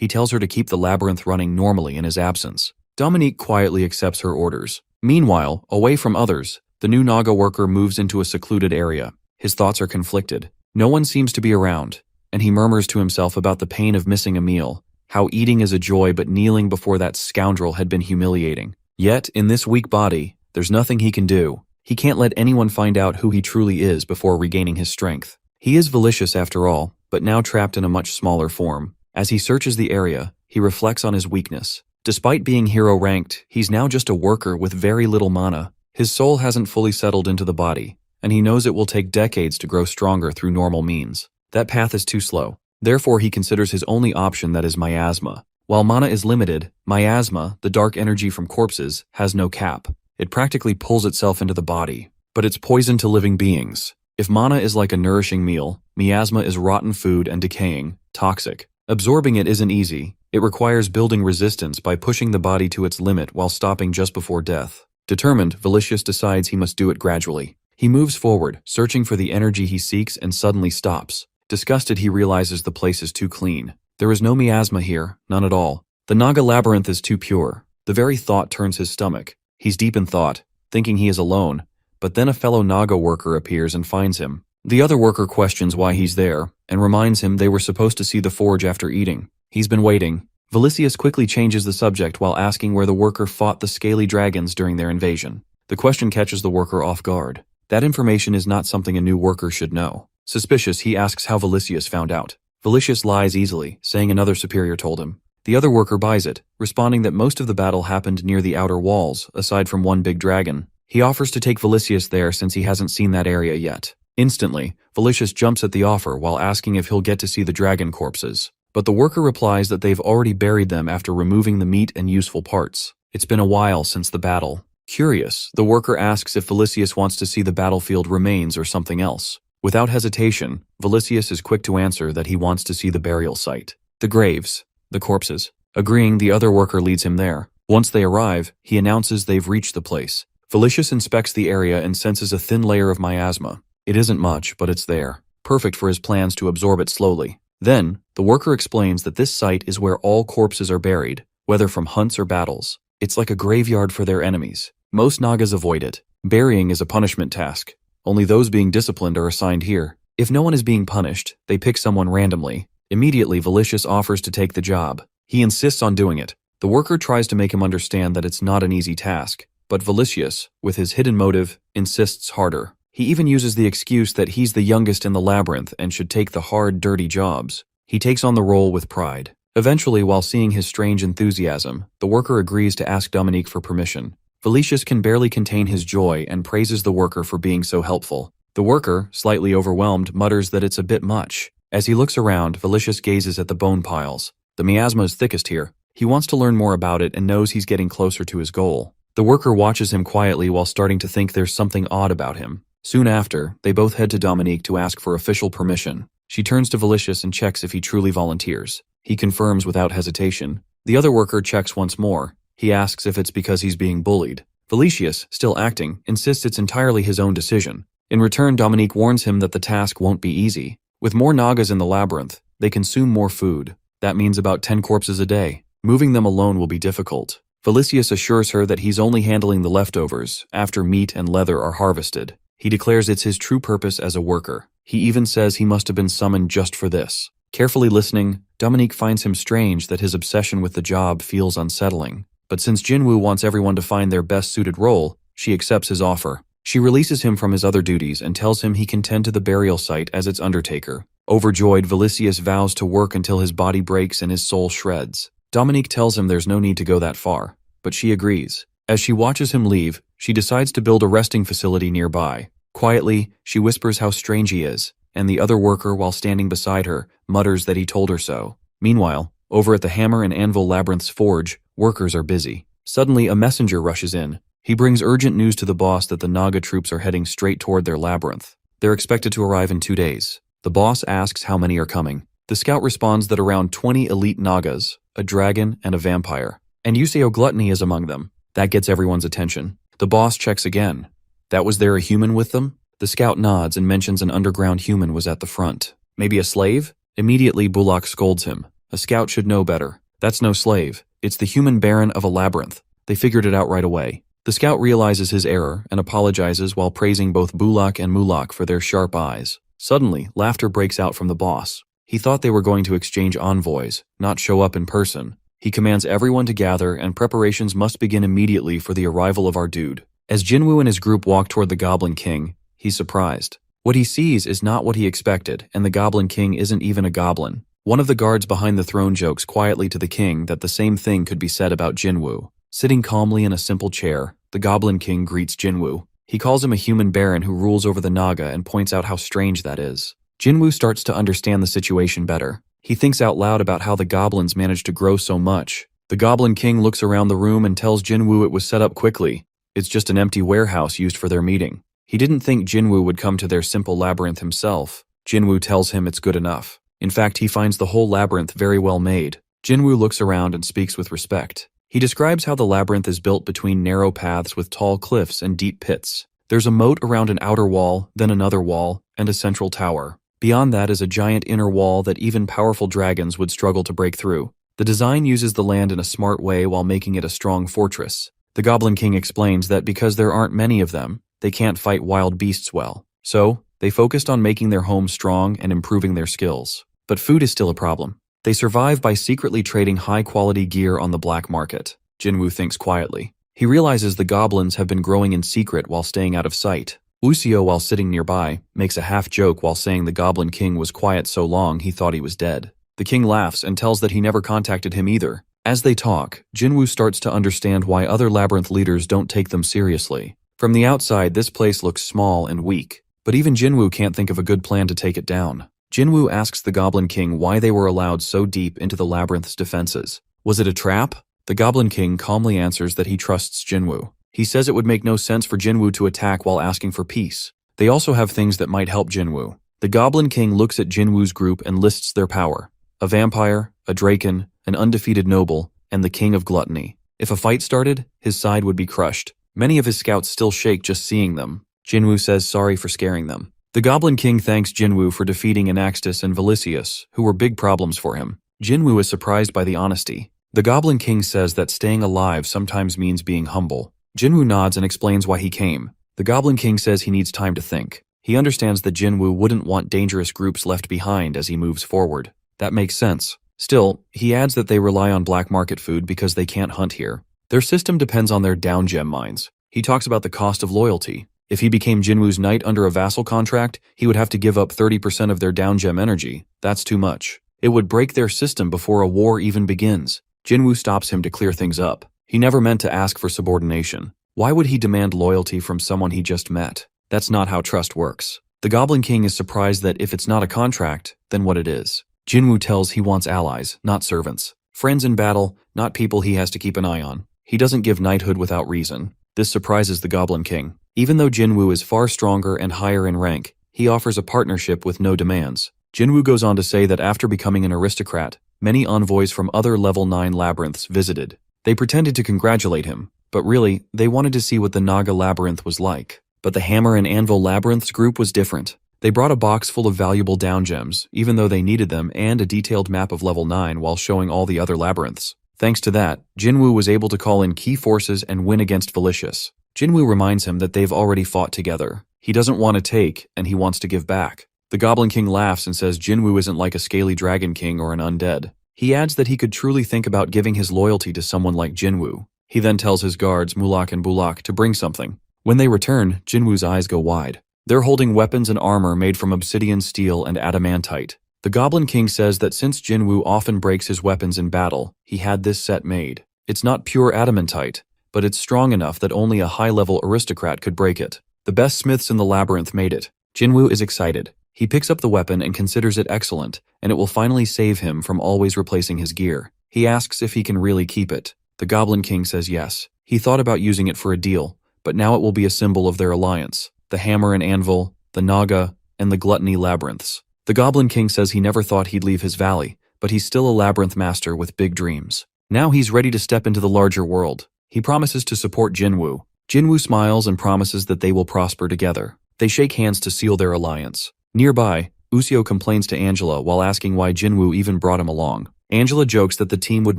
He tells her to keep the labyrinth running normally in his absence. Dominique quietly accepts her orders. Meanwhile, away from others, the new Naga worker moves into a secluded area. His thoughts are conflicted. No one seems to be around, and he murmurs to himself about the pain of missing a meal, how eating is a joy but kneeling before that scoundrel had been humiliating. Yet, in this weak body, there's nothing he can do. He can't let anyone find out who he truly is before regaining his strength. He is vicious after all, but now trapped in a much smaller form. As he searches the area, he reflects on his weakness. Despite being hero-ranked, he's now just a worker with very little mana. His soul hasn't fully settled into the body, and he knows it will take decades to grow stronger through normal means. That path is too slow. Therefore, he considers his only option that is miasma. While mana is limited, miasma, the dark energy from corpses, has no cap. It practically pulls itself into the body, but it's poison to living beings. If mana is like a nourishing meal, miasma is rotten food and decaying, toxic. Absorbing it isn't easy. It requires building resistance by pushing the body to its limit while stopping just before death. Determined, Valicious decides he must do it gradually. He moves forward, searching for the energy he seeks, and suddenly stops. Disgusted, he realizes the place is too clean. There is no miasma here, none at all. The Naga labyrinth is too pure. The very thought turns his stomach. He's deep in thought, thinking he is alone, but then a fellow Naga worker appears and finds him. The other worker questions why he's there, and reminds him they were supposed to see the forge after eating. He's been waiting. Valicious quickly changes the subject while asking where the worker fought the scaly dragons during their invasion. The question catches the worker off guard. That information is not something a new worker should know. Suspicious, he asks how Valicious found out. Valicious lies easily, saying another superior told him. The other worker buys it, responding that most of the battle happened near the outer walls, aside from one big dragon. He offers to take Valicious there since he hasn't seen that area yet. Instantly, Valicious jumps at the offer while asking if he'll get to see the dragon corpses. But the worker replies that they've already buried them after removing the meat and useful parts. It's been a while since the battle. Curious, the worker asks if Valicious wants to see the battlefield remains or something else. Without hesitation, Valicious is quick to answer that he wants to see the burial site. The graves. The corpses. Agreeing, the other worker leads him there. Once they arrive, he announces they've reached the place. Valicious inspects the area and senses a thin layer of miasma. It isn't much, but it's there. Perfect for his plans to absorb it slowly. Then, the worker explains that this site is where all corpses are buried, whether from hunts or battles. It's like a graveyard for their enemies. Most Nagas avoid it. Burying is a punishment task. Only those being disciplined are assigned here. If no one is being punished, they pick someone randomly. Immediately, Valicious offers to take the job. He insists on doing it. The worker tries to make him understand that it's not an easy task, but Valicious, with his hidden motive, insists harder. He even uses the excuse that he's the youngest in the labyrinth and should take the hard, dirty jobs. He takes on the role with pride. Eventually, while seeing his strange enthusiasm, the worker agrees to ask Dominique for permission. Valicious can barely contain his joy and praises the worker for being so helpful. The worker, slightly overwhelmed, mutters that it's a bit much. As he looks around, Valicious gazes at the bone piles. The miasma is thickest here. He wants to learn more about it and knows he's getting closer to his goal. The worker watches him quietly while starting to think there's something odd about him. Soon after, they both head to Dominique to ask for official permission. She turns to Valicious and checks if he truly volunteers. He confirms without hesitation. The other worker checks once more. He asks if it's because he's being bullied. Valicious, still acting, insists it's entirely his own decision. In return, Dominique warns him that the task won't be easy. With more Nagas in the labyrinth, they consume more food. That means about 10 corpses a day. Moving them alone will be difficult. Valicious assures her that he's only handling the leftovers after meat and leather are harvested. He declares it's his true purpose as a worker. He even says he must have been summoned just for this. Carefully listening, Dominique finds him strange that his obsession with the job feels unsettling. But since Jinwoo wants everyone to find their best-suited role, she accepts his offer. She releases him from his other duties and tells him he can tend to the burial site as its undertaker. Overjoyed, Valicious vows to work until his body breaks and his soul shreds. Dominique tells him there's no need to go that far, but she agrees. As she watches him leave, she decides to build a resting facility nearby. Quietly, she whispers how strange he is, and the other worker, while standing beside her, mutters that he told her so. Meanwhile, over at the Hammer and Anvil Labyrinth's forge, workers are busy. Suddenly, a messenger rushes in. He brings urgent news to the boss that the Naga troops are heading straight toward their labyrinth. They're expected to arrive in 2 days. The boss asks how many are coming. The scout responds that around 20 elite Nagas, a dragon, and a vampire. And Yuseo Gluttony is among them. That gets everyone's attention. The boss checks again. Was there a human with them? The scout nods and mentions an underground human was at the front. Maybe a slave? Immediately, Bullock scolds him. A scout should know better. That's no slave. It's the human baron of a labyrinth. They figured it out right away. The scout realizes his error and apologizes while praising both Bulak and Mulak for their sharp eyes. Suddenly, laughter breaks out from the boss. He thought they were going to exchange envoys, not show up in person. He commands everyone to gather, and preparations must begin immediately for the arrival of our dude. As Jinwoo and his group walk toward the Goblin King, he's surprised. What he sees is not what he expected, and the Goblin King isn't even a goblin. One of the guards behind the throne jokes quietly to the king that the same thing could be said about Jinwoo. Sitting calmly in a simple chair, the Goblin King greets Jinwoo. He calls him a human baron who rules over the Naga and points out how strange that is. Jinwoo starts to understand the situation better. He thinks out loud about how the goblins managed to grow so much. The Goblin King looks around the room and tells Jinwoo it was set up quickly. It's just an empty warehouse used for their meeting. He didn't think Jinwoo would come to their simple labyrinth himself. Jinwoo tells him it's good enough. In fact, he finds the whole labyrinth very well made. Jinwoo looks around and speaks with respect. He describes how the labyrinth is built between narrow paths with tall cliffs and deep pits. There's a moat around an outer wall, then another wall, and a central tower. Beyond that is a giant inner wall that even powerful dragons would struggle to break through. The design uses the land in a smart way while making it a strong fortress. The Goblin King explains that because there aren't many of them, they can't fight wild beasts well. So, they focused on making their home strong and improving their skills. But food is still a problem. They survive by secretly trading high-quality gear on the black market. Jinwoo thinks quietly. He realizes the goblins have been growing in secret while staying out of sight. Usio, while sitting nearby, makes a half-joke while saying the Goblin King was quiet so long he thought he was dead. The king laughs and tells that he never contacted him either. As they talk, Jinwoo starts to understand why other labyrinth leaders don't take them seriously. From the outside, this place looks small and weak, but even Jinwoo can't think of a good plan to take it down. Jinwoo asks the Goblin King why they were allowed so deep into the labyrinth's defenses. Was it a trap? The Goblin King calmly answers that he trusts Jinwoo. He says it would make no sense for Jinwoo to attack while asking for peace. They also have things that might help Jinwoo. The Goblin King looks at Jinwoo's group and lists their power. A vampire, a draken, an undefeated noble, and the king of gluttony. If a fight started, his side would be crushed. Many of his scouts still shake just seeing them. Jinwoo says sorry for scaring them. The Goblin King thanks Jinwoo for defeating Anaxtis and Velicius, who were big problems for him. Jinwoo is surprised by the honesty. The Goblin King says that staying alive sometimes means being humble. Jinwoo nods and explains why he came. The Goblin King says he needs time to think. He understands that Jinwoo wouldn't want dangerous groups left behind as he moves forward. That makes sense. Still, he adds that they rely on black market food because they can't hunt here. Their system depends on their down gem mines. He talks about the cost of loyalty. If he became Jinwoo's knight under a vassal contract, he would have to give up 30% of their down gem energy. That's too much. It would break their system before a war even begins. Jinwoo stops him to clear things up. He never meant to ask for subordination. Why would he demand loyalty from someone he just met? That's not how trust works. The Goblin King is surprised that if it's not a contract, then what it is. Jinwoo tells he wants allies, not servants. Friends in battle, not people he has to keep an eye on. He doesn't give knighthood without reason. This surprises the Goblin King. Even though Jinwoo is far stronger and higher in rank, he offers a partnership with no demands. Jinwoo goes on to say that after becoming an aristocrat, many envoys from other level 9 labyrinths visited. They pretended to congratulate him, but really, they wanted to see what the Naga labyrinth was like. But the Hammer and Anvil labyrinth's group was different. They brought a box full of valuable down gems, even though they needed them, and a detailed map of level 9 while showing all the other labyrinths. Thanks to that, Jinwoo was able to call in key forces and win against Velicius. Jinwoo reminds him that they've already fought together. He doesn't want to take, and he wants to give back. The Goblin King laughs and says Jinwoo isn't like a scaly dragon king or an undead. He adds that he could truly think about giving his loyalty to someone like Jinwoo. He then tells his guards, Mulak and Bulak, to bring something. When they return, Jinwoo's eyes go wide. They're holding weapons and armor made from obsidian steel and adamantite. The Goblin King says that since Jinwoo often breaks his weapons in battle, he had this set made. It's not pure adamantite, but it's strong enough that only a high-level aristocrat could break it. The best smiths in the labyrinth made it. Jinwoo is excited. He picks up the weapon and considers it excellent, and it will finally save him from always replacing his gear. He asks if he can really keep it. The Goblin King says yes. He thought about using it for a deal, but now it will be a symbol of their alliance. The Hammer and Anvil, the Naga, and the Gluttony labyrinths. The Goblin King says he never thought he'd leave his valley, but he's still a labyrinth master with big dreams. Now he's ready to step into the larger world. He promises to support Jinwoo. Jinwoo smiles and promises that they will prosper together. They shake hands to seal their alliance. Nearby, Usio complains to Angela while asking why Jinwoo even brought him along. Angela jokes that the team would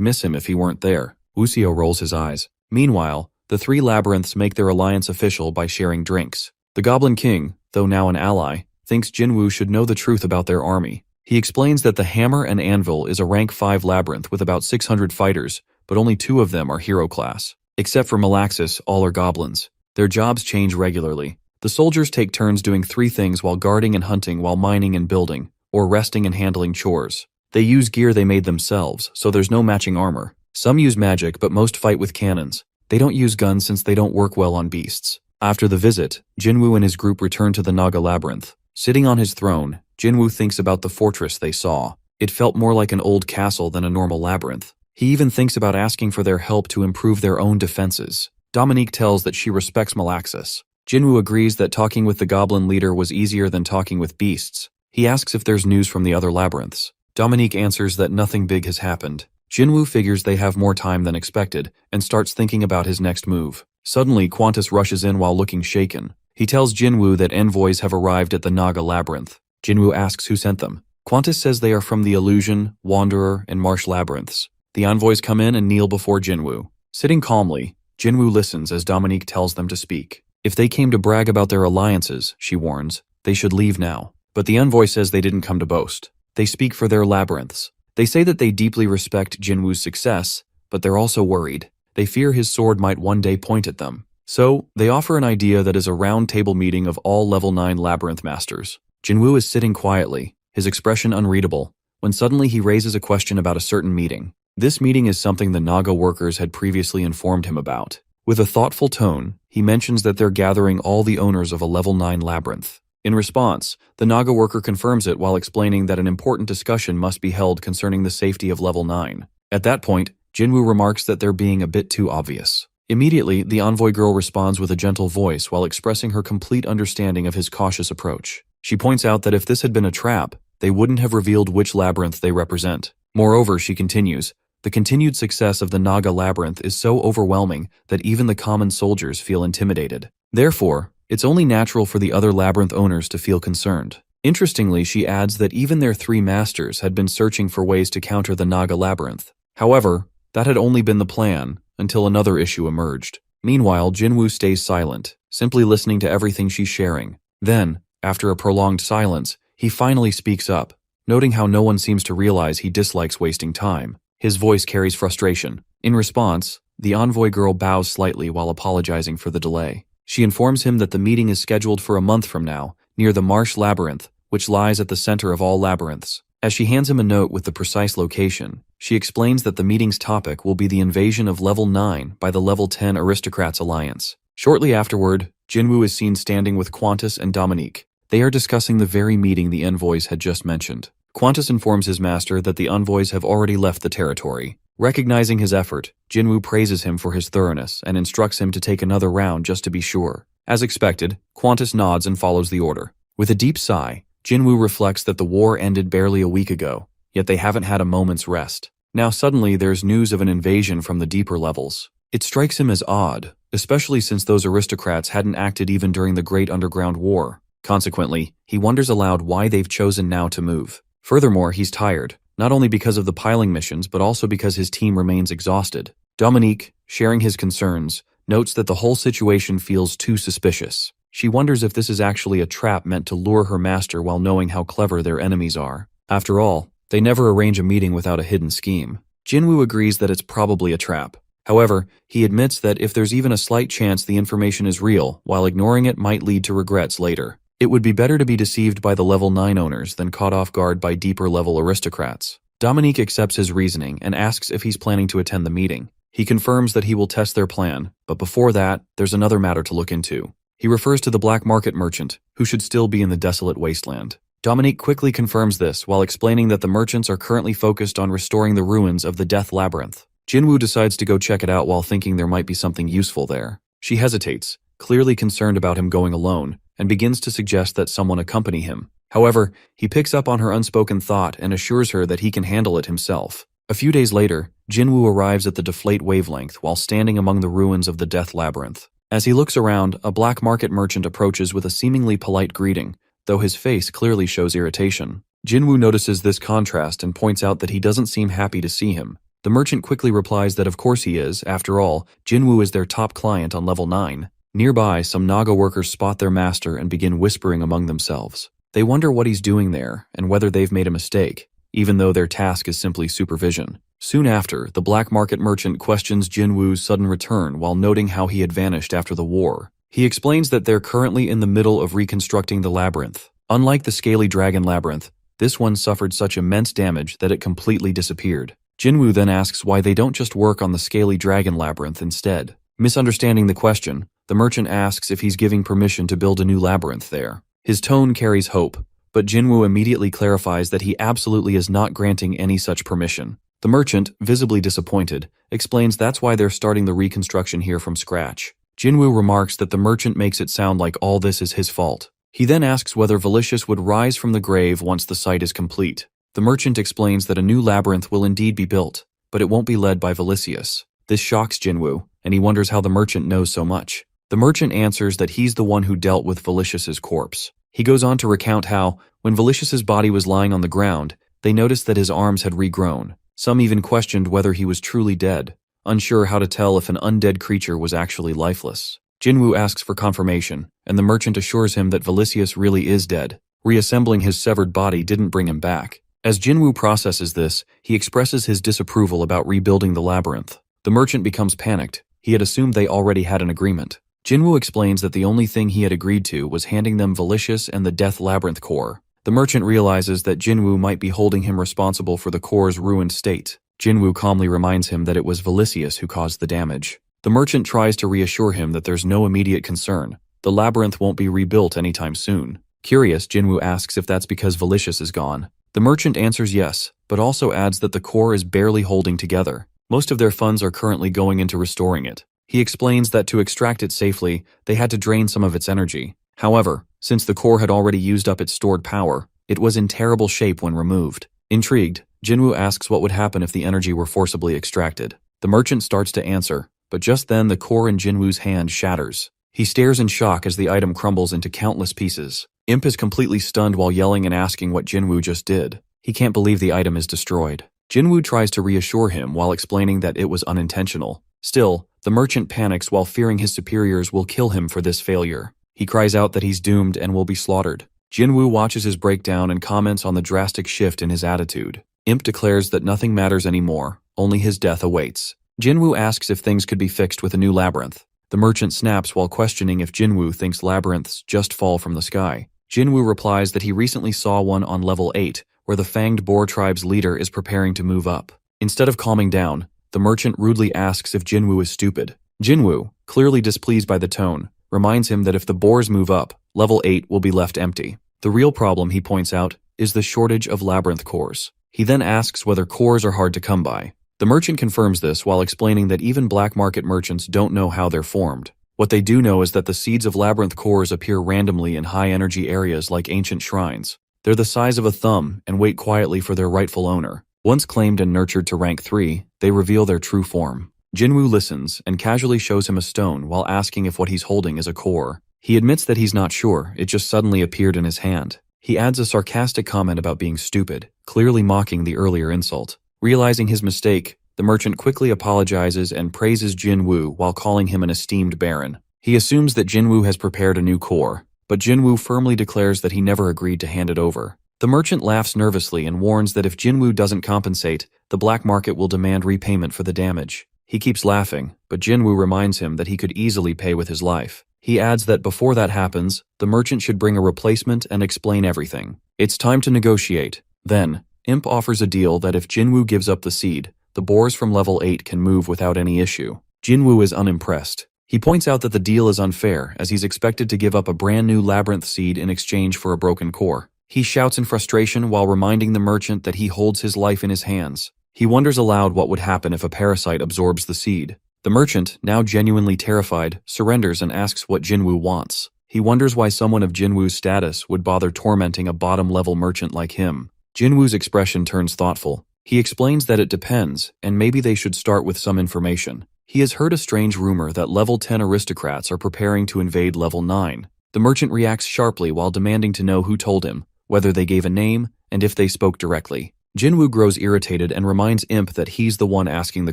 miss him if he weren't there. Usio rolls his eyes. Meanwhile, the three labyrinths make their alliance official by sharing drinks. The Goblin King, though now an ally, thinks Jinwoo should know the truth about their army. He explains that the Hammer and Anvil is a rank 5 labyrinth with about 600 fighters, but only 2 of them are hero class. Except for Malaxis, all are goblins. Their jobs change regularly. The soldiers take turns doing 3 things while guarding and hunting while mining and building, or resting and handling chores. They use gear they made themselves, so there's no matching armor. Some use magic, but most fight with cannons. They don't use guns since they don't work well on beasts. After the visit, Jinwoo and his group return to the Naga Labyrinth. Sitting on his throne, Jinwoo thinks about the fortress they saw. It felt more like an old castle than a normal labyrinth. He even thinks about asking for their help to improve their own defenses. Dominique tells that she respects Malaxis. Jinwoo agrees that talking with the goblin leader was easier than talking with beasts. He asks if there's news from the other labyrinths. Dominique answers that nothing big has happened. Jinwoo figures they have more time than expected and starts thinking about his next move. Suddenly, Qantas rushes in while looking shaken. He tells Jinwoo that envoys have arrived at the Naga Labyrinth. Jinwoo asks who sent them. Qantas says they are from the Illusion, Wanderer, and Marsh Labyrinths. The envoys come in and kneel before Jinwoo. Sitting calmly, Jinwoo listens as Dominique tells them to speak. If they came to brag about their alliances, she warns, they should leave now. But the envoy says they didn't come to boast. They speak for their labyrinths. They say that they deeply respect Jinwoo's success, but they're also worried. They fear his sword might one day point at them. So, they offer an idea that is a round-table meeting of all level 9 labyrinth masters. Jinwoo is sitting quietly, his expression unreadable, when suddenly he raises a question about a certain meeting. This meeting is something the Naga workers had previously informed him about. With a thoughtful tone, he mentions that they're gathering all the owners of a level 9 labyrinth. In response, the Naga worker confirms it while explaining that an important discussion must be held concerning the safety of level 9. At that point, Jinwoo remarks that they're being a bit too obvious. Immediately, the envoy girl responds with a gentle voice while expressing her complete understanding of his cautious approach. She points out that if this had been a trap, they wouldn't have revealed which labyrinth they represent. Moreover, she continues, the continued success of the Naga labyrinth is so overwhelming that even the common soldiers feel intimidated. Therefore, it's only natural for the other labyrinth owners to feel concerned. Interestingly, she adds that even their 3 masters had been searching for ways to counter the Naga labyrinth. However, that had only been the plan until another issue emerged. Meanwhile, Jinwoo stays silent, simply listening to everything she's sharing. Then, after a prolonged silence, he finally speaks up, noting how no one seems to realize he dislikes wasting time. His voice carries frustration. In response, the envoy girl bows slightly while apologizing for the delay. She informs him that the meeting is scheduled for a month from now, near the Marsh Labyrinth, which lies at the center of all labyrinths. As she hands him a note with the precise location, she explains that the meeting's topic will be the invasion of Level 9 by the Level 10 Aristocrats Alliance. Shortly afterward, Jinwoo is seen standing with Qantas and Dominique. They are discussing the very meeting the envoys had just mentioned. Qantas informs his master that the envoys have already left the territory. Recognizing his effort, Jinwoo praises him for his thoroughness and instructs him to take another round just to be sure. As expected, Qantas nods and follows the order. With a deep sigh, Jinwoo reflects that the war ended barely a week ago, yet they haven't had a moment's rest. Now suddenly there's news of an invasion from the deeper levels. It strikes him as odd, especially since those aristocrats hadn't acted even during the Great Underground War. Consequently, he wonders aloud why they've chosen now to move. Furthermore, he's tired, not only because of the piling missions but also because his team remains exhausted. Dominique, sharing his concerns, notes that the whole situation feels too suspicious. She wonders if this is actually a trap meant to lure her master while knowing how clever their enemies are. After all, they never arrange a meeting without a hidden scheme. Jinwoo agrees that it's probably a trap. However, he admits that if there's even a slight chance the information is real, while ignoring it might lead to regrets later. It would be better to be deceived by the level 9 owners than caught off guard by deeper level aristocrats. Dominique accepts his reasoning and asks if he's planning to attend the meeting. He confirms that he will test their plan, but before that, there's another matter to look into. He refers to the black market merchant, who should still be in the desolate wasteland. Dominique quickly confirms this while explaining that the merchants are currently focused on restoring the ruins of the Death Labyrinth. Jinwoo decides to go check it out while thinking there might be something useful there. She hesitates, clearly concerned about him going alone, and begins to suggest that someone accompany him. However, he picks up on her unspoken thought and assures her that he can handle it himself. A few days later, Jinwoo arrives at the Deflate Wavelength while standing among the ruins of the Death Labyrinth. As he looks around, a black market merchant approaches with a seemingly polite greeting, though his face clearly shows irritation. Jinwoo notices this contrast and points out that he doesn't seem happy to see him. The merchant quickly replies that of course he is. After all, Jinwoo is their top client on level 9. Nearby, some Naga workers spot their master and begin whispering among themselves. They wonder what he's doing there and whether they've made a mistake, even though their task is simply supervision. Soon after, the black market merchant questions Jinwoo's sudden return while noting how he had vanished after the war. He explains that they're currently in the middle of reconstructing the labyrinth. Unlike the Scaly Dragon Labyrinth, this one suffered such immense damage that it completely disappeared. Jinwoo then asks why they don't just work on the Scaly Dragon Labyrinth instead. Misunderstanding the question, the merchant asks if he's giving permission to build a new labyrinth there. His tone carries hope, but Jinwoo immediately clarifies that he absolutely is not granting any such permission. The merchant, visibly disappointed, explains that's why they're starting the reconstruction here from scratch. Jinwoo remarks that the merchant makes it sound like all this is his fault. He then asks whether Valicious would rise from the grave once the site is complete. The merchant explains that a new labyrinth will indeed be built, but it won't be led by Valicious. This shocks Jinwoo, and he wonders how the merchant knows so much. The merchant answers that he's the one who dealt with Valicious's corpse. He goes on to recount how, when Valicious's body was lying on the ground, they noticed that his arms had regrown. Some even questioned whether he was truly dead, unsure how to tell if an undead creature was actually lifeless. Jinwoo asks for confirmation, and the merchant assures him that Valicious really is dead. Reassembling his severed body didn't bring him back. As Jinwoo processes this, he expresses his disapproval about rebuilding the labyrinth. The merchant becomes panicked. He had assumed they already had an agreement. Jinwoo explains that the only thing he had agreed to was handing them Valicious and the Death Labyrinth core. The merchant realizes that Jinwoo might be holding him responsible for the core's ruined state. Jinwoo calmly reminds him that it was Valicious who caused the damage. The merchant tries to reassure him that there's no immediate concern. The labyrinth won't be rebuilt anytime soon. Curious, Jinwoo asks if that's because Valicious is gone. The merchant answers yes, but also adds that the core is barely holding together. Most of their funds are currently going into restoring it. He explains that to extract it safely, they had to drain some of its energy. However, since the core had already used up its stored power, it was in terrible shape when removed. Intrigued, Jinwoo asks what would happen if the energy were forcibly extracted. The merchant starts to answer, but just then the core in Jinwoo's hand shatters. He stares in shock as the item crumbles into countless pieces. Imp is completely stunned while yelling and asking what Jinwoo just did. He can't believe the item is destroyed. Jinwoo tries to reassure him while explaining that it was unintentional. Still, the merchant panics while fearing his superiors will kill him for this failure. He cries out that he's doomed and will be slaughtered. Jinwoo watches his breakdown and comments on the drastic shift in his attitude. Imp declares that nothing matters anymore, only his death awaits. Jinwoo asks if things could be fixed with a new labyrinth. The merchant snaps while questioning if Jinwoo thinks labyrinths just fall from the sky. Jinwoo replies that he recently saw one on level 8, where the Fanged Boar tribe's leader is preparing to move up. Instead of calming down, the merchant rudely asks if Jinwoo is stupid. Jinwoo, clearly displeased by the tone, reminds him that if the boars move up, level 8 will be left empty. The real problem, he points out, is the shortage of labyrinth cores. He then asks whether cores are hard to come by. The merchant confirms this while explaining that even black market merchants don't know how they're formed. What they do know is that the seeds of labyrinth cores appear randomly in high-energy areas like ancient shrines. They're the size of a thumb and wait quietly for their rightful owner. Once claimed and nurtured to rank 3, they reveal their true form. Jinwoo listens and casually shows him a stone while asking if what he's holding is a core. He admits that he's not sure, it just suddenly appeared in his hand. He adds a sarcastic comment about being stupid, clearly mocking the earlier insult. Realizing his mistake, the merchant quickly apologizes and praises Jinwoo while calling him an esteemed baron. He assumes that Jinwoo has prepared a new core, but Jinwoo firmly declares that he never agreed to hand it over. The merchant laughs nervously and warns that if Jinwoo doesn't compensate, the black market will demand repayment for the damage. He keeps laughing, but Jinwoo reminds him that he could easily pay with his life. He adds that before that happens, the merchant should bring a replacement and explain everything. It's time to negotiate. Then, Imp offers a deal that if Jinwoo gives up the seed, the boars from level 8 can move without any issue. Jinwoo is unimpressed. He points out that the deal is unfair as he's expected to give up a brand new labyrinth seed in exchange for a broken core. He shouts in frustration while reminding the merchant that he holds his life in his hands. He wonders aloud what would happen if a parasite absorbs the seed. The merchant, now genuinely terrified, surrenders and asks what Jinwoo wants. He wonders why someone of Jinwoo's status would bother tormenting a bottom-level merchant like him. Jinwoo's expression turns thoughtful. He explains that it depends, and maybe they should start with some information. He has heard a strange rumor that level 10 aristocrats are preparing to invade level 9. The merchant reacts sharply while demanding to know who told him, whether they gave a name, and if they spoke directly. Jinwoo grows irritated and reminds Imp that he's the one asking the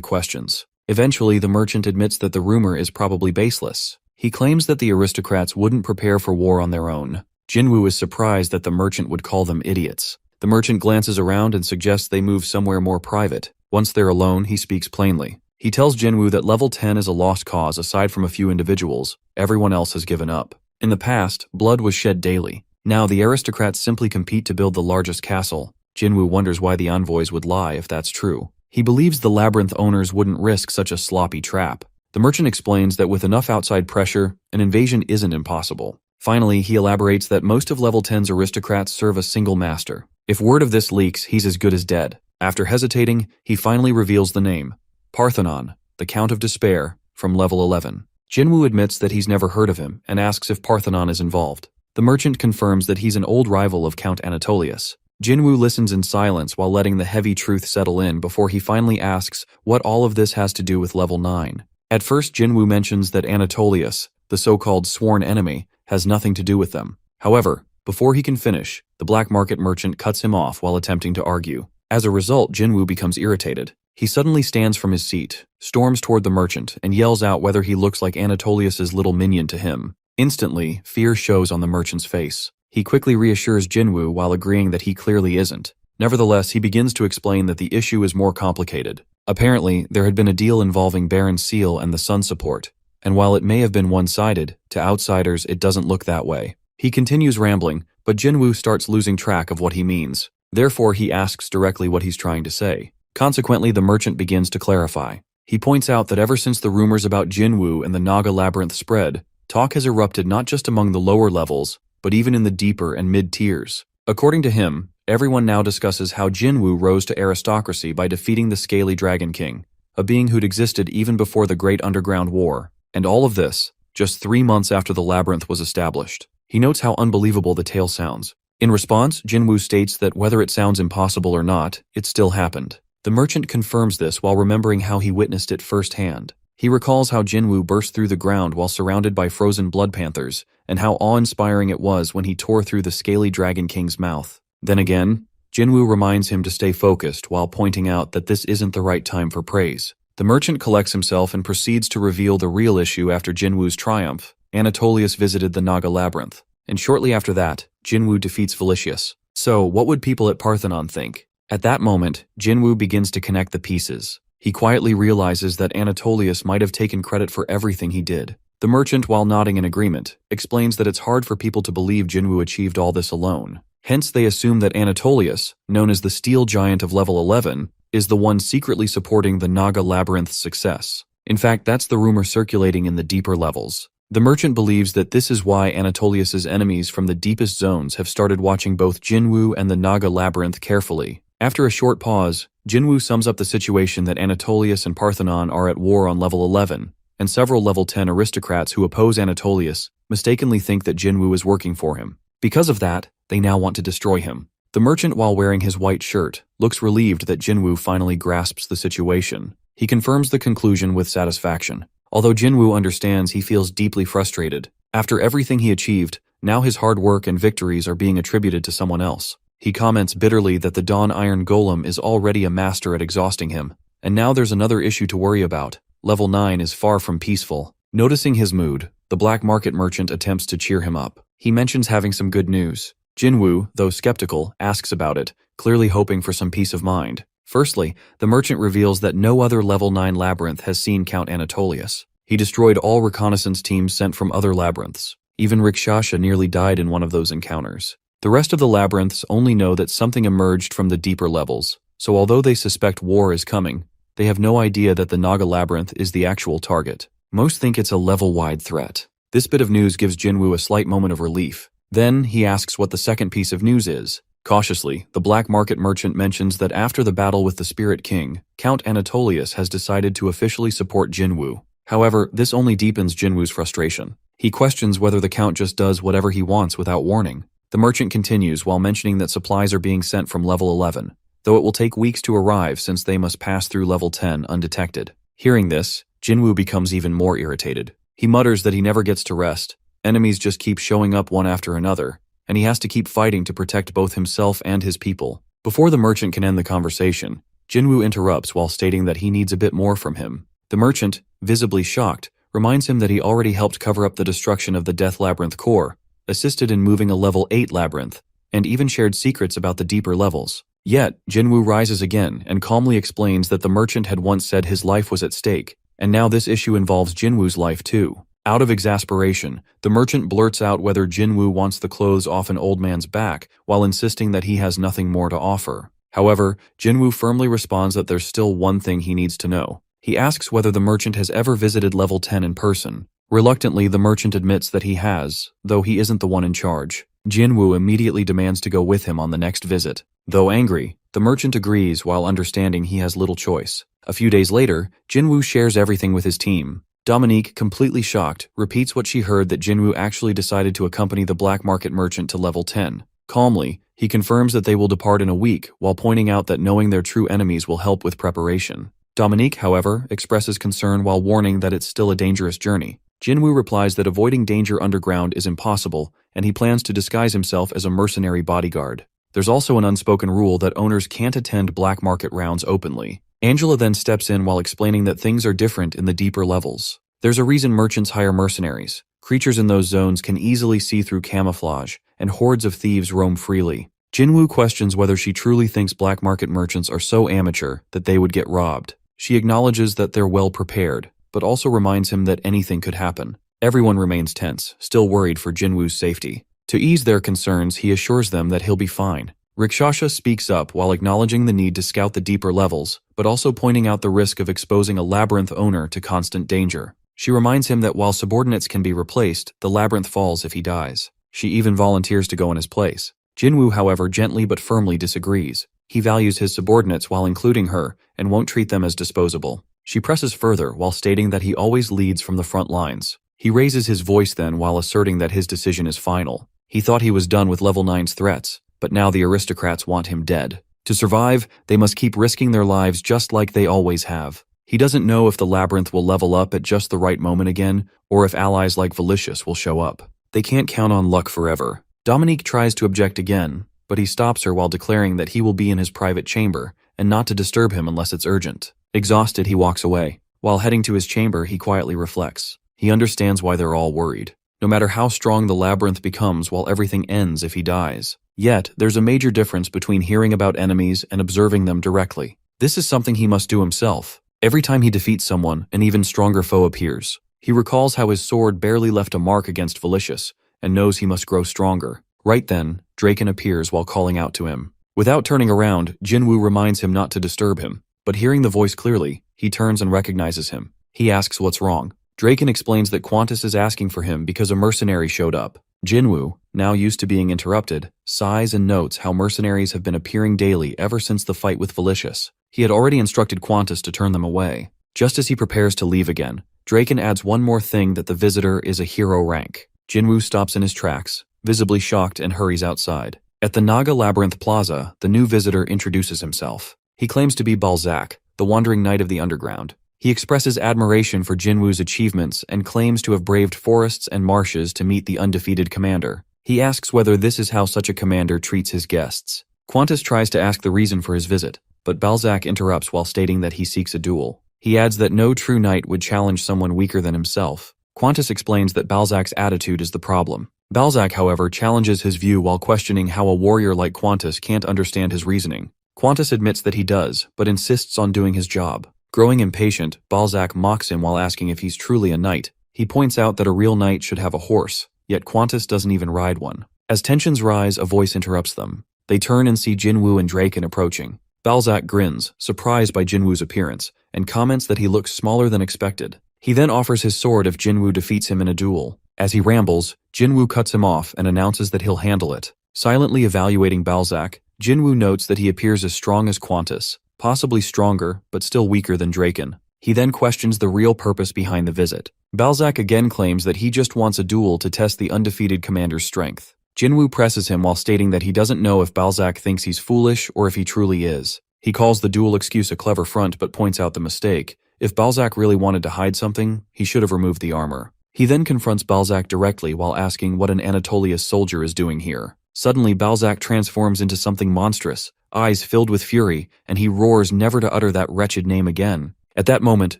questions. Eventually, the merchant admits that the rumor is probably baseless. He claims that the aristocrats wouldn't prepare for war on their own. Jinwoo is surprised that the merchant would call them idiots. The merchant glances around and suggests they move somewhere more private. Once they're alone, he speaks plainly. He tells Jinwoo that level 10 is a lost cause aside from a few individuals. Everyone else has given up. In the past, blood was shed daily. Now the aristocrats simply compete to build the largest castle. Jinwoo wonders why the envoys would lie if that's true. He believes the labyrinth owners wouldn't risk such a sloppy trap. The merchant explains that with enough outside pressure, an invasion isn't impossible. Finally, he elaborates that most of level 10's aristocrats serve a single master. If word of this leaks, he's as good as dead. After hesitating, he finally reveals the name. Parthenon, the Count of Despair, from level 11. Jinwoo admits that he's never heard of him and asks if Parthenon is involved. The merchant confirms that he's an old rival of Count Anatolius. Jinwoo listens in silence while letting the heavy truth settle in before he finally asks what all of this has to do with level 9. At first, Jinwoo mentions that Anatolius, the so-called sworn enemy, has nothing to do with them. However, before he can finish, the black market merchant cuts him off while attempting to argue. As a result, Jinwoo becomes irritated. He suddenly stands from his seat, storms toward the merchant, and yells out whether he looks like Anatolius's little minion to him. Instantly, fear shows on the merchant's face. He quickly reassures Jinwoo while agreeing that he clearly isn't. Nevertheless, he begins to explain that the issue is more complicated. Apparently, there had been a deal involving Baron Seal and the Sun Support, and while it may have been one-sided, to outsiders it doesn't look that way. He continues rambling, but Jinwoo starts losing track of what he means. Therefore, he asks directly what he's trying to say. Consequently, the merchant begins to clarify. He points out that ever since the rumors about Jinwoo and the Naga Labyrinth spread, talk has erupted not just among the lower levels, but even in the deeper and mid-tiers. According to him, everyone now discusses how Jinwoo rose to aristocracy by defeating the Scaly Dragon King, a being who'd existed even before the Great Underground War. And all of this, just 3 months after the labyrinth was established. He notes how unbelievable the tale sounds. In response, Jinwoo states that whether it sounds impossible or not, it still happened. The merchant confirms this while remembering how he witnessed it firsthand. He recalls how Jinwoo burst through the ground while surrounded by frozen blood panthers, and how awe-inspiring it was when he tore through the Scaly Dragon King's mouth. Then again, Jinwoo reminds him to stay focused while pointing out that this isn't the right time for praise. The merchant collects himself and proceeds to reveal the real issue after Jinwoo's triumph. Anatolius visited the Naga Labyrinth, and shortly after that, Jinwoo defeats Felicius. So, what would people at Parthenon think? At that moment, Jinwoo begins to connect the pieces. He quietly realizes that Anatolius might have taken credit for everything he did. The merchant, while nodding in agreement, explains that it's hard for people to believe Jinwoo achieved all this alone. Hence, they assume that Anatolius, known as the Steel Giant of level 11, is the one secretly supporting the Naga Labyrinth's success. In fact, that's the rumor circulating in the deeper levels. The merchant believes that this is why Anatolius's enemies from the deepest zones have started watching both Jinwoo and the Naga Labyrinth carefully. After a short pause, Jinwoo sums up the situation that Anatolius and Parthenon are at war on level 11, and several level 10 aristocrats who oppose Anatolius mistakenly think that Jinwoo is working for him. Because of that, they now want to destroy him. The merchant, while wearing his white shirt, looks relieved that Jinwoo finally grasps the situation. He confirms the conclusion with satisfaction. Although Jinwoo understands, he feels deeply frustrated. After everything he achieved, now his hard work and victories are being attributed to someone else. He comments bitterly that the Dawn Iron Golem is already a master at exhausting him, and now there's another issue to worry about. Level 9 is far from peaceful. Noticing his mood, the black market merchant attempts to cheer him up. He mentions having some good news. Jinwoo, though skeptical, asks about it, clearly hoping for some peace of mind. Firstly, the merchant reveals that no other level 9 labyrinth has seen Count Anatolius. He destroyed all reconnaissance teams sent from other labyrinths. Even Rikshasha nearly died in one of those encounters. The rest of the labyrinths only know that something emerged from the deeper levels, so although they suspect war is coming, they have no idea that the Naga Labyrinth is the actual target. Most think it's a level-wide threat. This bit of news gives Jinwoo a slight moment of relief. Then, he asks what the second piece of news is. Cautiously, the black market merchant mentions that after the battle with the Spirit King, Count Anatolius has decided to officially support Jinwoo. However, this only deepens Jinwoo's frustration. He questions whether the Count just does whatever he wants without warning. The merchant continues while mentioning that supplies are being sent from level 11, though it will take weeks to arrive since they must pass through level 10 undetected. Hearing this, Jinwoo becomes even more irritated. He mutters that he never gets to rest. Enemies just keep showing up one after another. and he has to keep fighting to protect both himself and his people. Before the merchant can end the conversation, Jinwoo interrupts while stating that he needs a bit more from him. The merchant, visibly shocked, reminds him that he already helped cover up the destruction of the Death Labyrinth core, assisted in moving a level 8 labyrinth, and even shared secrets about the deeper levels. Yet, Jinwoo rises again and calmly explains that the merchant had once said his life was at stake, and now this issue involves Jinwoo's life too. Out of exasperation, the merchant blurts out whether Jinwoo wants the clothes off an old man's back while insisting that he has nothing more to offer. However, Jinwoo firmly responds that there's still one thing he needs to know. He asks whether the merchant has ever visited level 10 in person. Reluctantly, the merchant admits that he has, though he isn't the one in charge. Jinwoo immediately demands to go with him on the next visit. Though angry, the merchant agrees while understanding he has little choice. A few days later, Jinwoo shares everything with his team. Dominique, completely shocked, repeats what she heard that Jinwoo actually decided to accompany the black market merchant to level 10. Calmly, he confirms that they will depart in a week while pointing out that knowing their true enemies will help with preparation. Dominique, however, expresses concern while warning that it's still a dangerous journey. Jinwoo replies that avoiding danger underground is impossible, and he plans to disguise himself as a mercenary bodyguard. There's also an unspoken rule that owners can't attend black market rounds openly. Angela then steps in while explaining that things are different in the deeper levels. There's a reason merchants hire mercenaries. Creatures in those zones can easily see through camouflage, and hordes of thieves roam freely. Jinwoo questions whether she truly thinks black market merchants are so amateur that they would get robbed. She acknowledges that they're well prepared, but also reminds him that anything could happen. Everyone remains tense, still worried for Jinwoo's safety. To ease their concerns, he assures them that he'll be fine. Rikshasha speaks up while acknowledging the need to scout the deeper levels, but also pointing out the risk of exposing a labyrinth owner to constant danger. She reminds him that while subordinates can be replaced, the labyrinth falls if he dies. She even volunteers to go in his place. Jinwoo, however, gently but firmly disagrees. He values his subordinates while including her, and won't treat them as disposable. She presses further while stating that he always leads from the front lines. He raises his voice then while asserting that his decision is final. He thought he was done with level 9's threats, but now the aristocrats want him dead. To survive, they must keep risking their lives just like they always have. He doesn't know if the labyrinth will level up at just the right moment again, or if allies like Valicious will show up. They can't count on luck forever. Dominique tries to object again, but he stops her while declaring that he will be in his private chamber, and not to disturb him unless it's urgent. Exhausted, he walks away. While heading to his chamber, he quietly reflects. He understands why they're all worried. No matter how strong the labyrinth becomes while everything ends if he dies. Yet, there's a major difference between hearing about enemies and observing them directly. This is something he must do himself. Every time he defeats someone, an even stronger foe appears. He recalls how his sword barely left a mark against Valicious, and knows he must grow stronger. Right then, Draken appears while calling out to him. Without turning around, Jinwoo reminds him not to disturb him, but hearing the voice clearly, he turns and recognizes him. He asks what's wrong. Draken explains that Qantas is asking for him because a mercenary showed up. Jinwoo, now used to being interrupted, sighs and notes how mercenaries have been appearing daily ever since the fight with Valicious. He had already instructed Qantas to turn them away. Just as he prepares to leave again, Draken adds one more thing, that the visitor is a hero rank. Jinwoo stops in his tracks, visibly shocked, and hurries outside. At the Naga Labyrinth Plaza, the new visitor introduces himself. He claims to be Balzac, the wandering knight of the underground. He expresses admiration for Jinwoo's achievements and claims to have braved forests and marshes to meet the undefeated commander. He asks whether this is how such a commander treats his guests. Qantas tries to ask the reason for his visit, but Balzac interrupts while stating that he seeks a duel. He adds that no true knight would challenge someone weaker than himself. Qantas explains that Balzac's attitude is the problem. Balzac, however, challenges his view while questioning how a warrior like Qantas can't understand his reasoning. Qantas admits that he does, but insists on doing his job. Growing impatient, Balzac mocks him while asking if he's truly a knight. He points out that a real knight should have a horse, yet Qantas doesn't even ride one. As tensions rise, a voice interrupts them. They turn and see Jinwoo and Draken approaching. Balzac grins, surprised by Jinwoo's appearance, and comments that he looks smaller than expected. He then offers his sword if Jinwoo defeats him in a duel. As he rambles, Jinwoo cuts him off and announces that he'll handle it. Silently evaluating Balzac, Jinwoo notes that he appears as strong as Qantas, possibly stronger, but still weaker than Draken. He then questions the real purpose behind the visit. Balzac again claims that he just wants a duel to test the undefeated commander's strength. Jinwoo presses him while stating that he doesn't know if Balzac thinks he's foolish or if he truly is. He calls the duel excuse a clever front but points out the mistake. If Balzac really wanted to hide something, he should have removed the armor. He then confronts Balzac directly while asking what an Anatolius soldier is doing here. Suddenly, Balzac transforms into something monstrous, eyes filled with fury, and he roars never to utter that wretched name again. At that moment,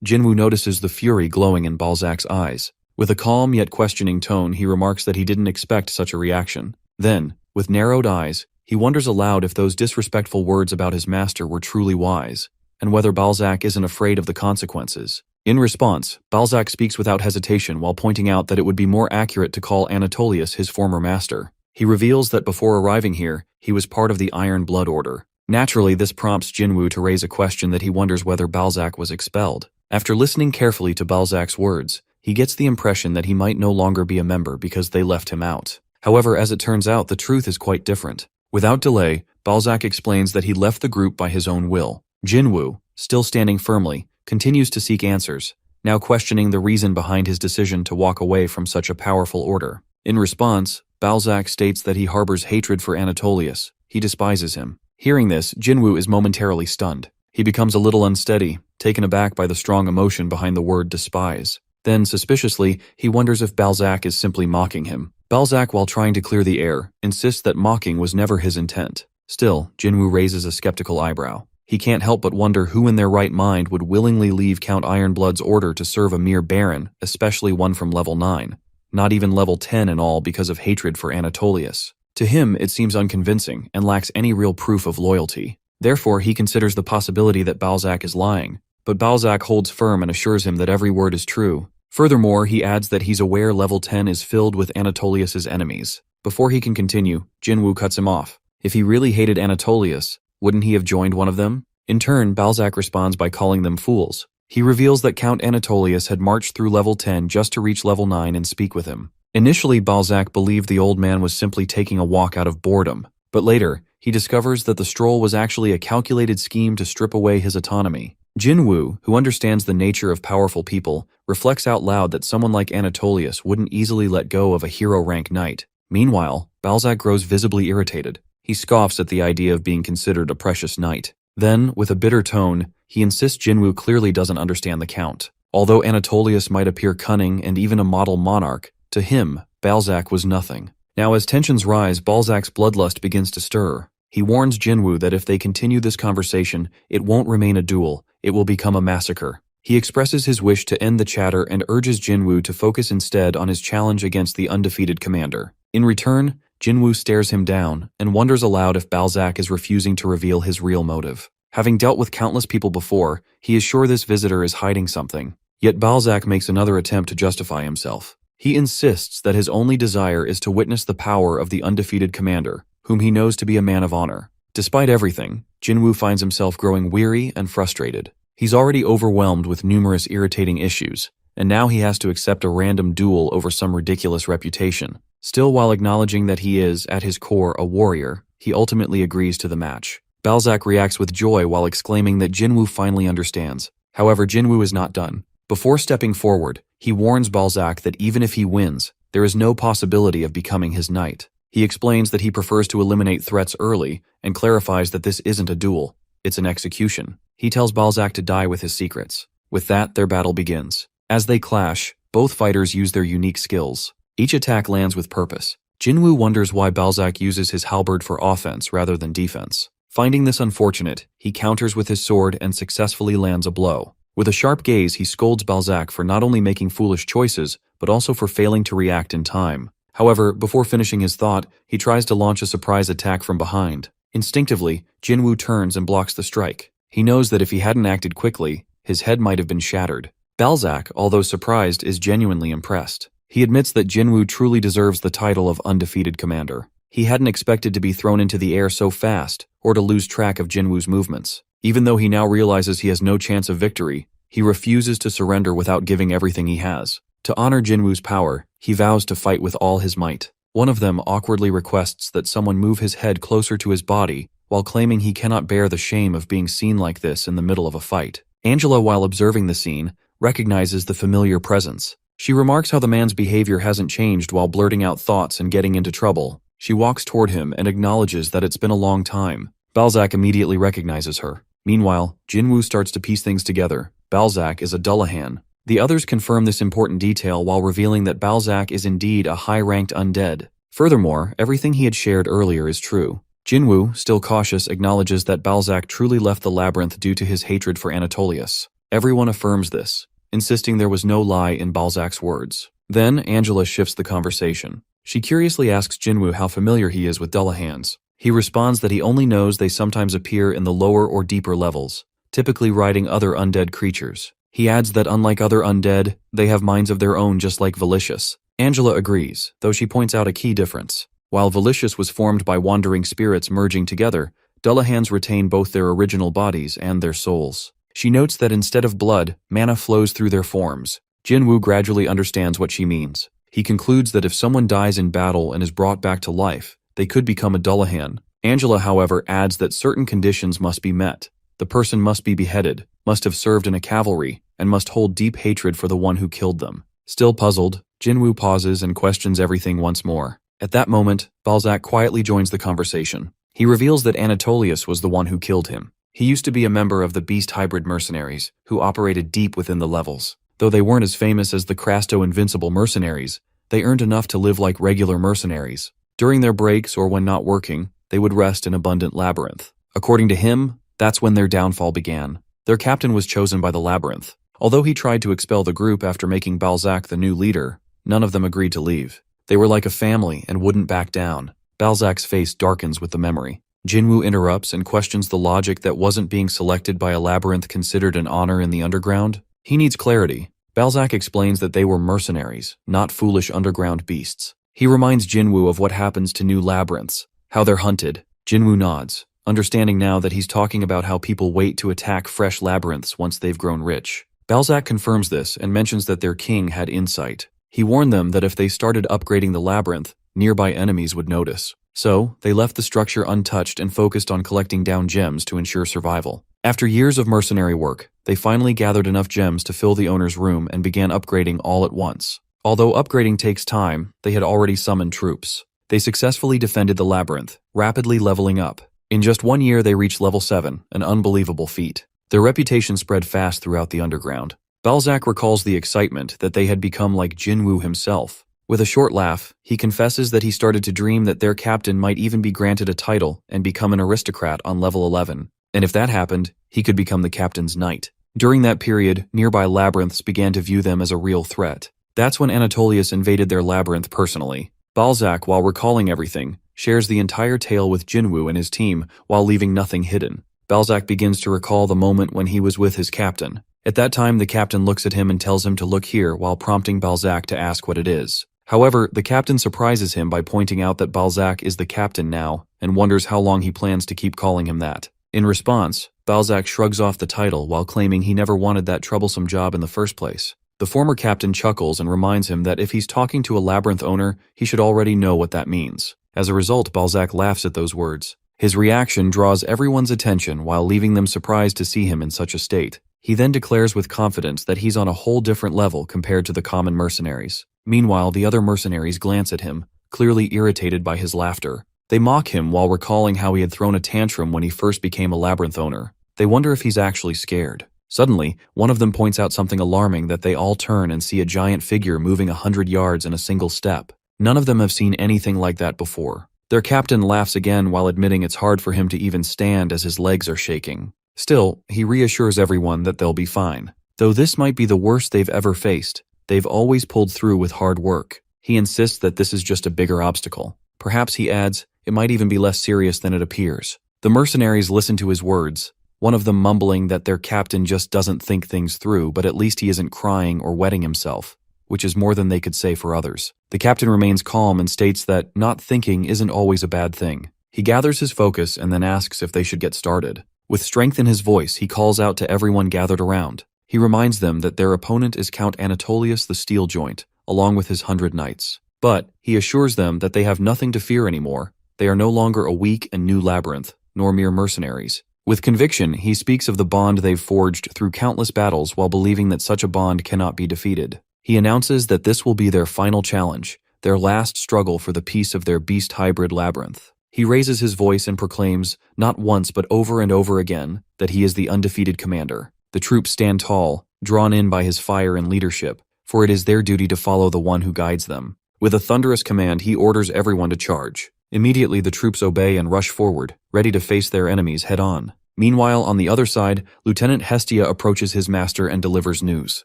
Jinwoo notices the fury glowing in Balzac's eyes. With a calm yet questioning tone, he remarks that he didn't expect such a reaction. Then, with narrowed eyes, he wonders aloud if those disrespectful words about his master were truly wise, and whether Balzac isn't afraid of the consequences. In response, Balzac speaks without hesitation while pointing out that it would be more accurate to call Anatolius his former master. He reveals that before arriving here, he was part of the Iron Blood Order. Naturally, this prompts Jinwoo to raise a question that he wonders whether Balzac was expelled. After listening carefully to Balzac's words, he gets the impression that he might no longer be a member because they left him out. However, as it turns out, the truth is quite different. Without delay, Balzac explains that he left the group by his own will. Jinwoo, still standing firmly, continues to seek answers, now questioning the reason behind his decision to walk away from such a powerful order. In response, Balzac states that he harbors hatred for Anatolius. He despises him. Hearing this, Jinwoo is momentarily stunned. He becomes a little unsteady, taken aback by the strong emotion behind the word despise. Then, suspiciously, he wonders if Balzac is simply mocking him. Balzac, while trying to clear the air, insists that mocking was never his intent. Still, Jinwoo raises a skeptical eyebrow. He can't help but wonder who in their right mind would willingly leave Count Ironblood's order to serve a mere baron, especially one from level 9. Not even level 10 in all because of hatred for Anatolius. To him, it seems unconvincing and lacks any real proof of loyalty. Therefore, he considers the possibility that Balzac is lying. But Balzac holds firm and assures him that every word is true. Furthermore, he adds that he's aware level 10 is filled with Anatolius's enemies. Before he can continue, Jinwoo cuts him off. If he really hated Anatolius, wouldn't he have joined one of them? In turn, Balzac responds by calling them fools. He reveals that Count Anatolius had marched through level 10 just to reach level 9 and speak with him. Initially, Balzac believed the old man was simply taking a walk out of boredom, but later, he discovers that the stroll was actually a calculated scheme to strip away his autonomy. Jinwoo, who understands the nature of powerful people, reflects out loud that someone like Anatolius wouldn't easily let go of a hero-rank knight. Meanwhile, Balzac grows visibly irritated. He scoffs at the idea of being considered a precious knight. Then, with a bitter tone, he insists Jinwoo clearly doesn't understand the Count. Although Anatolius might appear cunning and even a model monarch, to him, Balzac was nothing. Now as tensions rise, Balzac's bloodlust begins to stir. He warns Jinwoo that if they continue this conversation, it won't remain a duel, it will become a massacre. He expresses his wish to end the chatter and urges Jinwoo to focus instead on his challenge against the undefeated commander. In return, Jinwoo stares him down and wonders aloud if Balzac is refusing to reveal his real motive. Having dealt with countless people before, he is sure this visitor is hiding something. Yet Balzac makes another attempt to justify himself. He insists that his only desire is to witness the power of the undefeated commander, whom he knows to be a man of honor. Despite everything, Jinwoo finds himself growing weary and frustrated. He's already overwhelmed with numerous irritating issues, and now he has to accept a random duel over some ridiculous reputation. Still, while acknowledging that he is, at his core, a warrior, he ultimately agrees to the match. Balzac reacts with joy while exclaiming that Jinwoo finally understands. However, Jinwoo is not done. Before stepping forward, he warns Balzac that even if he wins, there is no possibility of becoming his knight. He explains that he prefers to eliminate threats early and clarifies that this isn't a duel, it's an execution. He tells Balzac to die with his secrets. With that, their battle begins. As they clash, both fighters use their unique skills. Each attack lands with purpose. Jinwoo wonders why Balzac uses his halberd for offense rather than defense. Finding this unfortunate, he counters with his sword and successfully lands a blow. With a sharp gaze, he scolds Balzac for not only making foolish choices, but also for failing to react in time. However, before finishing his thought, he tries to launch a surprise attack from behind. Instinctively, Jinwoo turns and blocks the strike. He knows that if he hadn't acted quickly, his head might have been shattered. Balzac, although surprised, is genuinely impressed. He admits that Jinwoo truly deserves the title of undefeated commander. He hadn't expected to be thrown into the air so fast, or to lose track of Jinwoo's movements. Even though he now realizes he has no chance of victory, he refuses to surrender without giving everything he has. To honor Jinwoo's power, he vows to fight with all his might. One of them awkwardly requests that someone move his head closer to his body, while claiming he cannot bear the shame of being seen like this in the middle of a fight. Angela, while observing the scene, recognizes the familiar presence. She remarks how the man's behavior hasn't changed while blurting out thoughts and getting into trouble. She walks toward him and acknowledges that it's been a long time. Balzac immediately recognizes her. Meanwhile, Jinwoo starts to piece things together. Balzac is a Dullahan. The others confirm this important detail while revealing that Balzac is indeed a high-ranked undead. Furthermore, everything he had shared earlier is true. Jinwoo, still cautious, acknowledges that Balzac truly left the labyrinth due to his hatred for Anatolius. Everyone affirms this, insisting there was no lie in Balzac's words. Then, Angela shifts the conversation. She curiously asks Jinwoo how familiar he is with Dullahans. He responds that he only knows they sometimes appear in the lower or deeper levels, typically riding other undead creatures. He adds that unlike other undead, they have minds of their own just like Velicious. Angela agrees, though she points out a key difference. While Velicious was formed by wandering spirits merging together, Dullahans retain both their original bodies and their souls. She notes that instead of blood, mana flows through their forms. Jinwoo gradually understands what she means. He concludes that if someone dies in battle and is brought back to life, they could become a Dullahan. Angela, however, adds that certain conditions must be met. The person must be beheaded, must have served in a cavalry, and must hold deep hatred for the one who killed them. Still puzzled, Jinwoo pauses and questions everything once more. At that moment, Balzac quietly joins the conversation. He reveals that Anatolius was the one who killed him. He used to be a member of the beast hybrid mercenaries, who operated deep within the levels. Though they weren't as famous as the Crasto Invincible mercenaries, they earned enough to live like regular mercenaries. During their breaks or when not working, they would rest in abundant labyrinth. According to him, that's when their downfall began. Their captain was chosen by the labyrinth. Although he tried to expel the group after making Balzac the new leader, none of them agreed to leave. They were like a family and wouldn't back down. Balzac's face darkens with the memory. Jinwoo interrupts and questions the logic that wasn't being selected by a labyrinth considered an honor in the underground. He needs clarity. Balzac explains that they were mercenaries, not foolish underground beasts. He reminds Jinwoo of what happens to new labyrinths, how they're hunted. Jinwoo nods, understanding now that he's talking about how people wait to attack fresh labyrinths once they've grown rich. Balzac confirms this and mentions that their king had insight. He warned them that if they started upgrading the labyrinth, nearby enemies would notice. So, they left the structure untouched and focused on collecting down gems to ensure survival. After years of mercenary work, they finally gathered enough gems to fill the owner's room and began upgrading all at once. Although upgrading takes time, they had already summoned troops. They successfully defended the labyrinth, rapidly leveling up. In just 1 year they reached level 7, an unbelievable feat. Their reputation spread fast throughout the underground. Balzac recalls the excitement that they had become like Jinwoo himself. With a short laugh, he confesses that he started to dream that their captain might even be granted a title and become an aristocrat on level 11. And if that happened, he could become the captain's knight. During that period, nearby labyrinths began to view them as a real threat. That's when Anatolius invaded their labyrinth personally. Balzac, while recalling everything, shares the entire tale with Jinwoo and his team while leaving nothing hidden. Balzac begins to recall the moment when he was with his captain. At that time, the captain looks at him and tells him to look here while prompting Balzac to ask what it is. However, the captain surprises him by pointing out that Balzac is the captain now and wonders how long he plans to keep calling him that. In response, Balzac shrugs off the title while claiming he never wanted that troublesome job in the first place. The former captain chuckles and reminds him that if he's talking to a labyrinth owner, he should already know what that means. As a result, Balzac laughs at those words. His reaction draws everyone's attention while leaving them surprised to see him in such a state. He then declares with confidence that he's on a whole different level compared to the common mercenaries. Meanwhile, the other mercenaries glance at him, clearly irritated by his laughter. They mock him while recalling how he had thrown a tantrum when he first became a labyrinth owner. They wonder if he's actually scared. Suddenly, one of them points out something alarming that they all turn and see a giant figure moving 100 yards in a single step. None of them have seen anything like that before. Their captain laughs again while admitting it's hard for him to even stand as his legs are shaking. Still, he reassures everyone that they'll be fine. Though this might be the worst they've ever faced, they've always pulled through with hard work. He insists that this is just a bigger obstacle. Perhaps, he adds, it might even be less serious than it appears. The mercenaries listen to his words, one of them mumbling that their captain just doesn't think things through, but at least he isn't crying or wetting himself, which is more than they could say for others. The captain remains calm and states that not thinking isn't always a bad thing. He gathers his focus and then asks if they should get started. With strength in his voice, he calls out to everyone gathered around. He reminds them that their opponent is Count Anatolius the Steel Joint, along with his 100 knights. But he assures them that they have nothing to fear anymore. They are no longer a weak and new labyrinth, nor mere mercenaries. With conviction, he speaks of the bond they've forged through countless battles while believing that such a bond cannot be defeated. He announces that this will be their final challenge, their last struggle for the peace of their beast hybrid labyrinth. He raises his voice and proclaims, not once but over and over again, that he is the undefeated commander. The troops stand tall, drawn in by his fire and leadership, for it is their duty to follow the one who guides them. With a thunderous command, he orders everyone to charge. Immediately the troops obey and rush forward, ready to face their enemies head-on. Meanwhile, on the other side, Lieutenant Hestia approaches his master and delivers news.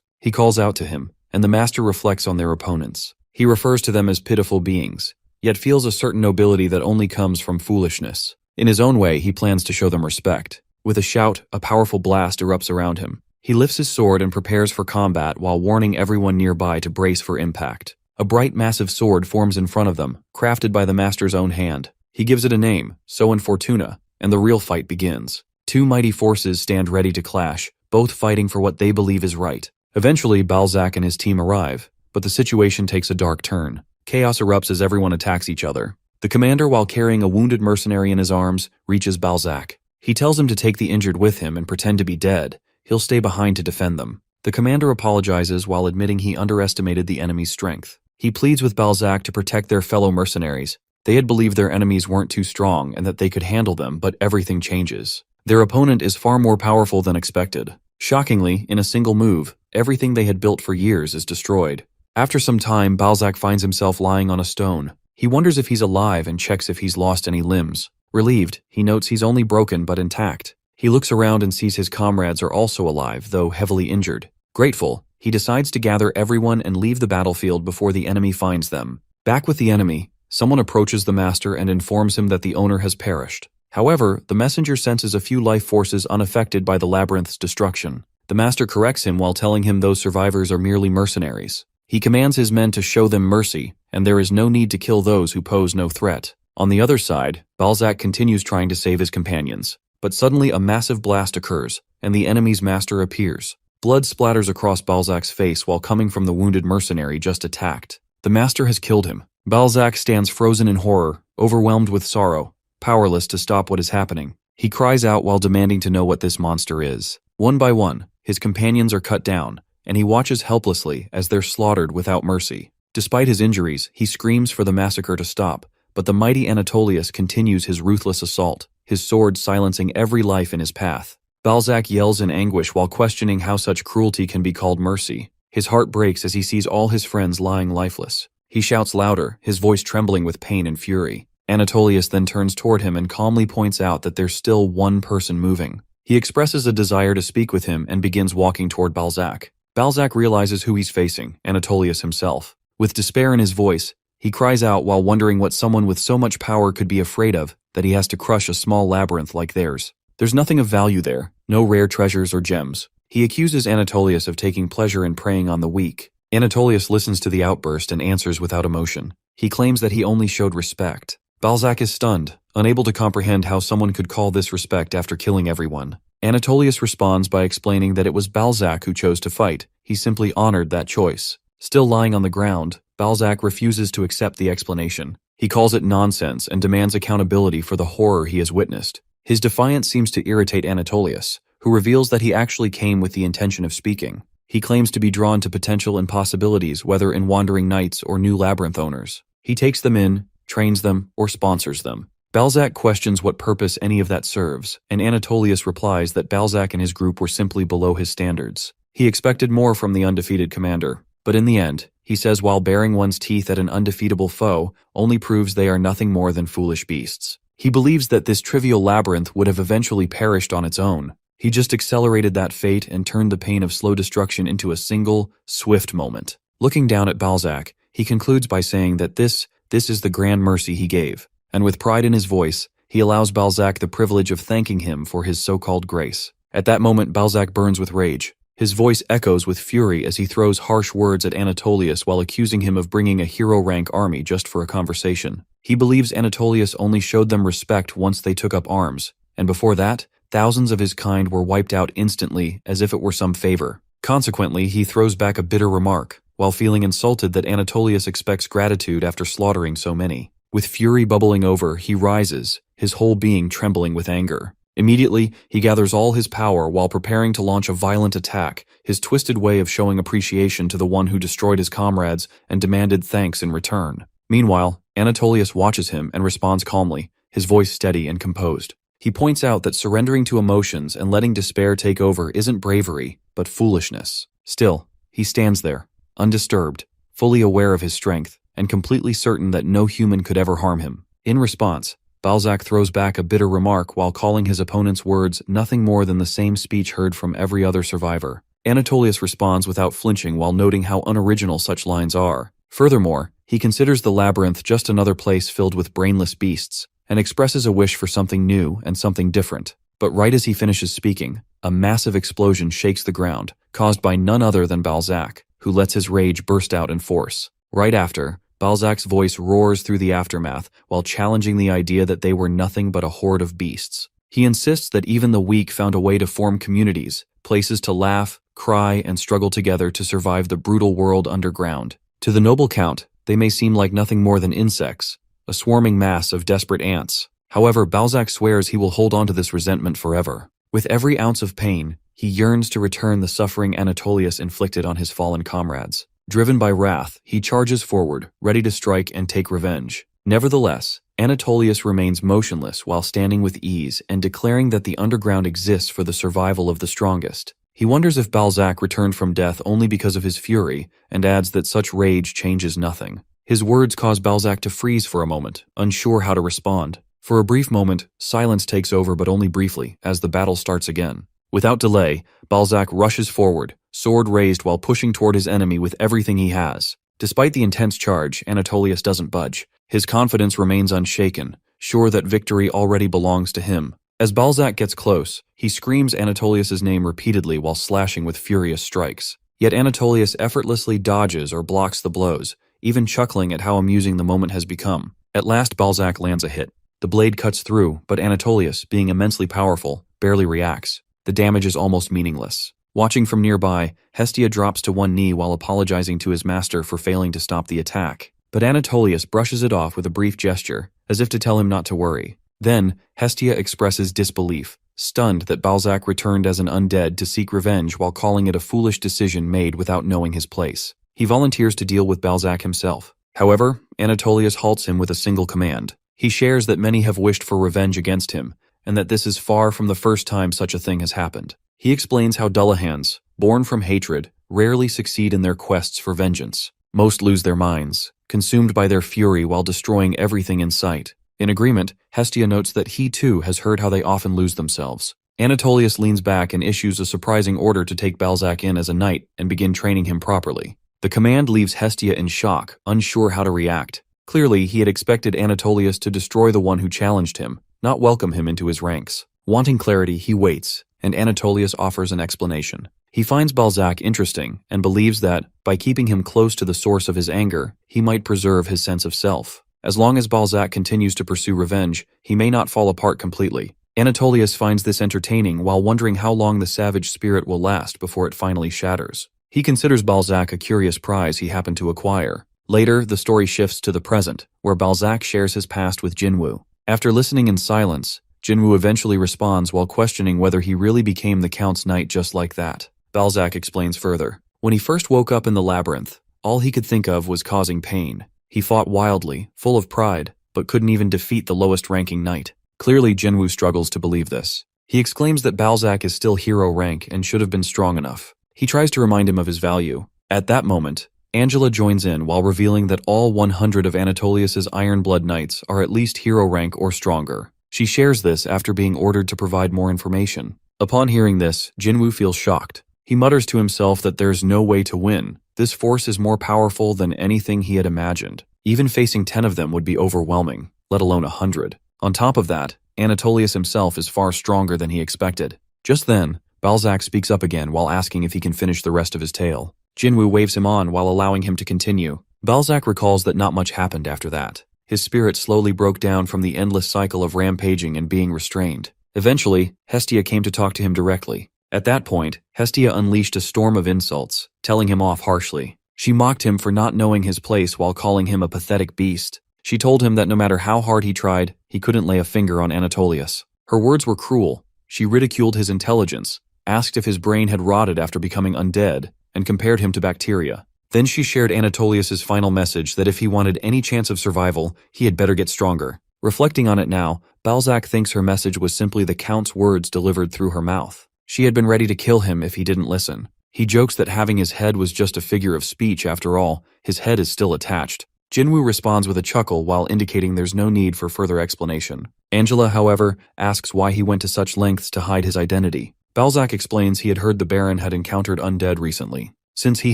He calls out to him, and the master reflects on their opponents. He refers to them as pitiful beings, yet feels a certain nobility that only comes from foolishness. In his own way, he plans to show them respect. With a shout, a powerful blast erupts around him. He lifts his sword and prepares for combat while warning everyone nearby to brace for impact. A bright, massive sword forms in front of them, crafted by the master's own hand. He gives it a name, So and Fortuna, and the real fight begins. Two mighty forces stand ready to clash, both fighting for what they believe is right. Eventually, Balzac and his team arrive, but the situation takes a dark turn. Chaos erupts as everyone attacks each other. The commander, while carrying a wounded mercenary in his arms, reaches Balzac. He tells him to take the injured with him and pretend to be dead. He'll stay behind to defend them. The commander apologizes while admitting he underestimated the enemy's strength. He pleads with Balzac to protect their fellow mercenaries. They had believed their enemies weren't too strong and that they could handle them, but everything changes. Their opponent is far more powerful than expected. Shockingly, in a single move, everything they had built for years is destroyed. After some time, Balzac finds himself lying on a stone. He wonders if he's alive and checks if he's lost any limbs. Relieved, he notes he's only broken but intact. He looks around and sees his comrades are also alive, though heavily injured. Grateful, he decides to gather everyone and leave the battlefield before the enemy finds them. Back with the enemy, someone approaches the master and informs him that the owner has perished. However, the messenger senses a few life forces unaffected by the labyrinth's destruction. The master corrects him while telling him those survivors are merely mercenaries. He commands his men to show them mercy, and there is no need to kill those who pose no threat. On the other side, Balzac continues trying to save his companions. But suddenly a massive blast occurs, and the enemy's master appears. Blood splatters across Balzac's face while coming from the wounded mercenary just attacked. The master has killed him. Balzac stands frozen in horror, overwhelmed with sorrow, powerless to stop what is happening. He cries out while demanding to know what this monster is. One by one, his companions are cut down, and he watches helplessly as they're slaughtered without mercy. Despite his injuries, he screams for the massacre to stop, but the mighty Anatolius continues his ruthless assault, his sword silencing every life in his path. Balzac yells in anguish while questioning how such cruelty can be called mercy. His heart breaks as he sees all his friends lying lifeless. He shouts louder, his voice trembling with pain and fury. Anatolius then turns toward him and calmly points out that there's still one person moving. He expresses a desire to speak with him and begins walking toward Balzac. Balzac realizes who he's facing, Anatolius himself. With despair in his voice, he cries out while wondering what someone with so much power could be afraid of, that he has to crush a small labyrinth like theirs. There's nothing of value there, no rare treasures or gems. He accuses Anatolius of taking pleasure in preying on the weak. Anatolius listens to the outburst and answers without emotion. He claims that he only showed respect. Balzac is stunned, unable to comprehend how someone could call this respect after killing everyone. Anatolius responds by explaining that it was Balzac who chose to fight. He simply honored that choice. Still lying on the ground, Balzac refuses to accept the explanation. He calls it nonsense and demands accountability for the horror he has witnessed. His defiance seems to irritate Anatolius, who reveals that he actually came with the intention of speaking. He claims to be drawn to potential impossibilities, whether in wandering knights or new labyrinth owners. He takes them in, trains them, or sponsors them. Balzac questions what purpose any of that serves, and Anatolius replies that Balzac and his group were simply below his standards. He expected more from the undefeated commander, but in the end, he says while baring one's teeth at an undefeatable foe only proves they are nothing more than foolish beasts. He believes that this trivial labyrinth would have eventually perished on its own. He just accelerated that fate and turned the pain of slow destruction into a single, swift moment. Looking down at Balzac, he concludes by saying that this is the grand mercy he gave, and with pride in his voice, he allows Balzac the privilege of thanking him for his so-called grace. At that moment, Balzac burns with rage. His voice echoes with fury as he throws harsh words at Anatolius while accusing him of bringing a hero-rank army just for a conversation. He believes Anatolius only showed them respect once they took up arms, and before that, thousands of his kind were wiped out instantly as if it were some favor. Consequently, he throws back a bitter remark, while feeling insulted that Anatolius expects gratitude after slaughtering so many. With fury bubbling over, he rises, his whole being trembling with anger. Immediately, he gathers all his power while preparing to launch a violent attack, his twisted way of showing appreciation to the one who destroyed his comrades and demanded thanks in return. Meanwhile, Anatolius watches him and responds calmly, his voice steady and composed. He points out that surrendering to emotions and letting despair take over isn't bravery, but foolishness. Still, he stands there, undisturbed, fully aware of his strength, and completely certain that no human could ever harm him. In response, Balzac throws back a bitter remark while calling his opponent's words nothing more than the same speech heard from every other survivor. Anatolius responds without flinching while noting how unoriginal such lines are. Furthermore, he considers the labyrinth just another place filled with brainless beasts, and expresses a wish for something new and something different. But right as he finishes speaking, a massive explosion shakes the ground, caused by none other than Balzac, who lets his rage burst out in force. Right after, Balzac's voice roars through the aftermath while challenging the idea that they were nothing but a horde of beasts. He insists that even the weak found a way to form communities, places to laugh, cry, and struggle together to survive the brutal world underground. To the noble count, they may seem like nothing more than insects, a swarming mass of desperate ants. However, Balzac swears he will hold on to this resentment forever. With every ounce of pain, he yearns to return the suffering Anatolius inflicted on his fallen comrades. Driven by wrath, he charges forward, ready to strike and take revenge. Nevertheless, Anatolius remains motionless while standing with ease and declaring that the underground exists for the survival of the strongest. He wonders if Balzac returned from death only because of his fury, and adds that such rage changes nothing. His words cause Balzac to freeze for a moment, unsure how to respond. For a brief moment, silence takes over, but only briefly, as the battle starts again. Without delay, Balzac rushes forward, sword raised while pushing toward his enemy with everything he has. Despite the intense charge, Anatolius doesn't budge. His confidence remains unshaken, sure that victory already belongs to him. As Balzac gets close, he screams Anatolius's name repeatedly while slashing with furious strikes. Yet Anatolius effortlessly dodges or blocks the blows, even chuckling at how amusing the moment has become. At last, Balzac lands a hit. The blade cuts through, but Anatolius, being immensely powerful, barely reacts. The damage is almost meaningless. Watching from nearby, Hestia drops to one knee while apologizing to his master for failing to stop the attack. But Anatolius brushes it off with a brief gesture, as if to tell him not to worry. Then, Hestia expresses disbelief, stunned that Balzac returned as an undead to seek revenge while calling it a foolish decision made without knowing his place. He volunteers to deal with Balzac himself. However, Anatolius halts him with a single command. He shares that many have wished for revenge against him, and that this is far from the first time such a thing has happened. He explains how Dullahans, born from hatred, rarely succeed in their quests for vengeance. Most lose their minds, consumed by their fury while destroying everything in sight. In agreement, Hestia notes that he too has heard how they often lose themselves. Anatolius leans back and issues a surprising order to take Balzac in as a knight and begin training him properly. The command leaves Hestia in shock, unsure how to react. Clearly, he had expected Anatolius to destroy the one who challenged him, not welcome him into his ranks. Wanting clarity, he waits, and Anatolius offers an explanation. He finds Balzac interesting and believes that, by keeping him close to the source of his anger, he might preserve his sense of self. As long as Balzac continues to pursue revenge, he may not fall apart completely. Anatolius finds this entertaining while wondering how long the savage spirit will last before it finally shatters. He considers Balzac a curious prize he happened to acquire. Later, the story shifts to the present, where Balzac shares his past with Jinwoo. After listening in silence, Jinwoo eventually responds while questioning whether he really became the Count's knight just like that. Balzac explains further. When he first woke up in the labyrinth, all he could think of was causing pain. He fought wildly, full of pride, but couldn't even defeat the lowest-ranking knight. Clearly, Jinwoo struggles to believe this. He exclaims that Balzac is still hero rank and should have been strong enough. He tries to remind him of his value. At that moment, Angela joins in while revealing that all 100 of Anatolius's Iron Blood Knights are at least hero rank or stronger. She shares this after being ordered to provide more information. Upon hearing this, Jinwoo feels shocked. He mutters to himself that there's no way to win. This force is more powerful than anything he had imagined. Even facing 10 of them would be overwhelming, let alone 100. On top of that, Anatolius himself is far stronger than he expected. Just then, Balzac speaks up again while asking if he can finish the rest of his tale. Jinwoo waves him on while allowing him to continue. Balzac recalls that not much happened after that. His spirit slowly broke down from the endless cycle of rampaging and being restrained. Eventually, Hestia came to talk to him directly. At that point, Hestia unleashed a storm of insults, telling him off harshly. She mocked him for not knowing his place while calling him a pathetic beast. She told him that no matter how hard he tried, he couldn't lay a finger on Anatolius. Her words were cruel. She ridiculed his intelligence, asked if his brain had rotted after becoming undead, and compared him to bacteria. Then she shared Anatolius's final message that if he wanted any chance of survival, he had better get stronger. Reflecting on it now, Balzac thinks her message was simply the Count's words delivered through her mouth. She had been ready to kill him if he didn't listen. He jokes that having his head was just a figure of speech after all, his head is still attached. Jinwoo responds with a chuckle while indicating there's no need for further explanation. Angela, however, asks why he went to such lengths to hide his identity. Balzac explains he had heard the Baron had encountered undead recently. Since he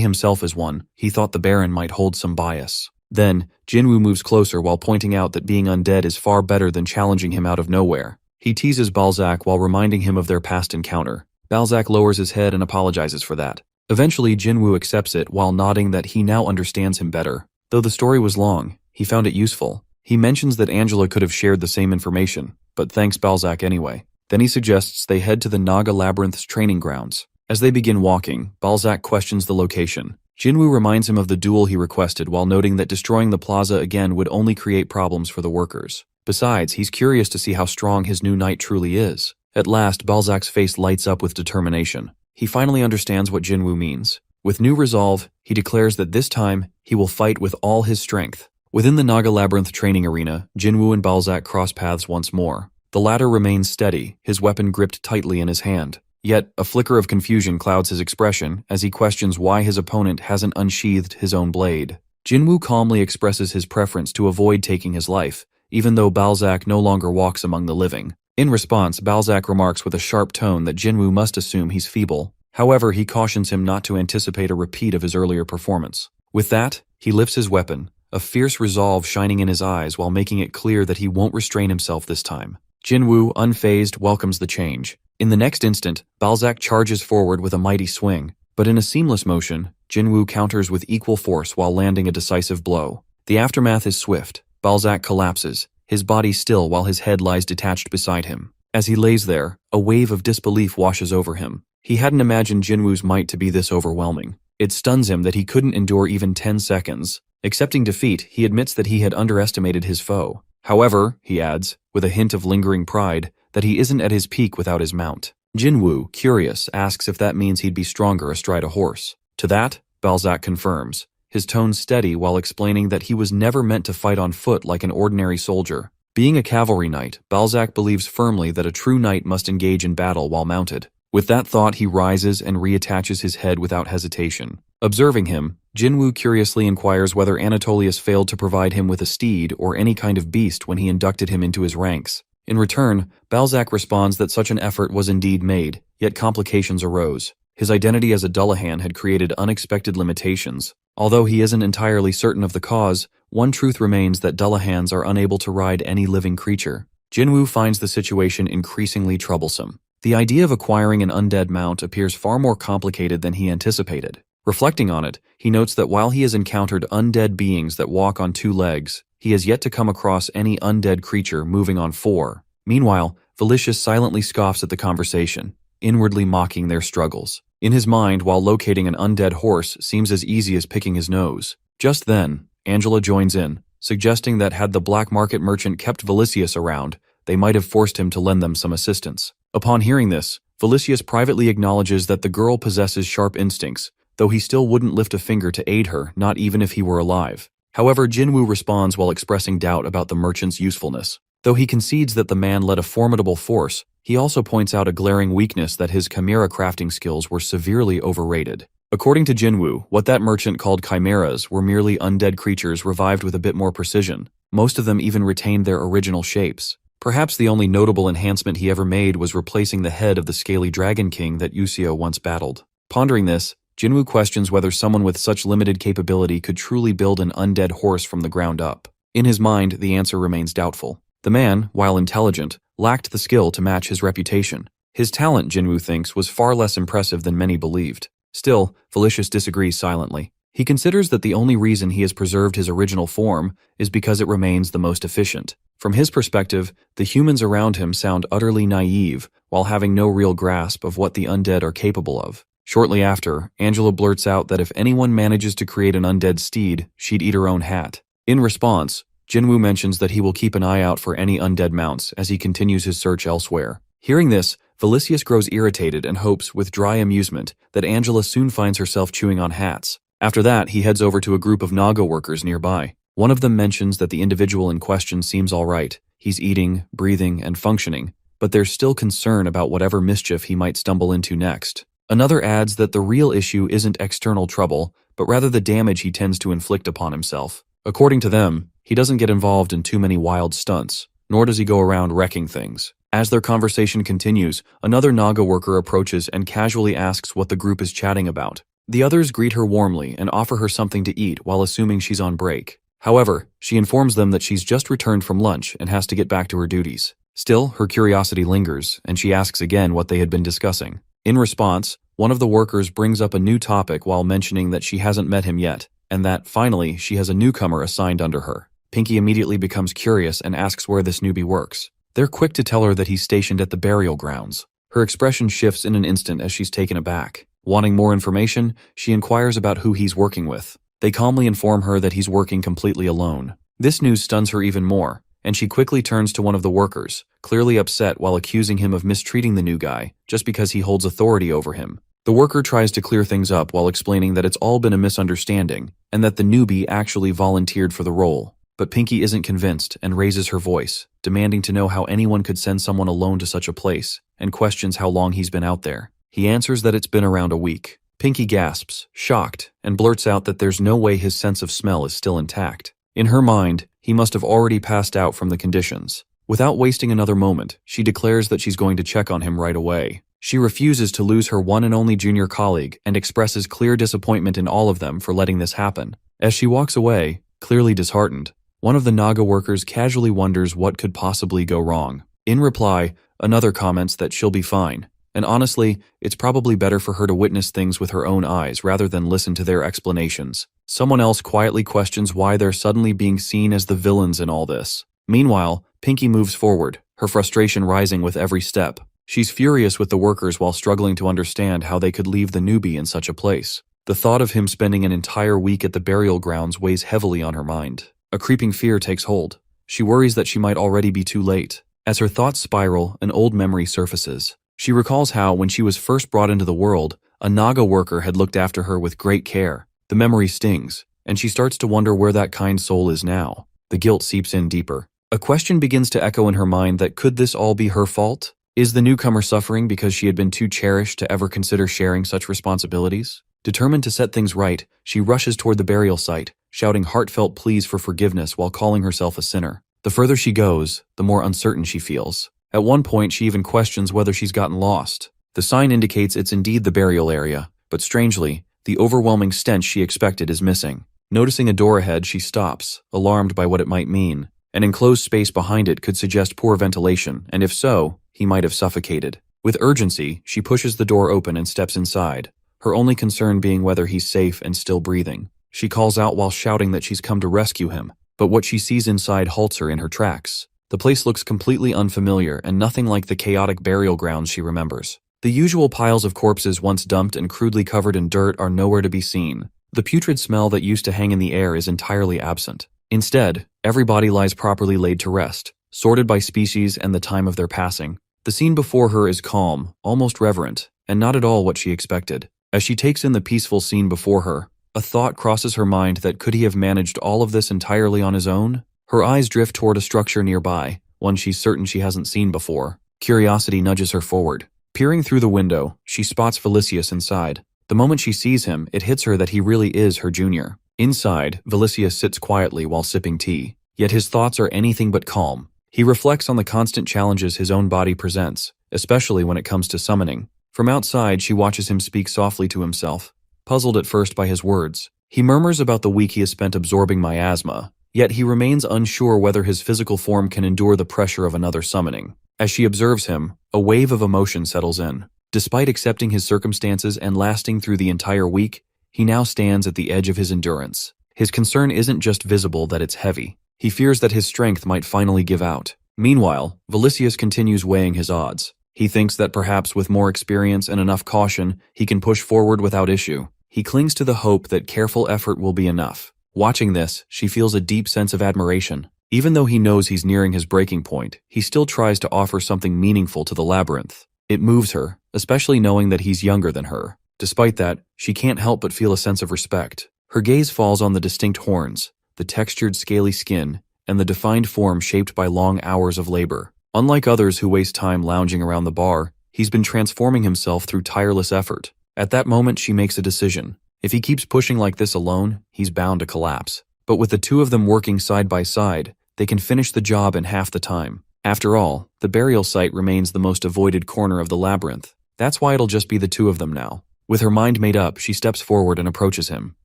himself is one, he thought the Baron might hold some bias. Then, Jinwoo moves closer while pointing out that being undead is far better than challenging him out of nowhere. He teases Balzac while reminding him of their past encounter. Balzac lowers his head and apologizes for that. Eventually, Jinwoo accepts it while nodding that he now understands him better. Though the story was long, he found it useful. He mentions that Angela could have shared the same information, but thanks Balzac anyway. Then he suggests they head to the Naga Labyrinth's training grounds. As they begin walking, Balzac questions the location. Jinwoo reminds him of the duel he requested while noting that destroying the plaza again would only create problems for the workers. Besides, he's curious to see how strong his new knight truly is. At last, Balzac's face lights up with determination. He finally understands what Jinwoo means. With new resolve, he declares that this time, he will fight with all his strength. Within the Naga Labyrinth training arena, Jinwoo and Balzac cross paths once more. The latter remains steady, his weapon gripped tightly in his hand. Yet, a flicker of confusion clouds his expression as he questions why his opponent hasn't unsheathed his own blade. Jinwoo calmly expresses his preference to avoid taking his life, even though Balzac no longer walks among the living. In response, Balzac remarks with a sharp tone that Jinwoo must assume he's feeble. However, he cautions him not to anticipate a repeat of his earlier performance. With that, he lifts his weapon, a fierce resolve shining in his eyes while making it clear that he won't restrain himself this time. Jinwoo, unfazed, welcomes the change. In the next instant, Balzac charges forward with a mighty swing, but in a seamless motion, Jinwoo counters with equal force while landing a decisive blow. The aftermath is swift. Balzac collapses, his body still while his head lies detached beside him. As he lays there, a wave of disbelief washes over him. He hadn't imagined Jinwoo's might to be this overwhelming. It stuns him that he couldn't endure even 10 seconds. Accepting defeat, he admits that he had underestimated his foe. However, he adds, with a hint of lingering pride, that he isn't at his peak without his mount. Jinwoo, curious, asks if that means he'd be stronger astride a horse. To that, Balzac confirms, his tone steady while explaining that he was never meant to fight on foot like an ordinary soldier. Being a cavalry knight, Balzac believes firmly that a true knight must engage in battle while mounted. With that thought, he rises and reattaches his head without hesitation. Observing him, Jinwoo curiously inquires whether Anatolius failed to provide him with a steed or any kind of beast when he inducted him into his ranks. In return, Balzac responds that such an effort was indeed made, yet complications arose. His identity as a Dullahan had created unexpected limitations. Although he isn't entirely certain of the cause, one truth remains that Dullahans are unable to ride any living creature. Jinwoo finds the situation increasingly troublesome. The idea of acquiring an undead mount appears far more complicated than he anticipated. Reflecting on it, he notes that while he has encountered undead beings that walk on 2 legs, he has yet to come across any undead creature moving on 4. Meanwhile, Felicius silently scoffs at the conversation, inwardly mocking their struggles. In his mind, while locating an undead horse seems as easy as picking his nose. Just then, Angela joins in, suggesting that had the black market merchant kept Felicius around, they might have forced him to lend them some assistance. Upon hearing this, Felicius privately acknowledges that the girl possesses sharp instincts, though he still wouldn't lift a finger to aid her, not even if he were alive. However, Jinwoo responds while expressing doubt about the merchant's usefulness. Though he concedes that the man led a formidable force, he also points out a glaring weakness that his chimera crafting skills were severely overrated. According to Jinwoo, what that merchant called chimeras were merely undead creatures revived with a bit more precision. Most of them even retained their original shapes. Perhaps the only notable enhancement he ever made was replacing the head of the scaly dragon king that Yusio once battled. Pondering this, Jinwoo questions whether someone with such limited capability could truly build an undead horse from the ground up. In his mind, the answer remains doubtful. The man, while intelligent, lacked the skill to match his reputation. His talent, Jinwoo thinks, was far less impressive than many believed. Still, Felicius disagrees silently. He considers that the only reason he has preserved his original form is because it remains the most efficient. From his perspective, the humans around him sound utterly naive while having no real grasp of what the undead are capable of. Shortly after, Angela blurts out that if anyone manages to create an undead steed, she'd eat her own hat. In response, Jinwoo mentions that he will keep an eye out for any undead mounts as he continues his search elsewhere. Hearing this, Felicius grows irritated and hopes, with dry amusement, that Angela soon finds herself chewing on hats. After that, he heads over to a group of Naga workers nearby. One of them mentions that the individual in question seems alright. He's eating, breathing, and functioning, but there's still concern about whatever mischief he might stumble into next. Another adds that the real issue isn't external trouble, but rather the damage he tends to inflict upon himself. According to them, he doesn't get involved in too many wild stunts, nor does he go around wrecking things. As their conversation continues, another Naga worker approaches and casually asks what the group is chatting about. The others greet her warmly and offer her something to eat while assuming she's on break. However, she informs them that she's just returned from lunch and has to get back to her duties. Still, her curiosity lingers, and she asks again what they had been discussing. In response, one of the workers brings up a new topic while mentioning that she hasn't met him yet, and that, finally, she has a newcomer assigned under her. Pinky immediately becomes curious and asks where this newbie works. They're quick to tell her that he's stationed at the burial grounds. Her expression shifts in an instant as she's taken aback. Wanting more information, she inquires about who he's working with. They calmly inform her that he's working completely alone. This news stuns her even more, and she quickly turns to one of the workers, clearly upset while accusing him of mistreating the new guy just because he holds authority over him. The worker tries to clear things up while explaining that it's all been a misunderstanding and that the newbie actually volunteered for the role. But Pinky isn't convinced and raises her voice, demanding to know how anyone could send someone alone to such a place, and questions how long he's been out there. He answers that it's been around a week. Pinky gasps, shocked, and blurts out that there's no way his sense of smell is still intact. In her mind, he must have already passed out from the conditions. Without wasting another moment, she declares that she's going to check on him right away. She refuses to lose her one and only junior colleague and expresses clear disappointment in all of them for letting this happen. As she walks away, clearly disheartened, one of the Naga workers casually wonders what could possibly go wrong. In reply, another comments that she'll be fine, and honestly, it's probably better for her to witness things with her own eyes rather than listen to their explanations. Someone else quietly questions why they're suddenly being seen as the villains in all this. Meanwhile, Pinky moves forward, her frustration rising with every step. She's furious with the workers while struggling to understand how they could leave the newbie in such a place. The thought of him spending an entire week at the burial grounds weighs heavily on her mind. A creeping fear takes hold. She worries that she might already be too late. As her thoughts spiral, an old memory surfaces. She recalls how, when she was first brought into the world, a Naga worker had looked after her with great care. The memory stings, and she starts to wonder where that kind soul is now. The guilt seeps in deeper. A question begins to echo in her mind that could this all be her fault? Is the newcomer suffering because she had been too cherished to ever consider sharing such responsibilities? Determined to set things right, she rushes toward the burial site, shouting heartfelt pleas for forgiveness while calling herself a sinner. The further she goes, the more uncertain she feels. At one point, she even questions whether she's gotten lost. The sign indicates it's indeed the burial area, but strangely, the overwhelming stench she expected is missing. Noticing a door ahead, she stops, alarmed by what it might mean. An enclosed space behind it could suggest poor ventilation, and if so, he might have suffocated. With urgency, she pushes the door open and steps inside, her only concern being whether he's safe and still breathing. She calls out while shouting that she's come to rescue him, but what she sees inside halts her in her tracks. The place looks completely unfamiliar and nothing like the chaotic burial grounds she remembers. The usual piles of corpses once dumped and crudely covered in dirt are nowhere to be seen. The putrid smell that used to hang in the air is entirely absent. Instead, every body lies properly laid to rest, sorted by species and the time of their passing. The scene before her is calm, almost reverent, and not at all what she expected. As she takes in the peaceful scene before her, a thought crosses her mind that could he have managed all of this entirely on his own? Her eyes drift toward a structure nearby, one she's certain she hasn't seen before. Curiosity nudges her forward. Peering through the window, she spots Velicius inside. The moment she sees him, it hits her that he really is her junior. Inside, Velicius sits quietly while sipping tea, yet his thoughts are anything but calm. He reflects on the constant challenges his own body presents, especially when it comes to summoning. From outside, she watches him speak softly to himself, puzzled at first by his words. He murmurs about the week he has spent absorbing miasma, yet he remains unsure whether his physical form can endure the pressure of another summoning. As she observes him, a wave of emotion settles in. Despite accepting his circumstances and lasting through the entire week, he now stands at the edge of his endurance. His concern isn't just visible that it's heavy. He fears that his strength might finally give out. Meanwhile, Velicius continues weighing his odds. He thinks that perhaps with more experience and enough caution, he can push forward without issue. He clings to the hope that careful effort will be enough. Watching this, she feels a deep sense of admiration. Even though he knows he's nearing his breaking point, he still tries to offer something meaningful to the labyrinth. It moves her, especially knowing that he's younger than her. Despite that, she can't help but feel a sense of respect. Her gaze falls on the distinct horns, the textured scaly skin, and the defined form shaped by long hours of labor. Unlike others who waste time lounging around the bar, he's been transforming himself through tireless effort. At that moment, she makes a decision. If he keeps pushing like this alone, he's bound to collapse. But with the two of them working side by side, they can finish the job in half the time. After all, the burial site remains the most avoided corner of the labyrinth. That's why it'll just be the two of them now. With her mind made up, she steps forward and approaches him.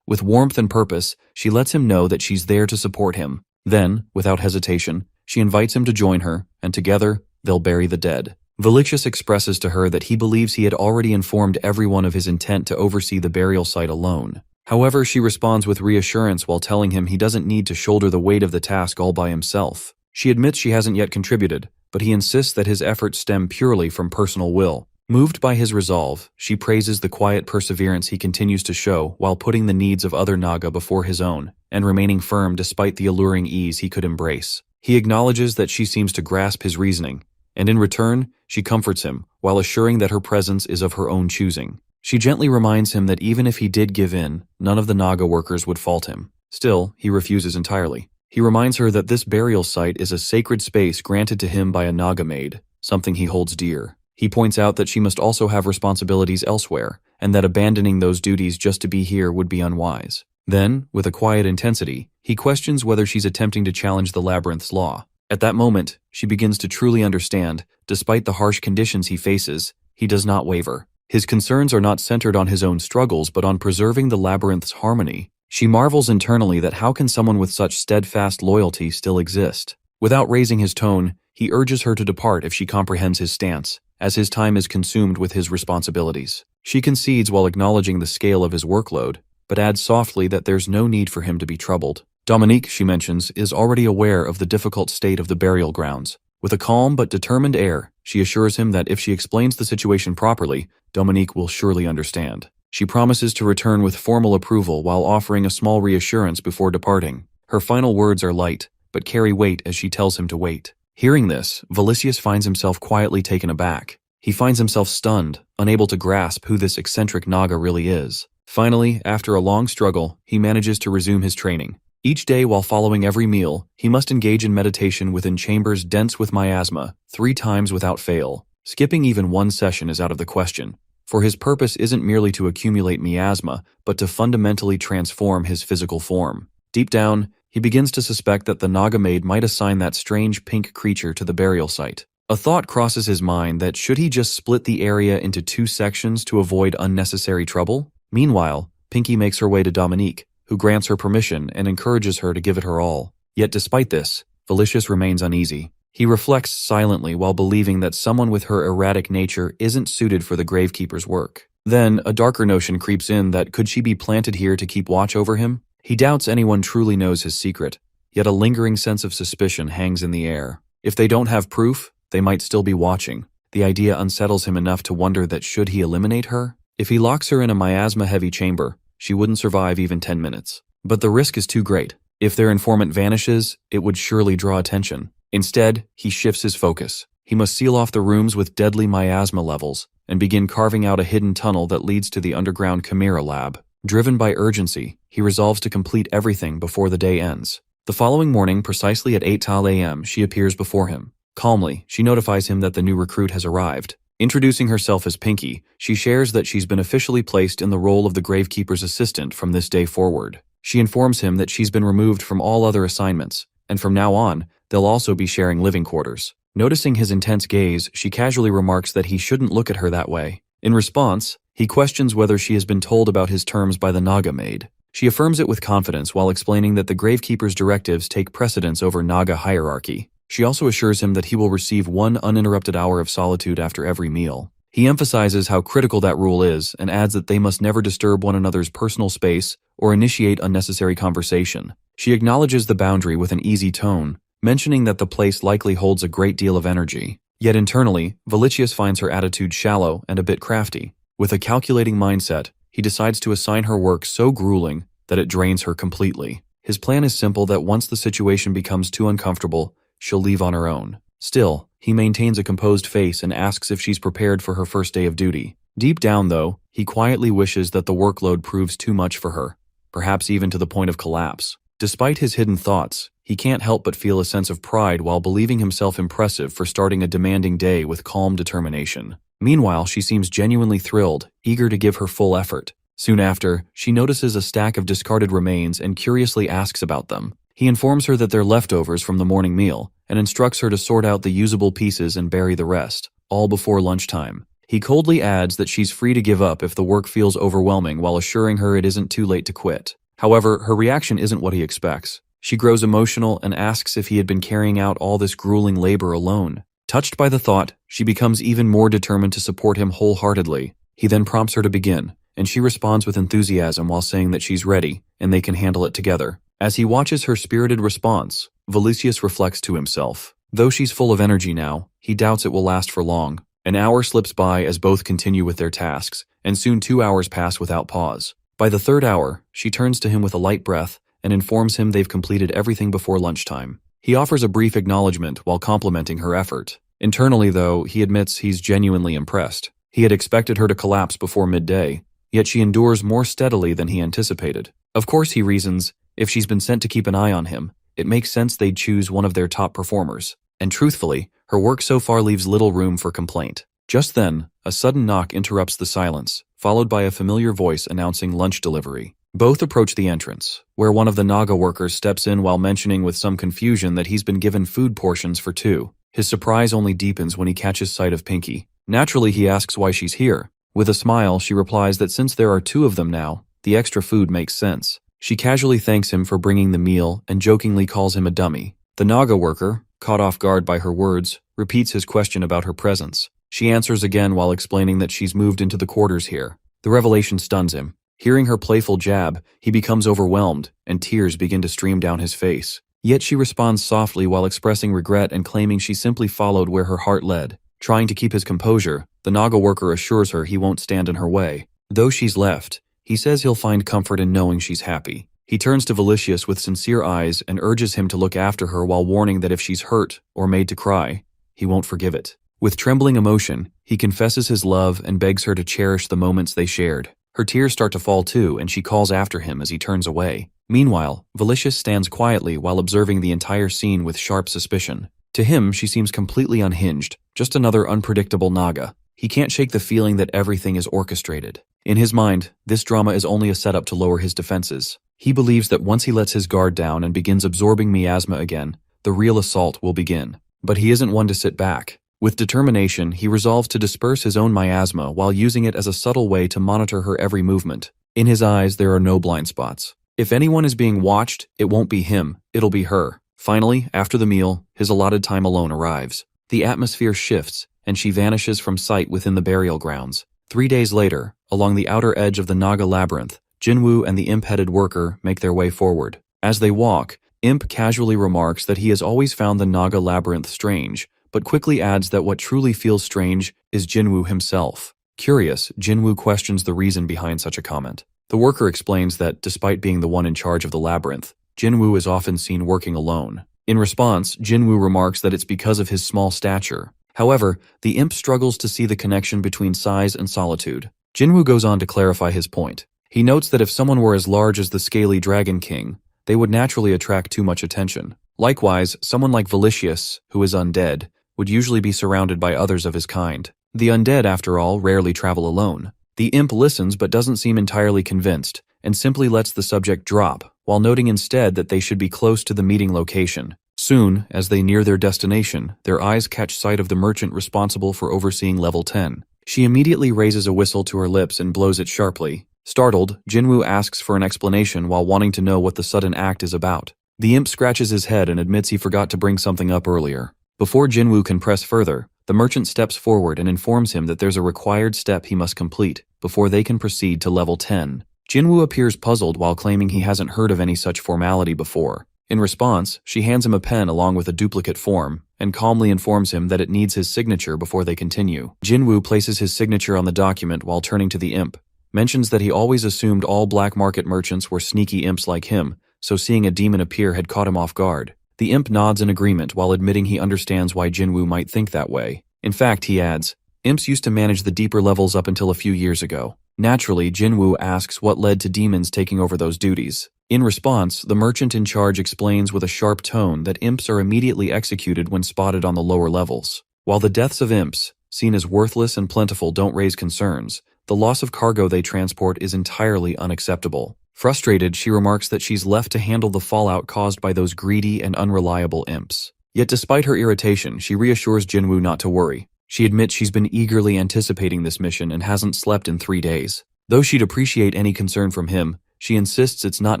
With warmth and purpose, she lets him know that she's there to support him. Then, without hesitation, she invites him to join her, and together, they'll bury the dead. Valicious expresses to her that he believes he had already informed everyone of his intent to oversee the burial site alone. However, she responds with reassurance while telling him he doesn't need to shoulder the weight of the task all by himself. She admits she hasn't yet contributed, but he insists that his efforts stem purely from personal will. Moved by his resolve, she praises the quiet perseverance he continues to show while putting the needs of other Naga before his own, and remaining firm despite the alluring ease he could embrace. He acknowledges that she seems to grasp his reasoning, and in return, she comforts him while assuring that her presence is of her own choosing. She gently reminds him that even if he did give in, none of the Naga workers would fault him. Still, he refuses entirely. He reminds her that this burial site is a sacred space granted to him by a Naga maid, something he holds dear. He points out that she must also have responsibilities elsewhere, and that abandoning those duties just to be here would be unwise. Then, with a quiet intensity, he questions whether she's attempting to challenge the labyrinth's law. At that moment, she begins to truly understand, despite the harsh conditions he faces, he does not waver. His concerns are not centered on his own struggles but on preserving the labyrinth's harmony. She marvels internally that how can someone with such steadfast loyalty still exist? Without raising his tone, he urges her to depart if she comprehends his stance, as his time is consumed with his responsibilities. She concedes while acknowledging the scale of his workload, but adds softly that there's no need for him to be troubled. Dominique, she mentions, is already aware of the difficult state of the burial grounds. With a calm but determined air, she assures him that if she explains the situation properly, Dominique will surely understand. She promises to return with formal approval while offering a small reassurance before departing. Her final words are light, but carry weight as she tells him to wait. Hearing this, Valicious finds himself quietly taken aback. He finds himself stunned, unable to grasp who this eccentric Naga really is. Finally, after a long struggle, he manages to resume his training. Each day while following every meal, he must engage in meditation within chambers dense with miasma, 3 times without fail. Skipping even one session is out of the question, for his purpose isn't merely to accumulate miasma, but to fundamentally transform his physical form. Deep down, he begins to suspect that the Naga maid might assign that strange pink creature to the burial site. A thought crosses his mind that should he just split the area into 2 sections to avoid unnecessary trouble? Meanwhile, Pinky makes her way to Dominique, who grants her permission and encourages her to give it her all. Yet despite this, Valicious remains uneasy. He reflects silently while believing that someone with her erratic nature isn't suited for the gravekeeper's work. Then, a darker notion creeps in that could she be planted here to keep watch over him? He doubts anyone truly knows his secret, yet a lingering sense of suspicion hangs in the air. If they don't have proof, they might still be watching. The idea unsettles him enough to wonder that should he eliminate her? If he locks her in a miasma-heavy chamber, she wouldn't survive even 10 minutes. But the risk is too great. If their informant vanishes, it would surely draw attention. Instead, he shifts his focus. He must seal off the rooms with deadly miasma levels and begin carving out a hidden tunnel that leads to the underground Chimera lab. Driven by urgency, he resolves to complete everything before the day ends. The following morning, precisely at 8 a.m., she appears before him. Calmly, she notifies him that the new recruit has arrived. Introducing herself as Pinky, she shares that she's been officially placed in the role of the gravekeeper's assistant from this day forward. She informs him that she's been removed from all other assignments, and from now on, they'll also be sharing living quarters. Noticing his intense gaze, she casually remarks that he shouldn't look at her that way. In response, he questions whether she has been told about his terms by the Naga maid. She affirms it with confidence while explaining that the gravekeeper's directives take precedence over Naga hierarchy. She also assures him that he will receive 1 uninterrupted hour of solitude after every meal. He emphasizes how critical that rule is and adds that they must never disturb one another's personal space or initiate unnecessary conversation. She acknowledges the boundary with an easy tone, mentioning that the place likely holds a great deal of energy. Yet internally, Valicious finds her attitude shallow and a bit crafty. With a calculating mindset, he decides to assign her work so grueling that it drains her completely. His plan is simple that once the situation becomes too uncomfortable, she'll leave on her own. Still, he maintains a composed face and asks if she's prepared for her first day of duty. Deep down, though, he quietly wishes that the workload proves too much for her, perhaps even to the point of collapse. Despite his hidden thoughts, he can't help but feel a sense of pride while believing himself impressive for starting a demanding day with calm determination. Meanwhile, she seems genuinely thrilled, eager to give her full effort. Soon after, she notices a stack of discarded remains and curiously asks about them. He informs her that they're leftovers from the morning meal and instructs her to sort out the usable pieces and bury the rest, all before lunchtime. He coldly adds that she's free to give up if the work feels overwhelming while assuring her it isn't too late to quit. However, her reaction isn't what he expects. She grows emotional and asks if he had been carrying out all this grueling labor alone. Touched by the thought, she becomes even more determined to support him wholeheartedly. He then prompts her to begin, and she responds with enthusiasm while saying that she's ready, and they can handle it together. As he watches her spirited response, Valicius reflects to himself. Though she's full of energy now, he doubts it will last for long. An hour slips by as both continue with their tasks, and soon 2 hours pass without pause. By the third hour, she turns to him with a light breath and informs him they've completed everything before lunchtime. He offers a brief acknowledgement while complimenting her effort. Internally, though, he admits he's genuinely impressed. He had expected her to collapse before midday, yet she endures more steadily than he anticipated. Of course, he reasons, if she's been sent to keep an eye on him, it makes sense they'd choose one of their top performers. And truthfully, her work so far leaves little room for complaint. Just then, a sudden knock interrupts the silence, followed by a familiar voice announcing lunch delivery. Both approach the entrance, where one of the Naga workers steps in while mentioning with some confusion that he's been given food portions for two. His surprise only deepens when he catches sight of Pinky. Naturally, he asks why she's here. With a smile, she replies that since there are two of them now, the extra food makes sense. She casually thanks him for bringing the meal and jokingly calls him a dummy. The Naga worker, caught off guard by her words, repeats his question about her presence. She answers again while explaining that she's moved into the quarters here. The revelation stuns him. Hearing her playful jab, he becomes overwhelmed, and tears begin to stream down his face. Yet she responds softly while expressing regret and claiming she simply followed where her heart led. Trying to keep his composure, the Naga worker assures her he won't stand in her way. Though she's left, he says he'll find comfort in knowing she's happy. He turns to Valicius with sincere eyes and urges him to look after her while warning that if she's hurt or made to cry, he won't forgive it. With trembling emotion, he confesses his love and begs her to cherish the moments they shared. Her tears start to fall too, and she calls after him as he turns away. Meanwhile, Valicius stands quietly while observing the entire scene with sharp suspicion. To him, she seems completely unhinged, just another unpredictable Naga. He can't shake the feeling that everything is orchestrated. In his mind, this drama is only a setup to lower his defenses. He believes that once he lets his guard down and begins absorbing miasma again, the real assault will begin. But he isn't one to sit back. With determination, he resolves to disperse his own miasma while using it as a subtle way to monitor her every movement. In his eyes, there are no blind spots. If anyone is being watched, it won't be him, it'll be her. Finally, after the meal, his allotted time alone arrives. The atmosphere shifts, and she vanishes from sight within the burial grounds. 3 days later, along the outer edge of the Naga labyrinth, Jinwoo and the imp-headed worker make their way forward. As they walk, Imp casually remarks that he has always found the Naga labyrinth strange, but quickly adds that what truly feels strange is Jinwoo himself. Curious, Jinwoo questions the reason behind such a comment. The worker explains that, despite being the one in charge of the labyrinth, Jinwoo is often seen working alone. In response, Jinwoo remarks that it's because of his small stature. However, the imp struggles to see the connection between size and solitude. Jinwoo goes on to clarify his point. He notes that if someone were as large as the scaly Dragon King, they would naturally attract too much attention. Likewise, someone like Valicius, who is undead, would usually be surrounded by others of his kind. The undead, after all, rarely travel alone. The imp listens but doesn't seem entirely convinced, and simply lets the subject drop, while noting instead that they should be close to the meeting location. Soon, as they near their destination, their eyes catch sight of the merchant responsible for overseeing level 10. She immediately raises a whistle to her lips and blows it sharply. Startled, Jinwoo asks for an explanation while wanting to know what the sudden act is about. The imp scratches his head and admits he forgot to bring something up earlier. Before Jinwoo can press further, the merchant steps forward and informs him that there's a required step he must complete before they can proceed to level 10. Jinwoo appears puzzled while claiming he hasn't heard of any such formality before. In response, she hands him a pen along with a duplicate form, and calmly informs him that it needs his signature before they continue. Jinwoo places his signature on the document while turning to the imp, mentions that he always assumed all black market merchants were sneaky imps like him, so seeing a demon appear had caught him off guard. The imp nods in agreement while admitting he understands why Jinwoo might think that way. In fact, he adds, imps used to manage the deeper levels up until a few years ago. Naturally, Jinwoo asks what led to demons taking over those duties. In response, the merchant in charge explains with a sharp tone that imps are immediately executed when spotted on the lower levels. While the deaths of imps, seen as worthless and plentiful, don't raise concerns, the loss of cargo they transport is entirely unacceptable. Frustrated, she remarks that she's left to handle the fallout caused by those greedy and unreliable imps. Yet despite her irritation, she reassures Jinwoo not to worry. She admits she's been eagerly anticipating this mission and hasn't slept in 3 days. Though she'd appreciate any concern from him, she insists it's not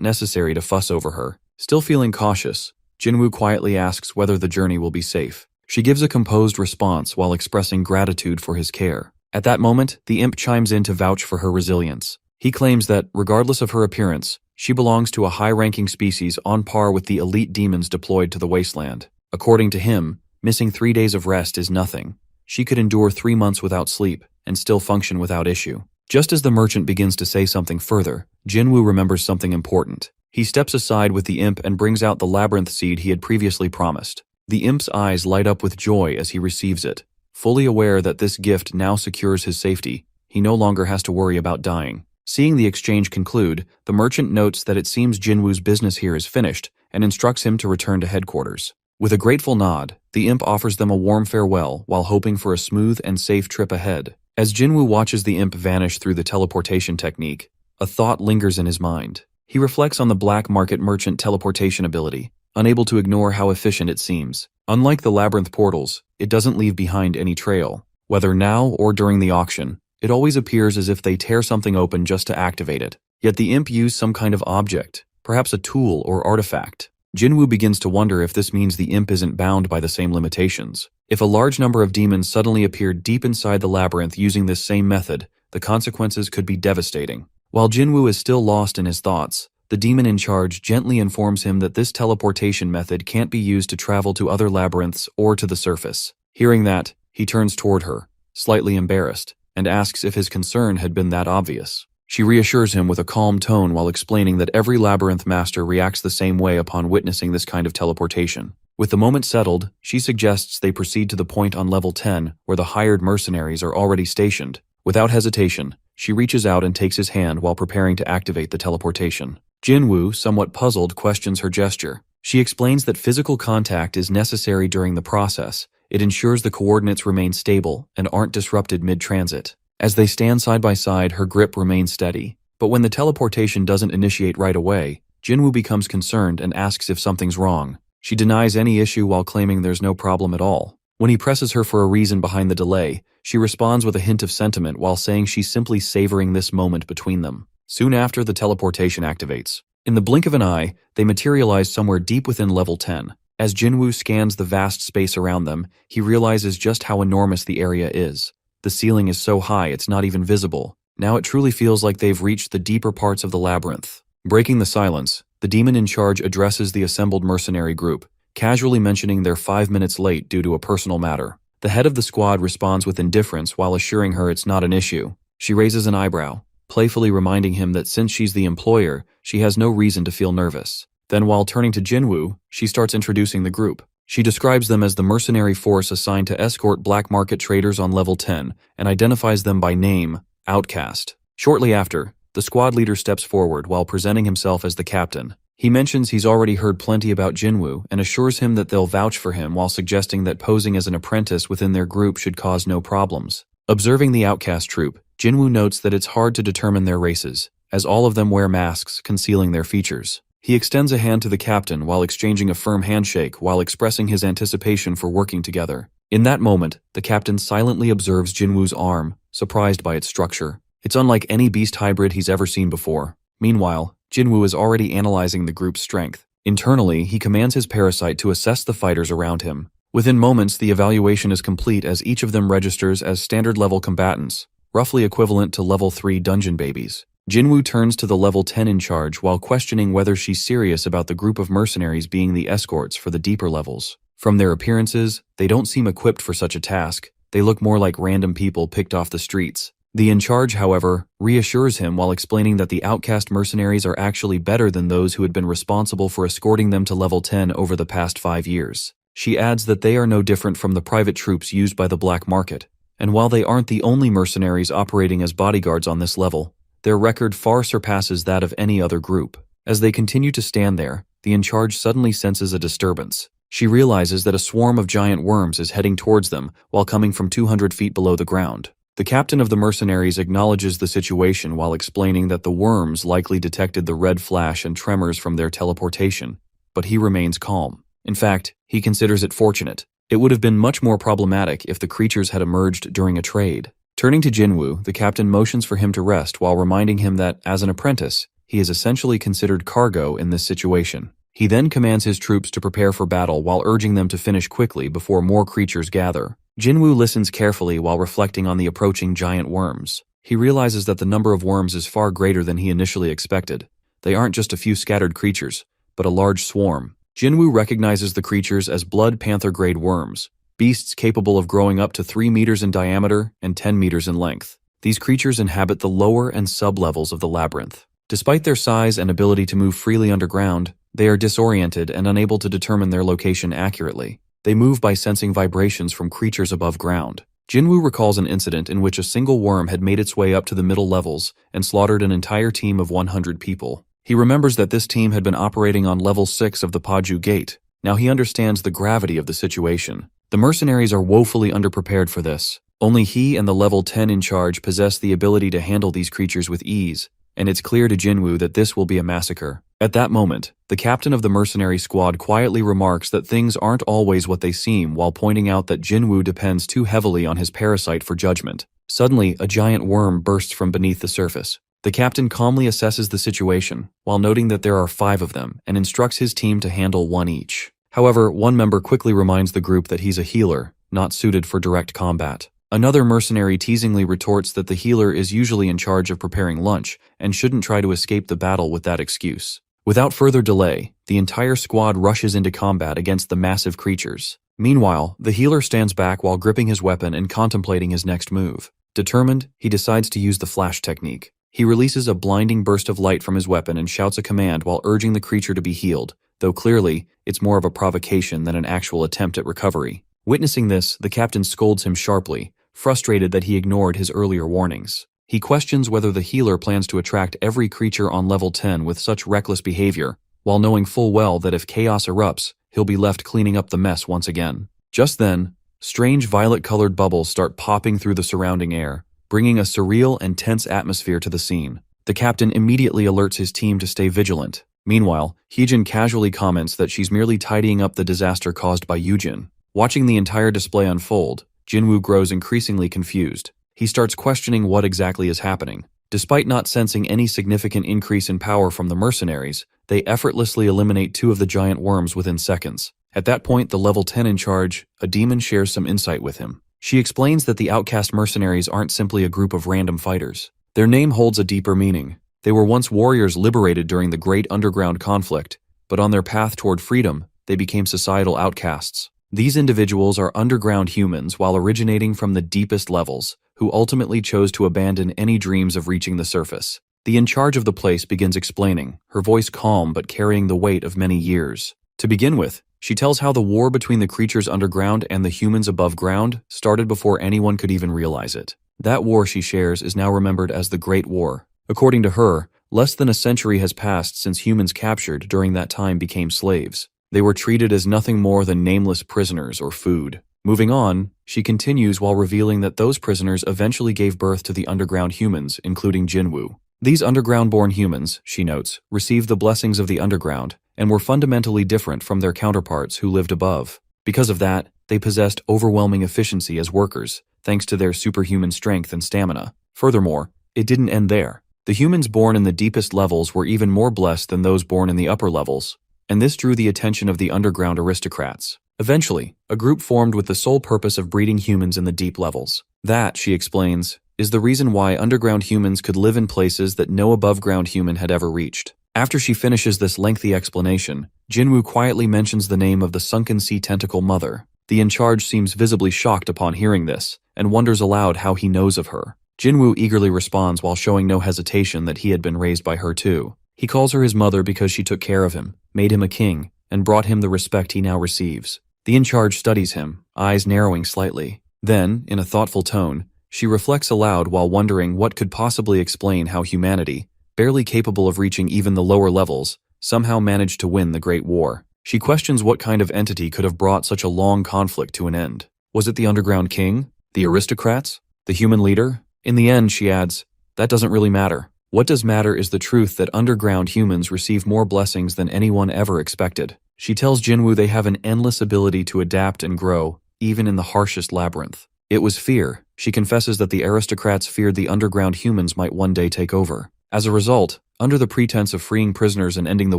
necessary to fuss over her. Still feeling cautious, Jinwoo quietly asks whether the journey will be safe. She gives a composed response while expressing gratitude for his care. At that moment, the imp chimes in to vouch for her resilience. He claims that, regardless of her appearance, she belongs to a high-ranking species on par with the elite demons deployed to the wasteland. According to him, missing 3 days of rest is nothing. She could endure 3 months without sleep and still function without issue. Just as the merchant begins to say something further, Jinwoo remembers something important. He steps aside with the imp and brings out the labyrinth seed he had previously promised. The imp's eyes light up with joy as he receives it. Fully aware that this gift now secures his safety, he no longer has to worry about dying. Seeing the exchange conclude, the merchant notes that it seems Jinwoo's business here is finished and instructs him to return to headquarters. With a grateful nod, the imp offers them a warm farewell while hoping for a smooth and safe trip ahead. As Jinwoo watches the imp vanish through the teleportation technique, a thought lingers in his mind. He reflects on the black market merchant teleportation ability, unable to ignore how efficient it seems. Unlike the labyrinth portals, it doesn't leave behind any trail. Whether now or during the auction, it always appears as if they tear something open just to activate it. Yet the imp used some kind of object, perhaps a tool or artifact. Jinwoo begins to wonder if this means the imp isn't bound by the same limitations. If a large number of demons suddenly appeared deep inside the labyrinth using this same method, the consequences could be devastating. While Jinwoo is still lost in his thoughts, the demon in charge gently informs him that this teleportation method can't be used to travel to other labyrinths or to the surface. Hearing that, he turns toward her, slightly embarrassed, and asks if his concern had been that obvious. She reassures him with a calm tone while explaining that every labyrinth master reacts the same way upon witnessing this kind of teleportation. With the moment settled, she suggests they proceed to the point on level 10 where the hired mercenaries are already stationed. Without hesitation, she reaches out and takes his hand while preparing to activate the teleportation. Jinwoo, somewhat puzzled, questions her gesture. She explains that physical contact is necessary during the process. It ensures the coordinates remain stable and aren't disrupted mid-transit. As they stand side by side, her grip remains steady. But when the teleportation doesn't initiate right away, Jinwoo becomes concerned and asks if something's wrong. She denies any issue while claiming there's no problem at all. When he presses her for a reason behind the delay, she responds with a hint of sentiment while saying she's simply savoring this moment between them. Soon after, the teleportation activates. In the blink of an eye, they materialize somewhere deep within level 10. As Jinwoo scans the vast space around them, he realizes just how enormous the area is. The ceiling is so high it's not even visible. Now it truly feels like they've reached the deeper parts of the labyrinth. Breaking the silence, the demon in charge addresses the assembled mercenary group, casually mentioning they're 5 minutes late due to a personal matter. The head of the squad responds with indifference while assuring her it's not an issue. She raises an eyebrow, playfully reminding him that since she's the employer, she has no reason to feel nervous. Then while turning to Jinwoo, she starts introducing the group. She describes them as the mercenary force assigned to escort black market traders on level 10 and identifies them by name, Outcast. Shortly after, the squad leader steps forward while presenting himself as the captain. He mentions he's already heard plenty about Jinwoo and assures him that they'll vouch for him while suggesting that posing as an apprentice within their group should cause no problems. Observing the Outcast troop, Jinwoo notes that it's hard to determine their races, as all of them wear masks concealing their features. He extends a hand to the captain while exchanging a firm handshake while expressing his anticipation for working together. In that moment, the captain silently observes Jinwoo's arm, surprised by its structure. It's unlike any beast hybrid he's ever seen before. Meanwhile, Jinwoo is already analyzing the group's strength. Internally, he commands his parasite to assess the fighters around him. Within moments, the evaluation is complete as each of them registers as standard-level combatants, roughly equivalent to level 3 dungeon babies. Jinwoo turns to the level 10 in charge while questioning whether she's serious about the group of mercenaries being the escorts for the deeper levels. From their appearances, they don't seem equipped for such a task. They look more like random people picked off the streets. The in charge, however, reassures him while explaining that the outcast mercenaries are actually better than those who had been responsible for escorting them to level 10 over the past 5 years. She adds that they are no different from the private troops used by the black market, And while they aren't the only mercenaries operating as bodyguards on this level, their record far surpasses that of any other group. As they continue to stand there, the in-charge suddenly senses a disturbance. She realizes that a swarm of giant worms is heading towards them while coming from 200 feet below the ground. The captain of the mercenaries acknowledges the situation while explaining that the worms likely detected the red flash and tremors from their teleportation, but he remains calm. In fact, he considers it fortunate. It would have been much more problematic if the creatures had emerged during a trade. Turning to Jinwoo, the captain motions for him to rest while reminding him that, as an apprentice, he is essentially considered cargo in this situation. He then commands his troops to prepare for battle while urging them to finish quickly before more creatures gather. Jinwoo listens carefully while reflecting on the approaching giant worms. He realizes that the number of worms is far greater than he initially expected. They aren't just a few scattered creatures, but a large swarm. Jinwoo recognizes the creatures as blood panther-grade worms, beasts capable of growing up to 3 meters in diameter and 10 meters in length. These creatures inhabit the lower and sub-levels of the labyrinth. Despite their size and ability to move freely underground, they are disoriented and unable to determine their location accurately. They move by sensing vibrations from creatures above ground. Jinwoo recalls an incident in which a single worm had made its way up to the middle levels and slaughtered an entire team of 100 people. He remembers that this team had been operating on level 6 of the Paju Gate. Now he understands the gravity of the situation. The mercenaries are woefully underprepared for this. Only he and the level 10 in charge possess the ability to handle these creatures with ease, and it's clear to Jinwoo that this will be a massacre. At that moment, the captain of the mercenary squad quietly remarks that things aren't always what they seem while pointing out that Jinwoo depends too heavily on his parasite for judgment. Suddenly, a giant worm bursts from beneath the surface. The captain calmly assesses the situation, while noting that there are 5 of them, and instructs his team to handle 1 each. However, one member quickly reminds the group that he's a healer, not suited for direct combat. Another mercenary teasingly retorts that the healer is usually in charge of preparing lunch, and shouldn't try to escape the battle with that excuse. Without further delay, the entire squad rushes into combat against the massive creatures. Meanwhile, the healer stands back while gripping his weapon and contemplating his next move. Determined, he decides to use the flash technique. He releases a blinding burst of light from his weapon and shouts a command while urging the creature to be healed, though clearly, it's more of a provocation than an actual attempt at recovery. Witnessing this, the captain scolds him sharply, frustrated that he ignored his earlier warnings. He questions whether the healer plans to attract every creature on level 10 with such reckless behavior, while knowing full well that if chaos erupts, he'll be left cleaning up the mess once again. Just then, strange violet-colored bubbles start popping through the surrounding air, bringing a surreal and tense atmosphere to the scene. The captain immediately alerts his team to stay vigilant. Meanwhile, Heejin casually comments that she's merely tidying up the disaster caused by Yujin. Watching the entire display unfold, Jinwoo grows increasingly confused. He starts questioning what exactly is happening. Despite not sensing any significant increase in power from the mercenaries, they effortlessly eliminate 2 of the giant worms within seconds. At that point, the level 10 in charge, a demon, shares some insight with him. She explains that the outcast mercenaries aren't simply a group of random fighters. Their name holds a deeper meaning. They were once warriors liberated during the Great Underground Conflict, but on their path toward freedom, they became societal outcasts. These individuals are underground humans while originating from the deepest levels, who ultimately chose to abandon any dreams of reaching the surface. The in charge of the place begins explaining, her voice calm but carrying the weight of many years. To begin with, she tells how the war between the creatures underground and the humans above ground started before anyone could even realize it. That war, she shares, is now remembered as the Great War. According to her, less than a century has passed since humans captured during that time became slaves. They were treated as nothing more than nameless prisoners or food. Moving on, she continues while revealing that those prisoners eventually gave birth to the underground humans, including Jinwoo. These underground-born humans, she notes, received the blessings of the underground and were fundamentally different from their counterparts who lived above. Because of that, they possessed overwhelming efficiency as workers, thanks to their superhuman strength and stamina. Furthermore, it didn't end there. The humans born in the deepest levels were even more blessed than those born in the upper levels, and this drew the attention of the underground aristocrats. Eventually, a group formed with the sole purpose of breeding humans in the deep levels. That, she explains, is the reason why underground humans could live in places that no above-ground human had ever reached. After she finishes this lengthy explanation, Jinwoo quietly mentions the name of the sunken sea tentacle mother. The in-charge seems visibly shocked upon hearing this, and wonders aloud how he knows of her. Jinwoo eagerly responds while showing no hesitation that he had been raised by her too. He calls her his mother because she took care of him, made him a king, and brought him the respect he now receives. The in-charge studies him, eyes narrowing slightly. Then, in a thoughtful tone, she reflects aloud while wondering what could possibly explain how humanity, barely capable of reaching even the lower levels, somehow managed to win the Great War. She questions what kind of entity could have brought such a long conflict to an end. Was it the underground king? The aristocrats? The human leader? In the end, she adds, that doesn't really matter. What does matter is the truth that underground humans receive more blessings than anyone ever expected. She tells Jinwoo they have an endless ability to adapt and grow, even in the harshest labyrinth. It was fear. She confesses that the aristocrats feared the underground humans might one day take over. As a result, under the pretense of freeing prisoners and ending the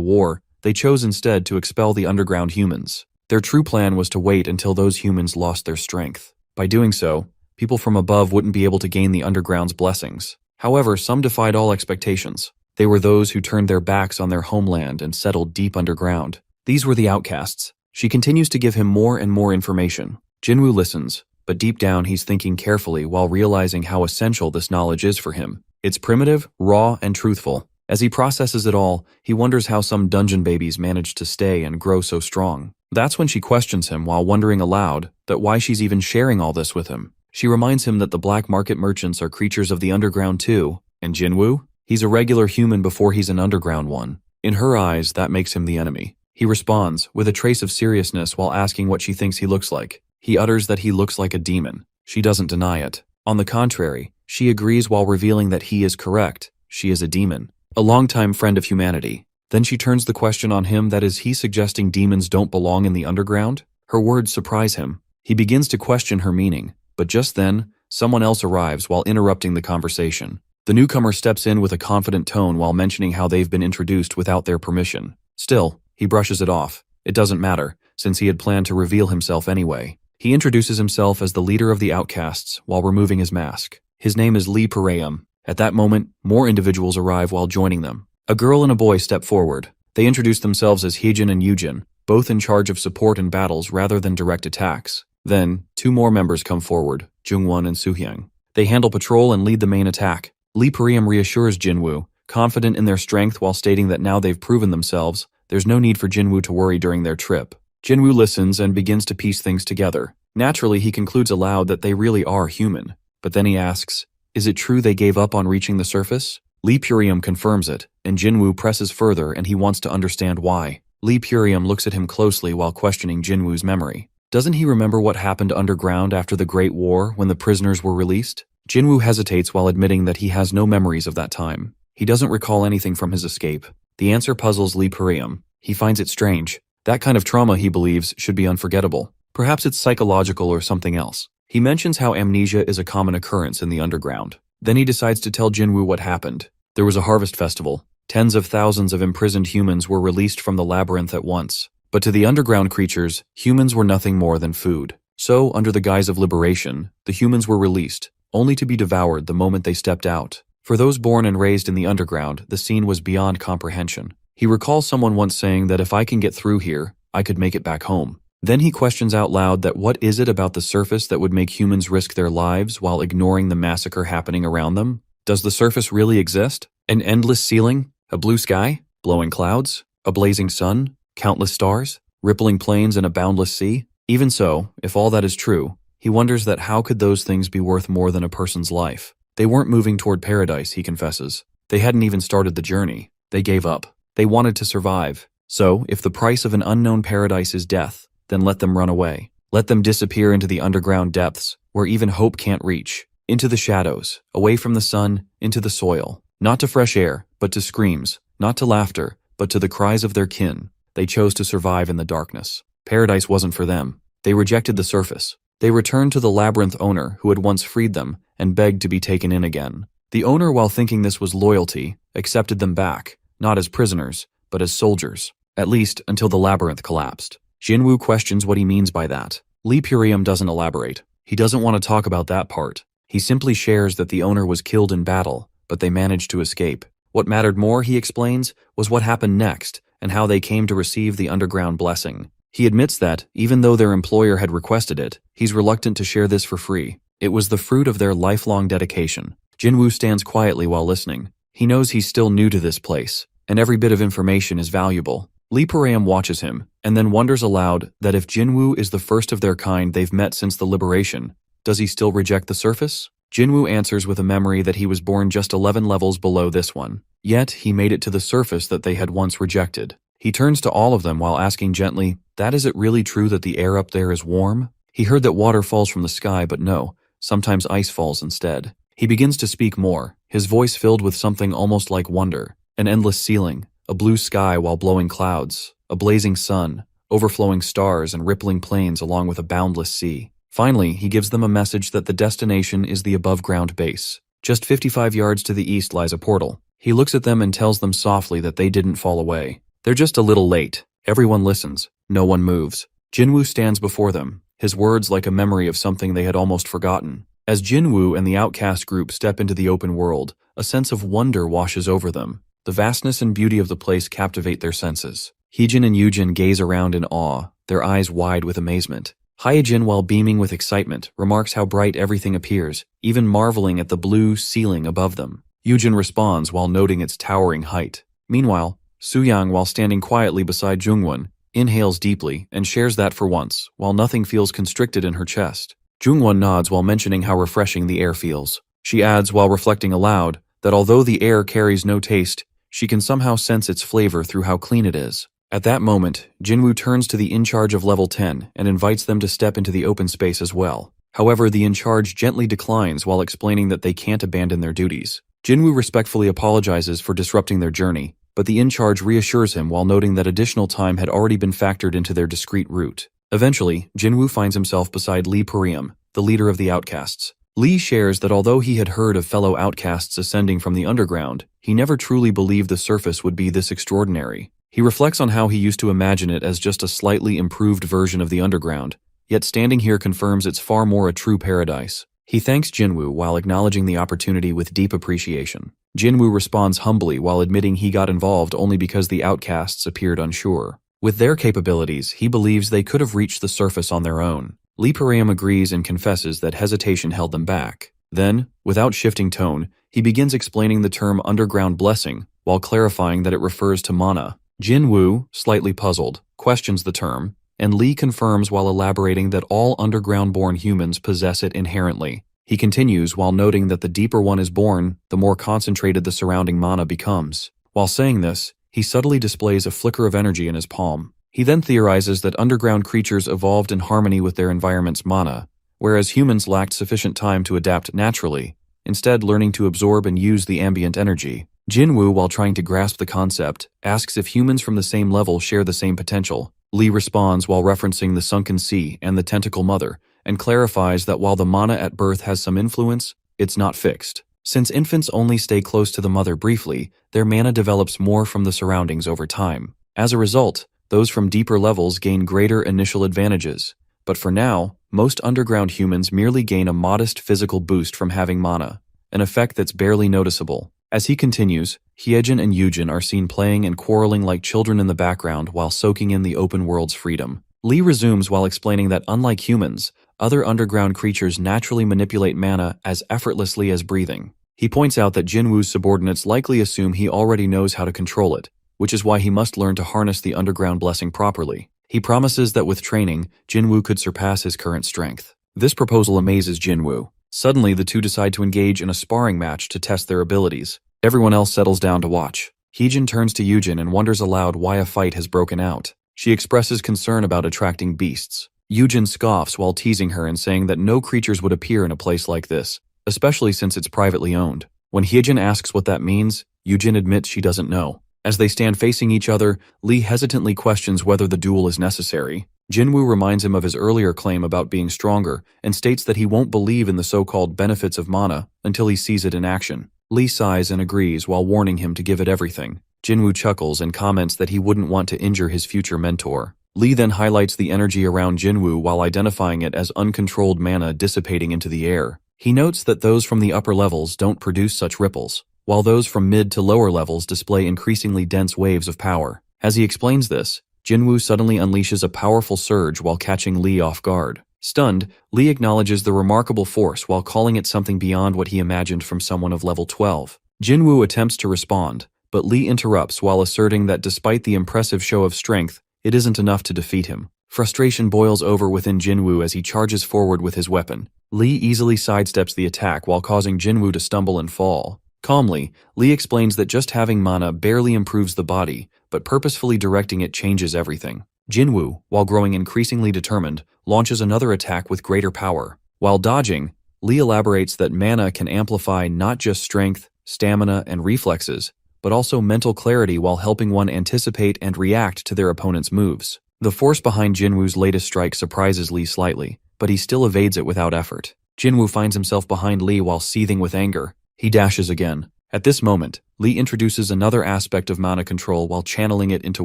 war, they chose instead to expel the underground humans. Their true plan was to wait until those humans lost their strength. By doing so, people from above wouldn't be able to gain the underground's blessings. However, some defied all expectations. They were those who turned their backs on their homeland and settled deep underground. These were the outcasts. She continues to give him more and more information. Jinwoo listens, but deep down he's thinking carefully while realizing how essential this knowledge is for him. It's primitive, raw, and truthful. As he processes it all, he wonders how some dungeon babies managed to stay and grow so strong. That's when she questions him while wondering aloud that why she's even sharing all this with him. She reminds him that the black market merchants are creatures of the underground too, and Jinwoo? He's a regular human before he's an underground one. In her eyes, that makes him the enemy. He responds, with a trace of seriousness while asking what she thinks he looks like. He utters that he looks like a demon. She doesn't deny it. On the contrary, she agrees while revealing that he is correct. She is a demon, a longtime friend of humanity. Then she turns the question on him that is he suggesting demons don't belong in the underground? Her words surprise him. He begins to question her meaning. But just then, someone else arrives while interrupting the conversation. The newcomer steps in with a confident tone while mentioning how they've been introduced without their permission. Still, he brushes it off. It doesn't matter, since he had planned to reveal himself anyway. He introduces himself as the leader of the outcasts while removing his mask. His name is Lee Parayam. At that moment, more individuals arrive while joining them. A girl and a boy step forward. They introduce themselves as Heejin and Yujin, both in charge of support in battles rather than direct attacks. Then, two more members come forward, Jungwon and Soohyang. They handle patrol and lead the main attack. Lee Parayam reassures Jinwoo, confident in their strength while stating that now they've proven themselves, there's no need for Jinwoo to worry during their trip. Jinwoo listens and begins to piece things together. Naturally, he concludes aloud that they really are human. But then he asks, is it true they gave up on reaching the surface? Lee Parayam confirms it, and Jinwoo presses further and he wants to understand why. Lee Parayam looks at him closely while questioning Jinwoo's memory. Doesn't he remember what happened underground after the Great War when the prisoners were released? Jinwoo hesitates while admitting that he has no memories of that time. He doesn't recall anything from his escape. The answer puzzles Lee Parayam. He finds it strange. That kind of trauma, he believes, should be unforgettable. Perhaps it's psychological or something else. He mentions how amnesia is a common occurrence in the underground. Then he decides to tell Jinwoo what happened. There was a harvest festival. Tens of thousands of imprisoned humans were released from the labyrinth at once. But to the underground creatures, humans were nothing more than food. So, under the guise of liberation, the humans were released, only to be devoured the moment they stepped out. For those born and raised in the underground, the scene was beyond comprehension. He recalls someone once saying that if I can get through here, I could make it back home. Then he questions out loud that what is it about the surface that would make humans risk their lives while ignoring the massacre happening around them? Does the surface really exist? An endless ceiling? A blue sky? Blowing clouds? A blazing sun? Countless stars? Rippling plains and a boundless sea? Even so, if all that is true, he wonders that how could those things be worth more than a person's life? They weren't moving toward paradise, he confesses. They hadn't even started the journey. They gave up. They wanted to survive. So, if the price of an unknown paradise is death, then let them run away. Let them disappear into the underground depths, where even hope can't reach. Into the shadows, away from the sun, into the soil. Not to fresh air, but to screams. Not to laughter, but to the cries of their kin. They chose to survive in the darkness. Paradise wasn't for them. They rejected the surface. They returned to the labyrinth owner who had once freed them and begged to be taken in again. The owner, while thinking this was loyalty, accepted them back, not as prisoners, but as soldiers, at least until the labyrinth collapsed. Jinwoo questions what he means by that. Lee Parayam doesn't elaborate. He doesn't want to talk about that part. He simply shares that the owner was killed in battle, but they managed to escape. What mattered more, he explains, was what happened next and how they came to receive the underground blessing. He admits that, even though their employer had requested it, he's reluctant to share this for free. It was the fruit of their lifelong dedication. Jinwoo stands quietly while listening. He knows he's still new to this place, and every bit of information is valuable. Lee Parayam watches him, and then wonders aloud that if Jinwoo is the first of their kind they've met since the liberation, Does he still reject the surface? Jinwoo answers with a memory that he was born just 11 levels below this one. Yet, he made it to the surface that they had once rejected. He turns to all of them while asking gently, is it really true that the air up there is warm? He heard that water falls from the sky, but no, sometimes ice falls instead. He begins to speak more, his voice filled with something almost like wonder. An endless ceiling, a blue sky while blowing clouds, a blazing sun, overflowing stars and rippling plains along with a boundless sea. Finally, he gives them a message that the destination is the above-ground base. Just 55 yards to the east lies a portal. He looks at them and tells them softly that they didn't fall away. They're just a little late. Everyone listens. No one moves. Jinwoo stands before them, his words like a memory of something they had almost forgotten. As Jinwoo and the outcast group step into the open world, a sense of wonder washes over them. The vastness and beauty of the place captivate their senses. Heejin and Yujin gaze around in awe, their eyes wide with amazement. Hyejin, while beaming with excitement, remarks how bright everything appears, even marveling at the blue ceiling above them. Yujin responds while noting its towering height. Meanwhile, Suyang, while standing quietly beside Jungwon, inhales deeply and shares that for once, while nothing feels constricted in her chest. Jungwon nods while mentioning how refreshing the air feels. She adds while reflecting aloud that although the air carries no taste, she can somehow sense its flavor through how clean it is. At that moment, Jinwoo turns to the in-charge of level 10 and invites them to step into the open space as well. However, the in-charge gently declines while explaining that they can't abandon their duties. Jinwoo respectfully apologizes for disrupting their journey, but the in-charge reassures him while noting that additional time had already been factored into their discreet route. Eventually, Jinwoo finds himself beside Lee Pariam, the leader of the outcasts. Lee shares that although he had heard of fellow outcasts ascending from the underground, he never truly believed the surface would be this extraordinary. He reflects on how he used to imagine it as just a slightly improved version of the underground, yet standing here confirms it's far more a true paradise. He thanks Jinwoo while acknowledging the opportunity with deep appreciation. Jinwoo responds humbly while admitting he got involved only because the outcasts appeared unsure. With their capabilities, he believes they could have reached the surface on their own. Lee Pariam agrees and confesses that hesitation held them back. Then, without shifting tone, he begins explaining the term underground blessing while clarifying that it refers to mana. Jinwoo, slightly puzzled, questions the term, and Lee confirms while elaborating that all underground-born humans possess it inherently. He continues while noting that the deeper one is born, the more concentrated the surrounding mana becomes. While saying this, he subtly displays a flicker of energy in his palm. He then theorizes that underground creatures evolved in harmony with their environment's mana, whereas humans lacked sufficient time to adapt naturally, instead learning to absorb and use the ambient energy. Jinwoo, while trying to grasp the concept, asks if humans from the same level share the same potential. Lee responds while referencing the sunken sea and the tentacle mother, and clarifies that while the mana at birth has some influence, it's not fixed. Since infants only stay close to the mother briefly, their mana develops more from the surroundings over time. As a result, those from deeper levels gain greater initial advantages. But for now, most underground humans merely gain a modest physical boost from having mana, an effect that's barely noticeable. As he continues, Hyejin and Yujin are seen playing and quarreling like children in the background while soaking in the open world's freedom. Lee resumes while explaining that unlike humans, other underground creatures naturally manipulate mana as effortlessly as breathing. He points out that Jinwoo's subordinates likely assume he already knows how to control it, which is why he must learn to harness the underground blessing properly. He promises that with training, Jinwoo could surpass his current strength. This proposal amazes Jinwoo. Suddenly, the two decide to engage in a sparring match to test their abilities. Everyone else settles down to watch. Heejin turns to Yujin and wonders aloud why a fight has broken out. She expresses concern about attracting beasts. Yujin scoffs while teasing her and saying that no creatures would appear in a place like this, especially since it's privately owned. When Hyejin asks what that means, Yujin admits she doesn't know. As they stand facing each other, Lee hesitantly questions whether the duel is necessary. Jinwoo reminds him of his earlier claim about being stronger and states that he won't believe in the so-called benefits of mana until he sees it in action. Lee sighs and agrees while warning him to give it everything. Jinwoo chuckles and comments that he wouldn't want to injure his future mentor. Lee then highlights the energy around Jinwoo while identifying it as uncontrolled mana dissipating into the air. He notes that those from the upper levels don't produce such ripples, while those from mid to lower levels display increasingly dense waves of power. As he explains this, Jinwoo suddenly unleashes a powerful surge while catching Lee off guard. Stunned, Lee acknowledges the remarkable force while calling it something beyond what he imagined from someone of level 12. Jinwoo attempts to respond, but Lee interrupts while asserting that despite the impressive show of strength, it isn't enough to defeat him. Frustration boils over within Jinwoo as he charges forward with his weapon. Lee easily sidesteps the attack while causing Jinwoo to stumble and fall. Calmly, Lee explains that just having mana barely improves the body, but purposefully directing it changes everything. Jinwoo, while growing increasingly determined, launches another attack with greater power. While dodging, Lee elaborates that mana can amplify not just strength, stamina, and reflexes, but also mental clarity while helping one anticipate and react to their opponent's moves. The force behind Jinwoo's latest strike surprises Lee slightly, but he still evades it without effort. Jinwoo finds himself behind Lee while seething with anger. He dashes again. At this moment, Lee introduces another aspect of mana control while channeling it into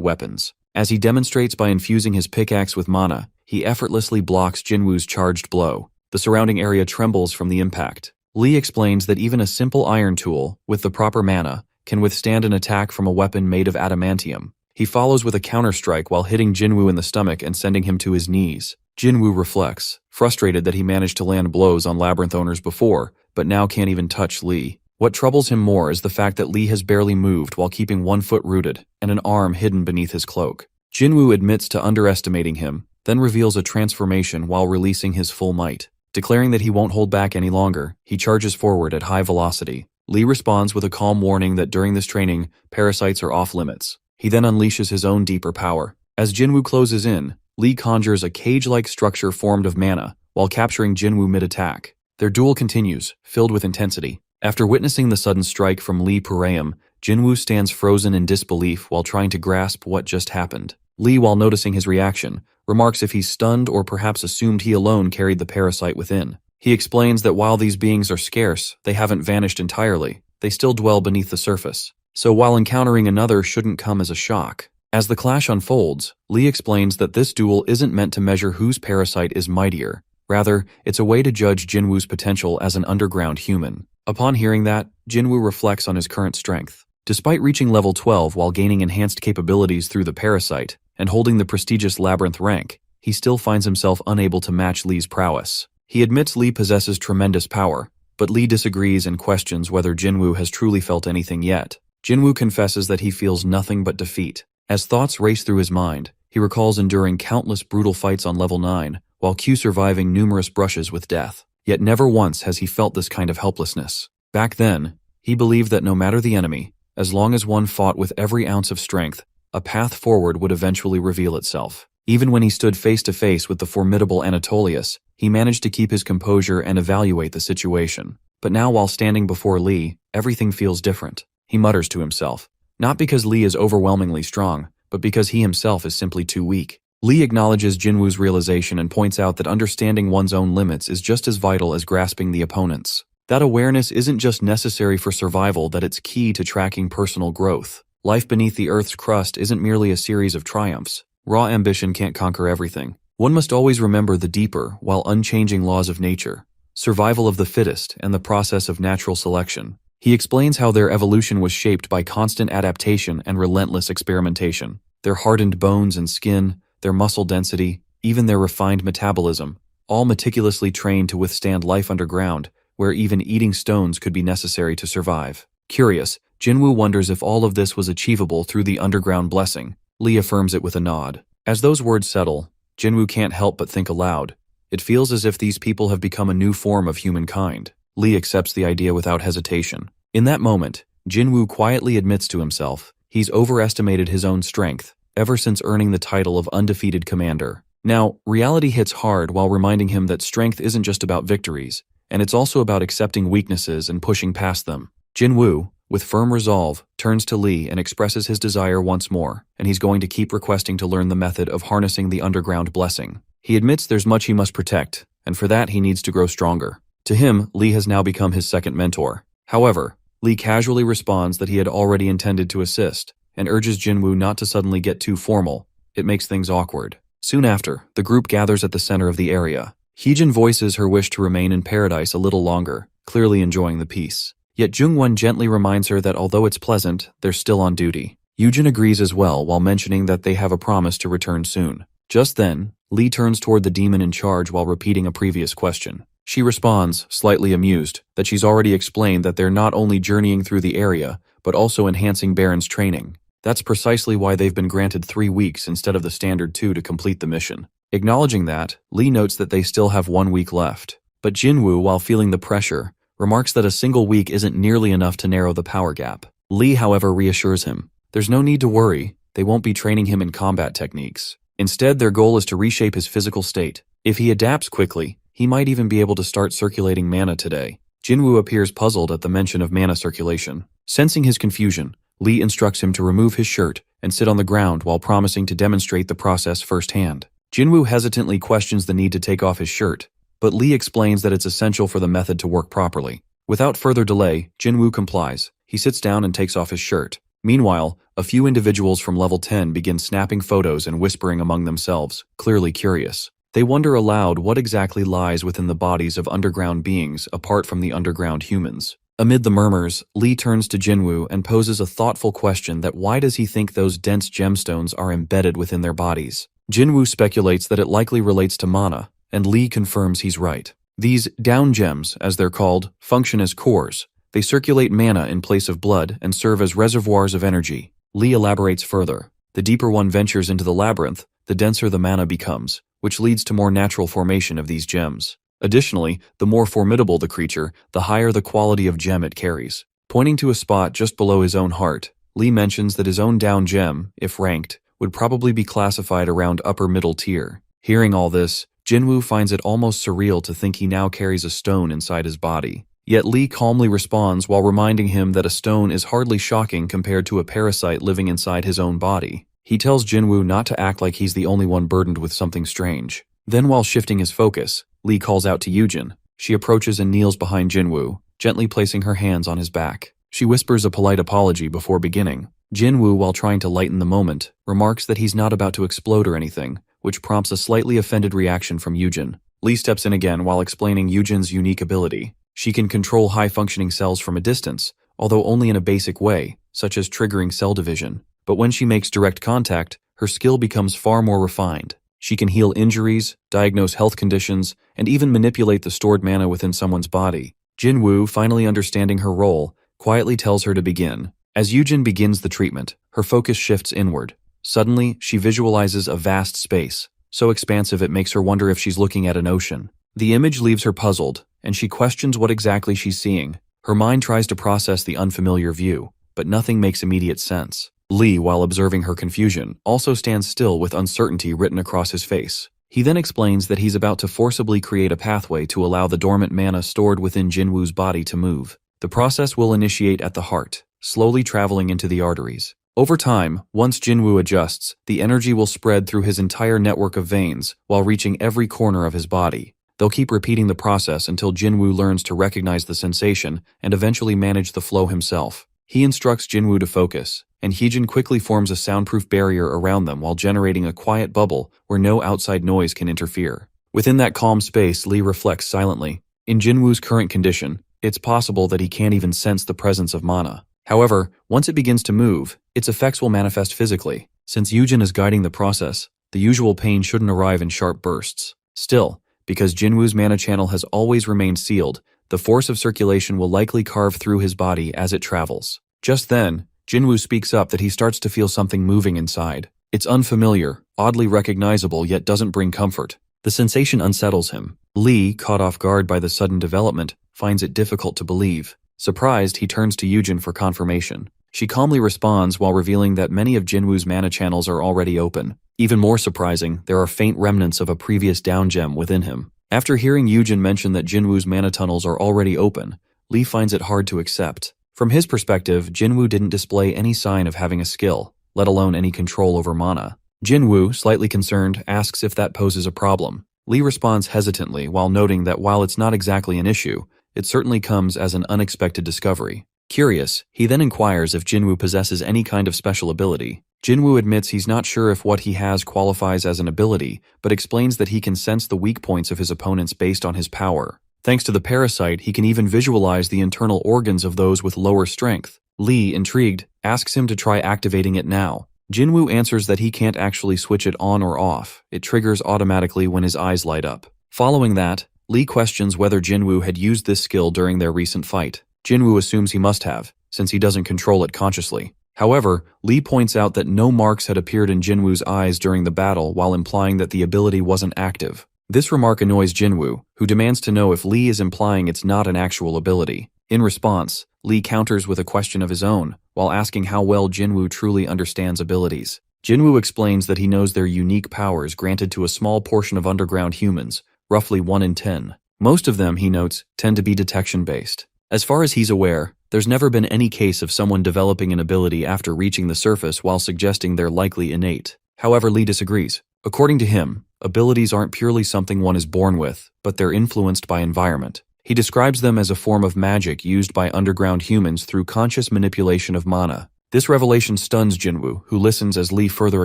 weapons. As he demonstrates by infusing his pickaxe with mana, he effortlessly blocks Jinwoo's charged blow. The surrounding area trembles from the impact. Lee explains that even a simple iron tool, with the proper mana, can withstand an attack from a weapon made of adamantium. He follows with a counterstrike while hitting Jinwoo in the stomach and sending him to his knees. Jinwoo reflects, frustrated that he managed to land blows on labyrinth owners before, but now can't even touch Lee. What troubles him more is the fact that Lee has barely moved while keeping one foot rooted and an arm hidden beneath his cloak. Jinwoo admits to underestimating him, then reveals a transformation while releasing his full might. Declaring that he won't hold back any longer, he charges forward at high velocity. Lee responds with a calm warning that during this training, parasites are off limits. He then unleashes his own deeper power. As Jinwoo closes in, Lee conjures a cage-like structure formed of mana, while capturing Jinwoo mid-attack. Their duel continues, filled with intensity. After witnessing the sudden strike from Lee Puraim, Jinwoo stands frozen in disbelief while trying to grasp what just happened. Lee, while noticing his reaction, remarks if he's stunned or perhaps assumed he alone carried the parasite within. He explains that while these beings are scarce, they haven't vanished entirely. They still dwell beneath the surface. So while encountering another shouldn't come as a shock. As the clash unfolds, Lee explains that this duel isn't meant to measure whose parasite is mightier. Rather, it's a way to judge Jinwoo's potential as an underground human. Upon hearing that, Jinwoo reflects on his current strength. Despite reaching level 12 while gaining enhanced capabilities through the parasite and holding the prestigious labyrinth rank, he still finds himself unable to match Lee's prowess. He admits Lee possesses tremendous power, but Lee disagrees and questions whether Jinwoo has truly felt anything yet. Jinwoo confesses that he feels nothing but defeat. As thoughts race through his mind, he recalls enduring countless brutal fights on level 9, while surviving numerous brushes with death. Yet never once has he felt this kind of helplessness. Back then, he believed that no matter the enemy, as long as one fought with every ounce of strength, a path forward would eventually reveal itself. Even when he stood face to face with the formidable Anatolius, he managed to keep his composure and evaluate the situation. But now while standing before Lee, everything feels different. He mutters to himself, not because Lee is overwhelmingly strong, but because he himself is simply too weak. Lee acknowledges Jinwoo's realization and points out that understanding one's own limits is just as vital as grasping the opponent's. That awareness isn't just necessary for survival, that it's key to tracking personal growth. Life beneath the Earth's crust isn't merely a series of triumphs. Raw ambition can't conquer everything. One must always remember the deeper, while unchanging laws of nature, survival of the fittest, and the process of natural selection. He explains how their evolution was shaped by constant adaptation and relentless experimentation. Their hardened bones and skin, their muscle density, even their refined metabolism, all meticulously trained to withstand life underground, where even eating stones could be necessary to survive. Curious, Jinwoo wonders if all of this was achievable through the underground blessing. Lee affirms it with a nod. As those words settle, Jinwoo can't help but think aloud. It feels as if these people have become a new form of humankind. Lee accepts the idea without hesitation. In that moment, Jinwoo quietly admits to himself he's overestimated his own strength, ever since earning the title of undefeated commander. Now, reality hits hard while reminding him that strength isn't just about victories, and it's also about accepting weaknesses and pushing past them. Jinwoo, with firm resolve, turns to Lee and expresses his desire once more, and he's going to keep requesting to learn the method of harnessing the underground blessing. He admits there's much he must protect, and for that he needs to grow stronger. To him, Lee has now become his second mentor. However, Lee casually responds that he had already intended to assist, and urges Jinwoo not to suddenly get too formal. It makes things awkward. Soon after, the group gathers at the center of the area. Heejin voices her wish to remain in paradise a little longer, clearly enjoying the peace. Yet Jungwon gently reminds her that although it's pleasant, they're still on duty. Yujin agrees as well while mentioning that they have a promise to return soon. Just then, Lee turns toward the demon in charge while repeating a previous question. She responds, slightly amused, that she's already explained that they're not only journeying through the area, but also enhancing Baron's training. That's precisely why they've been granted 3 weeks instead of the standard 2 to complete the mission. Acknowledging that, Lee notes that they still have 1 week left. But Jinwoo, while feeling the pressure, remarks that a single week isn't nearly enough to narrow the power gap. Lee, however, reassures him. There's no need to worry, they won't be training him in combat techniques. Instead, their goal is to reshape his physical state. If he adapts quickly, he might even be able to start circulating mana today. Jinwoo appears puzzled at the mention of mana circulation. Sensing his confusion, Lee instructs him to remove his shirt and sit on the ground while promising to demonstrate the process firsthand. Jinwoo hesitantly questions the need to take off his shirt, but Lee explains that it's essential for the method to work properly. Without further delay, Jinwoo complies. He sits down and takes off his shirt. Meanwhile, a few individuals from level 10 begin snapping photos and whispering among themselves, clearly curious. They wonder aloud what exactly lies within the bodies of underground beings apart from the underground humans. Amid the murmurs, Lee turns to Jinwoo and poses a thoughtful question that why does he think those dense gemstones are embedded within their bodies? Jinwoo speculates that it likely relates to mana, and Lee confirms he's right. These down gems, as they're called, function as cores. They circulate mana in place of blood and serve as reservoirs of energy. Lee elaborates further. The deeper one ventures into the labyrinth, the denser the mana becomes, which leads to more natural formation of these gems. Additionally, the more formidable the creature, the higher the quality of gem it carries. Pointing to a spot just below his own heart, Lee mentions that his own down gem, if ranked, would probably be classified around upper middle tier. Hearing all this, Jinwoo finds it almost surreal to think he now carries a stone inside his body. Yet Lee calmly responds while reminding him that a stone is hardly shocking compared to a parasite living inside his own body. He tells Jinwoo not to act like he's the only one burdened with something strange. Then while shifting his focus, Lee calls out to Yujin. She approaches and kneels behind Jinwoo, gently placing her hands on his back. She whispers a polite apology before beginning. Jinwoo, while trying to lighten the moment, remarks that he's not about to explode or anything, which prompts a slightly offended reaction from Yujin. Lee steps in again while explaining Yujin's unique ability. She can control high-functioning cells from a distance, although only in a basic way, such as triggering cell division. But when she makes direct contact, her skill becomes far more refined. She can heal injuries, diagnose health conditions, and even manipulate the stored mana within someone's body. Jinwoo, finally understanding her role, quietly tells her to begin. As Yujin begins the treatment, her focus shifts inward. Suddenly, she visualizes a vast space, so expansive it makes her wonder if she's looking at an ocean. The image leaves her puzzled, and she questions what exactly she's seeing. Her mind tries to process the unfamiliar view, but nothing makes immediate sense. Lee, while observing her confusion, also stands still with uncertainty written across his face. He then explains that he's about to forcibly create a pathway to allow the dormant mana stored within Jinwoo's body to move. The process will initiate at the heart, slowly traveling into the arteries. Over time, once Jinwoo adjusts, the energy will spread through his entire network of veins while reaching every corner of his body. They'll keep repeating the process until Jinwoo learns to recognize the sensation and eventually manage the flow himself. He instructs Jinwoo to focus, and Heejin quickly forms a soundproof barrier around them while generating a quiet bubble where no outside noise can interfere. Within that calm space, Lee reflects silently. In Jinwoo's current condition, it's possible that he can't even sense the presence of mana. However, once it begins to move, its effects will manifest physically. Since Yujin is guiding the process, the usual pain shouldn't arrive in sharp bursts. Still, because Jinwoo's mana channel has always remained sealed, the force of circulation will likely carve through his body as it travels. Just then, Jinwoo speaks up that he starts to feel something moving inside. It's unfamiliar, oddly recognizable, yet doesn't bring comfort. The sensation unsettles him. Lee, caught off guard by the sudden development, finds it difficult to believe. Surprised, he turns to Yujin for confirmation. She calmly responds while revealing that many of Jinwoo's mana channels are already open. Even more surprising, there are faint remnants of a previous down gem within him. After hearing Yujin mention that Jinwoo's mana tunnels are already open, Lee finds it hard to accept. From his perspective, Jinwoo didn't display any sign of having a skill, let alone any control over mana. Jinwoo, slightly concerned, asks if that poses a problem. Lee responds hesitantly while noting that while it's not exactly an issue, it certainly comes as an unexpected discovery. Curious, he then inquires if Jinwoo possesses any kind of special ability. Jinwoo admits he's not sure if what he has qualifies as an ability, but explains that he can sense the weak points of his opponents based on his power. Thanks to the parasite, he can even visualize the internal organs of those with lower strength. Lee, intrigued, asks him to try activating it now. Jinwoo answers that he can't actually switch it on or off. It triggers automatically when his eyes light up. Following that, Lee questions whether Jinwoo had used this skill during their recent fight. Jinwoo assumes he must have, since he doesn't control it consciously. However, Lee points out that no marks had appeared in Jinwoo's eyes during the battle while implying that the ability wasn't active. This remark annoys Jinwoo, who demands to know if Lee is implying it's not an actual ability. In response, Lee counters with a question of his own, while asking how well Jinwoo truly understands abilities. Jinwoo explains that he knows their unique powers granted to a small portion of underground humans, roughly 1 in 10. Most of them, he notes, tend to be detection-based. As far as he's aware, there's never been any case of someone developing an ability after reaching the surface while suggesting they're likely innate. However, Lee disagrees. According to him, abilities aren't purely something one is born with, but they're influenced by environment. He describes them as a form of magic used by underground humans through conscious manipulation of mana. This revelation stuns Jinwoo, who listens as Lee further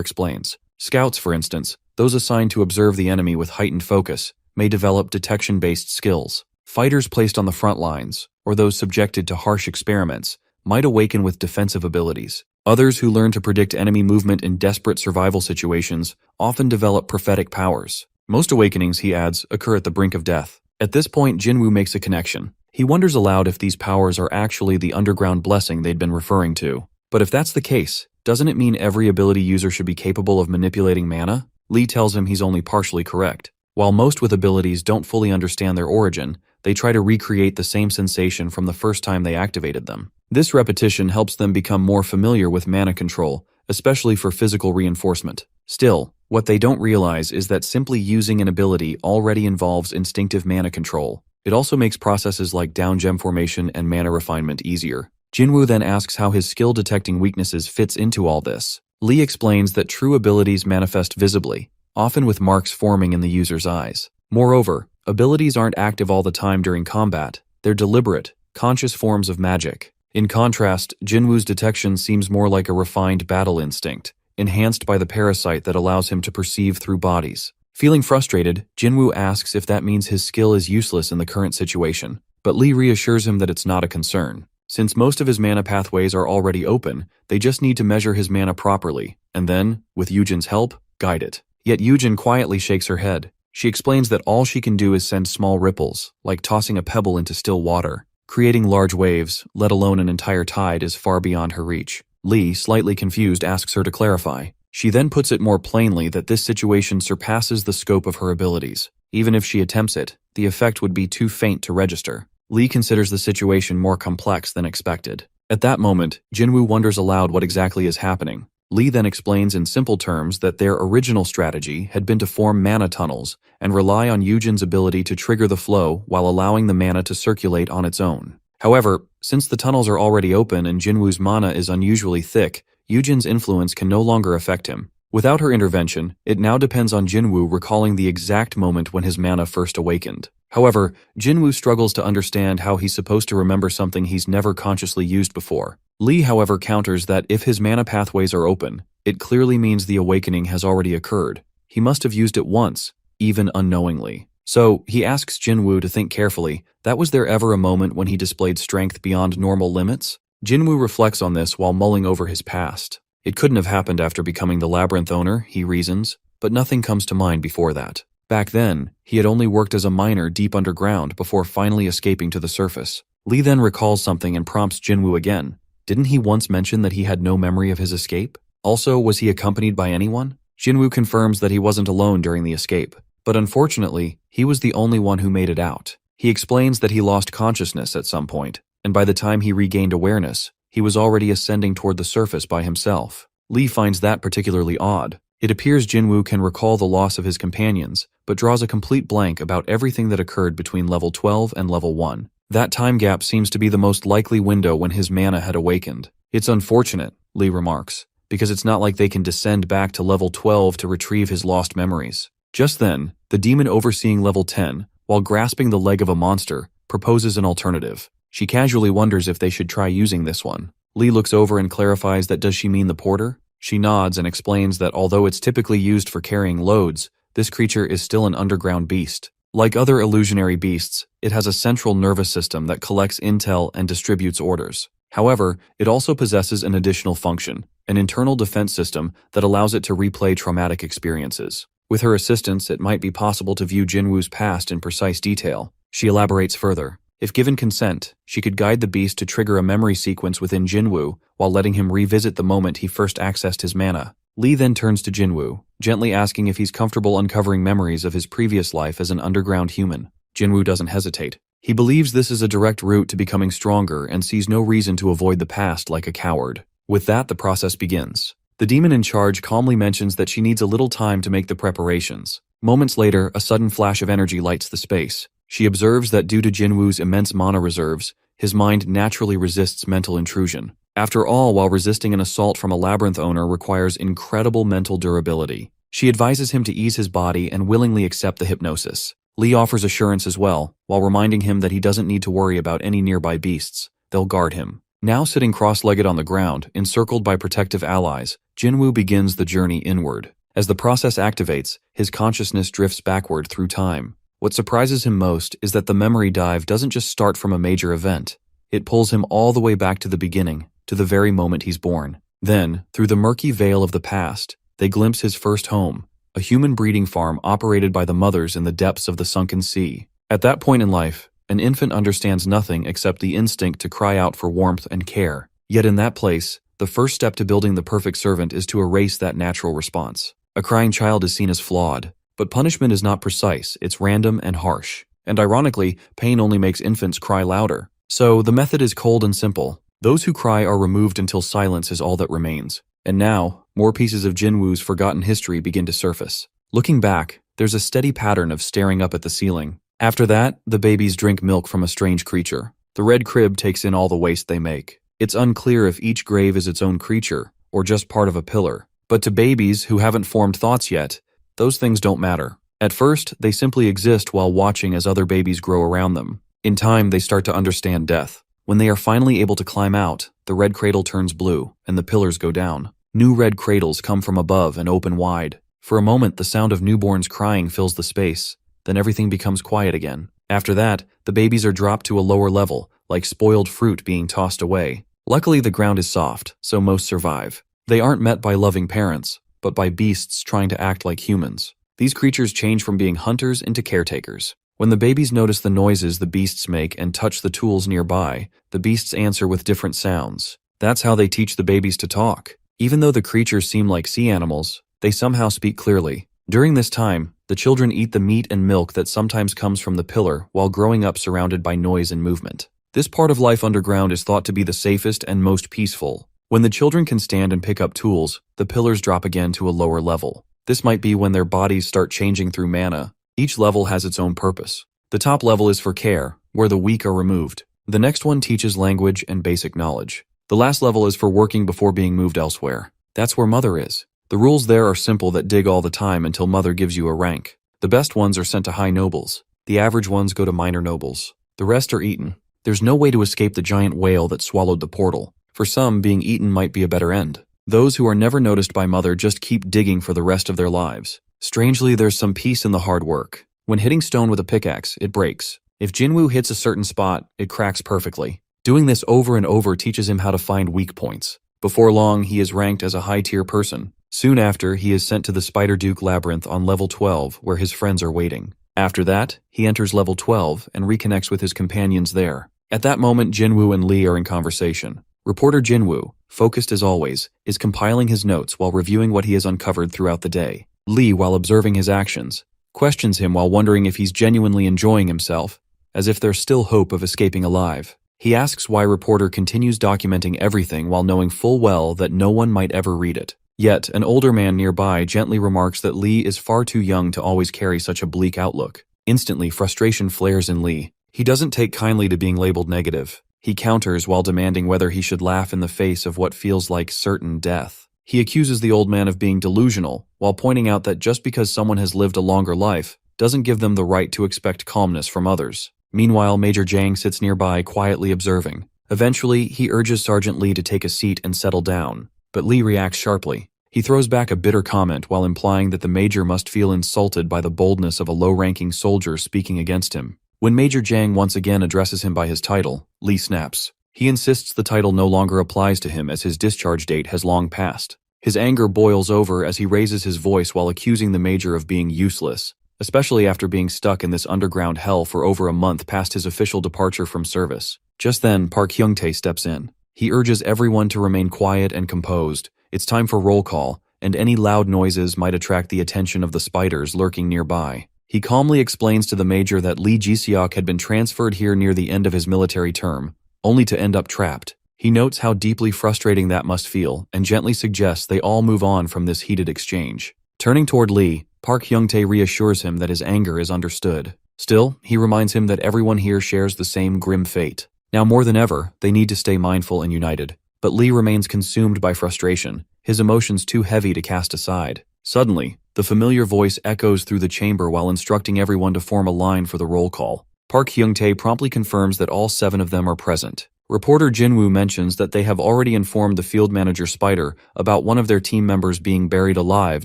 explains. Scouts, for instance, those assigned to observe the enemy with heightened focus, may develop detection-based skills. Fighters placed on the front lines, or those subjected to harsh experiments, might awaken with defensive abilities. Others who learn to predict enemy movement in desperate survival situations often develop prophetic powers. Most awakenings, he adds, occur at the brink of death. At this point, Jinwoo makes a connection. He wonders aloud if these powers are actually the underground blessing they'd been referring to. But if that's the case, doesn't it mean every ability user should be capable of manipulating mana? Lee tells him he's only partially correct. While most with abilities don't fully understand their origin, they try to recreate the same sensation from the first time they activated them. This repetition helps them become more familiar with mana control, especially for physical reinforcement. Still, what they don't realize is that simply using an ability already involves instinctive mana control. It also makes processes like down gem formation and mana refinement easier. Jinwoo then asks how his skill detecting weaknesses fits into all this. Lee explains that true abilities manifest visibly, often with marks forming in the user's eyes. Moreover, abilities aren't active all the time during combat. They're deliberate, conscious forms of magic. In contrast, Jinwoo's detection seems more like a refined battle instinct, enhanced by the parasite that allows him to perceive through bodies. Feeling frustrated, Jinwoo asks if that means his skill is useless in the current situation, but Lee reassures him that it's not a concern. Since most of his mana pathways are already open, they just need to measure his mana properly, and then, with Yujin's help, guide it. Yet Yujin quietly shakes her head. She explains that all she can do is send small ripples, like tossing a pebble into still water. Creating large waves, let alone an entire tide, is far beyond her reach. Lee, slightly confused, asks her to clarify. She then puts it more plainly that this situation surpasses the scope of her abilities. Even if she attempts it, the effect would be too faint to register. Lee considers the situation more complex than expected. At that moment, Jinwoo wonders aloud what exactly is happening. Lee then explains in simple terms that their original strategy had been to form mana tunnels and rely on Yujin's ability to trigger the flow while allowing the mana to circulate on its own. However, since the tunnels are already open and Jinwoo's mana is unusually thick, Yujin's influence can no longer affect him. Without her intervention, it now depends on Jinwoo recalling the exact moment when his mana first awakened. However, Jinwoo struggles to understand how he's supposed to remember something he's never consciously used before. Lee, however, counters that if his mana pathways are open, it clearly means the awakening has already occurred. He must have used it once, even unknowingly. So, he asks Jinwoo to think carefully, that was there ever a moment when he displayed strength beyond normal limits? Jinwoo reflects on this while mulling over his past. It couldn't have happened after becoming the labyrinth owner, he reasons, but nothing comes to mind before that. Back then, he had only worked as a miner deep underground before finally escaping to the surface. Lee then recalls something and prompts Jinwoo again. Didn't he once mention that he had no memory of his escape? Also, was he accompanied by anyone? Jinwoo confirms that he wasn't alone during the escape, but unfortunately, he was the only one who made it out. He explains that he lost consciousness at some point, and by the time he regained awareness, he was already ascending toward the surface by himself. Lee finds that particularly odd. It appears Jinwoo can recall the loss of his companions, but draws a complete blank about everything that occurred between level 12 and level 1. That time gap seems to be the most likely window when his mana had awakened. It's unfortunate, Lee remarks, because it's not like they can descend back to level 12 to retrieve his lost memories. Just then, the demon overseeing level 10, while grasping the leg of a monster, proposes an alternative. She casually wonders if they should try using this one. Lee looks over and clarifies that does she mean the porter? She nods and explains that although it's typically used for carrying loads, this creature is still an underground beast. Like other illusionary beasts, it has a central nervous system that collects intel and distributes orders. However, it also possesses an additional function, an internal defense system that allows it to replay traumatic experiences. With her assistance, it might be possible to view Jinwoo's past in precise detail. She elaborates further. If given consent, she could guide the beast to trigger a memory sequence within Jinwoo while letting him revisit the moment he first accessed his mana. Lee then turns to Jinwoo. gently asking if he's comfortable uncovering memories of his previous life as an underground human. Jinwoo doesn't hesitate. He believes this is a direct route to becoming stronger and sees no reason to avoid the past like a coward. With that, the process begins. The demon in charge calmly mentions that she needs a little time to make the preparations. Moments later, a sudden flash of energy lights the space. She observes that due to Jinwoo's immense mana reserves, his mind naturally resists mental intrusion. After all, while resisting an assault from a labyrinth owner requires incredible mental durability. She advises him to ease his body and willingly accept the hypnosis. Lee offers assurance as well, while reminding him that he doesn't need to worry about any nearby beasts. They'll guard him. Now sitting cross-legged on the ground, encircled by protective allies, Jinwoo begins the journey inward. As the process activates, his consciousness drifts backward through time. What surprises him most is that the memory dive doesn't just start from a major event. It pulls him all the way back to the beginning, to the very moment he's born. Then, through the murky veil of the past, they glimpse his first home, a human breeding farm operated by the mothers in the depths of the sunken sea. At that point in life, an infant understands nothing except the instinct to cry out for warmth and care. Yet in that place, the first step to building the perfect servant is to erase that natural response. A crying child is seen as flawed, but punishment is not precise, it's random and harsh. And ironically, pain only makes infants cry louder. So the method is cold and simple. Those who cry are removed until silence is all that remains. And now, more pieces of Jinwoo's forgotten history begin to surface. Looking back, there's a steady pattern of staring up at the ceiling. After that, the babies drink milk from a strange creature. The red crib takes in all the waste they make. It's unclear if each grave is its own creature, or just part of a pillar. But to babies who haven't formed thoughts yet, those things don't matter. At first, they simply exist while watching as other babies grow around them. In time, they start to understand death. When they are finally able to climb out, the red cradle turns blue, and the pillars go down. New red cradles come from above and open wide. For a moment, the sound of newborns crying fills the space. Then everything becomes quiet again. After that, the babies are dropped to a lower level, like spoiled fruit being tossed away. Luckily, the ground is soft, so most survive. They aren't met by loving parents, but by beasts trying to act like humans. These creatures change from being hunters into caretakers. When the babies notice the noises the beasts make and touch the tools nearby, the beasts answer with different sounds. That's how they teach the babies to talk. Even though the creatures seem like sea animals, they somehow speak clearly. During this time, the children eat the meat and milk that sometimes comes from the pillar while growing up surrounded by noise and movement. This part of life underground is thought to be the safest and most peaceful. When the children can stand and pick up tools, the pillars drop again to a lower level. This might be when their bodies start changing through mana. Each level has its own purpose. The top level is for care, where the weak are removed. The next one teaches language and basic knowledge. The last level is for working before being moved elsewhere. That's where Mother is. The rules there are simple that dig all the time until Mother gives you a rank. The best ones are sent to high nobles. The average ones go to minor nobles. The rest are eaten. There's no way to escape the giant whale that swallowed the portal. For some, being eaten might be a better end. Those who are never noticed by Mother just keep digging for the rest of their lives. Strangely, there's some peace in the hard work. When hitting stone with a pickaxe, it breaks. If Jinwoo hits a certain spot, it cracks perfectly. Doing this over and over teaches him how to find weak points. Before long, he is ranked as a high-tier person. Soon after, he is sent to the Spider Duke Labyrinth on level 12, where his friends are waiting. After that, he enters level 12 and reconnects with his companions there. At that moment, Jinwoo and Lee are in conversation. Reporter Jinwoo, focused as always, is compiling his notes while reviewing what he has uncovered throughout the day. Lee, while observing his actions, questions him while wondering if he's genuinely enjoying himself, as if there's still hope of escaping alive. He asks why Reporter continues documenting everything while knowing full well that no one might ever read it. Yet, an older man nearby gently remarks that Lee is far too young to always carry such a bleak outlook. Instantly, frustration flares in Lee. He doesn't take kindly to being labeled negative. He counters while demanding whether he should laugh in the face of what feels like certain death. He accuses the old man of being delusional, while pointing out that just because someone has lived a longer life doesn't give them the right to expect calmness from others. Meanwhile, Major Jang sits nearby, quietly observing. Eventually, he urges Sergeant Lee to take a seat and settle down, but Lee reacts sharply. He throws back a bitter comment while implying that the Major must feel insulted by the boldness of a low-ranking soldier speaking against him. When Major Jang once again addresses him by his title, Lee snaps. He insists the title no longer applies to him as his discharge date has long passed. His anger boils over as he raises his voice while accusing the Major of being useless, especially after being stuck in this underground hell for over a month past his official departure from service. Just then, Park Hyung-tae steps in. He urges everyone to remain quiet and composed. It's time for roll call, and any loud noises might attract the attention of the spiders lurking nearby. He calmly explains to the major that Lee Ji-seok had been transferred here near the end of his military term, only to end up trapped. He notes how deeply frustrating that must feel and gently suggests they all move on from this heated exchange. Turning toward Lee, Park Hyung-tae reassures him that his anger is understood. Still, he reminds him that everyone here shares the same grim fate. Now more than ever, they need to stay mindful and united. But Lee remains consumed by frustration, his emotions too heavy to cast aside. Suddenly, the familiar voice echoes through the chamber while instructing everyone to form a line for the roll call. Park Hyung-tae promptly confirms that all 7 of them are present. Reporter Jinwoo mentions that they have already informed the field manager Spider about one of their team members being buried alive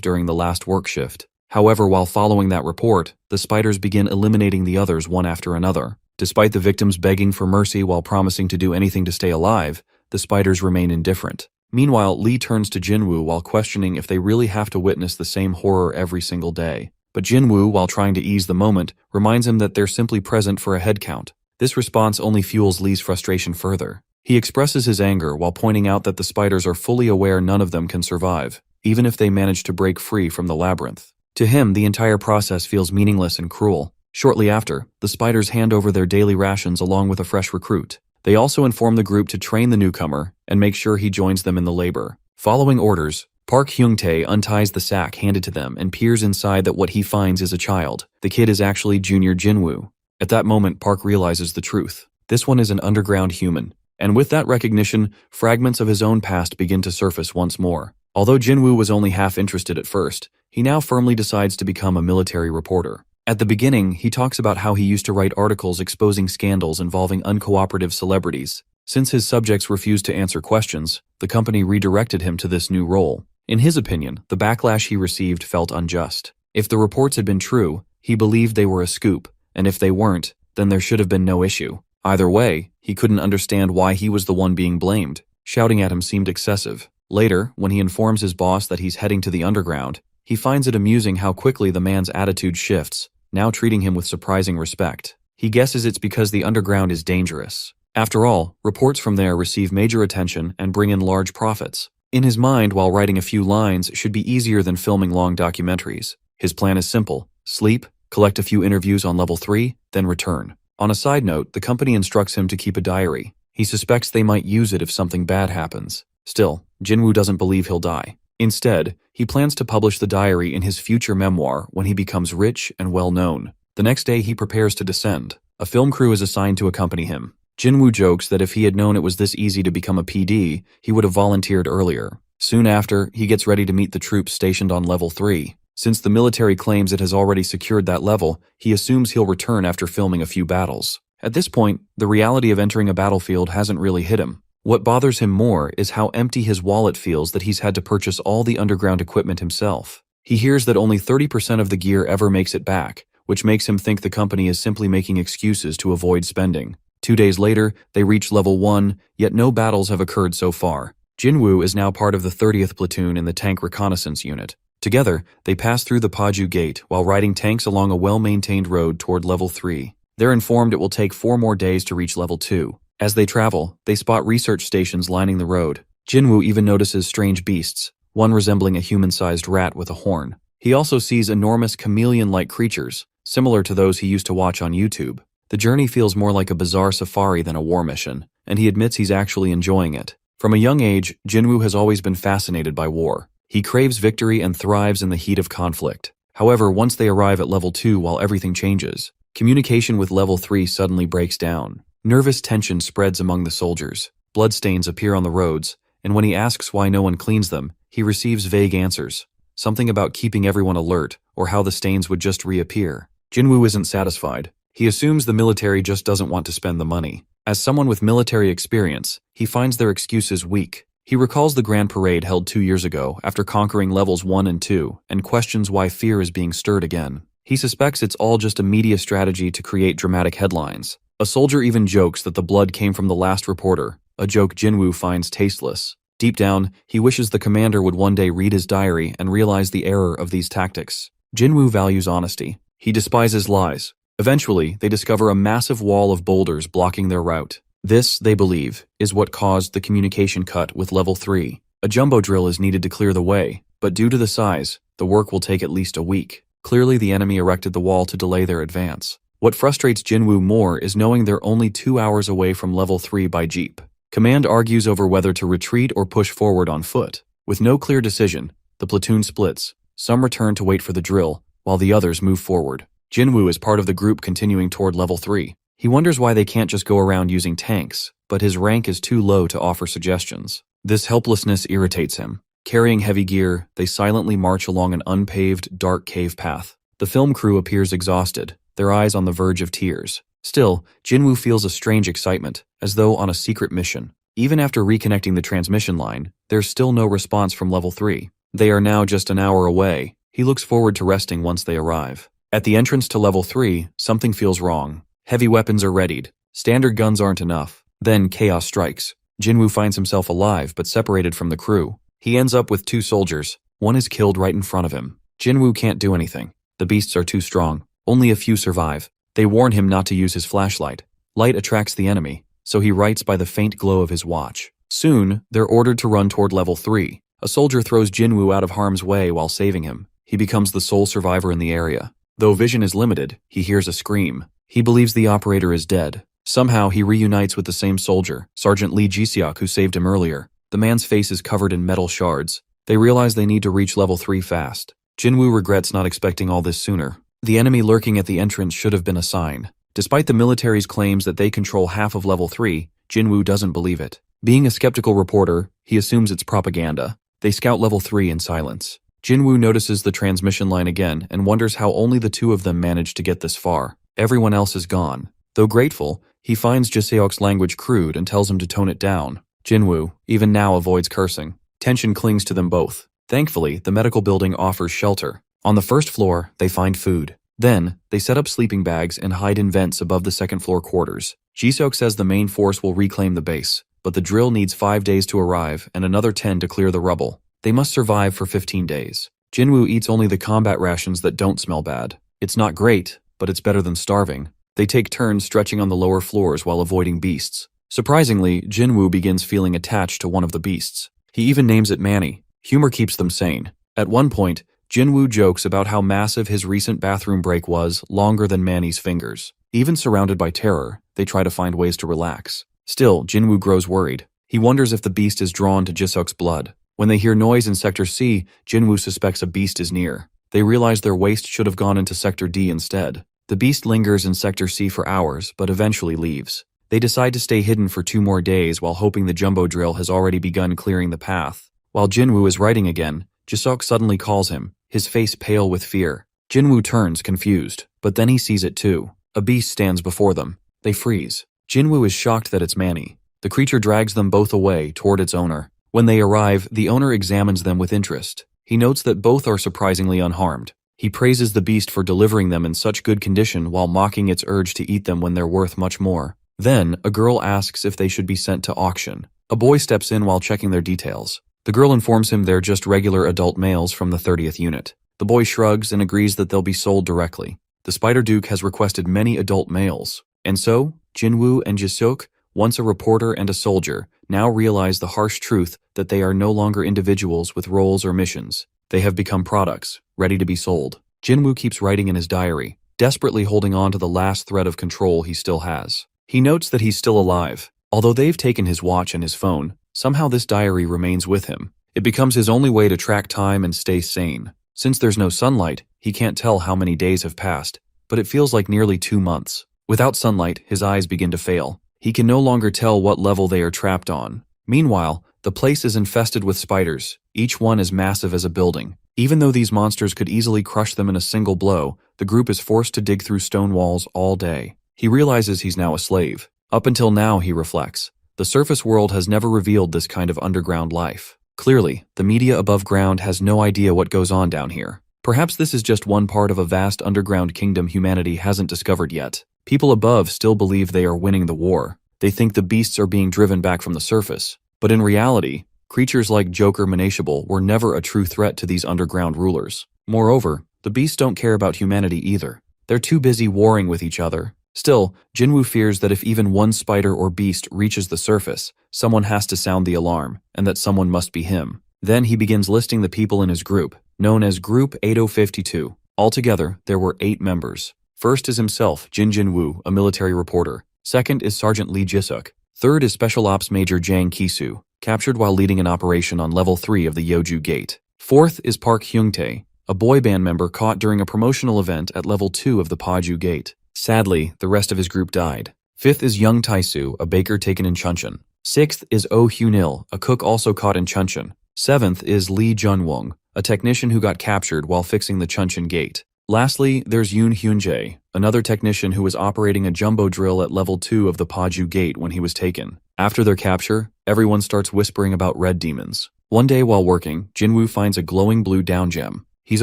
during the last work shift. However, while following that report, the spiders begin eliminating the others one after another. Despite the victims begging for mercy while promising to do anything to stay alive, the spiders remain indifferent. Meanwhile, Lee turns to Jinwoo while questioning if they really have to witness the same horror every single day. But Jinwoo, while trying to ease the moment, reminds him that they're simply present for a head count. This response only fuels Lee's frustration further. He expresses his anger while pointing out that the spiders are fully aware none of them can survive, even if they manage to break free from the labyrinth. To him, the entire process feels meaningless and cruel. Shortly after, the spiders hand over their daily rations along with a fresh recruit. They also inform the group to train the newcomer and make sure he joins them in the labor. Following orders, Park Hyung-tae unties the sack handed to them and peers inside that what he finds is a child. The kid is actually Junior Jinwoo. At that moment, Park realizes the truth. This one is an underground human. And with that recognition, fragments of his own past begin to surface once more. Although Jinwoo was only half interested at first, he now firmly decides to become a military reporter. At the beginning, he talks about how he used to write articles exposing scandals involving uncooperative celebrities. Since his subjects refused to answer questions, the company redirected him to this new role. In his opinion, the backlash he received felt unjust. If the reports had been true, he believed they were a scoop, and if they weren't, then there should have been no issue. Either way, he couldn't understand why he was the one being blamed. Shouting at him seemed excessive. Later, when he informs his boss that he's heading to the underground, he finds it amusing how quickly the man's attitude shifts, now treating him with surprising respect. He guesses it's because the underground is dangerous. After all, reports from there receive major attention and bring in large profits. In his mind, while writing a few lines should be easier than filming long documentaries. His plan is simple: sleep, collect a few interviews on level 3, then return. On a side note, the company instructs him to keep a diary. He suspects they might use it if something bad happens. Still, Jinwoo doesn't believe he'll die. Instead, he plans to publish the diary in his future memoir when he becomes rich and well-known. The next day, he prepares to descend. A film crew is assigned to accompany him. Jinwoo jokes that if he had known it was this easy to become a PD, he would have volunteered earlier. Soon after, he gets ready to meet the troops stationed on level 3. Since the military claims it has already secured that level, he assumes he'll return after filming a few battles. At this point, the reality of entering a battlefield hasn't really hit him. What bothers him more is how empty his wallet feels that he's had to purchase all the underground equipment himself. He hears that only 30% of the gear ever makes it back, which makes him think the company is simply making excuses to avoid spending. 2 days later, they reach level 1, yet no battles have occurred so far. Jinwoo is now part of the 30th platoon in the tank reconnaissance unit. Together, they pass through the Paju Gate while riding tanks along a well-maintained road toward level 3. They're informed it will take 4 more days to reach level 2. As they travel, they spot research stations lining the road. Jinwoo even notices strange beasts, one resembling a human-sized rat with a horn. He also sees enormous chameleon-like creatures, similar to those he used to watch on YouTube. The journey feels more like a bizarre safari than a war mission, and he admits he's actually enjoying it. From a young age, Jinwoo has always been fascinated by war. He craves victory and thrives in the heat of conflict. However, once they arrive at level 2 while everything changes, communication with level 3 suddenly breaks down. Nervous tension spreads among the soldiers. Bloodstains appear on the roads, and when he asks why no one cleans them, he receives vague answers. Something about keeping everyone alert, or how the stains would just reappear. Jinwoo isn't satisfied. He assumes the military just doesn't want to spend the money. As someone with military experience, he finds their excuses weak. He recalls the grand parade held 2 years ago after conquering levels 1 and 2, and questions why fear is being stirred again. He suspects it's all just a media strategy to create dramatic headlines. A soldier even jokes that the blood came from the last reporter, a joke Jinwoo finds tasteless. Deep down, he wishes the commander would one day read his diary and realize the error of these tactics. Jinwoo values honesty. He despises lies. Eventually, they discover a massive wall of boulders blocking their route. This, they believe, is what caused the communication cut with level 3. A jumbo drill is needed to clear the way. but due to the size, the work will take at least a week. Clearly, the enemy erected the wall to delay their advance. What frustrates Jinwoo more is knowing they're only 2 hours away from level 3 by jeep. Command argues over whether to retreat or push forward on foot. With no clear decision, the platoon splits. Some return to wait for the drill, while the others move forward. Jinwoo is part of the group continuing toward level 3. He wonders why they can't just go around using tanks, but his rank is too low to offer suggestions. This helplessness irritates him. Carrying heavy gear, they silently march along an unpaved, dark cave path. The film crew appears exhausted, their eyes on the verge of tears. Still, Jinwoo feels a strange excitement, as though on a secret mission. Even after reconnecting the transmission line, there's still no response from level 3. They are now just an hour away. He looks forward to resting once they arrive. At the entrance to level 3, something feels wrong. Heavy weapons are readied. Standard guns aren't enough. Then chaos strikes. Jinwoo finds himself alive but separated from the crew. He ends up with 2 soldiers. One is killed right in front of him. Jinwoo can't do anything. The beasts are too strong. Only a few survive. They warn him not to use his flashlight. Light attracts the enemy, so he writes by the faint glow of his watch. Soon, they're ordered to run toward level 3. A soldier throws Jinwoo out of harm's way while saving him. He becomes the sole survivor in the area. Though vision is limited, he hears a scream. He believes the operator is dead. Somehow, he reunites with the same soldier, Sergeant Lee Ji-seok, who saved him earlier. The man's face is covered in metal shards. They realize they need to reach level 3 fast. Jinwoo regrets not expecting all this sooner. The enemy lurking at the entrance should have been a sign. Despite the military's claims that they control half of level 3, Jinwoo doesn't believe it. Being a skeptical reporter, he assumes it's propaganda. They scout level 3 in silence. Jinwoo notices the transmission line again and wonders how only the 2 of them managed to get this far. Everyone else is gone. Though grateful, he finds Ji-seok's language crude and tells him to tone it down. Jinwoo, even now, avoids cursing. Tension clings to them both. Thankfully, the medical building offers shelter. On the first floor, they find food. Then, they set up sleeping bags and hide in vents above the second-floor quarters. Ji-seok says the main force will reclaim the base, but the drill needs 5 days to arrive and another 10 to clear the rubble. They must survive for 15 days. Jinwoo eats only the combat rations that don't smell bad. It's not great, but it's better than starving. They take turns stretching on the lower floors while avoiding beasts. Surprisingly, Jinwoo begins feeling attached to one of the beasts. He even names it Manny. Humor keeps them sane. At one point, Jinwoo jokes about how massive his recent bathroom break was, longer than Manny's fingers. Even surrounded by terror, they try to find ways to relax. Still, Jinwoo grows worried. He wonders if the beast is drawn to Ji-seok's blood. When they hear noise in Sector C, Jinwoo suspects a beast is near. They realize their waste should have gone into Sector D instead. The beast lingers in Sector C for hours, but eventually leaves. They decide to stay hidden for 2 more days while hoping the jumbo drill has already begun clearing the path. While Jinwoo is writing again, Ji-seok suddenly calls him, his face pale with fear. Jinwoo turns, confused, but then he sees it too. A beast stands before them. They freeze. Jinwoo is shocked that it's Manny. The creature drags them both away toward its owner. When they arrive, the owner examines them with interest. He notes that both are surprisingly unharmed. He praises the beast for delivering them in such good condition while mocking its urge to eat them when they're worth much more. Then, a girl asks if they should be sent to auction. A boy steps in while checking their details. The girl informs him they're just regular adult males from the 30th unit. The boy shrugs and agrees that they'll be sold directly. The Spider Duke has requested many adult males. And so, Jinwoo and Ji-seok, once a reporter and a soldier, now realize the harsh truth that they are no longer individuals with roles or missions. They have become products, ready to be sold. Jinwoo keeps writing in his diary, desperately holding on to the last thread of control he still has. He notes that he's still alive. Although they've taken his watch and his phone, somehow this diary remains with him. It becomes his only way to track time and stay sane. Since there's no sunlight, he can't tell how many days have passed, but it feels like nearly 2 months. Without sunlight, his eyes begin to fail. He can no longer tell what level they are trapped on. Meanwhile, the place is infested with spiders, each one as massive as a building. Even though these monsters could easily crush them in a single blow, the group is forced to dig through stone walls all day. He realizes he's now a slave. Up until now, he reflects, the surface world has never revealed this kind of underground life. Clearly, the media above ground has no idea what goes on down here. Perhaps this is just one part of a vast underground kingdom humanity hasn't discovered yet. People above still believe they are winning the war. They think the beasts are being driven back from the surface. But in reality, creatures like Joker Manashable were never a true threat to these underground rulers. Moreover, the beasts don't care about humanity either. They're too busy warring with each other. Still, Jinwoo fears that if even one spider or beast reaches the surface, someone has to sound the alarm, and that someone must be him. Then he begins listing the people in his group, known as Group 8052. Altogether, there were 8 members. First is himself, Jin Jin-woo, a military reporter. Second is Sergeant Lee Jisuk. Third is Special Ops Major Jang Ki-soo, captured while leading an operation on Level 3 of the Yeoju Gate. Fourth is Park Hyung-tae, a boy band member caught during a promotional event at Level 2 of the Paju Gate. Sadly, the rest of his group died. Fifth is Young Tae-soo, a baker taken in Chuncheon. Sixth is Oh Hyun-il, a cook also caught in Chuncheon. Seventh is Lee Jun-wong, a technician who got captured while fixing the Chuncheon Gate. Lastly, there's Yoon Hyun-jae, another technician who was operating a jumbo drill at Level 2 of the Paju Gate when he was taken. After their capture, everyone starts whispering about red demons. One day while working, Jinwoo finds a glowing blue down gem. He's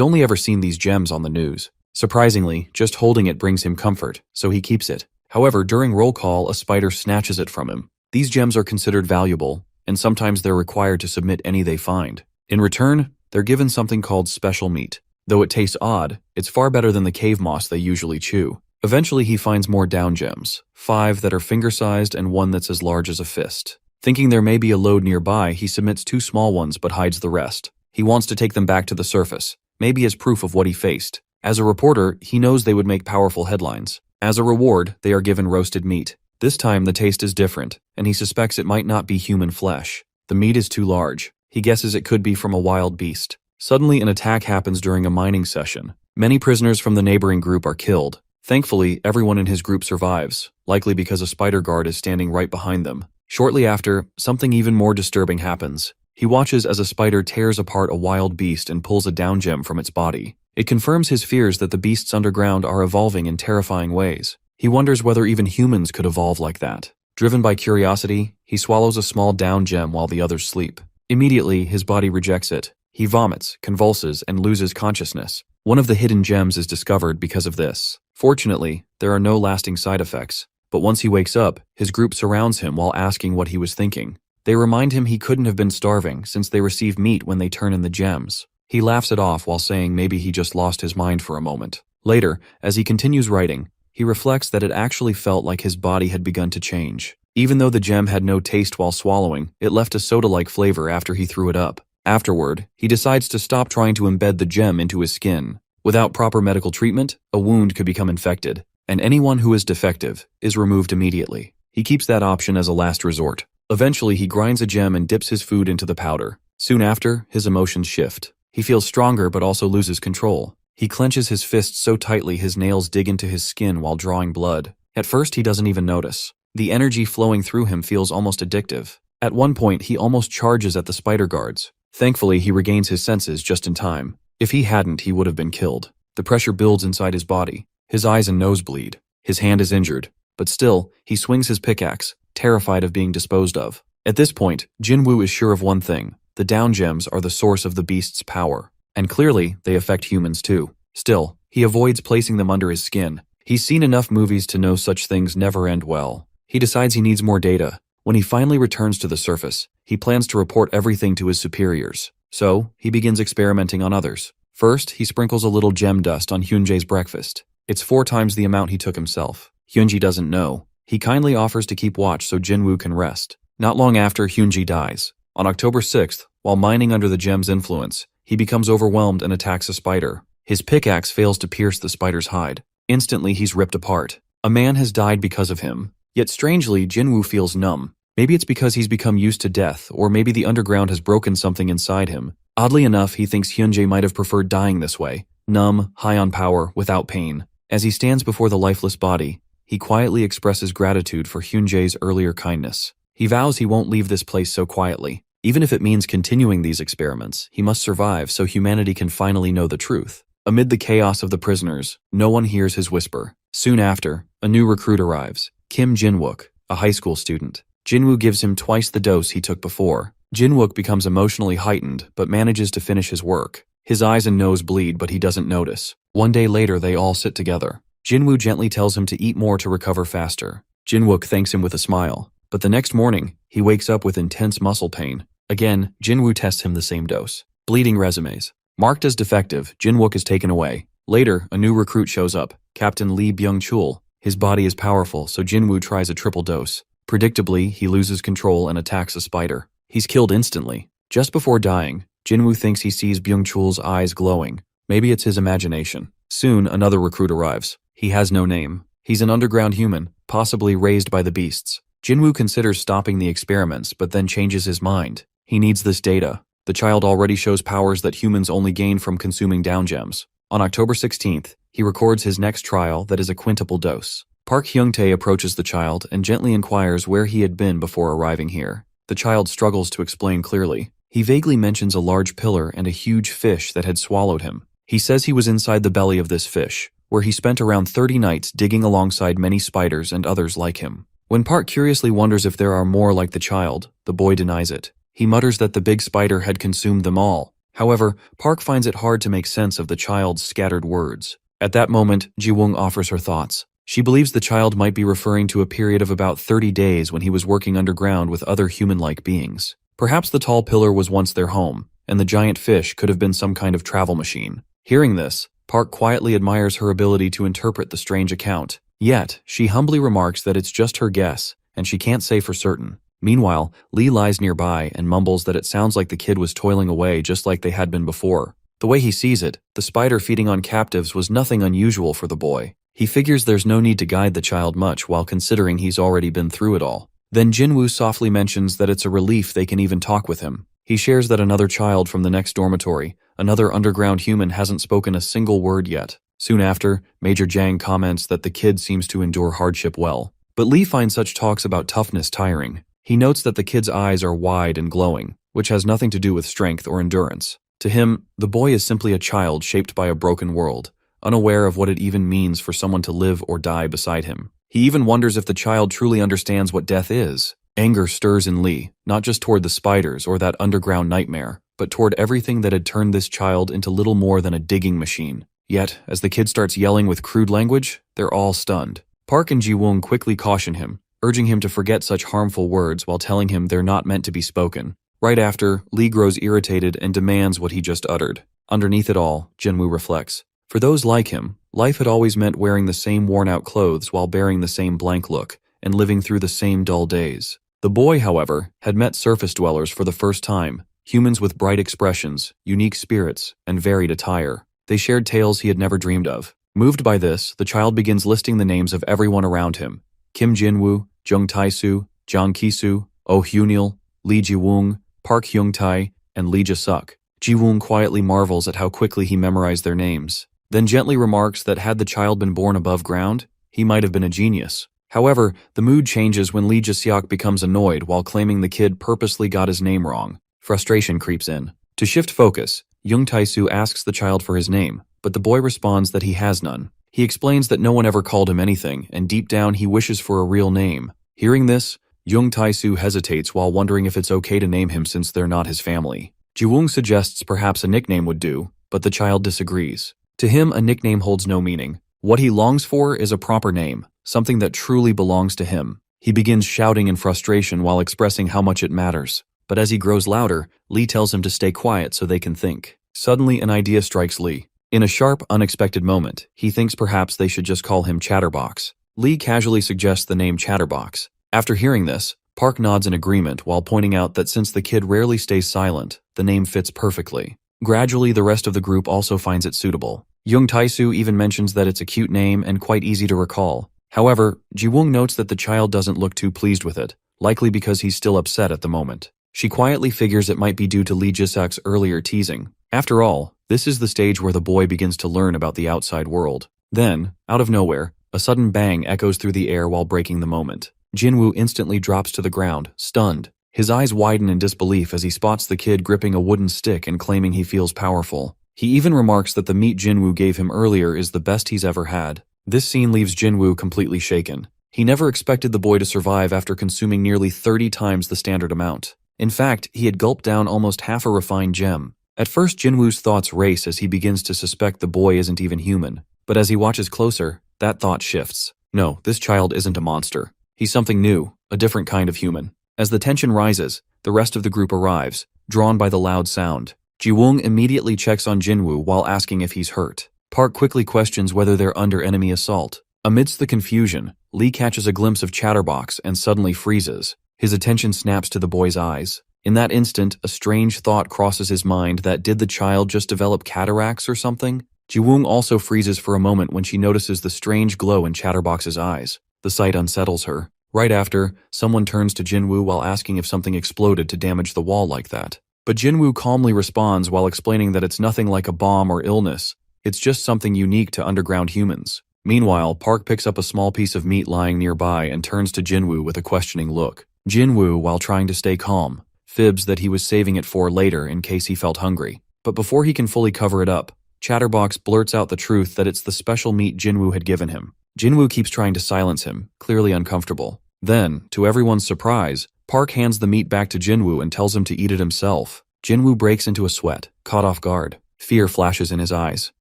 only ever seen these gems on the news. Surprisingly, just holding it brings him comfort, so he keeps it. However, during roll call, a spider snatches it from him. These gems are considered valuable, and sometimes they're required to submit any they find. In return, they're given something called special meat. Though it tastes odd, it's far better than the cave moss they usually chew. Eventually he finds more down gems, 5 that are finger-sized and 1 that's as large as a fist. Thinking there may be a load nearby, he submits 2 small ones but hides the rest. He wants to take them back to the surface, maybe as proof of what he faced. As a reporter, he knows they would make powerful headlines. As a reward, they are given roasted meat. This time the taste is different, and he suspects it might not be human flesh. The meat is too large. He guesses it could be from a wild beast. Suddenly, an attack happens during a mining session. Many prisoners from the neighboring group are killed. Thankfully, everyone in his group survives, likely because a spider guard is standing right behind them. Shortly after, something even more disturbing happens. He watches as a spider tears apart a wild beast and pulls a down gem from its body. It confirms his fears that the beasts underground are evolving in terrifying ways. He wonders whether even humans could evolve like that. Driven by curiosity, he swallows a small down gem while the others sleep. Immediately, his body rejects it. He vomits, convulses, and loses consciousness. One of the hidden gems is discovered because of this. Fortunately, there are no lasting side effects. But once he wakes up, his group surrounds him while asking what he was thinking. They remind him he couldn't have been starving since they receive meat when they turn in the gems. He laughs it off while saying maybe he just lost his mind for a moment. Later, as he continues writing, he reflects that it actually felt like his body had begun to change. Even though the gem had no taste while swallowing, it left a soda-like flavor after he threw it up. Afterward, he decides to stop trying to embed the gem into his skin. Without proper medical treatment, a wound could become infected, and anyone who is defective is removed immediately. He keeps that option as a last resort. Eventually, he grinds a gem and dips his food into the powder. Soon after, his emotions shift. He feels stronger but also loses control. He clenches his fists so tightly his nails dig into his skin while drawing blood. At first, he doesn't even notice. The energy flowing through him feels almost addictive. At one point, he almost charges at the spider guards. Thankfully, he regains his senses just in time. If he hadn't, he would have been killed. The pressure builds inside his body. His eyes and nose bleed. His hand is injured. But still, he swings his pickaxe, terrified of being disposed of. At this point, Jinwoo is sure of one thing. The down gems are the source of the beast's power. And clearly, they affect humans too. Still, he avoids placing them under his skin. He's seen enough movies to know such things never end well. He decides he needs more data. When he finally returns to the surface, he plans to report everything to his superiors. So, he begins experimenting on others. First, he sprinkles a little gem dust on Hyunjae's breakfast. It's 4 times the amount he took himself. Hyunji doesn't know. He kindly offers to keep watch so Jinwoo can rest. Not long after, Hyunji dies. On October 6th, while mining under the gem's influence, he becomes overwhelmed and attacks a spider. His pickaxe fails to pierce the spider's hide. Instantly, he's ripped apart. A man has died because of him. Yet strangely, Jinwoo feels numb. Maybe it's because he's become used to death, or maybe the underground has broken something inside him. Oddly enough, he thinks Hyunjae might have preferred dying this way. Numb, high on power, without pain. As he stands before the lifeless body, he quietly expresses gratitude for Hyunjae's earlier kindness. He vows he won't leave this place so quietly. Even if it means continuing these experiments, he must survive so humanity can finally know the truth. Amid the chaos of the prisoners, no one hears his whisper. Soon after, a new recruit arrives, Kim Jinwook, a high school student. Jinwoo gives him twice the dose he took before. Jinwook becomes emotionally heightened, but manages to finish his work. His eyes and nose bleed, but he doesn't notice. One day later, they all sit together. Jinwoo gently tells him to eat more to recover faster. Jinwook thanks him with a smile, but the next morning, he wakes up with intense muscle pain. Again, Jinwoo tests him the same dose. Bleeding resumes. Marked as defective, Jinwook is taken away. Later, a new recruit shows up, Captain Lee Byung-chul. His body is powerful, so Jinwoo tries a triple dose. Predictably, he loses control and attacks a spider. He's killed instantly. Just before dying, Jinwoo thinks he sees Byung-chul's eyes glowing. Maybe it's his imagination. Soon, another recruit arrives. He has no name. He's an underground human, possibly raised by the beasts. Jinwoo considers stopping the experiments, but then changes his mind. He needs this data. The child already shows powers that humans only gain from consuming down gems. On October 16th, he records his next trial that is a quintuple dose. Park Hyung-tae approaches the child and gently inquires where he had been before arriving here. The child struggles to explain clearly. He vaguely mentions a large pillar and a huge fish that had swallowed him. He says he was inside the belly of this fish, where he spent around 30 nights digging alongside many spiders and others like him. When Park curiously wonders if there are more like the child, the boy denies it. He mutters that the big spider had consumed them all. However, Park finds it hard to make sense of the child's scattered words. At that moment, Ji-woong offers her thoughts. She believes the child might be referring to a period of about 30 days when he was working underground with other human-like beings. Perhaps the tall pillar was once their home, and the giant fish could have been some kind of travel machine. Hearing this, Park quietly admires her ability to interpret the strange account. Yet, she humbly remarks that it's just her guess, and she can't say for certain. Meanwhile, Lee lies nearby and mumbles that it sounds like the kid was toiling away just like they had been before. The way he sees it, the spider feeding on captives was nothing unusual for the boy. He figures there's no need to guide the child much while considering he's already been through it all. Then Jinwoo softly mentions that it's a relief they can even talk with him. He shares that another child from the next dormitory, another underground human, hasn't spoken a single word yet. Soon after, Major Jang comments that the kid seems to endure hardship well. But Lee finds such talks about toughness tiring. He notes that the kid's eyes are wide and glowing, which has nothing to do with strength or endurance. To him, the boy is simply a child shaped by a broken world, unaware of what it even means for someone to live or die beside him. He even wonders if the child truly understands what death is. Anger stirs in Lee, not just toward the spiders or that underground nightmare, but toward everything that had turned this child into little more than a digging machine. Yet, as the kid starts yelling with crude language, they're all stunned. Park and Ji-woong quickly caution him, urging him to forget such harmful words while telling him they're not meant to be spoken. Right after, Lee grows irritated and demands what he just uttered. Underneath it all, Jinwoo reflects. For those like him, life had always meant wearing the same worn-out clothes while bearing the same blank look and living through the same dull days. The boy, however, had met surface dwellers for the first time, humans with bright expressions, unique spirits, and varied attire. They shared tales he had never dreamed of. Moved by this, the child begins listing the names of everyone around him. Kim Jinwoo, Jung Tae-soo, Jang Ki-soo, Oh Hyunil, Lee Ji-woong, Park Hyung-tae, and Lee Ja-suk. Ji-woong quietly marvels at how quickly he memorized their names, then gently remarks that had the child been born above ground, he might have been a genius. However, the mood changes when Lee Ja-seok becomes annoyed while claiming the kid purposely got his name wrong. Frustration creeps in. To shift focus, Jung Tae-soo asks the child for his name, but the boy responds that he has none. He explains that no one ever called him anything, and deep down he wishes for a real name. Hearing this, Jung Tae-soo hesitates while wondering if it's okay to name him since they're not his family. Ji-woong suggests perhaps a nickname would do, but the child disagrees. To him, a nickname holds no meaning. What he longs for is a proper name, something that truly belongs to him. He begins shouting in frustration while expressing how much it matters. But as he grows louder, Lee tells him to stay quiet so they can think. Suddenly, an idea strikes Lee. In a sharp, unexpected moment, he thinks perhaps they should just call him Chatterbox. Lee casually suggests the name Chatterbox. After hearing this, Park nods in agreement while pointing out that since the kid rarely stays silent, the name fits perfectly. Gradually, the rest of the group also finds it suitable. Jung Tae-soo even mentions that it's a cute name and quite easy to recall. However, Ji-woong notes that the child doesn't look too pleased with it, likely because he's still upset at the moment. She quietly figures it might be due to Lee Ja-seok's earlier teasing. After all, this is the stage where the boy begins to learn about the outside world. Then, out of nowhere, a sudden bang echoes through the air while breaking the moment. Jinwoo instantly drops to the ground, stunned. His eyes widen in disbelief as he spots the kid gripping a wooden stick and claiming he feels powerful. He even remarks that the meat Jinwoo gave him earlier is the best he's ever had. This scene leaves Jinwoo completely shaken. He never expected the boy to survive after consuming nearly 30 times the standard amount. In fact, he had gulped down almost half a refined gem. At first, Jinwoo's thoughts race as he begins to suspect the boy isn't even human. But as he watches closer, that thought shifts. No, this child isn't a monster. He's something new, a different kind of human. As the tension rises, the rest of the group arrives, drawn by the loud sound. Ji-woong immediately checks on Jinwoo while asking if he's hurt. Park quickly questions whether they're under enemy assault. Amidst the confusion, Lee catches a glimpse of Chatterbox and suddenly freezes. His attention snaps to the boy's eyes. In that instant, a strange thought crosses his mind that did the child just develop cataracts or something? Jiwoong also freezes for a moment when she notices the strange glow in Chatterbox's eyes. The sight unsettles her. Right after, someone turns to Jinwoo while asking if something exploded to damage the wall like that. But Jinwoo calmly responds while explaining that it's nothing like a bomb or illness. It's just something unique to underground humans. Meanwhile, Park picks up a small piece of meat lying nearby and turns to Jinwoo with a questioning look. Jinwoo, while trying to stay calm, fibs that he was saving it for later in case he felt hungry. But before he can fully cover it up, Chatterbox blurts out the truth that it's the special meat Jinwoo had given him. Jinwoo keeps trying to silence him, clearly uncomfortable. Then, to everyone's surprise, Park hands the meat back to Jinwoo and tells him to eat it himself. Jinwoo breaks into a sweat, caught off guard. Fear flashes in his eyes.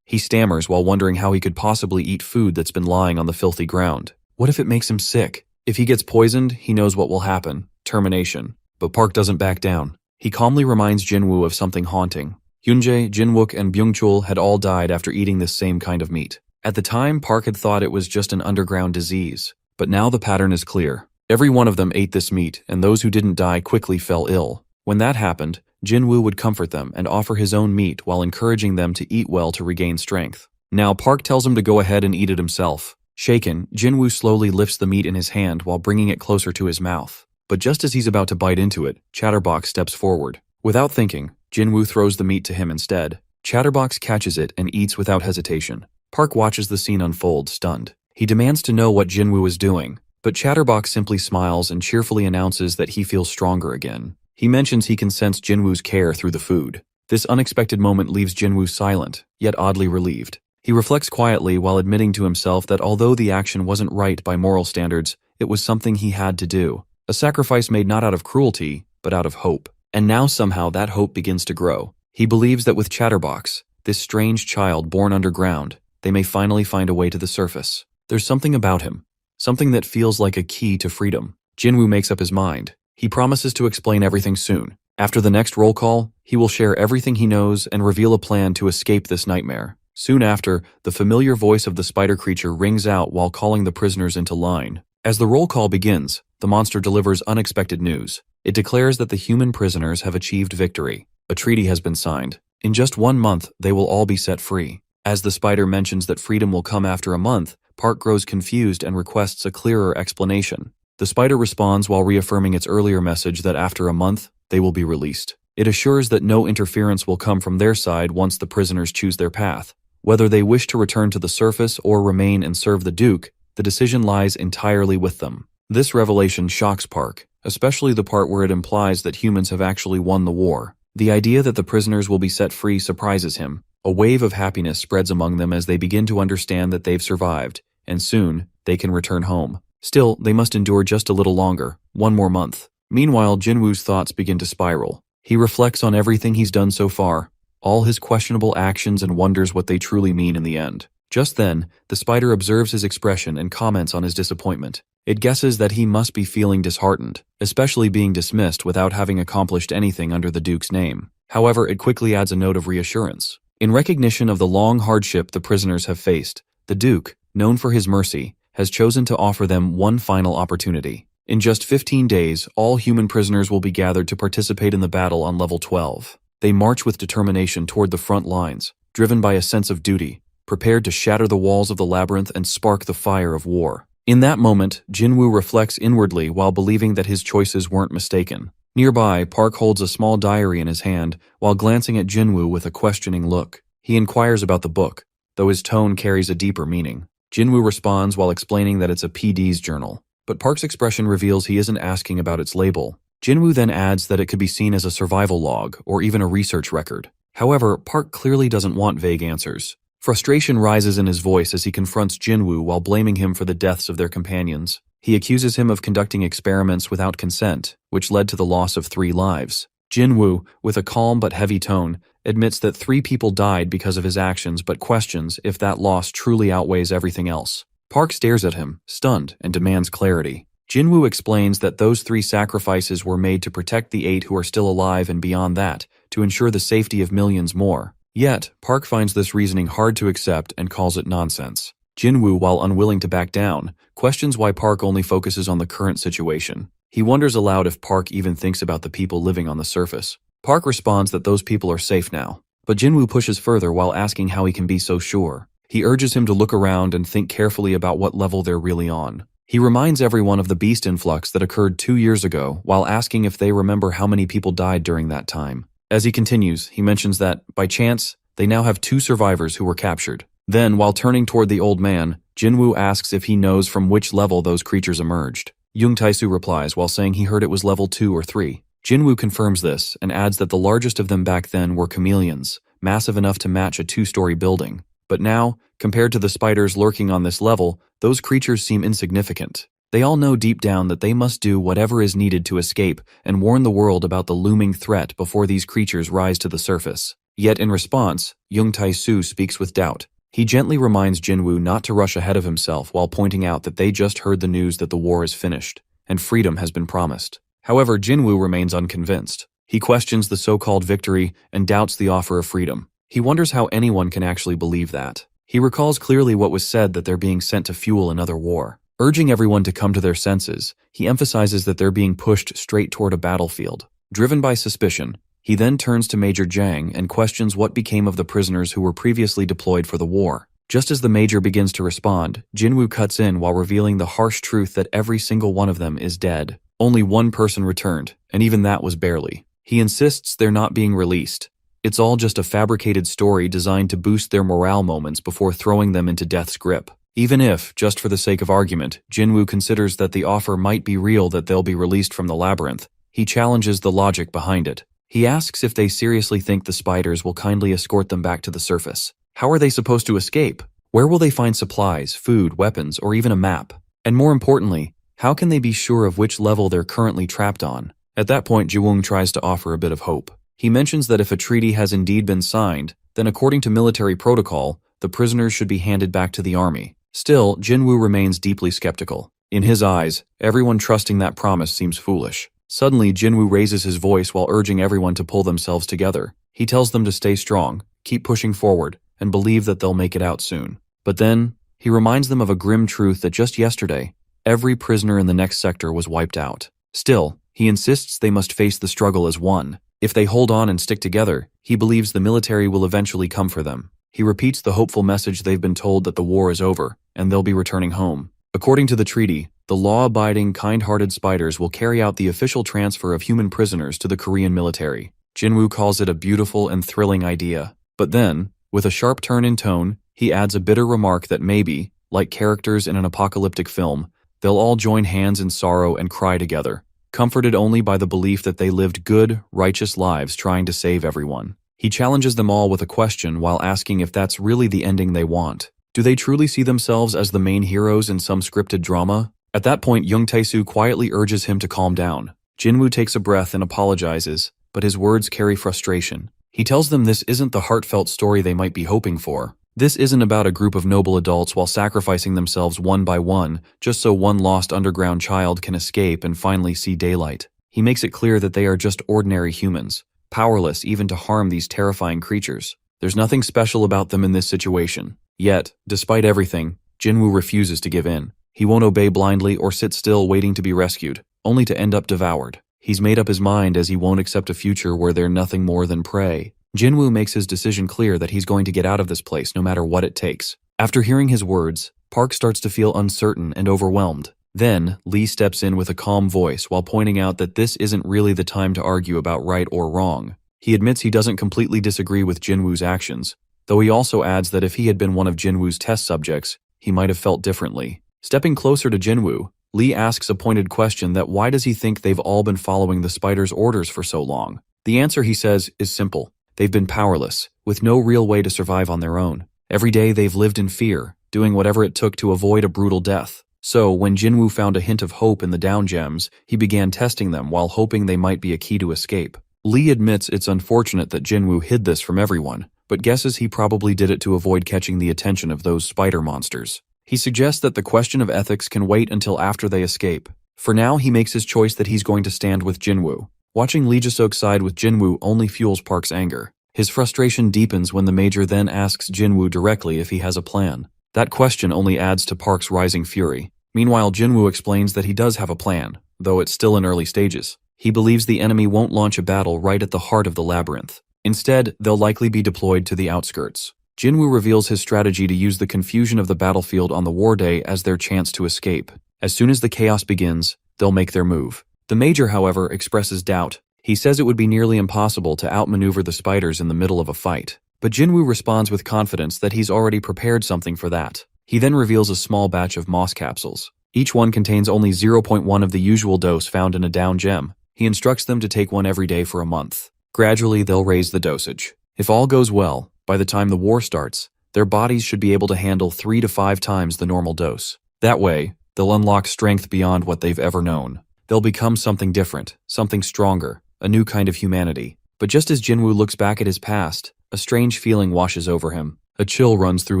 He stammers while wondering how he could possibly eat food that's been lying on the filthy ground. What if it makes him sick? If he gets poisoned, he knows what will happen. Termination. But Park doesn't back down. He calmly reminds Jinwoo of something haunting. Hyunjae, Jinwook, and Byungchul had all died after eating this same kind of meat. At the time, Park had thought it was just an underground disease. But now the pattern is clear. Every one of them ate this meat, and those who didn't die quickly fell ill. When that happened, Jinwoo would comfort them and offer his own meat while encouraging them to eat well to regain strength. Now Park tells him to go ahead and eat it himself. Shaken, Jinwoo slowly lifts the meat in his hand while bringing it closer to his mouth. But just as he's about to bite into it, Chatterbox steps forward. Without thinking, Jinwoo throws the meat to him instead. Chatterbox catches it and eats without hesitation. Park watches the scene unfold, stunned. He demands to know what Jinwoo is doing, but Chatterbox simply smiles and cheerfully announces that he feels stronger again. He mentions he can sense Jinwoo's care through the food. This unexpected moment leaves Jinwoo silent, yet oddly relieved. He reflects quietly while admitting to himself that although the action wasn't right by moral standards, it was something he had to do. A sacrifice made not out of cruelty, but out of hope. And now somehow that hope begins to grow. He believes that with Chatterbox, this strange child born underground, they may finally find a way to the surface. There's something about him. Something that feels like a key to freedom. Jinwoo makes up his mind. He promises to explain everything soon. After the next roll call, he will share everything he knows and reveal a plan to escape this nightmare. Soon after, the familiar voice of the spider creature rings out while calling the prisoners into line. As the roll call begins, the monster delivers unexpected news. It declares that the human prisoners have achieved victory. A treaty has been signed. In just 1 month, they will all be set free. As the spider mentions that freedom will come after a month, Park grows confused and requests a clearer explanation. The spider responds while reaffirming its earlier message that after a month, they will be released. It assures that no interference will come from their side once the prisoners choose their path. Whether they wish to return to the surface or remain and serve the Duke, the decision lies entirely with them. This revelation shocks Park, especially the part where it implies that humans have actually won the war. The idea that the prisoners will be set free surprises him. A wave of happiness spreads among them as they begin to understand that they've survived, and soon, they can return home. Still, they must endure just a little longer, 1 more month. Meanwhile, Jinwoo's thoughts begin to spiral. He reflects on everything he's done so far, all his questionable actions, and wonders what they truly mean in the end. Just then, the spider observes his expression and comments on his disappointment. It guesses that he must be feeling disheartened, especially being dismissed without having accomplished anything under the Duke's name. However, it quickly adds a note of reassurance. In recognition of the long hardship the prisoners have faced, the Duke, known for his mercy, has chosen to offer them one final opportunity. In just 15 days, all human prisoners will be gathered to participate in the battle on level 12. They march with determination toward the front lines, driven by a sense of duty, prepared to shatter the walls of the labyrinth and spark the fire of war. In that moment, Jinwoo reflects inwardly while believing that his choices weren't mistaken. Nearby, Park holds a small diary in his hand while glancing at Jinwoo with a questioning look. He inquires about the book, though his tone carries a deeper meaning. Jinwoo responds while explaining that it's a PD's journal, but Park's expression reveals he isn't asking about its label. Jinwoo then adds that it could be seen as a survival log or even a research record. However, Park clearly doesn't want vague answers. Frustration rises in his voice as he confronts Jinwoo while blaming him for the deaths of their companions. He accuses him of conducting experiments without consent, which led to the loss of 3 lives. Jinwoo, with a calm but heavy tone, admits that 3 people died because of his actions but questions if that loss truly outweighs everything else. Park stares at him, stunned, and demands clarity. Jinwoo explains that those 3 sacrifices were made to protect the 8 who are still alive and beyond that, to ensure the safety of millions more. Yet, Park finds this reasoning hard to accept and calls it nonsense. Jinwoo, while unwilling to back down, questions why Park only focuses on the current situation. He wonders aloud if Park even thinks about the people living on the surface. Park responds that those people are safe now, but Jinwoo pushes further while asking how he can be so sure. He urges him to look around and think carefully about what level they're really on. He reminds everyone of the beast influx that occurred 2 years ago while asking if they remember how many people died during that time. As he continues, he mentions that, by chance, they now have 2 survivors who were captured. Then, while turning toward the old man, Jinwoo asks if he knows from which level those creatures emerged. Young Tae-soo replies while saying he heard it was level 2 or 3. Jinwoo confirms this and adds that the largest of them back then were chameleons, massive enough to match a 2-story building. But now, compared to the spiders lurking on this level, those creatures seem insignificant. They all know deep down that they must do whatever is needed to escape and warn the world about the looming threat before these creatures rise to the surface. Yet in response, Young Tae-soo speaks with doubt. He gently reminds Jinwoo not to rush ahead of himself while pointing out that they just heard the news that the war is finished, and freedom has been promised. However, Jinwoo remains unconvinced. He questions the so-called victory and doubts the offer of freedom. He wonders how anyone can actually believe that. He recalls clearly what was said that they're being sent to fuel another war. Urging everyone to come to their senses, he emphasizes that they're being pushed straight toward a battlefield. Driven by suspicion, he then turns to Major Jang and questions what became of the prisoners who were previously deployed for the war. Just as the Major begins to respond, Jinwoo cuts in while revealing the harsh truth that every single one of them is dead. Only one person returned, and even that was barely. He insists they're not being released. It's all just a fabricated story designed to boost their morale moments before throwing them into death's grip. Even if, just for the sake of argument, Jinwoo considers that the offer might be real that they'll be released from the labyrinth, he challenges the logic behind it. He asks if they seriously think the spiders will kindly escort them back to the surface. How are they supposed to escape? Where will they find supplies, food, weapons, or even a map? And more importantly, how can they be sure of which level they're currently trapped on? At that point, Jiwoong tries to offer a bit of hope. He mentions that if a treaty has indeed been signed, then according to military protocol, the prisoners should be handed back to the army. Still, Jinwoo remains deeply skeptical. In his eyes, everyone trusting that promise seems foolish. Suddenly, Jinwoo raises his voice while urging everyone to pull themselves together. He tells them to stay strong, keep pushing forward, and believe that they'll make it out soon. But then, he reminds them of a grim truth that just yesterday, every prisoner in the next sector was wiped out. Still, he insists they must face the struggle as one. If they hold on and stick together, he believes the military will eventually come for them. He repeats the hopeful message they've been told that the war is over, and they'll be returning home. According to the treaty, the law-abiding, kind-hearted spiders will carry out the official transfer of human prisoners to the Korean military. Jinwoo calls it a beautiful and thrilling idea. But then, with a sharp turn in tone, he adds a bitter remark that maybe, like characters in an apocalyptic film, they'll all join hands in sorrow and cry together, comforted only by the belief that they lived good, righteous lives trying to save everyone. He challenges them all with a question while asking if that's really the ending they want. Do they truly see themselves as the main heroes in some scripted drama? At that point, Young Tae-soo quietly urges him to calm down. Jinwoo takes a breath and apologizes, but his words carry frustration. He tells them this isn't the heartfelt story they might be hoping for. This isn't about a group of noble adults while sacrificing themselves one by one, just so one lost underground child can escape and finally see daylight. He makes it clear that they are just ordinary humans, powerless even to harm these terrifying creatures. There's nothing special about them in this situation. Yet, despite everything, Jinwoo refuses to give in. He won't obey blindly or sit still waiting to be rescued, only to end up devoured. He's made up his mind as he won't accept a future where they're nothing more than prey. Jinwoo makes his decision clear that he's going to get out of this place no matter what it takes. After hearing his words, Park starts to feel uncertain and overwhelmed. Then, Lee steps in with a calm voice while pointing out that this isn't really the time to argue about right or wrong. He admits he doesn't completely disagree with Jinwoo's actions, though he also adds that if he had been one of Jinwoo's test subjects, he might have felt differently. Stepping closer to Jinwoo, Lee asks a pointed question that why does he think they've all been following the spider's orders for so long? The answer, he says, is simple. They've been powerless, with no real way to survive on their own. Every day they've lived in fear, doing whatever it took to avoid a brutal death. So, when Jinwoo found a hint of hope in the down gems, he began testing them while hoping they might be a key to escape. Lee admits it's unfortunate that Jinwoo hid this from everyone, but guesses he probably did it to avoid catching the attention of those spider monsters. He suggests that the question of ethics can wait until after they escape. For now, he makes his choice that he's going to stand with Jinwoo. Watching Lee Ji-seok side with Jinwoo only fuels Park's anger. His frustration deepens when the Major then asks Jinwoo directly if he has a plan. That question only adds to Park's rising fury. Meanwhile, Jinwoo explains that he does have a plan, though it's still in early stages. He believes the enemy won't launch a battle right at the heart of the labyrinth. Instead, they'll likely be deployed to the outskirts. Jinwoo reveals his strategy to use the confusion of the battlefield on the war day as their chance to escape. As soon as the chaos begins, they'll make their move. The Major, however, expresses doubt. He says it would be nearly impossible to outmaneuver the spiders in the middle of a fight. But Jinwoo responds with confidence that he's already prepared something for that. He then reveals a small batch of moss capsules. Each one contains only 0.1 of the usual dose found in a down gem. He instructs them to take one every day for a month. Gradually, they'll raise the dosage. If all goes well, by the time the war starts, their bodies should be able to handle 3 to 5 times the normal dose. That way, they'll unlock strength beyond what they've ever known. They'll become something different, something stronger, a new kind of humanity. But just as Jinwoo looks back at his past, a strange feeling washes over him. A chill runs through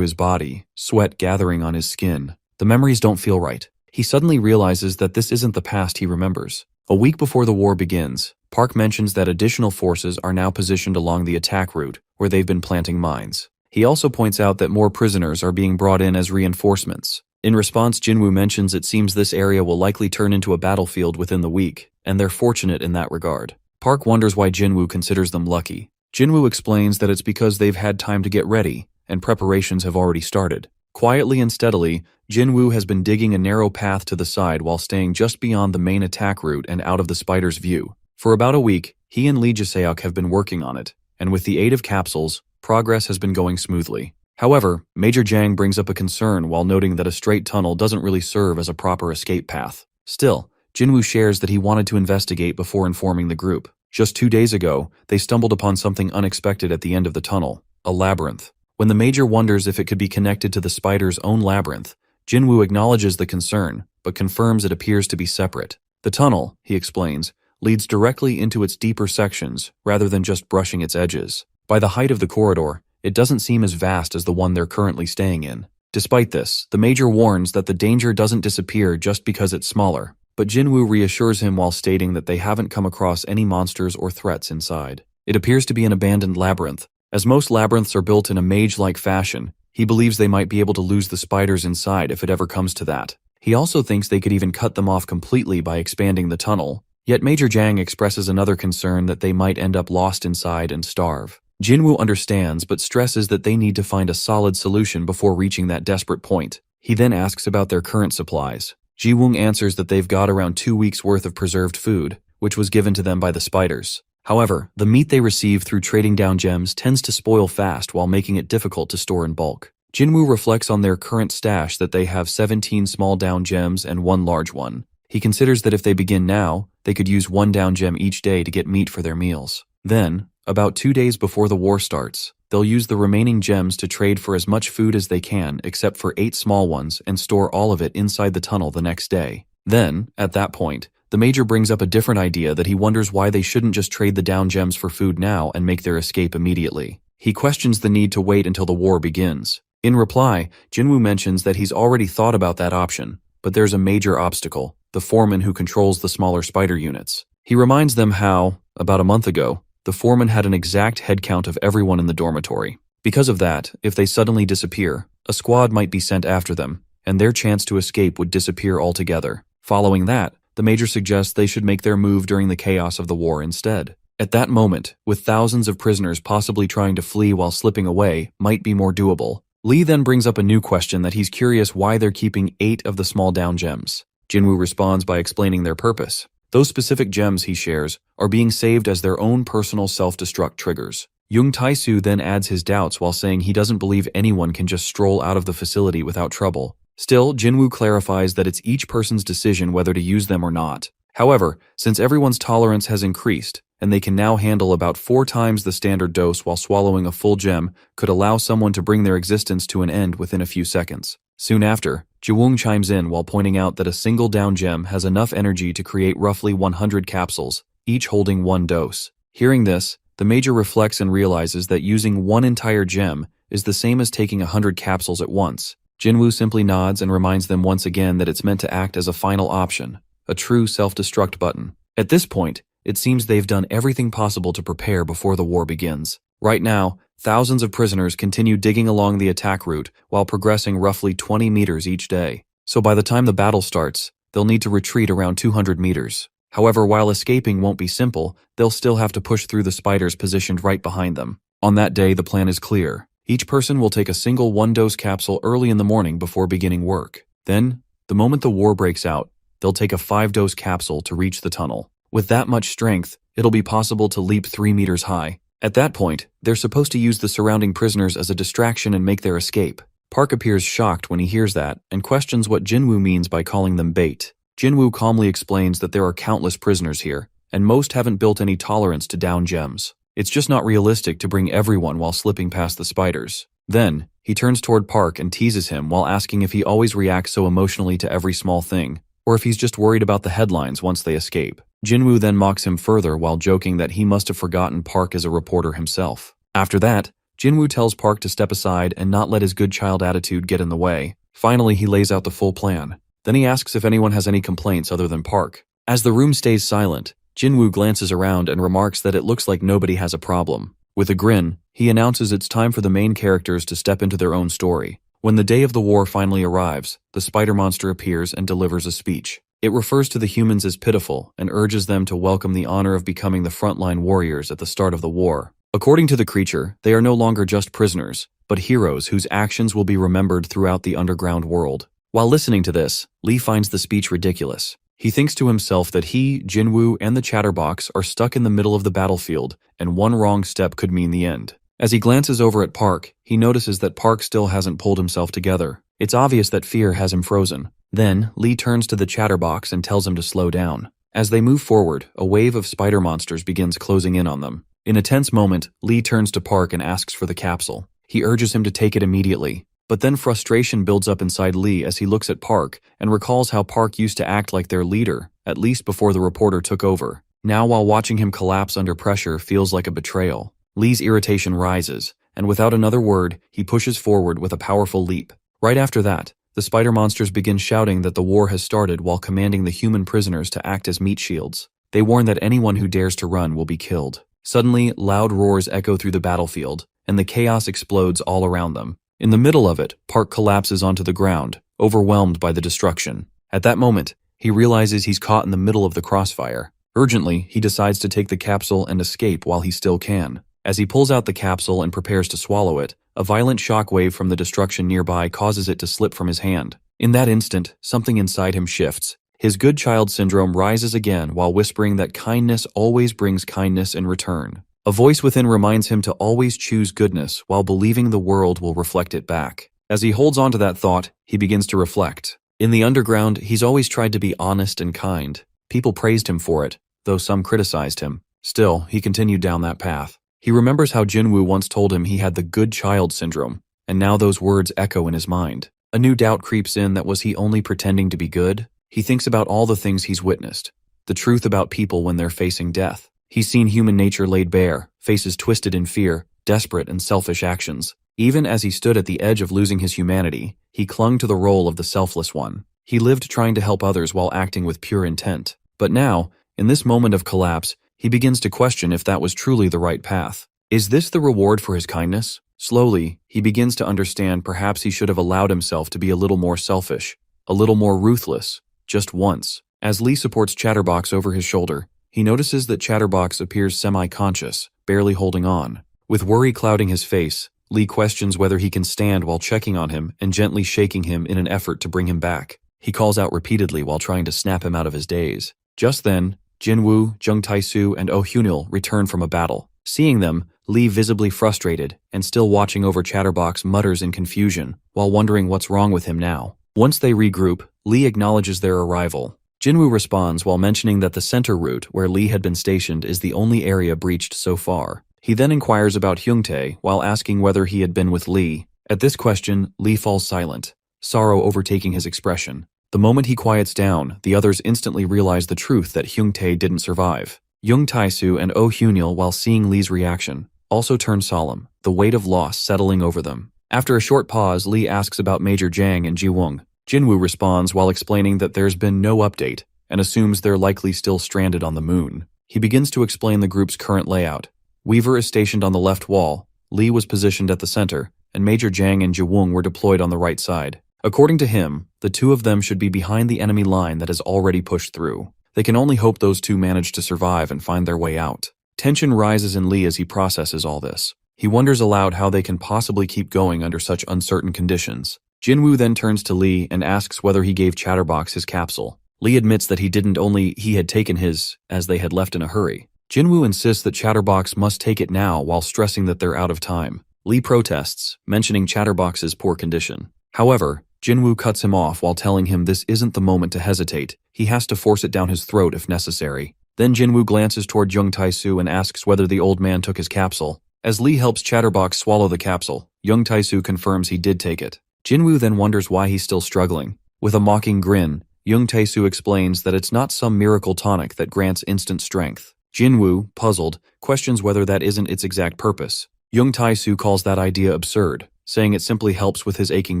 his body, sweat gathering on his skin. The memories don't feel right. He suddenly realizes that this isn't the past he remembers. A week before the war begins, Park mentions that additional forces are now positioned along the attack route, where they've been planting mines. He also points out that more prisoners are being brought in as reinforcements. In response, Jinwoo mentions it seems this area will likely turn into a battlefield within the week, and they're fortunate in that regard. Park wonders why Jinwoo considers them lucky. Jinwoo explains that it's because they've had time to get ready, and preparations have already started. Quietly and steadily, Jinwoo has been digging a narrow path to the side while staying just beyond the main attack route and out of the spider's view. For about a week, he and Lee Jaseok have been working on it, and with the aid of capsules, progress has been going smoothly. However, Major Jang brings up a concern while noting that a straight tunnel doesn't really serve as a proper escape path. Still, Jinwoo shares that he wanted to investigate before informing the group. Just 2 days ago, they stumbled upon something unexpected at the end of the tunnel, a labyrinth. When the Major wonders if it could be connected to the spider's own labyrinth, Jinwoo acknowledges the concern, but confirms it appears to be separate. The tunnel, he explains, leads directly into its deeper sections rather than just brushing its edges. By the height of the corridor, it doesn't seem as vast as the one they're currently staying in. Despite this, the Major warns that the danger doesn't disappear just because it's smaller, but Jinwoo reassures him while stating that they haven't come across any monsters or threats inside. It appears to be an abandoned labyrinth. As most labyrinths are built in a mage-like fashion, he believes they might be able to lose the spiders inside if it ever comes to that. He also thinks they could even cut them off completely by expanding the tunnel. Yet Major Jang expresses another concern that they might end up lost inside and starve. Jinwoo understands but stresses that they need to find a solid solution before reaching that desperate point. He then asks about their current supplies. Jiwoong answers that they've got around 2 weeks' worth of preserved food, which was given to them by the spiders. However, the meat they receive through trading down gems tends to spoil fast while making it difficult to store in bulk. Jinwoo reflects on their current stash that they have 17 small down gems and 1 large one. He considers that if they begin now, they could use 1 down gem each day to get meat for their meals. Then, about 2 days before the war starts, they'll use the remaining gems to trade for as much food as they can except for 8 small ones and store all of it inside the tunnel the next day. Then, at that point, the Major brings up a different idea that he wonders why they shouldn't just trade the down gems for food now and make their escape immediately. He questions the need to wait until the war begins. In reply, Jinwoo mentions that he's already thought about that option, but there's a major obstacle, the foreman who controls the smaller spider units. He reminds them how, about a month ago, the foreman had an exact head count of everyone in the dormitory. Because of that, if they suddenly disappear, a squad might be sent after them, and their chance to escape would disappear altogether. Following that, the Major suggests they should make their move during the chaos of the war instead. At that moment, with thousands of prisoners possibly trying to flee while slipping away, might be more doable. Lee then brings up a new question that he's curious why they're keeping 8 of the small down gems. Jinwoo responds by explaining their purpose. Those specific gems, he shares, are being saved as their own personal self-destruct triggers. Jung Tae-soo then adds his doubts while saying he doesn't believe anyone can just stroll out of the facility without trouble. Still, Jinwoo clarifies that it's each person's decision whether to use them or not. However, since everyone's tolerance has increased, and they can now handle about 4 times the standard dose while swallowing a full gem, could allow someone to bring their existence to an end within a few seconds. Soon after, Jiwoong chimes in while pointing out that a single down gem has enough energy to create roughly 100 capsules, each holding 1 dose. Hearing this, the Major reflects and realizes that using 1 entire gem is the same as taking 100 capsules at once. Jinwoo simply nods and reminds them once again that it's meant to act as a final option, a true self-destruct button. At this point, it seems they've done everything possible to prepare before the war begins. Right now, thousands of prisoners continue digging along the attack route while progressing roughly 20 meters each day. So by the time the battle starts, they'll need to retreat around 200 meters. However, while escaping won't be simple, they'll still have to push through the spiders positioned right behind them. On that day, the plan is clear. Each person will take a single one-dose capsule early in the morning before beginning work. Then, the moment the war breaks out, they'll take a 5-dose capsule to reach the tunnel. With that much strength, it'll be possible to leap 3 meters high. At that point, they're supposed to use the surrounding prisoners as a distraction and make their escape. Park appears shocked when he hears that and questions what Jinwoo means by calling them bait. Jinwoo calmly explains that there are countless prisoners here, and most haven't built any tolerance to down gems. It's just not realistic to bring everyone while slipping past the spiders. Then, he turns toward Park and teases him while asking if he always reacts so emotionally to every small thing, or if he's just worried about the headlines once they escape. Jinwoo then mocks him further while joking that he must have forgotten Park as a reporter himself. After that, Jinwoo tells Park to step aside and not let his good child attitude get in the way. Finally, he lays out the full plan. Then he asks if anyone has any complaints other than Park. As the room stays silent, Jinwoo glances around and remarks that it looks like nobody has a problem. With a grin, he announces it's time for the main characters to step into their own story. When the day of the war finally arrives, the spider monster appears and delivers a speech. It refers to the humans as pitiful and urges them to welcome the honor of becoming the frontline warriors at the start of the war. According to the creature, they are no longer just prisoners, but heroes whose actions will be remembered throughout the underground world. While listening to this, Lee finds the speech ridiculous. He thinks to himself that he, Jinwoo, and the chatterbox are stuck in the middle of the battlefield, and one wrong step could mean the end. As he glances over at Park, he notices that Park still hasn't pulled himself together. It's obvious that fear has him frozen. Then, Lee turns to the chatterbox and tells him to slow down. As they move forward, a wave of spider monsters begins closing in on them. In a tense moment, Lee turns to Park and asks for the capsule. He urges him to take it immediately. But then frustration builds up inside Lee as he looks at Park and recalls how Park used to act like their leader, at least before the reporter took over. Now, while watching him collapse under pressure feels like a betrayal. Lee's irritation rises, and without another word, he pushes forward with a powerful leap. Right after that, the spider monsters begin shouting that the war has started while commanding the human prisoners to act as meat shields. They warn that anyone who dares to run will be killed. Suddenly, loud roars echo through the battlefield, and the chaos explodes all around them. In the middle of it, Park collapses onto the ground, overwhelmed by the destruction. At that moment, he realizes he's caught in the middle of the crossfire. Urgently, he decides to take the capsule and escape while he still can. As he pulls out the capsule and prepares to swallow it, a violent shockwave from the destruction nearby causes it to slip from his hand. In that instant, something inside him shifts. His good child syndrome rises again while whispering that kindness always brings kindness in return. A voice within reminds him to always choose goodness while believing the world will reflect it back. As he holds on to that thought, he begins to reflect. In the underground, he's always tried to be honest and kind. People praised him for it, though some criticized him. Still, he continued down that path. He remembers how Jinwoo once told him he had the good child syndrome, and now those words echo in his mind. A new doubt creeps in that was he only pretending to be good? He thinks about all the things he's witnessed. The truth about people when they're facing death. He's seen human nature laid bare, faces twisted in fear, desperate and selfish actions. Even as he stood at the edge of losing his humanity, he clung to the role of the selfless one. He lived trying to help others while acting with pure intent. But now, in this moment of collapse, he begins to question if that was truly the right path. Is this the reward for his kindness? Slowly, he begins to understand perhaps he should have allowed himself to be a little more selfish, a little more ruthless, just once. As Lee supports Chatterbox over his shoulder, he notices that Chatterbox appears semi-conscious, barely holding on. With worry clouding his face, Lee questions whether he can stand while checking on him and gently shaking him in an effort to bring him back. He calls out repeatedly while trying to snap him out of his daze. Just then, Jinwoo, Jung Tae-soo, and Oh Hyunil return from a battle. Seeing them, Lee, visibly frustrated and still watching over Chatterbox, mutters in confusion while wondering what's wrong with him now. Once they regroup, Lee acknowledges their arrival. Jinwoo responds while mentioning that the center route where Lee had been stationed is the only area breached so far. He then inquires about Hyungtae while asking whether he had been with Lee. At this question, Lee falls silent, sorrow overtaking his expression. The moment he quiets down, the others instantly realize the truth that Hyungtae didn't survive. Jung Tae-soo and Oh Hyunil, while seeing Lee's reaction, also turn solemn, the weight of loss settling over them. After a short pause, Lee asks about Major Jang and Ji-woong. Jinwoo responds while explaining that there's been no update and assumes they're likely still stranded on the moon. He begins to explain the group's current layout. Weaver is stationed on the left wall, Lee was positioned at the center, and Major Jang and Ji-woong were deployed on the right side. According to him, the two of them should be behind the enemy line that has already pushed through. They can only hope those two manage to survive and find their way out. Tension rises in Lee as he processes all this. He wonders aloud how they can possibly keep going under such uncertain conditions. Jinwoo then turns to Lee and asks whether he gave Chatterbox his capsule. Lee admits that he didn't, only he had taken his, as they had left in a hurry. Jinwoo insists that Chatterbox must take it now while stressing that they're out of time. Lee protests, mentioning Chatterbox's poor condition. However, Jinwoo cuts him off while telling him this isn't the moment to hesitate. He has to force it down his throat if necessary. Then Jinwoo glances toward Young Tae-soo and asks whether the old man took his capsule. As Lee helps Chatterbox swallow the capsule, Young Tae-soo confirms he did take it. Jinwoo then wonders why he's still struggling. With a mocking grin, Young Tae-soo explains that it's not some miracle tonic that grants instant strength. Jinwoo, puzzled, questions whether that isn't its exact purpose. Young Tae-soo calls that idea absurd, saying it simply helps with his aching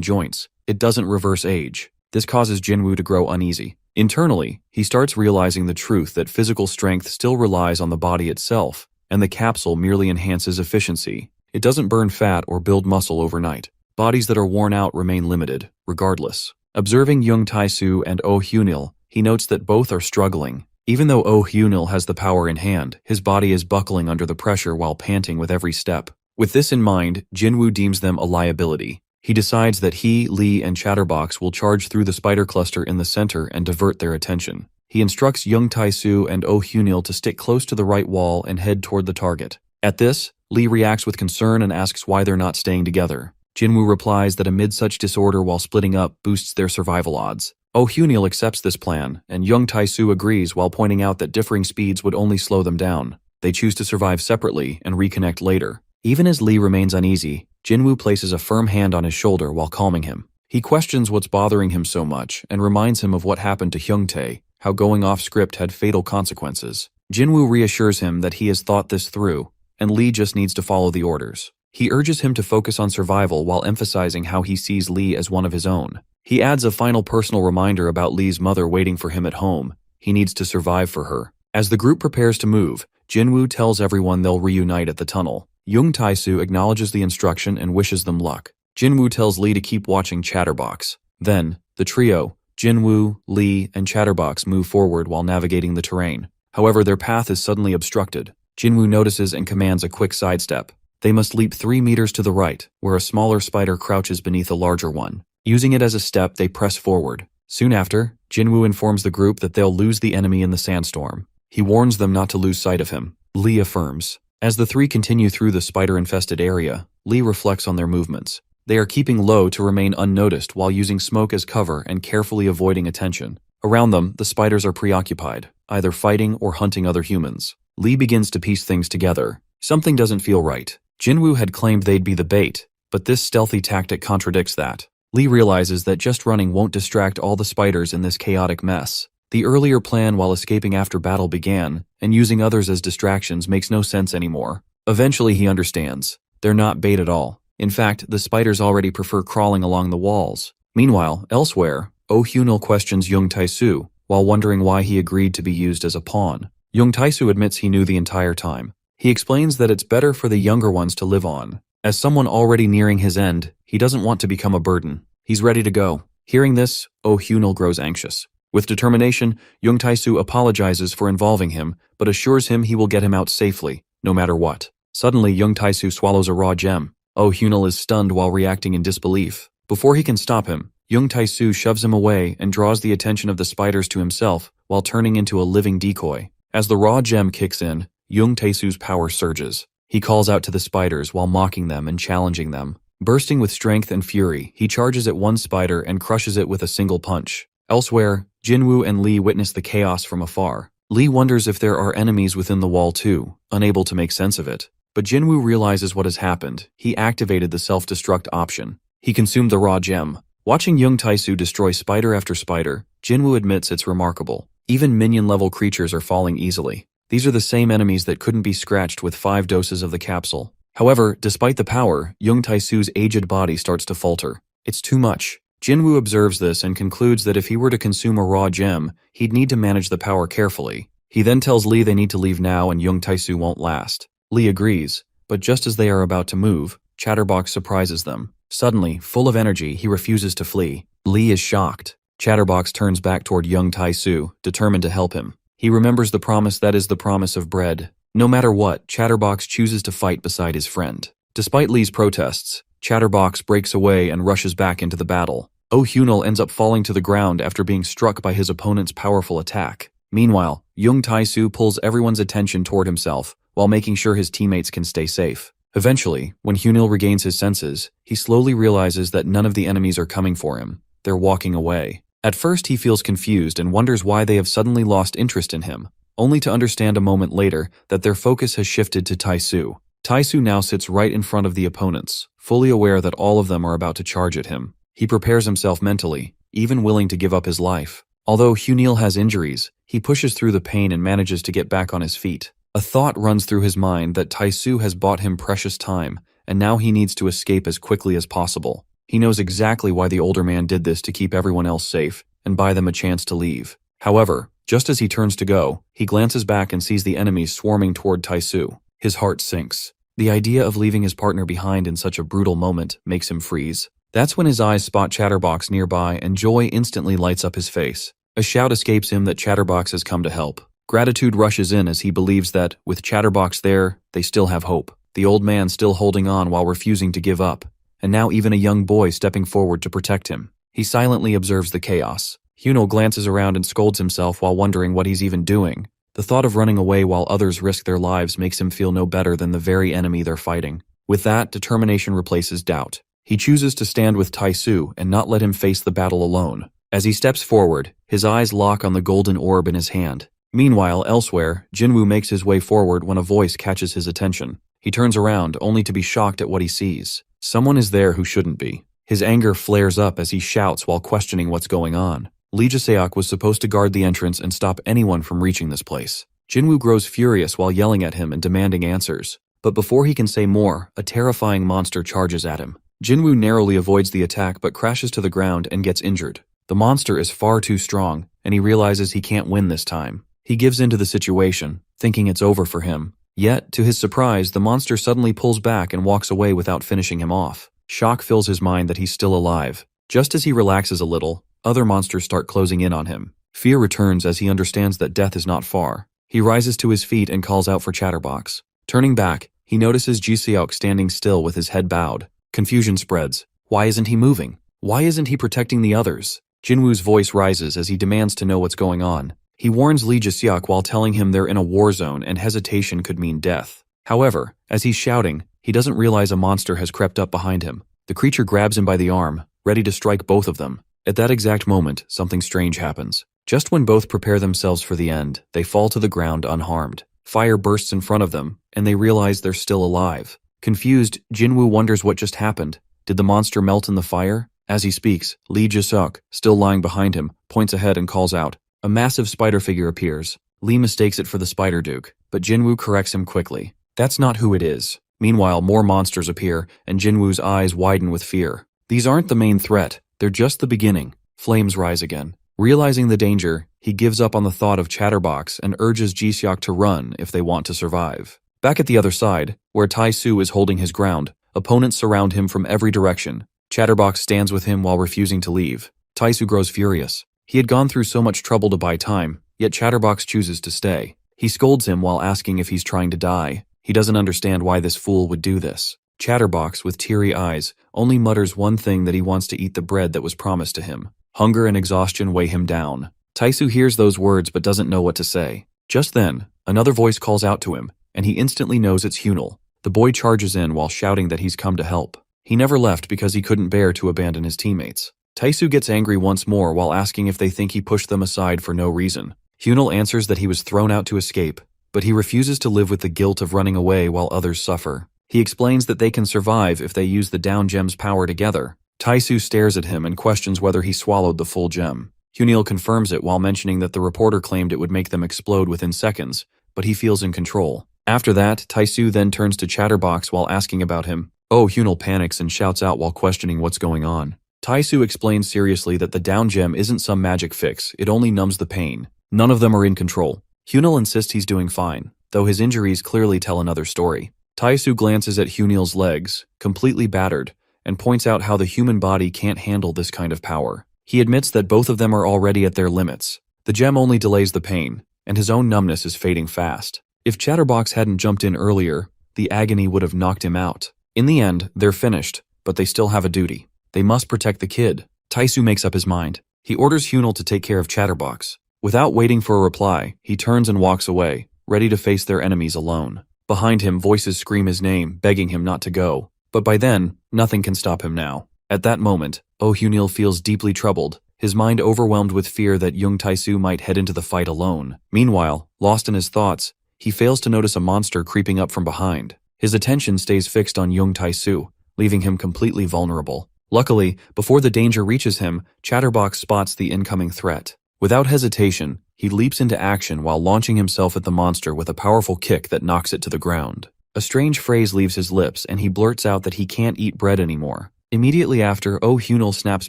joints. It doesn't reverse age. This causes Jinwoo to grow uneasy. Internally, he starts realizing the truth that physical strength still relies on the body itself, and the capsule merely enhances efficiency. It doesn't burn fat or build muscle overnight. Bodies that are worn out remain limited, regardless. Observing Young Tae-soo and Oh Hyunil, he notes that both are struggling. Even though Oh Hyunil has the power in hand, his body is buckling under the pressure while panting with every step. With this in mind, Jinwoo deems them a liability. He decides that he, Lee, and Chatterbox will charge through the spider cluster in the center and divert their attention. He instructs Young Tae-soo and Oh Hyunil to stick close to the right wall and head toward the target. At this, Lee reacts with concern and asks why they're not staying together. Jinwoo replies that amid such disorder while splitting up boosts their survival odds. Oh Hyunil accepts this plan, and Young Tae-soo agrees while pointing out that differing speeds would only slow them down. They choose to survive separately and reconnect later. Even as Lee remains uneasy, Jinwoo places a firm hand on his shoulder while calming him. He questions what's bothering him so much and reminds him of what happened to Hyungtae, how going off script had fatal consequences. Jinwoo reassures him that he has thought this through, and Lee just needs to follow the orders. He urges him to focus on survival while emphasizing how he sees Lee as one of his own. He adds a final personal reminder about Lee's mother waiting for him at home. He needs to survive for her. As the group prepares to move, Jinwoo tells everyone they'll reunite at the tunnel. Young Tae-soo acknowledges the instruction and wishes them luck. Jinwoo tells Lee to keep watching Chatterbox. Then, the trio, Jinwoo, Lee, and Chatterbox move forward while navigating the terrain. However, their path is suddenly obstructed. Jinwoo notices and commands a quick sidestep. They must leap 3 meters to the right, where a smaller spider crouches beneath a larger one. Using it as a step, they press forward. Soon after, Jinwoo informs the group that they'll lose the enemy in the sandstorm. He warns them not to lose sight of him. Lee affirms. As the three continue through the spider-infested area, Lee reflects on their movements. They are keeping low to remain unnoticed while using smoke as cover and carefully avoiding attention. Around them, the spiders are preoccupied, either fighting or hunting other humans. Lee begins to piece things together. Something doesn't feel right. Jinwoo had claimed they'd be the bait, but this stealthy tactic contradicts that. Lee realizes that just running won't distract all the spiders in this chaotic mess. The earlier plan while escaping after battle began, and using others as distractions makes no sense anymore. Eventually he understands. They're not bait at all. In fact, the spiders already prefer crawling along the walls. Meanwhile, elsewhere, Oh Hyunil questions Young Tae-soo, while wondering why he agreed to be used as a pawn. Young Tae-soo admits he knew the entire time. He explains that it's better for the younger ones to live on. As someone already nearing his end, he doesn't want to become a burden. He's ready to go. Hearing this, Oh Hyunil grows anxious. With determination, Young Tae-soo apologizes for involving him, but assures him he will get him out safely, no matter what. Suddenly, Young Tae-soo swallows a raw gem. Oh Hyunil is stunned while reacting in disbelief. Before he can stop him, Young Tae-soo shoves him away and draws the attention of the spiders to himself while turning into a living decoy. As the raw gem kicks in, Young Tae-soo's power surges. He calls out to the spiders while mocking them and challenging them. Bursting with strength and fury, he charges at one spider and crushes it with a single punch. Elsewhere, Jinwoo and Lee witness the chaos from afar. Lee wonders if there are enemies within the wall too, unable to make sense of it. But Jinwoo realizes what has happened. He activated the self-destruct option. He consumed the raw gem. Watching Young Tae-soo destroy spider after spider, Jinwoo admits it's remarkable. Even minion-level creatures are falling easily. These are the same enemies that couldn't be scratched with 5 doses of the capsule. However, despite the power, Young Tae-soo's aged body starts to falter. It's too much. Jinwoo observes this and concludes that if he were to consume a raw gem, he'd need to manage the power carefully. He then tells Lee they need to leave now and Young Tae-soo won't last. Lee agrees, but just as they are about to move, Chatterbox surprises them. Suddenly, full of energy, he refuses to flee. Lee is shocked. Chatterbox turns back toward young Tai-Su, determined to help him. He remembers the promise that is the promise of bread. No matter what, Chatterbox chooses to fight beside his friend. Despite Lee's protests, Chatterbox breaks away and rushes back into the battle. Oh Hyunil ends up falling to the ground after being struck by his opponent's powerful attack. Meanwhile, young Tai-Su pulls everyone's attention toward himself, while making sure his teammates can stay safe. Eventually, when Hyunil regains his senses, he slowly realizes that none of the enemies are coming for him. They're walking away. At first he feels confused and wonders why they have suddenly lost interest in him, only to understand a moment later that their focus has shifted to Tai-Su. Tai-Su now sits right in front of the opponents, fully aware that all of them are about to charge at him. He prepares himself mentally, even willing to give up his life. Although Hyunil has injuries, he pushes through the pain and manages to get back on his feet. A thought runs through his mind that Tai-Su has bought him precious time, and now he needs to escape as quickly as possible. He knows exactly why the older man did this to keep everyone else safe and buy them a chance to leave. However, just as he turns to go, he glances back and sees the enemies swarming toward Tai-Su. His heart sinks. The idea of leaving his partner behind in such a brutal moment makes him freeze. That's when his eyes spot Chatterbox nearby and joy instantly lights up his face. A shout escapes him that Chatterbox has come to help. Gratitude rushes in as he believes that, with Chatterbox there, they still have hope. The old man still holding on while refusing to give up, and now even a young boy stepping forward to protect him. He silently observes the chaos. Hyunil glances around and scolds himself while wondering what he's even doing. The thought of running away while others risk their lives makes him feel no better than the very enemy they're fighting. With that, determination replaces doubt. He chooses to stand with Tai-Su and not let him face the battle alone. As he steps forward, his eyes lock on the golden orb in his hand. Meanwhile, elsewhere, Jinwoo makes his way forward when a voice catches his attention. He turns around, only to be shocked at what he sees. Someone is there who shouldn't be. His anger flares up as he shouts while questioning what's going on. Lee Jae-seok was supposed to guard the entrance and stop anyone from reaching this place. Jinwoo grows furious while yelling at him and demanding answers. But before he can say more, a terrifying monster charges at him. Jinwoo narrowly avoids the attack but crashes to the ground and gets injured. The monster is far too strong, and he realizes he can't win this time. He gives in to the situation, thinking it's over for him. Yet, to his surprise, the monster suddenly pulls back and walks away without finishing him off. Shock fills his mind that he's still alive. Just as he relaxes a little, other monsters start closing in on him. Fear returns as he understands that death is not far. He rises to his feet and calls out for Chatterbox. Turning back, he notices Jae-seok standing still with his head bowed. Confusion spreads. Why isn't he moving? Why isn't he protecting the others? Jinwoo's voice rises as he demands to know what's going on. He warns Lee Jae-seok while telling him they're in a war zone and hesitation could mean death. However, as he's shouting, he doesn't realize a monster has crept up behind him. The creature grabs him by the arm, ready to strike both of them. At that exact moment, something strange happens. Just when both prepare themselves for the end, they fall to the ground unharmed. Fire bursts in front of them, and they realize they're still alive. Confused, Jinwoo wonders what just happened. Did the monster melt in the fire? As he speaks, Lee Jae-seok, still lying behind him, points ahead and calls out. A massive spider figure appears. Lee mistakes it for the Spider Duke, but Jinwoo corrects him quickly. That's not who it is. Meanwhile, more monsters appear, and Jinwoo's eyes widen with fear. These aren't the main threat, they're just the beginning. Flames rise again. Realizing the danger, he gives up on the thought of Chatterbox and urges Jae-seok to run if they want to survive. Back at the other side, where Tai-Su is holding his ground, opponents surround him from every direction. Chatterbox stands with him while refusing to leave. Tai-Su grows furious. He had gone through so much trouble to buy time, yet Chatterbox chooses to stay. He scolds him while asking if he's trying to die. He doesn't understand why this fool would do this. Chatterbox, with teary eyes, only mutters one thing, that he wants to eat the bread that was promised to him. Hunger and exhaustion weigh him down. Tai-Su hears those words but doesn't know what to say. Just then, another voice calls out to him, and he instantly knows it's Hyunil. The boy charges in while shouting that he's come to help. He never left because he couldn't bear to abandon his teammates. Tai-Su gets angry once more while asking if they think he pushed them aside for no reason. Hyunil answers that he was thrown out to escape, but he refuses to live with the guilt of running away while others suffer. He explains that they can survive if they use the down gem's power together. Tai-Su stares at him and questions whether he swallowed the full gem. Hyunil confirms it while mentioning that the reporter claimed it would make them explode within seconds, but he feels in control. After that, Tai-Su then turns to Chatterbox while asking about him. Oh, Hyunil panics and shouts out while questioning what's going on. Tai-Su explains seriously that the down gem isn't some magic fix, it only numbs the pain. None of them are in control. Hyunil insists he's doing fine, though his injuries clearly tell another story. Taisu glances at Hunil's legs, completely battered, and points out how the human body can't handle this kind of power. He admits that both of them are already at their limits. The gem only delays the pain, and his own numbness is fading fast. If Chatterbox hadn't jumped in earlier, the agony would have knocked him out. In the end, they're finished, but they still have a duty. They must protect the kid. Taisu makes up his mind. He orders Hunil to take care of Chatterbox. Without waiting for a reply, he turns and walks away, ready to face their enemies alone. Behind him, voices scream his name, begging him not to go. But by then, nothing can stop him now. At that moment, Hunil feels deeply troubled, his mind overwhelmed with fear that young Taisu might head into the fight alone. Meanwhile, lost in his thoughts, he fails to notice a monster creeping up from behind. His attention stays fixed on young Taisu, leaving him completely vulnerable. Luckily, before the danger reaches him, Chatterbox spots the incoming threat. Without hesitation, he leaps into action while launching himself at the monster with a powerful kick that knocks it to the ground. A strange phrase leaves his lips and he blurts out that he can't eat bread anymore. Immediately after, Hunil snaps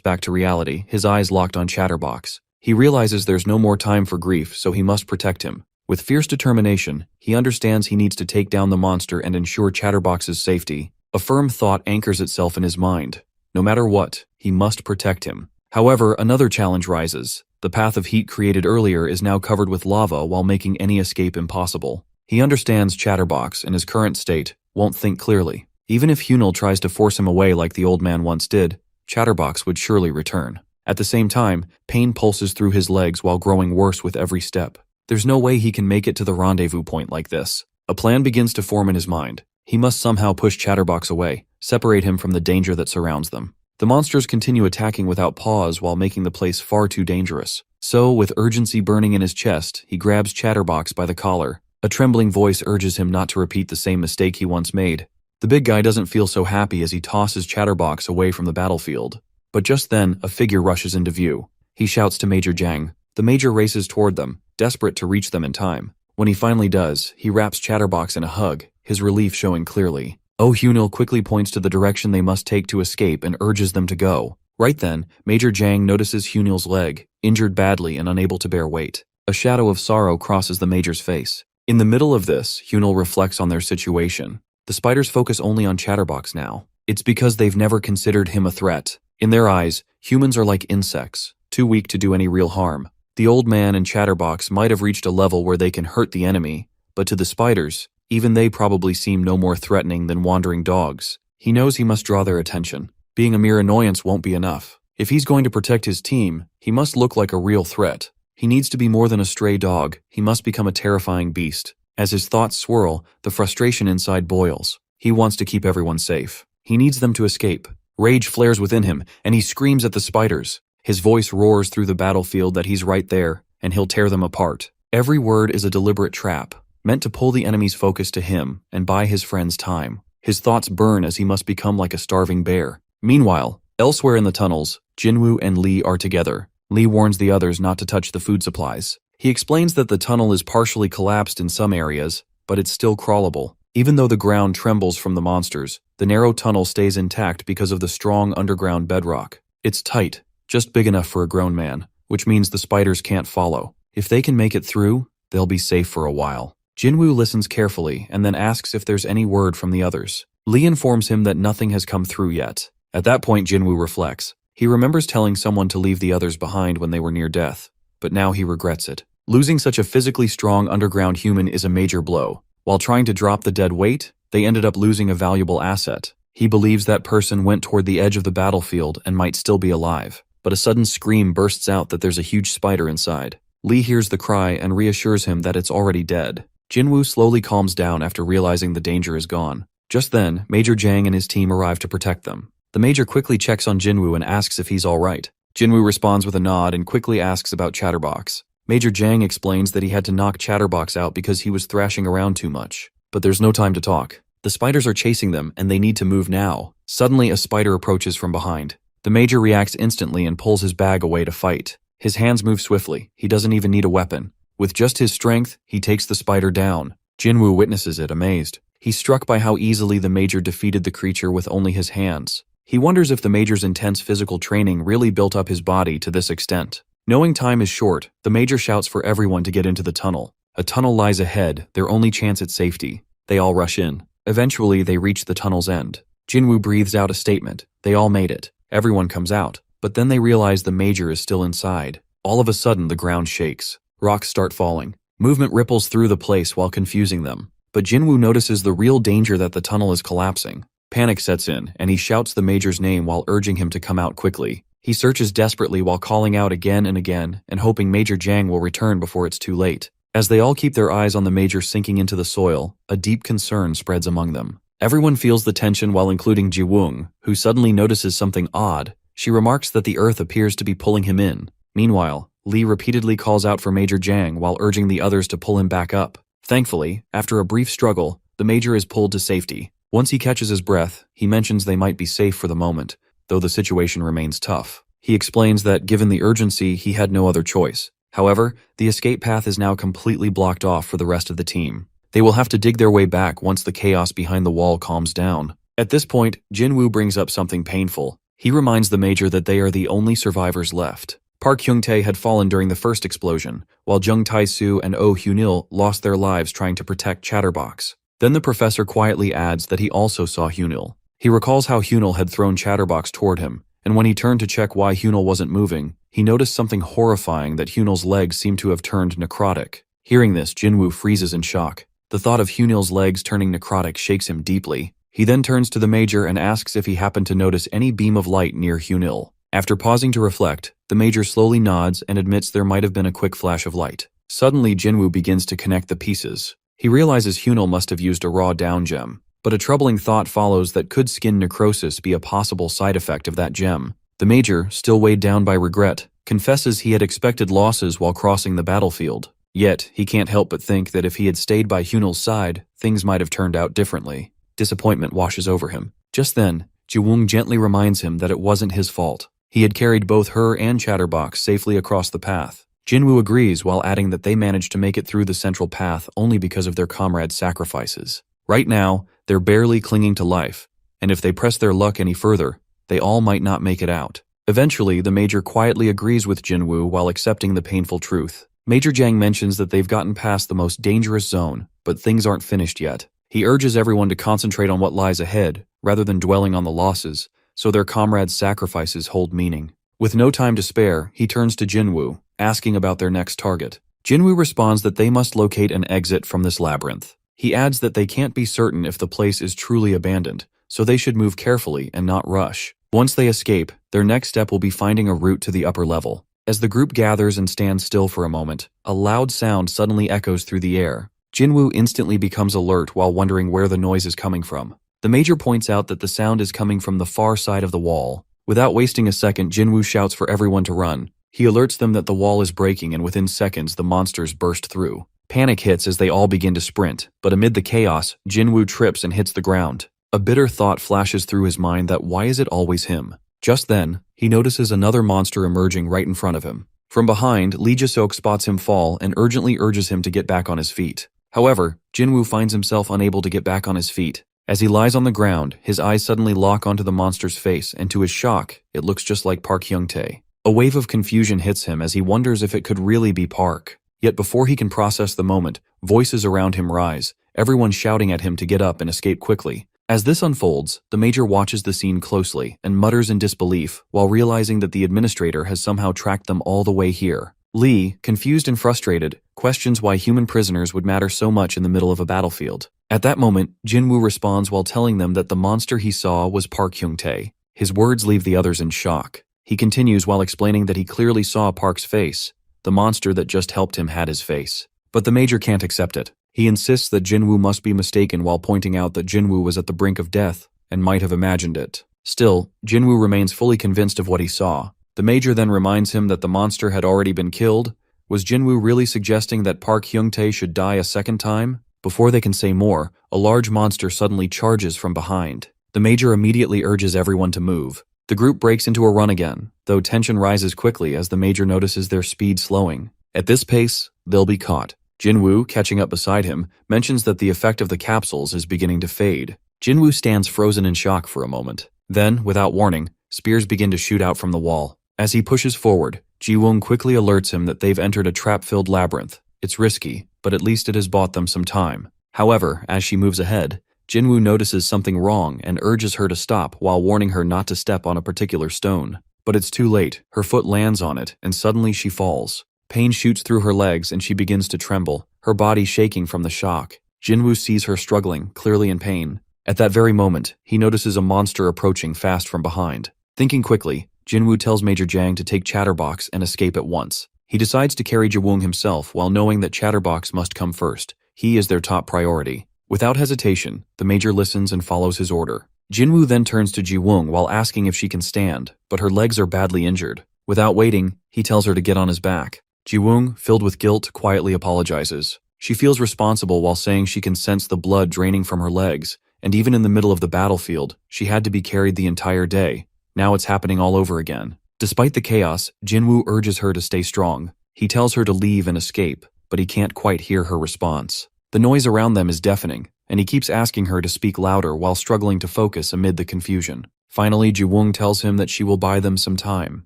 back to reality, his eyes locked on Chatterbox. He realizes there's no more time for grief, so he must protect him. With fierce determination, he understands he needs to take down the monster and ensure Chatterbox's safety. A firm thought anchors itself in his mind. No matter what, he must protect him. However, another challenge rises. The path of heat created earlier is now covered with lava while making any escape impossible. He understands Chatterbox, in his current state, won't think clearly. Even if Hunil tries to force him away like the old man once did, Chatterbox would surely return. At the same time, pain pulses through his legs while growing worse with every step. There's no way he can make it to the rendezvous point like this. A plan begins to form in his mind. He must somehow push Chatterbox away, separate him from the danger that surrounds them. The monsters continue attacking without pause while making the place far too dangerous. So, with urgency burning in his chest, he grabs Chatterbox by the collar. A trembling voice urges him not to repeat the same mistake he once made. The big guy doesn't feel so happy as he tosses Chatterbox away from the battlefield. But just then, a figure rushes into view. He shouts to Major Jang. The Major races toward them, desperate to reach them in time. When he finally does, he wraps Chatterbox in a hug, his relief showing clearly. Hunil quickly points to the direction they must take to escape and urges them to go. Right then, Major Jang notices Hunil's leg, injured badly and unable to bear weight. A shadow of sorrow crosses the Major's face. In the middle of this, Hunil reflects on their situation. The spiders focus only on Chatterbox now. It's because they've never considered him a threat. In their eyes, humans are like insects, too weak to do any real harm. The old man and Chatterbox might have reached a level where they can hurt the enemy, but to the spiders, even they probably seem no more threatening than wandering dogs. He knows he must draw their attention. Being a mere annoyance won't be enough. If he's going to protect his team, he must look like a real threat. He needs to be more than a stray dog. He must become a terrifying beast. As his thoughts swirl, the frustration inside boils. He wants to keep everyone safe. He needs them to escape. Rage flares within him, and he screams at the spiders. His voice roars through the battlefield that he's right there, and he'll tear them apart. Every word is a deliberate trap, meant to pull the enemy's focus to him and buy his friends time. His thoughts burn as he must become like a starving bear. Meanwhile, elsewhere in the tunnels, Jinwoo and Lee are together. Lee warns the others not to touch the food supplies. He explains that the tunnel is partially collapsed in some areas, but it's still crawlable. Even though the ground trembles from the monsters, the narrow tunnel stays intact because of the strong underground bedrock. It's tight, just big enough for a grown man, which means the spiders can't follow. If they can make it through, they'll be safe for a while. Jinwoo listens carefully and then asks if there's any word from the others. Lee informs him that nothing has come through yet. At that point, Jinwoo reflects. He remembers telling someone to leave the others behind when they were near death, but now he regrets it. Losing such a physically strong underground human is a major blow. While trying to drop the dead weight, they ended up losing a valuable asset. He believes that person went toward the edge of the battlefield and might still be alive. But a sudden scream bursts out that there's a huge spider inside. Lee hears the cry and reassures him that it's already dead. Jinwoo slowly calms down after realizing the danger is gone. Just then, Major Jang and his team arrive to protect them. The Major quickly checks on Jinwoo and asks if he's alright. Jinwoo responds with a nod and quickly asks about Chatterbox. Major Jang explains that he had to knock Chatterbox out because he was thrashing around too much. But there's no time to talk. The spiders are chasing them and they need to move now. Suddenly, a spider approaches from behind. The Major reacts instantly and pulls his bag away to fight. His hands move swiftly. He doesn't even need a weapon. With just his strength, he takes the spider down. Jinwoo witnesses it, amazed. He's struck by how easily the Major defeated the creature with only his hands. He wonders if the Major's intense physical training really built up his body to this extent. Knowing time is short, the Major shouts for everyone to get into the tunnel. A tunnel lies ahead, their only chance at safety. They all rush in. Eventually, they reach the tunnel's end. Jinwoo breathes out a statement. They all made it. Everyone comes out. But then they realize the Major is still inside. All of a sudden, the ground shakes. Rocks start falling. Movement ripples through the place while confusing them. But Jinwoo notices the real danger that the tunnel is collapsing. Panic sets in, and he shouts the Major's name while urging him to come out quickly. He searches desperately while calling out again and again, and hoping Major Jang will return before it's too late. As they all keep their eyes on the Major sinking into the soil, a deep concern spreads among them. Everyone feels the tension while including Jiwoong, who suddenly notices something odd. She remarks that the earth appears to be pulling him in. Meanwhile, Lee repeatedly calls out for Major Jang while urging the others to pull him back up. Thankfully, after a brief struggle, the Major is pulled to safety. Once he catches his breath, he mentions they might be safe for the moment, though the situation remains tough. He explains that given the urgency, he had no other choice. However, the escape path is now completely blocked off for the rest of the team. They will have to dig their way back once the chaos behind the wall calms down. At this point, Jinwoo brings up something painful. He reminds the Major that they are the only survivors left. Park Hyung-tae had fallen during the first explosion, while Jung Tae-soo and Oh Hyunil lost their lives trying to protect Chatterbox. Then the professor quietly adds that he also saw Hyunil. He recalls how Hyunil had thrown Chatterbox toward him, and when he turned to check why Hyunil wasn't moving, he noticed something horrifying that Hyunil's legs seemed to have turned necrotic. Hearing this, Jinwoo freezes in shock. The thought of Hyunil's legs turning necrotic shakes him deeply. He then turns to the Major and asks if he happened to notice any beam of light near Hyunil. After pausing to reflect, the Major slowly nods and admits there might have been a quick flash of light. Suddenly, Jinwoo begins to connect the pieces. He realizes Hyunil must have used a raw down gem, but a troubling thought follows that could skin necrosis be a possible side effect of that gem. The Major, still weighed down by regret, confesses he had expected losses while crossing the battlefield. Yet, he can't help but think that if he had stayed by Hyunil's side, things might have turned out differently. Disappointment washes over him. Just then, Jiwoong gently reminds him that it wasn't his fault. He had carried both her and Chatterbox safely across the path. Jinwoo agrees while adding that they managed to make it through the central path only because of their comrades' sacrifices. Right now, they're barely clinging to life, and if they press their luck any further, they all might not make it out. Eventually, the Major quietly agrees with Jinwoo while accepting the painful truth. Major Jang mentions that they've gotten past the most dangerous zone, but things aren't finished yet. He urges everyone to concentrate on what lies ahead, rather than dwelling on the losses, so their comrades' sacrifices hold meaning. With no time to spare, he turns to Jinwoo, asking about their next target. Jinwoo responds that they must locate an exit from this labyrinth. He adds that they can't be certain if the place is truly abandoned, so they should move carefully and not rush. Once they escape, their next step will be finding a route to the upper level. As the group gathers and stands still for a moment, a loud sound suddenly echoes through the air. Jinwoo instantly becomes alert while wondering where the noise is coming from. The Major points out that the sound is coming from the far side of the wall. Without wasting a second, Jinwoo shouts for everyone to run. He alerts them that the wall is breaking, and within seconds the monsters burst through. Panic hits as they all begin to sprint, but amid the chaos, Jinwoo trips and hits the ground. A bitter thought flashes through his mind that why is it always him? Just then, he notices another monster emerging right in front of him. From behind, Lee Ji-seok spots him fall and urgently urges him to get back on his feet. However, Jinwoo finds himself unable to get back on his feet. As he lies on the ground, his eyes suddenly lock onto the monster's face, and to his shock, it looks just like Park Hyung-tae. A wave of confusion hits him as he wonders if it could really be Park. Yet before he can process the moment, voices around him rise, everyone shouting at him to get up and escape quickly. As this unfolds, the Major watches the scene closely and mutters in disbelief while realizing that the administrator has somehow tracked them all the way here. Lee, confused and frustrated, questions why human prisoners would matter so much in the middle of a battlefield. At that moment, Jinwoo responds while telling them that the monster he saw was Park Hyung-tae. His words leave the others in shock. He continues while explaining that he clearly saw Park's face. The monster that just helped him had his face. But the Major can't accept it. He insists that Jinwoo must be mistaken while pointing out that Jinwoo was at the brink of death and might have imagined it. Still, Jinwoo remains fully convinced of what he saw. The Major then reminds him that the monster had already been killed. Was Jinwoo really suggesting that Park Hyung-tae should die a second time? Before they can say more, a large monster suddenly charges from behind. The Major immediately urges everyone to move. The group breaks into a run again, though tension rises quickly as the Major notices their speed slowing. At this pace, they'll be caught. Jinwoo, catching up beside him, mentions that the effect of the capsules is beginning to fade. Jinwoo stands frozen in shock for a moment. Then, without warning, spears begin to shoot out from the wall. As he pushes forward, Jiwoong quickly alerts him that they've entered a trap-filled labyrinth. It's risky, but at least it has bought them some time. However, as she moves ahead, Jinwoo notices something wrong and urges her to stop while warning her not to step on a particular stone. But it's too late. Her foot lands on it, and suddenly she falls. Pain shoots through her legs and she begins to tremble, her body shaking from the shock. Jinwoo sees her struggling, clearly in pain. At that very moment, he notices a monster approaching fast from behind. Thinking quickly, Jinwoo tells Major Jang to take Chatterbox and escape at once. He decides to carry Jiwoong himself while knowing that Chatterbox must come first. He is their top priority. Without hesitation, the Major listens and follows his order. Jinwoo then turns to Jiwoong while asking if she can stand, but her legs are badly injured. Without waiting, he tells her to get on his back. Jiwoong, filled with guilt, quietly apologizes. She feels responsible while saying she can sense the blood draining from her legs, and even in the middle of the battlefield, she had to be carried the entire day. Now it's happening all over again. Despite the chaos, Jinwoo urges her to stay strong. He tells her to leave and escape, but he can't quite hear her response. The noise around them is deafening, and he keeps asking her to speak louder while struggling to focus amid the confusion. Finally, Jiwoong tells him that she will buy them some time.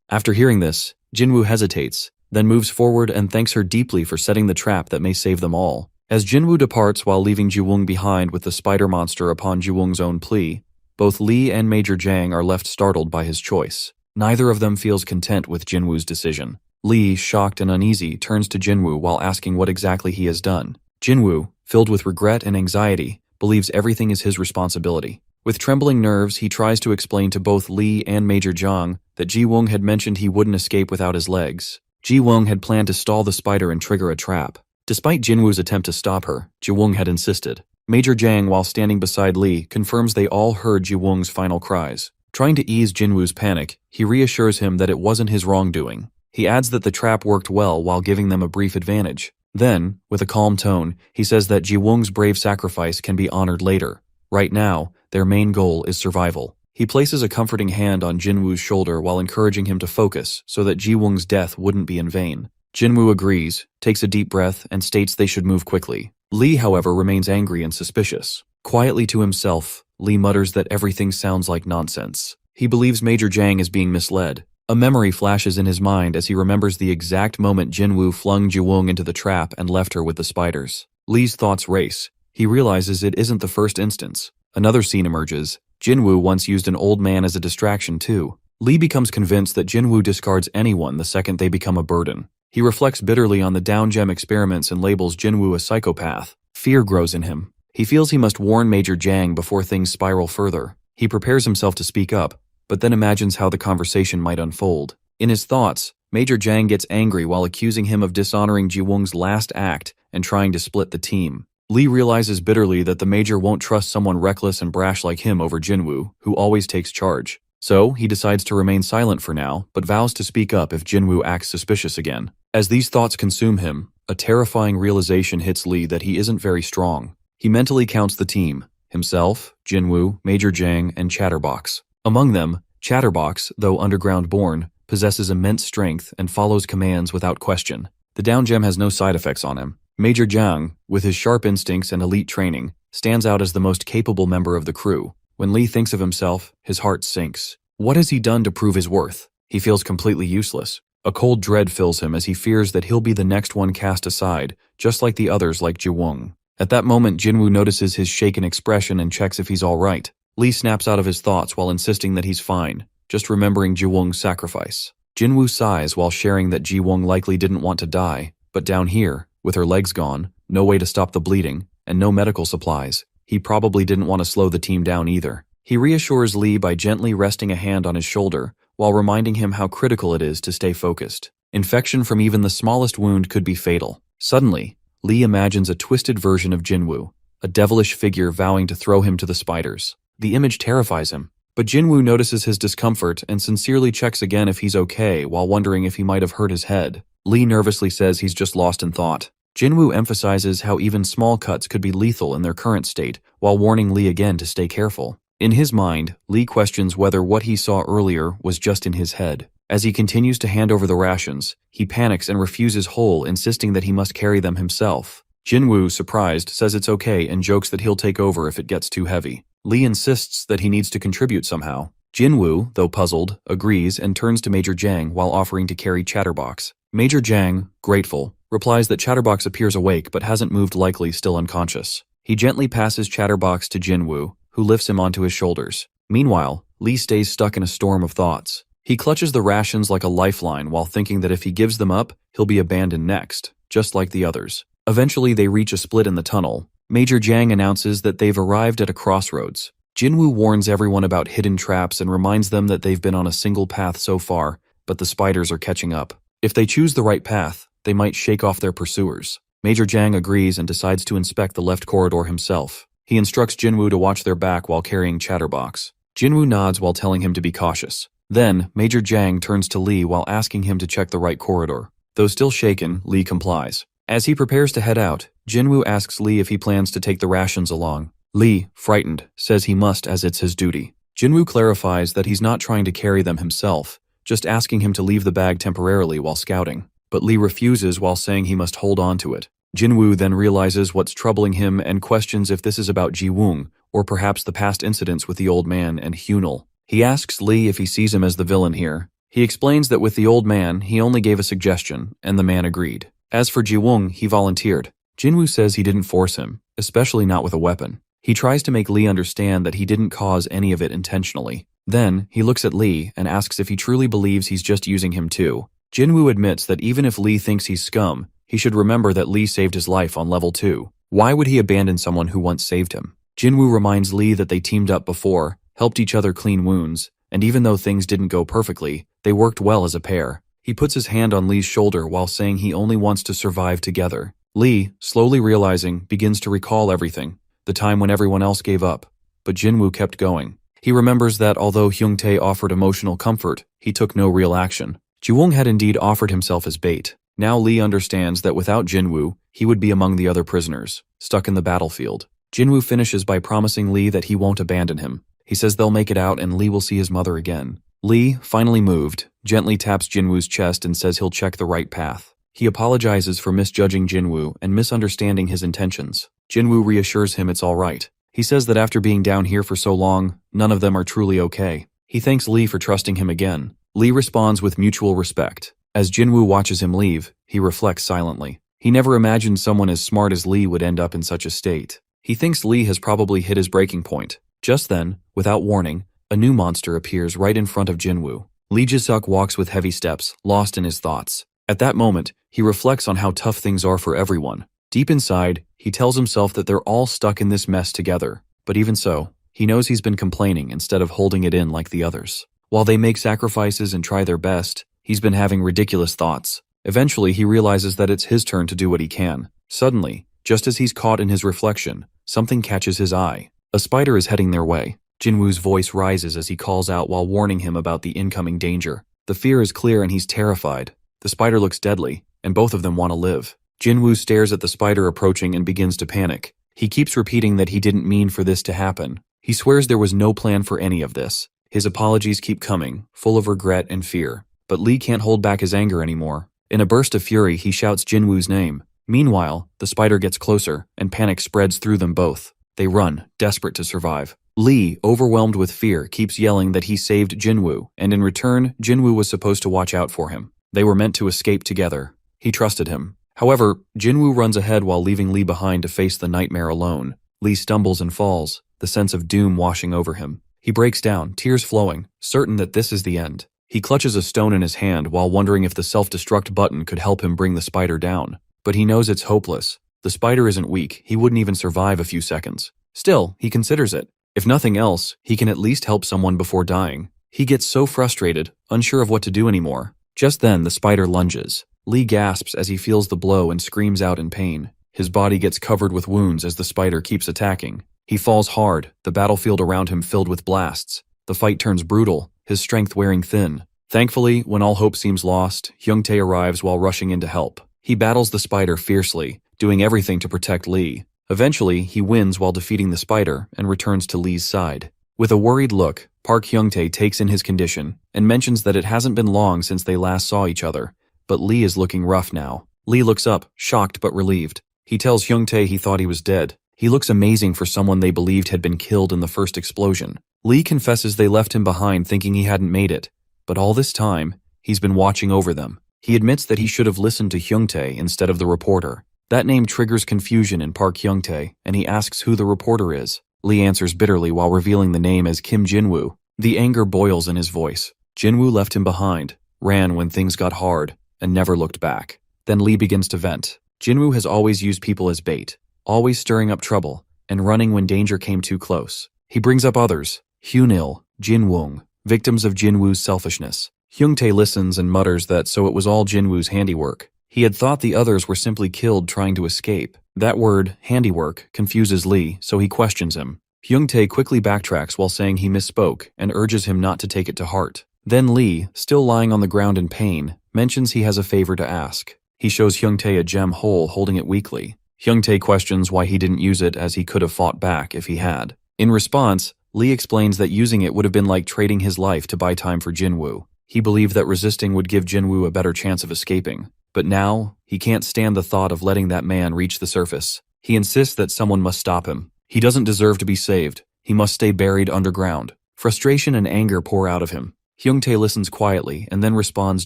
After hearing this, Jinwoo hesitates, then moves forward and thanks her deeply for setting the trap that may save them all. As Jinwoo departs while leaving Jiwoong behind with the spider monster upon Jiwoong's own plea, both Lee and Major Jang are left startled by his choice. Neither of them feels content with Jinwoo's decision. Lee, shocked and uneasy, turns to Jinwoo while asking what exactly he has done. Jinwoo, filled with regret and anxiety, believes everything is his responsibility. With trembling nerves, he tries to explain to both Lee and Major Jang that Jiwoong had mentioned he wouldn't escape without his legs. Jiwoong had planned to stall the spider and trigger a trap. Despite Jinwoo's attempt to stop her, Jiwoong had insisted. Major Jang, while standing beside Lee, confirms they all heard Jiwoong's final cries. Trying to ease Jinwoo's panic, he reassures him that it wasn't his wrongdoing. He adds that the trap worked well while giving them a brief advantage. Then, with a calm tone, he says that Jiwoong's brave sacrifice can be honored later. Right now, their main goal is survival. He places a comforting hand on Jinwoo's shoulder while encouraging him to focus so that Jiwoong's death wouldn't be in vain. Jinwoo agrees, takes a deep breath, and states they should move quickly. Lee, however, remains angry and suspicious. Quietly to himself, Lee mutters that everything sounds like nonsense. He believes Major Jang is being misled. A memory flashes in his mind as he remembers the exact moment Jinwoo flung Jiwoong into the trap and left her with the spiders. Lee's thoughts race. He realizes it isn't the first instance. Another scene emerges. Jinwoo once used an old man as a distraction too. Lee becomes convinced that Jinwoo discards anyone the second they become a burden. He reflects bitterly on the down gem experiments and labels Jinwoo a psychopath. Fear grows in him. He feels he must warn Major Jang before things spiral further. He prepares himself to speak up, but then imagines how the conversation might unfold. In his thoughts, Major Jang gets angry while accusing him of dishonoring Jiwoong's last act and trying to split the team. Lee realizes bitterly that the Major won't trust someone reckless and brash like him over Jinwoo, who always takes charge. So, he decides to remain silent for now, but vows to speak up if Jinwoo acts suspicious again. As these thoughts consume him, a terrifying realization hits Lee that he isn't very strong. He mentally counts the team: himself, Jinwoo, Major Jang, and Chatterbox. Among them, Chatterbox, though underground-born, possesses immense strength and follows commands without question. The down gem has no side effects on him. Major Jang, with his sharp instincts and elite training, stands out as the most capable member of the crew. When Lee thinks of himself, his heart sinks. What has he done to prove his worth? He feels completely useless. A cold dread fills him as he fears that he'll be the next one cast aside, just like the others like Jiwoong. At that moment, Jinwoo notices his shaken expression and checks if he's all right. Lee snaps out of his thoughts while insisting that he's fine, just remembering Jiwoong's sacrifice. Jinwoo sighs while sharing that Jiwoong likely didn't want to die, but down here, with her legs gone, no way to stop the bleeding, and no medical supplies, he probably didn't want to slow the team down either. He reassures Lee by gently resting a hand on his shoulder, while reminding him how critical it is to stay focused. Infection from even the smallest wound could be fatal. Suddenly, Lee imagines a twisted version of Jinwoo, a devilish figure vowing to throw him to the spiders. The image terrifies him, but Jinwoo notices his discomfort and sincerely checks again if he's okay while wondering if he might have hurt his head. Lee nervously says he's just lost in thought. Jinwoo emphasizes how even small cuts could be lethal in their current state, while warning Lee again to stay careful. In his mind, Lee questions whether what he saw earlier was just in his head. As he continues to hand over the rations, he panics and refuses whole, insisting that he must carry them himself. Jinwoo, surprised, says it's okay and jokes that he'll take over if it gets too heavy. Lee insists that he needs to contribute somehow. Jinwoo, though puzzled, agrees and turns to Major Jang while offering to carry Chatterbox. Major Jang, grateful, replies that Chatterbox appears awake but hasn't moved, likely still unconscious. He gently passes Chatterbox to Jinwoo, who lifts him onto his shoulders. Meanwhile, Lee stays stuck in a storm of thoughts. He clutches the rations like a lifeline while thinking that if he gives them up, he'll be abandoned next, just like the others. Eventually, they reach a split in the tunnel. Major Jang announces that they've arrived at a crossroads. Jinwoo warns everyone about hidden traps and reminds them that they've been on a single path so far, but the spiders are catching up. If they choose the right path, they might shake off their pursuers. Major Jang agrees and decides to inspect the left corridor himself. He instructs Jinwoo to watch their back while carrying Chatterbox. Jinwoo nods while telling him to be cautious. Then, Major Jang turns to Lee while asking him to check the right corridor. Though still shaken, Lee complies. As he prepares to head out, Jinwoo asks Lee if he plans to take the rations along. Lee, frightened, says he must as it's his duty. Jinwoo clarifies that he's not trying to carry them himself, just asking him to leave the bag temporarily while scouting. But Lee refuses while saying he must hold on to it. Jinwoo then realizes what's troubling him and questions if this is about Ji-woong, or perhaps the past incidents with the old man and Hyunil. He asks Lee if he sees him as the villain here. He explains that with the old man, he only gave a suggestion, and the man agreed. As for Ji-woong, he volunteered. Jinwoo says he didn't force him, especially not with a weapon. He tries to make Lee understand that he didn't cause any of it intentionally. Then, he looks at Lee and asks if he truly believes he's just using him too. Jinwoo admits that even if Lee thinks he's scum, he should remember that Lee saved his life on level 2. Why would he abandon someone who once saved him? Jinwoo reminds Lee that they teamed up before, helped each other clean wounds, and even though things didn't go perfectly, they worked well as a pair. He puts his hand on Lee's shoulder while saying he only wants to survive together. Lee, slowly realizing, begins to recall everything, the time when everyone else gave up. But Jinwoo kept going. He remembers that although Hyungtae offered emotional comfort, he took no real action. Ji-woong had indeed offered himself as bait. Now Lee understands that without Jinwoo, he would be among the other prisoners, stuck in the battlefield. Jinwoo finishes by promising Lee that he won't abandon him. He says they'll make it out and Lee will see his mother again. Lee, finally moved, gently taps Jinwoo's chest and says he'll check the right path. He apologizes for misjudging Jinwoo and misunderstanding his intentions. Jinwoo reassures him it's all right. He says that after being down here for so long, none of them are truly okay. He thanks Lee for trusting him again. Lee responds with mutual respect. As Jinwoo watches him leave, he reflects silently. He never imagined someone as smart as Lee would end up in such a state. He thinks Lee has probably hit his breaking point. Just then, without warning, a new monster appears right in front of Jinwoo. Lee Ji-suk walks with heavy steps, lost in his thoughts. At that moment, he reflects on how tough things are for everyone. Deep inside, he tells himself that they're all stuck in this mess together. But even so, he knows he's been complaining instead of holding it in like the others. While they make sacrifices and try their best, he's been having ridiculous thoughts. Eventually, he realizes that it's his turn to do what he can. Suddenly, just as he's caught in his reflection, something catches his eye. A spider is heading their way. Jinwoo's voice rises as he calls out while warning him about the incoming danger. The fear is clear and he's terrified. The spider looks deadly, and both of them want to live. Jinwoo stares at the spider approaching and begins to panic. He keeps repeating that he didn't mean for this to happen. He swears there was no plan for any of this. His apologies keep coming, full of regret and fear. But Lee can't hold back his anger anymore. In a burst of fury, he shouts Jinwoo's name. Meanwhile, the spider gets closer, and panic spreads through them both. They run, desperate to survive. Lee, overwhelmed with fear, keeps yelling that he saved Jinwoo, and in return, Jinwoo was supposed to watch out for him. They were meant to escape together. He trusted him. However, Jinwoo runs ahead while leaving Lee behind to face the nightmare alone. Lee stumbles and falls, the sense of doom washing over him. He breaks down, tears flowing, certain that this is the end. He clutches a stone in his hand while wondering if the self-destruct button could help him bring the spider down. But he knows it's hopeless. The spider isn't weak, he wouldn't even survive a few seconds. Still, he considers it. If nothing else, he can at least help someone before dying. He gets so frustrated, unsure of what to do anymore. Just then, the spider lunges. Lee gasps as he feels the blow and screams out in pain. His body gets covered with wounds as the spider keeps attacking. He falls hard, the battlefield around him filled with blasts. The fight turns brutal, his strength wearing thin. Thankfully, when all hope seems lost, Hyungtae arrives while rushing in to help. He battles the spider fiercely, doing everything to protect Lee. Eventually, he wins while defeating the spider and returns to Lee's side. With a worried look, Park Hyungtae takes in his condition and mentions that it hasn't been long since they last saw each other, but Lee is looking rough now. Lee looks up, shocked but relieved. He tells Hyungtae he thought he was dead. He looks amazing for someone they believed had been killed in the first explosion. Lee confesses they left him behind thinking he hadn't made it, but all this time, he's been watching over them. He admits that he should have listened to Hyungtae instead of the reporter. That name triggers confusion in Park Hyung-tae, and he asks who the reporter is. Lee answers bitterly while revealing the name as Kim Jinwoo. The anger boils in his voice. Jinwoo left him behind, ran when things got hard, and never looked back. Then Lee begins to vent. Jinwoo has always used people as bait, always stirring up trouble, and running when danger came too close. He brings up others, Hyunil, Jinwoong, victims of Jinwoo's selfishness. Hyung-tae listens and mutters that so it was all Jinwoo's handiwork. He had thought the others were simply killed trying to escape. That word, handiwork, confuses Lee, so he questions him. Hyung-tae quickly backtracks while saying he misspoke and urges him not to take it to heart. Then Lee, still lying on the ground in pain, mentions he has a favor to ask. He shows Hyung-tae a gem hole holding it weakly. Hyung-tae questions why he didn't use it as he could have fought back if he had. In response, Lee explains that using it would have been like trading his life to buy time for Jinwoo. He believed that resisting would give Jinwoo a better chance of escaping. But now, he can't stand the thought of letting that man reach the surface. He insists that someone must stop him. He doesn't deserve to be saved. He must stay buried underground. Frustration and anger pour out of him. Hyung-tae listens quietly and then responds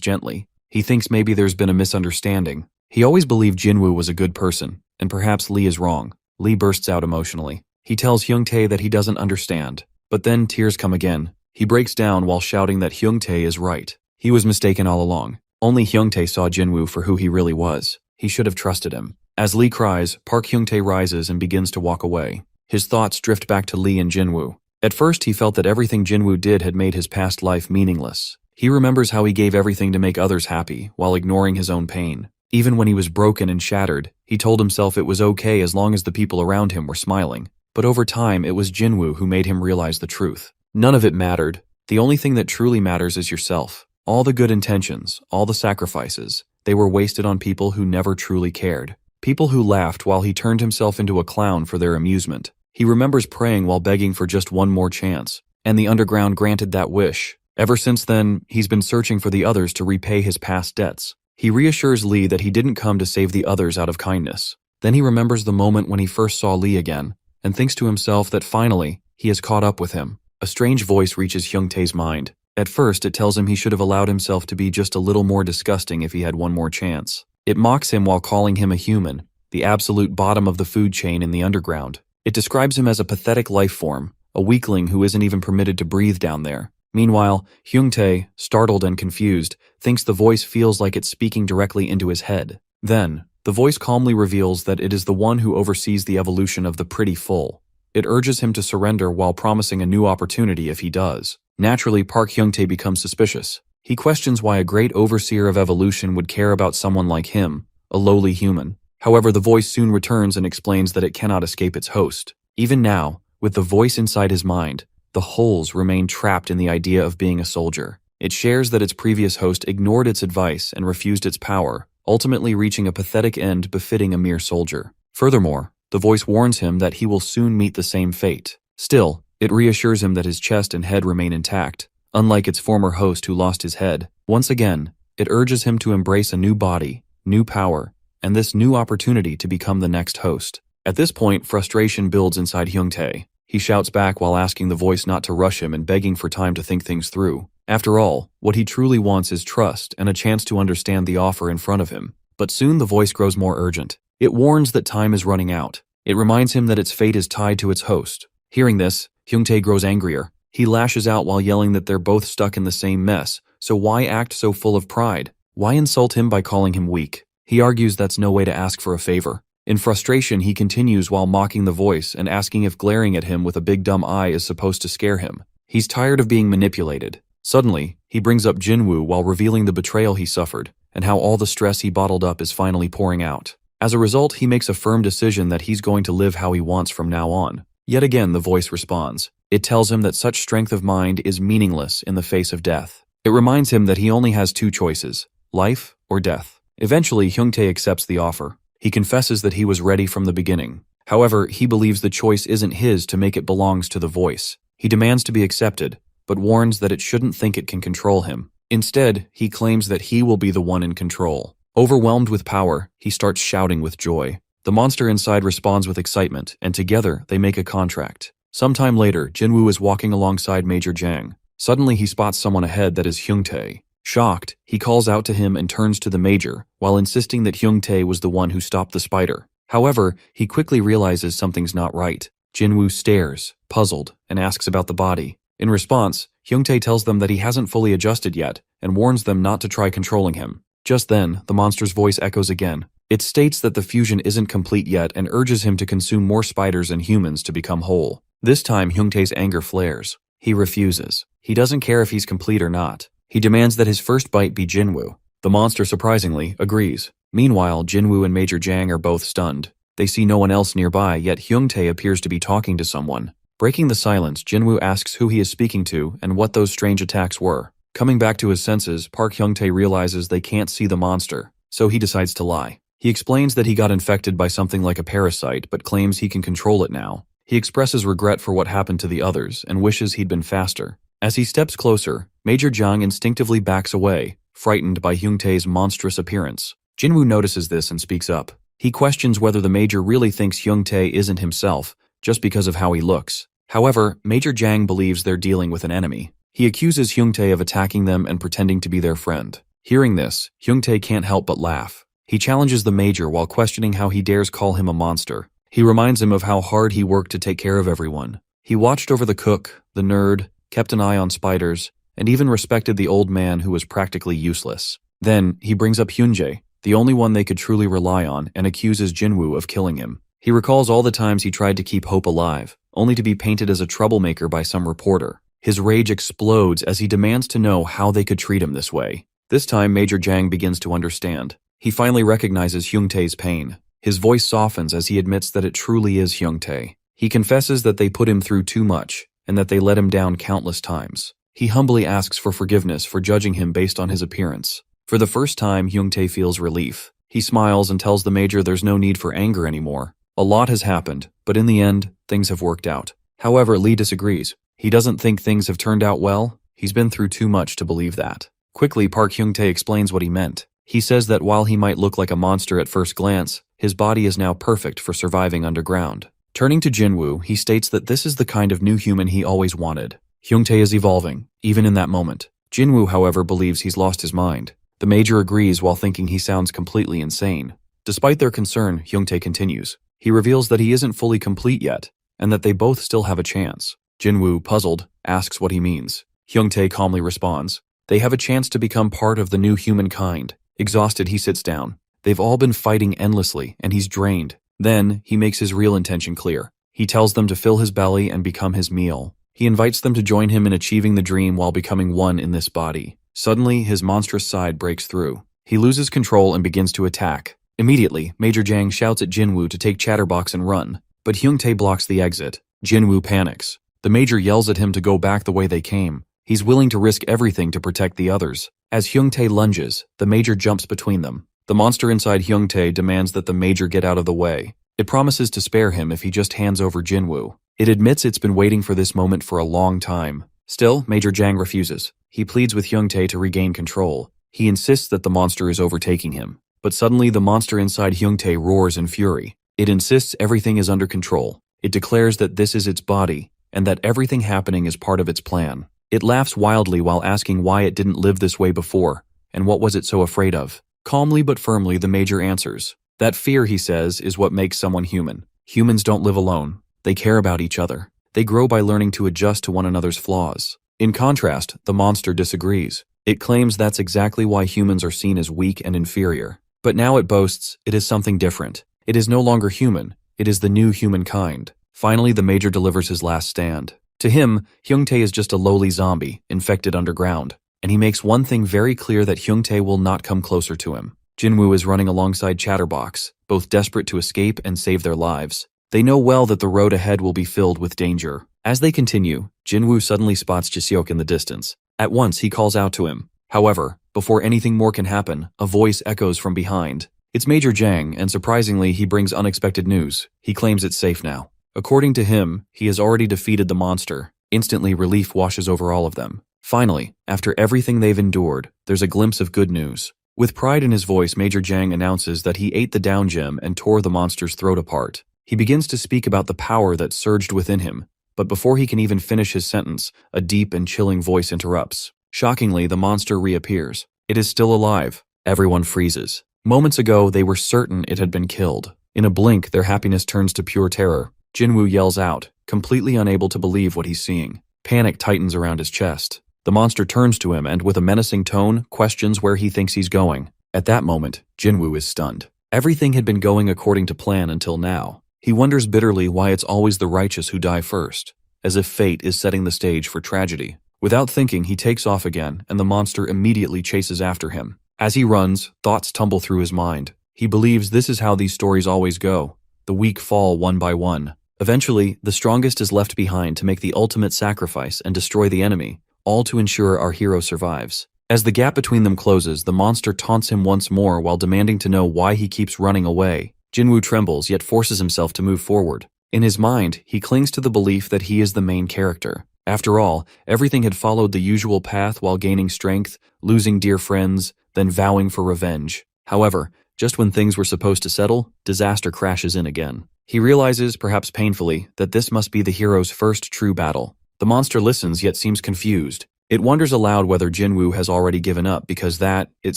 gently. He thinks maybe there's been a misunderstanding. He always believed Jinwoo was a good person, and perhaps Lee is wrong. Lee bursts out emotionally. He tells Hyung-tae that he doesn't understand. But then tears come again. He breaks down while shouting that Hyung-tae is right. He was mistaken all along. Only Hyung-tae saw Jinwoo for who he really was. He should have trusted him. As Lee cries, Park Hyung-tae rises and begins to walk away. His thoughts drift back to Lee and Jinwoo. At first, he felt that everything Jinwoo did had made his past life meaningless. He remembers how he gave everything to make others happy, while ignoring his own pain. Even when he was broken and shattered, he told himself it was okay as long as the people around him were smiling. But over time, it was Jinwoo who made him realize the truth. None of it mattered. The only thing that truly matters is yourself. All the good intentions, all the sacrifices, they were wasted on people who never truly cared. People who laughed while he turned himself into a clown for their amusement. He remembers praying while begging for just one more chance, and the underground granted that wish. Ever since then, he's been searching for the others to repay his past debts. He reassures Lee that he didn't come to save the others out of kindness. Then he remembers the moment when he first saw Lee again, and thinks to himself that finally, he has caught up with him. A strange voice reaches Hyung-tae's mind. At first, it tells him he should have allowed himself to be just a little more disgusting if he had one more chance. It mocks him while calling him a human, the absolute bottom of the food chain in the underground. It describes him as a pathetic life form, a weakling who isn't even permitted to breathe down there. Meanwhile, Hyung-tae, startled and confused, thinks the voice feels like it's speaking directly into his head. Then, the voice calmly reveals that it is the one who oversees the evolution of the Pretty Full. It urges him to surrender while promising a new opportunity if he does. Naturally, Park Hyung-tae becomes suspicious. He questions why a great overseer of evolution would care about someone like him, a lowly human. However, the voice soon returns and explains that it cannot escape its host. Even now, with the voice inside his mind, the holes remain trapped in the idea of being a soldier. It shares that its previous host ignored its advice and refused its power, ultimately reaching a pathetic end befitting a mere soldier. Furthermore, the voice warns him that he will soon meet the same fate. Still, it reassures him that his chest and head remain intact, unlike its former host who lost his head. Once again, it urges him to embrace a new body, new power, and this new opportunity to become the next host. At this point, frustration builds inside Hyung-tae. He shouts back while asking the voice not to rush him and begging for time to think things through. After all, what he truly wants is trust and a chance to understand the offer in front of him. But soon the voice grows more urgent. It warns that time is running out. It reminds him that its fate is tied to its host. Hearing this, Hyung-tae grows angrier. He lashes out while yelling that they're both stuck in the same mess, so why act so full of pride? Why insult him by calling him weak? He argues that's no way to ask for a favor. In frustration, he continues while mocking the voice and asking if glaring at him with a big dumb eye is supposed to scare him. He's tired of being manipulated. Suddenly, he brings up Jinwoo while revealing the betrayal he suffered and how all the stress he bottled up is finally pouring out. As a result, he makes a firm decision that he's going to live how he wants from now on. Yet again, the voice responds. It tells him that such strength of mind is meaningless in the face of death. It reminds him that he only has two choices, life or death. Eventually, Hyung-tae accepts the offer. He confesses that he was ready from the beginning. However, he believes the choice isn't his to make it belongs to the voice. He demands to be accepted, but warns that it shouldn't think it can control him. Instead, he claims that he will be the one in control. Overwhelmed with power, he starts shouting with joy. The monster inside responds with excitement, and together they make a contract. Sometime later, Jinwoo is walking alongside Major Jang. Suddenly he spots someone ahead that is Hyung-tae. Shocked, he calls out to him and turns to the major, while insisting that Hyung-tae was the one who stopped the spider. However, he quickly realizes something's not right. Jinwoo stares, puzzled, and asks about the body. In response, Hyung-tae tells them that he hasn't fully adjusted yet, and warns them not to try controlling him. Just then, the monster's voice echoes again. It states that the fusion isn't complete yet and urges him to consume more spiders and humans to become whole. This time, Hyung-tae's anger flares. He refuses. He doesn't care if he's complete or not. He demands that his first bite be Jinwoo. The monster, surprisingly, agrees. Meanwhile, Jinwoo and Major Jang are both stunned. They see no one else nearby, yet Hyung-tae appears to be talking to someone. Breaking the silence, Jinwoo asks who he is speaking to and what those strange attacks were. Coming back to his senses, Park Hyung-tae realizes they can't see the monster, so he decides to lie. He explains that he got infected by something like a parasite, but claims he can control it now. He expresses regret for what happened to the others and wishes he'd been faster. As he steps closer, Major Jang instinctively backs away, frightened by Hyung-tae's monstrous appearance. Jinwoo notices this and speaks up. He questions whether the Major really thinks Hyung-tae isn't himself, just because of how he looks. However, Major Jang believes they're dealing with an enemy. He accuses Hyung-tae of attacking them and pretending to be their friend. Hearing this, Hyung-tae can't help but laugh. He challenges the Major while questioning how he dares call him a monster. He reminds him of how hard he worked to take care of everyone. He watched over the cook, the nerd, kept an eye on spiders, and even respected the old man who was practically useless. Then, he brings up Hyun-jae, the only one they could truly rely on, and accuses Jinwoo of killing him. He recalls all the times he tried to keep hope alive, only to be painted as a troublemaker by some reporter. His rage explodes as he demands to know how they could treat him this way. This time, Major Jang begins to understand. He finally recognizes Hyung-tae's pain. His voice softens as he admits that it truly is Hyung-tae. He confesses that they put him through too much, and that they let him down countless times. He humbly asks for forgiveness for judging him based on his appearance. For the first time, Hyung-tae feels relief. He smiles and tells the Major there's no need for anger anymore. A lot has happened, but in the end, things have worked out. However, Lee disagrees. He doesn't think things have turned out well. He's been through too much to believe that. Quickly, Park Hyung-tae explains what he meant. He says that while he might look like a monster at first glance, his body is now perfect for surviving underground. Turning to Jinwoo, he states that this is the kind of new human he always wanted. Hyung-tae is evolving, even in that moment. Jinwoo, however, believes he's lost his mind. The Major agrees while thinking he sounds completely insane. Despite their concern, Hyung-tae continues. He reveals that he isn't fully complete yet, and that they both still have a chance. Jinwoo, puzzled, asks what he means. Hyung-tae calmly responds. They have a chance to become part of the new humankind. Exhausted, he sits down. They've all been fighting endlessly, and he's drained. Then, he makes his real intention clear. He tells them to fill his belly and become his meal. He invites them to join him in achieving the dream while becoming one in this body. Suddenly, his monstrous side breaks through. He loses control and begins to attack. Immediately, Major Jang shouts at Jinwoo to take Chatterbox and run, but Hyung-tae blocks the exit. Jinwoo panics. The Major yells at him to go back the way they came. He's willing to risk everything to protect the others. As Hyung-tae lunges, the Major jumps between them. The monster inside Hyung-tae demands that the Major get out of the way. It promises to spare him if he just hands over Jinwoo. It admits it's been waiting for this moment for a long time. Still, Major Jang refuses. He pleads with Hyung-tae to regain control. He insists that the monster is overtaking him. But suddenly, the monster inside Hyung-tae roars in fury. It insists everything is under control. It declares that this is its body, and that everything happening is part of its plan. It laughs wildly while asking why it didn't live this way before, and what was it so afraid of. Calmly but firmly, the Major answers. That fear, he says, is what makes someone human. Humans don't live alone. They care about each other. They grow by learning to adjust to one another's flaws. In contrast, the monster disagrees. It claims that's exactly why humans are seen as weak and inferior. But now it boasts it is something different. It is no longer human. It is the new humankind. Finally, the Major delivers his last stand. To him, Hyung-tae is just a lowly zombie, infected underground. And he makes one thing very clear, that Hyung-tae will not come closer to him. Jinwoo is running alongside Chatterbox, both desperate to escape and save their lives. They know well that the road ahead will be filled with danger. As they continue, Jinwoo suddenly spots Jiseok in the distance. At once, he calls out to him. However, before anything more can happen, a voice echoes from behind. It's Major Jang, and surprisingly, he brings unexpected news. He claims it's safe now. According to him, he has already defeated the monster. Instantly, relief washes over all of them. Finally, after everything they've endured, there's a glimpse of good news. With pride in his voice, Major Jang announces that he ate the down gem and tore the monster's throat apart. He begins to speak about the power that surged within him, but before he can even finish his sentence, a deep and chilling voice interrupts. Shockingly, the monster reappears. It is still alive. Everyone freezes. Moments ago, they were certain it had been killed. In a blink, their happiness turns to pure terror. Jinwoo yells out, completely unable to believe what he's seeing. Panic tightens around his chest. The monster turns to him and, with a menacing tone, questions where he thinks he's going. At that moment, Jinwoo is stunned. Everything had been going according to plan until now. He wonders bitterly why it's always the righteous who die first, as if fate is setting the stage for tragedy. Without thinking, he takes off again, and the monster immediately chases after him. As he runs, thoughts tumble through his mind. He believes this is how these stories always go. The weak fall one by one. Eventually, the strongest is left behind to make the ultimate sacrifice and destroy the enemy, all to ensure our hero survives. As the gap between them closes, the monster taunts him once more while demanding to know why he keeps running away. Jinwoo trembles yet forces himself to move forward. In his mind, he clings to the belief that he is the main character. After all, everything had followed the usual path while gaining strength, losing dear friends, then vowing for revenge. However, just when things were supposed to settle, disaster crashes in again. He realizes, perhaps painfully, that this must be the hero's first true battle. The monster listens yet seems confused. It wonders aloud whether Jinwoo has already given up because that, it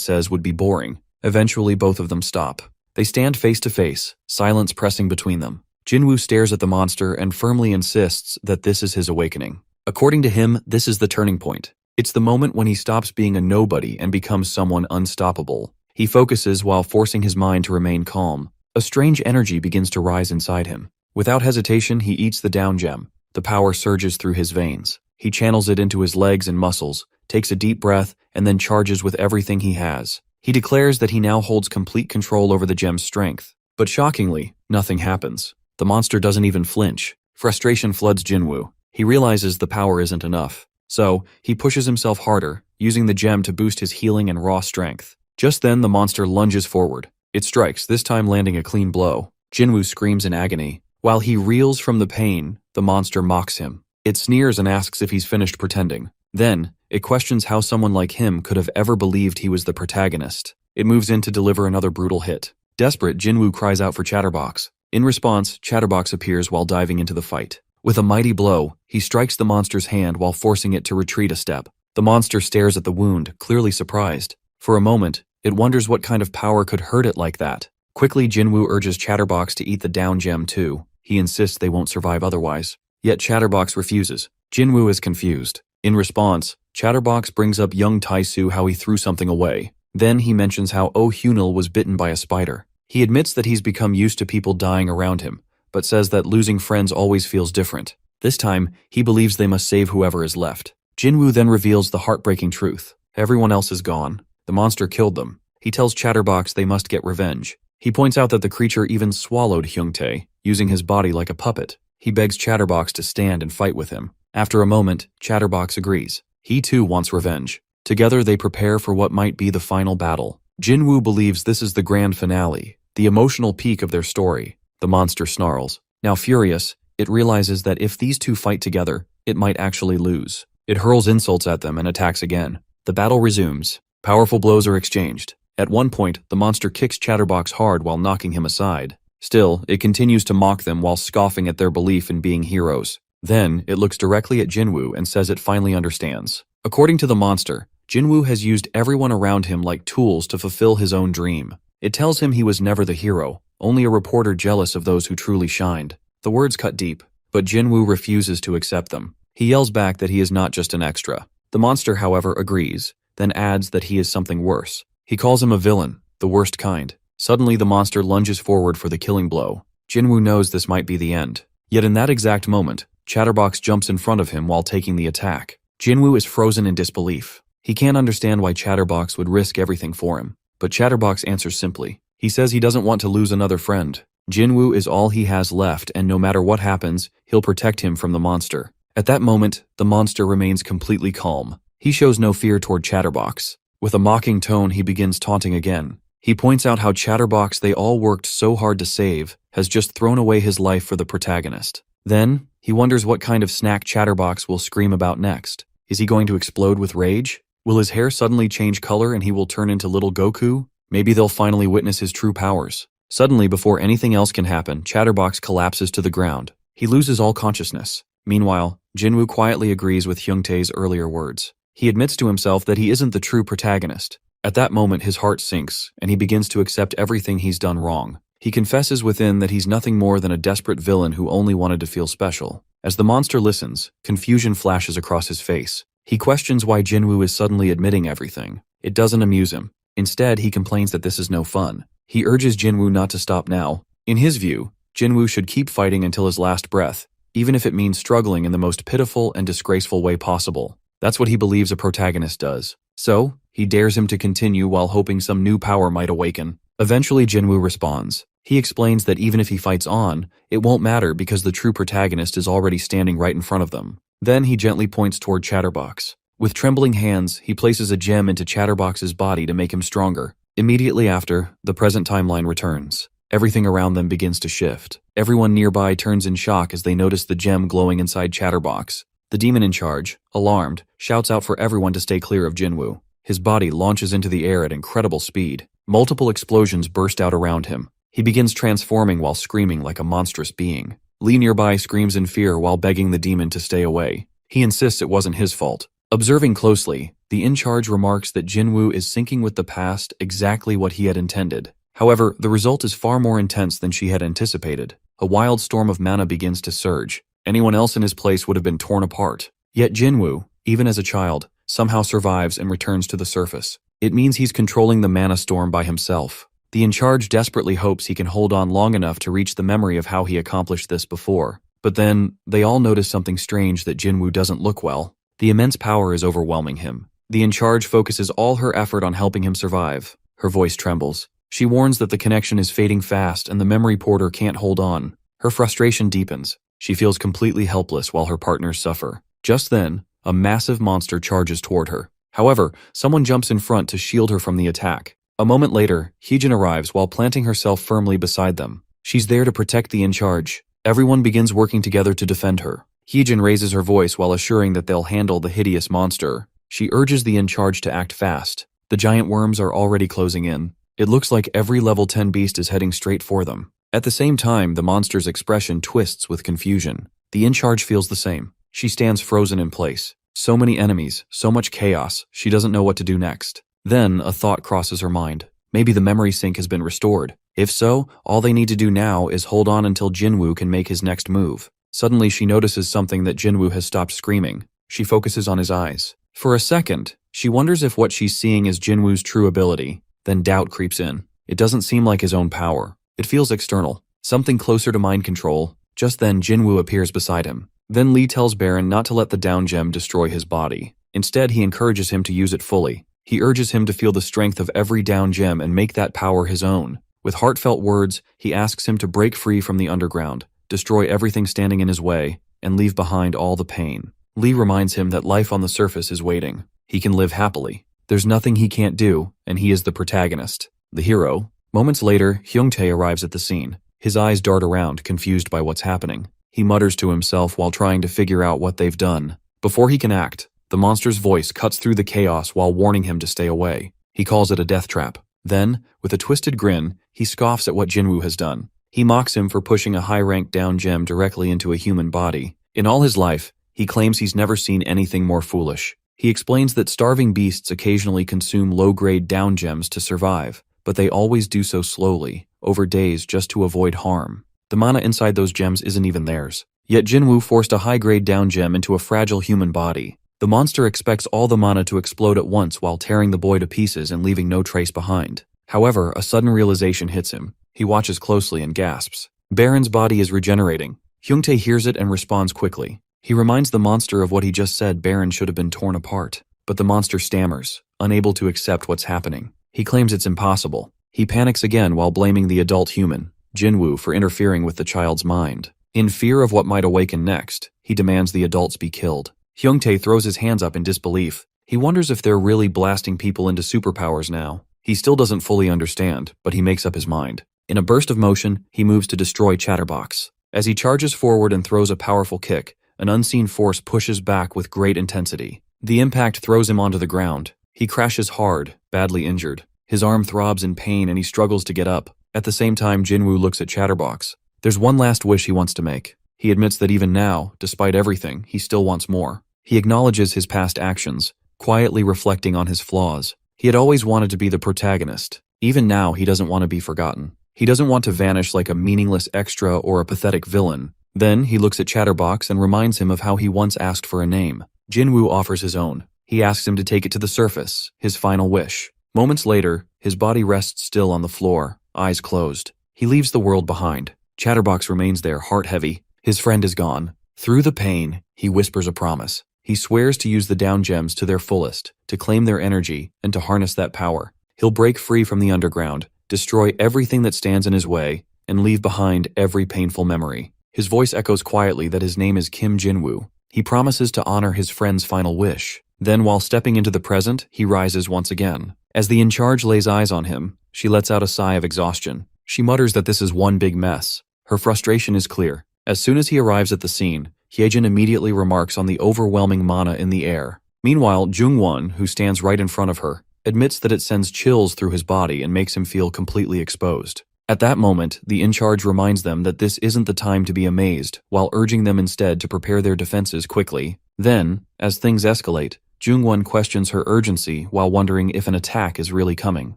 says, would be boring. Eventually, both of them stop. They stand face to face, silence pressing between them. Jinwoo stares at the monster and firmly insists that this is his awakening. According to him, this is the turning point. It's the moment when he stops being a nobody and becomes someone unstoppable. He focuses while forcing his mind to remain calm. A strange energy begins to rise inside him. Without hesitation, he eats the down gem. The power surges through his veins. He channels it into his legs and muscles, takes a deep breath, and then charges with everything he has. He declares that he now holds complete control over the gem's strength. But shockingly, nothing happens. The monster doesn't even flinch. Frustration floods Jinwoo. He realizes the power isn't enough. So, he pushes himself harder, using the gem to boost his healing and raw strength. Just then, the monster lunges forward. It strikes, this time landing a clean blow. Jinwoo screams in agony. While he reels from the pain, the monster mocks him. It sneers and asks if he's finished pretending. Then, it questions how someone like him could have ever believed he was the protagonist. It moves in to deliver another brutal hit. Desperate, Jinwoo cries out for Chatterbox. In response, Chatterbox appears while diving into the fight. With a mighty blow, he strikes the monster's hand while forcing it to retreat a step. The monster stares at the wound, clearly surprised. For a moment, it wonders what kind of power could hurt it like that. Quickly, Jinwoo urges Chatterbox to eat the down gem too. He insists they won't survive otherwise. Yet Chatterbox refuses. Jinwoo is confused. In response, Chatterbox brings up young Taisu how he threw something away. Then he mentions how Oh Hunil was bitten by a spider. He admits that he's become used to people dying around him, but says that losing friends always feels different. This time, he believes they must save whoever is left. Jinwoo then reveals the heartbreaking truth. Everyone else is gone. The monster killed them. He tells Chatterbox they must get revenge. He points out that the creature even swallowed Hyungtae, using his body like a puppet. He begs Chatterbox to stand and fight with him. After a moment, Chatterbox agrees. He too wants revenge. Together they prepare for what might be the final battle. Jinwoo believes this is the grand finale, the emotional peak of their story. The monster snarls. Now furious, it realizes that if these two fight together, it might actually lose. It hurls insults at them and attacks again. The battle resumes. Powerful blows are exchanged. At one point, the monster kicks Chatterbox hard while knocking him aside. Still, it continues to mock them while scoffing at their belief in being heroes. Then, it looks directly at Jinwoo and says it finally understands. According to the monster, Jinwoo has used everyone around him like tools to fulfill his own dream. It tells him he was never the hero, only a reporter jealous of those who truly shined. The words cut deep, but Jinwoo refuses to accept them. He yells back that he is not just an extra. The monster, however, agrees, then adds that he is something worse. He calls him a villain, the worst kind. Suddenly, the monster lunges forward for the killing blow. Jinwoo knows this might be the end. Yet in that exact moment, Chatterbox jumps in front of him while taking the attack. Jinwoo is frozen in disbelief. He can't understand why Chatterbox would risk everything for him. But Chatterbox answers simply. He says he doesn't want to lose another friend. Jinwoo is all he has left, and no matter what happens, he'll protect him from the monster. At that moment, the monster remains completely calm. He shows no fear toward Chatterbox. With a mocking tone, he begins taunting again. He points out how Chatterbox they all worked so hard to save has just thrown away his life for the protagonist. Then, he wonders what kind of snack Chatterbox will scream about next. Is he going to explode with rage? Will his hair suddenly change color and he will turn into little Goku? Maybe they'll finally witness his true powers. Suddenly, before anything else can happen, Chatterbox collapses to the ground. He loses all consciousness. Meanwhile, Jinwoo quietly agrees with Hyungtae's earlier words. He admits to himself that he isn't the true protagonist. At that moment, his heart sinks, and he begins to accept everything he's done wrong. He confesses within that he's nothing more than a desperate villain who only wanted to feel special. As the monster listens, confusion flashes across his face. He questions why Jinwoo is suddenly admitting everything. It doesn't amuse him. Instead, he complains that this is no fun. He urges Jinwoo not to stop now. In his view, Jinwoo should keep fighting until his last breath, even if it means struggling in the most pitiful and disgraceful way possible. That's what he believes a protagonist does. So, he dares him to continue while hoping some new power might awaken. Eventually, Jinwoo responds. He explains that even if he fights on, it won't matter because the true protagonist is already standing right in front of them. Then he gently points toward Chatterbox. With trembling hands, he places a gem into Chatterbox's body to make him stronger. Immediately after, the present timeline returns. Everything around them begins to shift. Everyone nearby turns in shock as they notice the gem glowing inside Chatterbox. The demon in charge, alarmed, shouts out for everyone to stay clear of Jinwoo. His body launches into the air at incredible speed. Multiple explosions burst out around him. He begins transforming while screaming like a monstrous being. Lee nearby screams in fear while begging the demon to stay away. He insists it wasn't his fault. Observing closely, the in-charge remarks that Jinwoo is syncing with the past exactly what he had intended. However, the result is far more intense than she had anticipated. A wild storm of mana begins to surge. Anyone else in his place would have been torn apart. Yet Jinwoo, even as a child, somehow survives and returns to the surface. It means he's controlling the mana storm by himself. The in-charge desperately hopes he can hold on long enough to reach the memory of how he accomplished this before. But then, they all notice something strange that Jinwoo doesn't look well. The immense power is overwhelming him. The in-charge focuses all her effort on helping him survive. Her voice trembles. She warns that the connection is fading fast and the memory porter can't hold on. Her frustration deepens. She feels completely helpless while her partners suffer. Just then, a massive monster charges toward her. However, someone jumps in front to shield her from the attack. A moment later, Heejin arrives while planting herself firmly beside them. She's there to protect the in-charge. Everyone begins working together to defend her. Heejin raises her voice while assuring that they'll handle the hideous monster. She urges the in-charge to act fast. The giant worms are already closing in. It looks like every level 10 beast is heading straight for them. At the same time, the monster's expression twists with confusion. The in-charge feels the same. She stands frozen in place. So many enemies, so much chaos, she doesn't know what to do next. Then, a thought crosses her mind. Maybe the memory sync has been restored. If so, all they need to do now is hold on until Jinwoo can make his next move. Suddenly, she notices something that Jinwoo has stopped screaming. She focuses on his eyes. For a second, she wonders if what she's seeing is Jinwoo's true ability. Then doubt creeps in. It doesn't seem like his own power. It feels external. Something closer to mind control. Just then, Jinwoo appears beside him. Then Lee tells Baron not to let the down gem destroy his body. Instead, he encourages him to use it fully. He urges him to feel the strength of every down gem and make that power his own. With heartfelt words, he asks him to break free from the underground, destroy everything standing in his way, and leave behind all the pain. Lee reminds him that life on the surface is waiting. He can live happily. There's nothing he can't do, and he is the protagonist, the hero. Moments later, Hyungtae arrives at the scene. His eyes dart around, confused by what's happening. He mutters to himself while trying to figure out what they've done. Before he can act, the monster's voice cuts through the chaos while warning him to stay away. He calls it a death trap. Then, with a twisted grin, he scoffs at what Jinwoo has done. He mocks him for pushing a high-ranked down gem directly into a human body. In all his life, he claims he's never seen anything more foolish. He explains that starving beasts occasionally consume low-grade down gems to survive, but they always do so slowly, over days just to avoid harm. The mana inside those gems isn't even theirs. Yet Jinwoo forced a high-grade down gem into a fragile human body. The monster expects all the mana to explode at once while tearing the boy to pieces and leaving no trace behind. However, a sudden realization hits him. He watches closely and gasps. Baron's body is regenerating. Hyungtae hears it and responds quickly. He reminds the monster of what he just said Baron should have been torn apart. But the monster stammers, unable to accept what's happening. He claims it's impossible. He panics again while blaming the adult human, Jinwoo, for interfering with the child's mind. In fear of what might awaken next, he demands the adults be killed. Hyungtae throws his hands up in disbelief. He wonders if they're really blasting people into superpowers now. He still doesn't fully understand, but he makes up his mind. In a burst of motion, he moves to destroy Chatterbox. As he charges forward and throws a powerful kick, an unseen force pushes back with great intensity. The impact throws him onto the ground. He crashes hard, badly injured. His arm throbs in pain and he struggles to get up. At the same time, Jinwoo looks at Chatterbox. There's one last wish he wants to make. He admits that even now, despite everything, he still wants more. He acknowledges his past actions, quietly reflecting on his flaws. He had always wanted to be the protagonist. Even now, he doesn't want to be forgotten. He doesn't want to vanish like a meaningless extra or a pathetic villain. Then, he looks at Chatterbox and reminds him of how he once asked for a name. Jinwoo offers his own. He asks him to take it to the surface, his final wish. Moments later, his body rests still on the floor, eyes closed. He leaves the world behind. Chatterbox remains there, heart heavy. His friend is gone. Through the pain, he whispers a promise. He swears to use the down gems to their fullest, to claim their energy, and to harness that power. He'll break free from the underground, destroy everything that stands in his way, and leave behind every painful memory. His voice echoes quietly that his name is Kim Jinwoo. He promises to honor his friend's final wish. Then, while stepping into the present, he rises once again. As the in-charge lays eyes on him, she lets out a sigh of exhaustion. She mutters that this is one big mess. Her frustration is clear. As soon as he arrives at the scene, Hyejin immediately remarks on the overwhelming mana in the air. Meanwhile, Jungwon, who stands right in front of her, admits that it sends chills through his body and makes him feel completely exposed. At that moment, the in-charge reminds them that this isn't the time to be amazed, while urging them instead to prepare their defenses quickly. Then, as things escalate, Jungwon questions her urgency while wondering if an attack is really coming.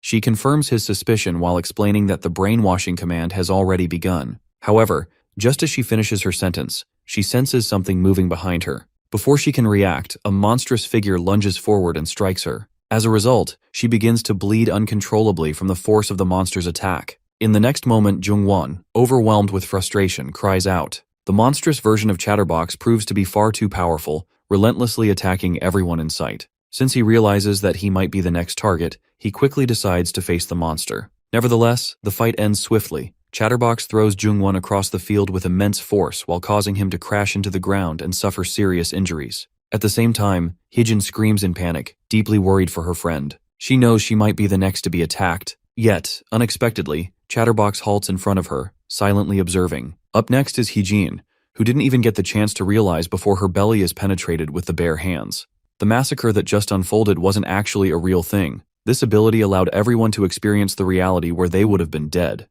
She confirms his suspicion while explaining that the brainwashing command has already begun. However, just as she finishes her sentence, she senses something moving behind her. Before she can react, a monstrous figure lunges forward and strikes her. As a result, she begins to bleed uncontrollably from the force of the monster's attack. In the next moment, Jungwon, overwhelmed with frustration, cries out. The monstrous version of Chatterbox proves to be far too powerful, relentlessly attacking everyone in sight. Since he realizes that he might be the next target, he quickly decides to face the monster. Nevertheless, the fight ends swiftly. Chatterbox throws Jungwon across the field with immense force while causing him to crash into the ground and suffer serious injuries. At the same time, Hyejin screams in panic, deeply worried for her friend. She knows she might be the next to be attacked. Yet, unexpectedly, Chatterbox halts in front of her, silently observing. Up next is Hyejin, who didn't even get the chance to realize before her belly is penetrated with the bare hands. The massacre that just unfolded wasn't actually a real thing. This ability allowed everyone to experience the reality where they would have been dead.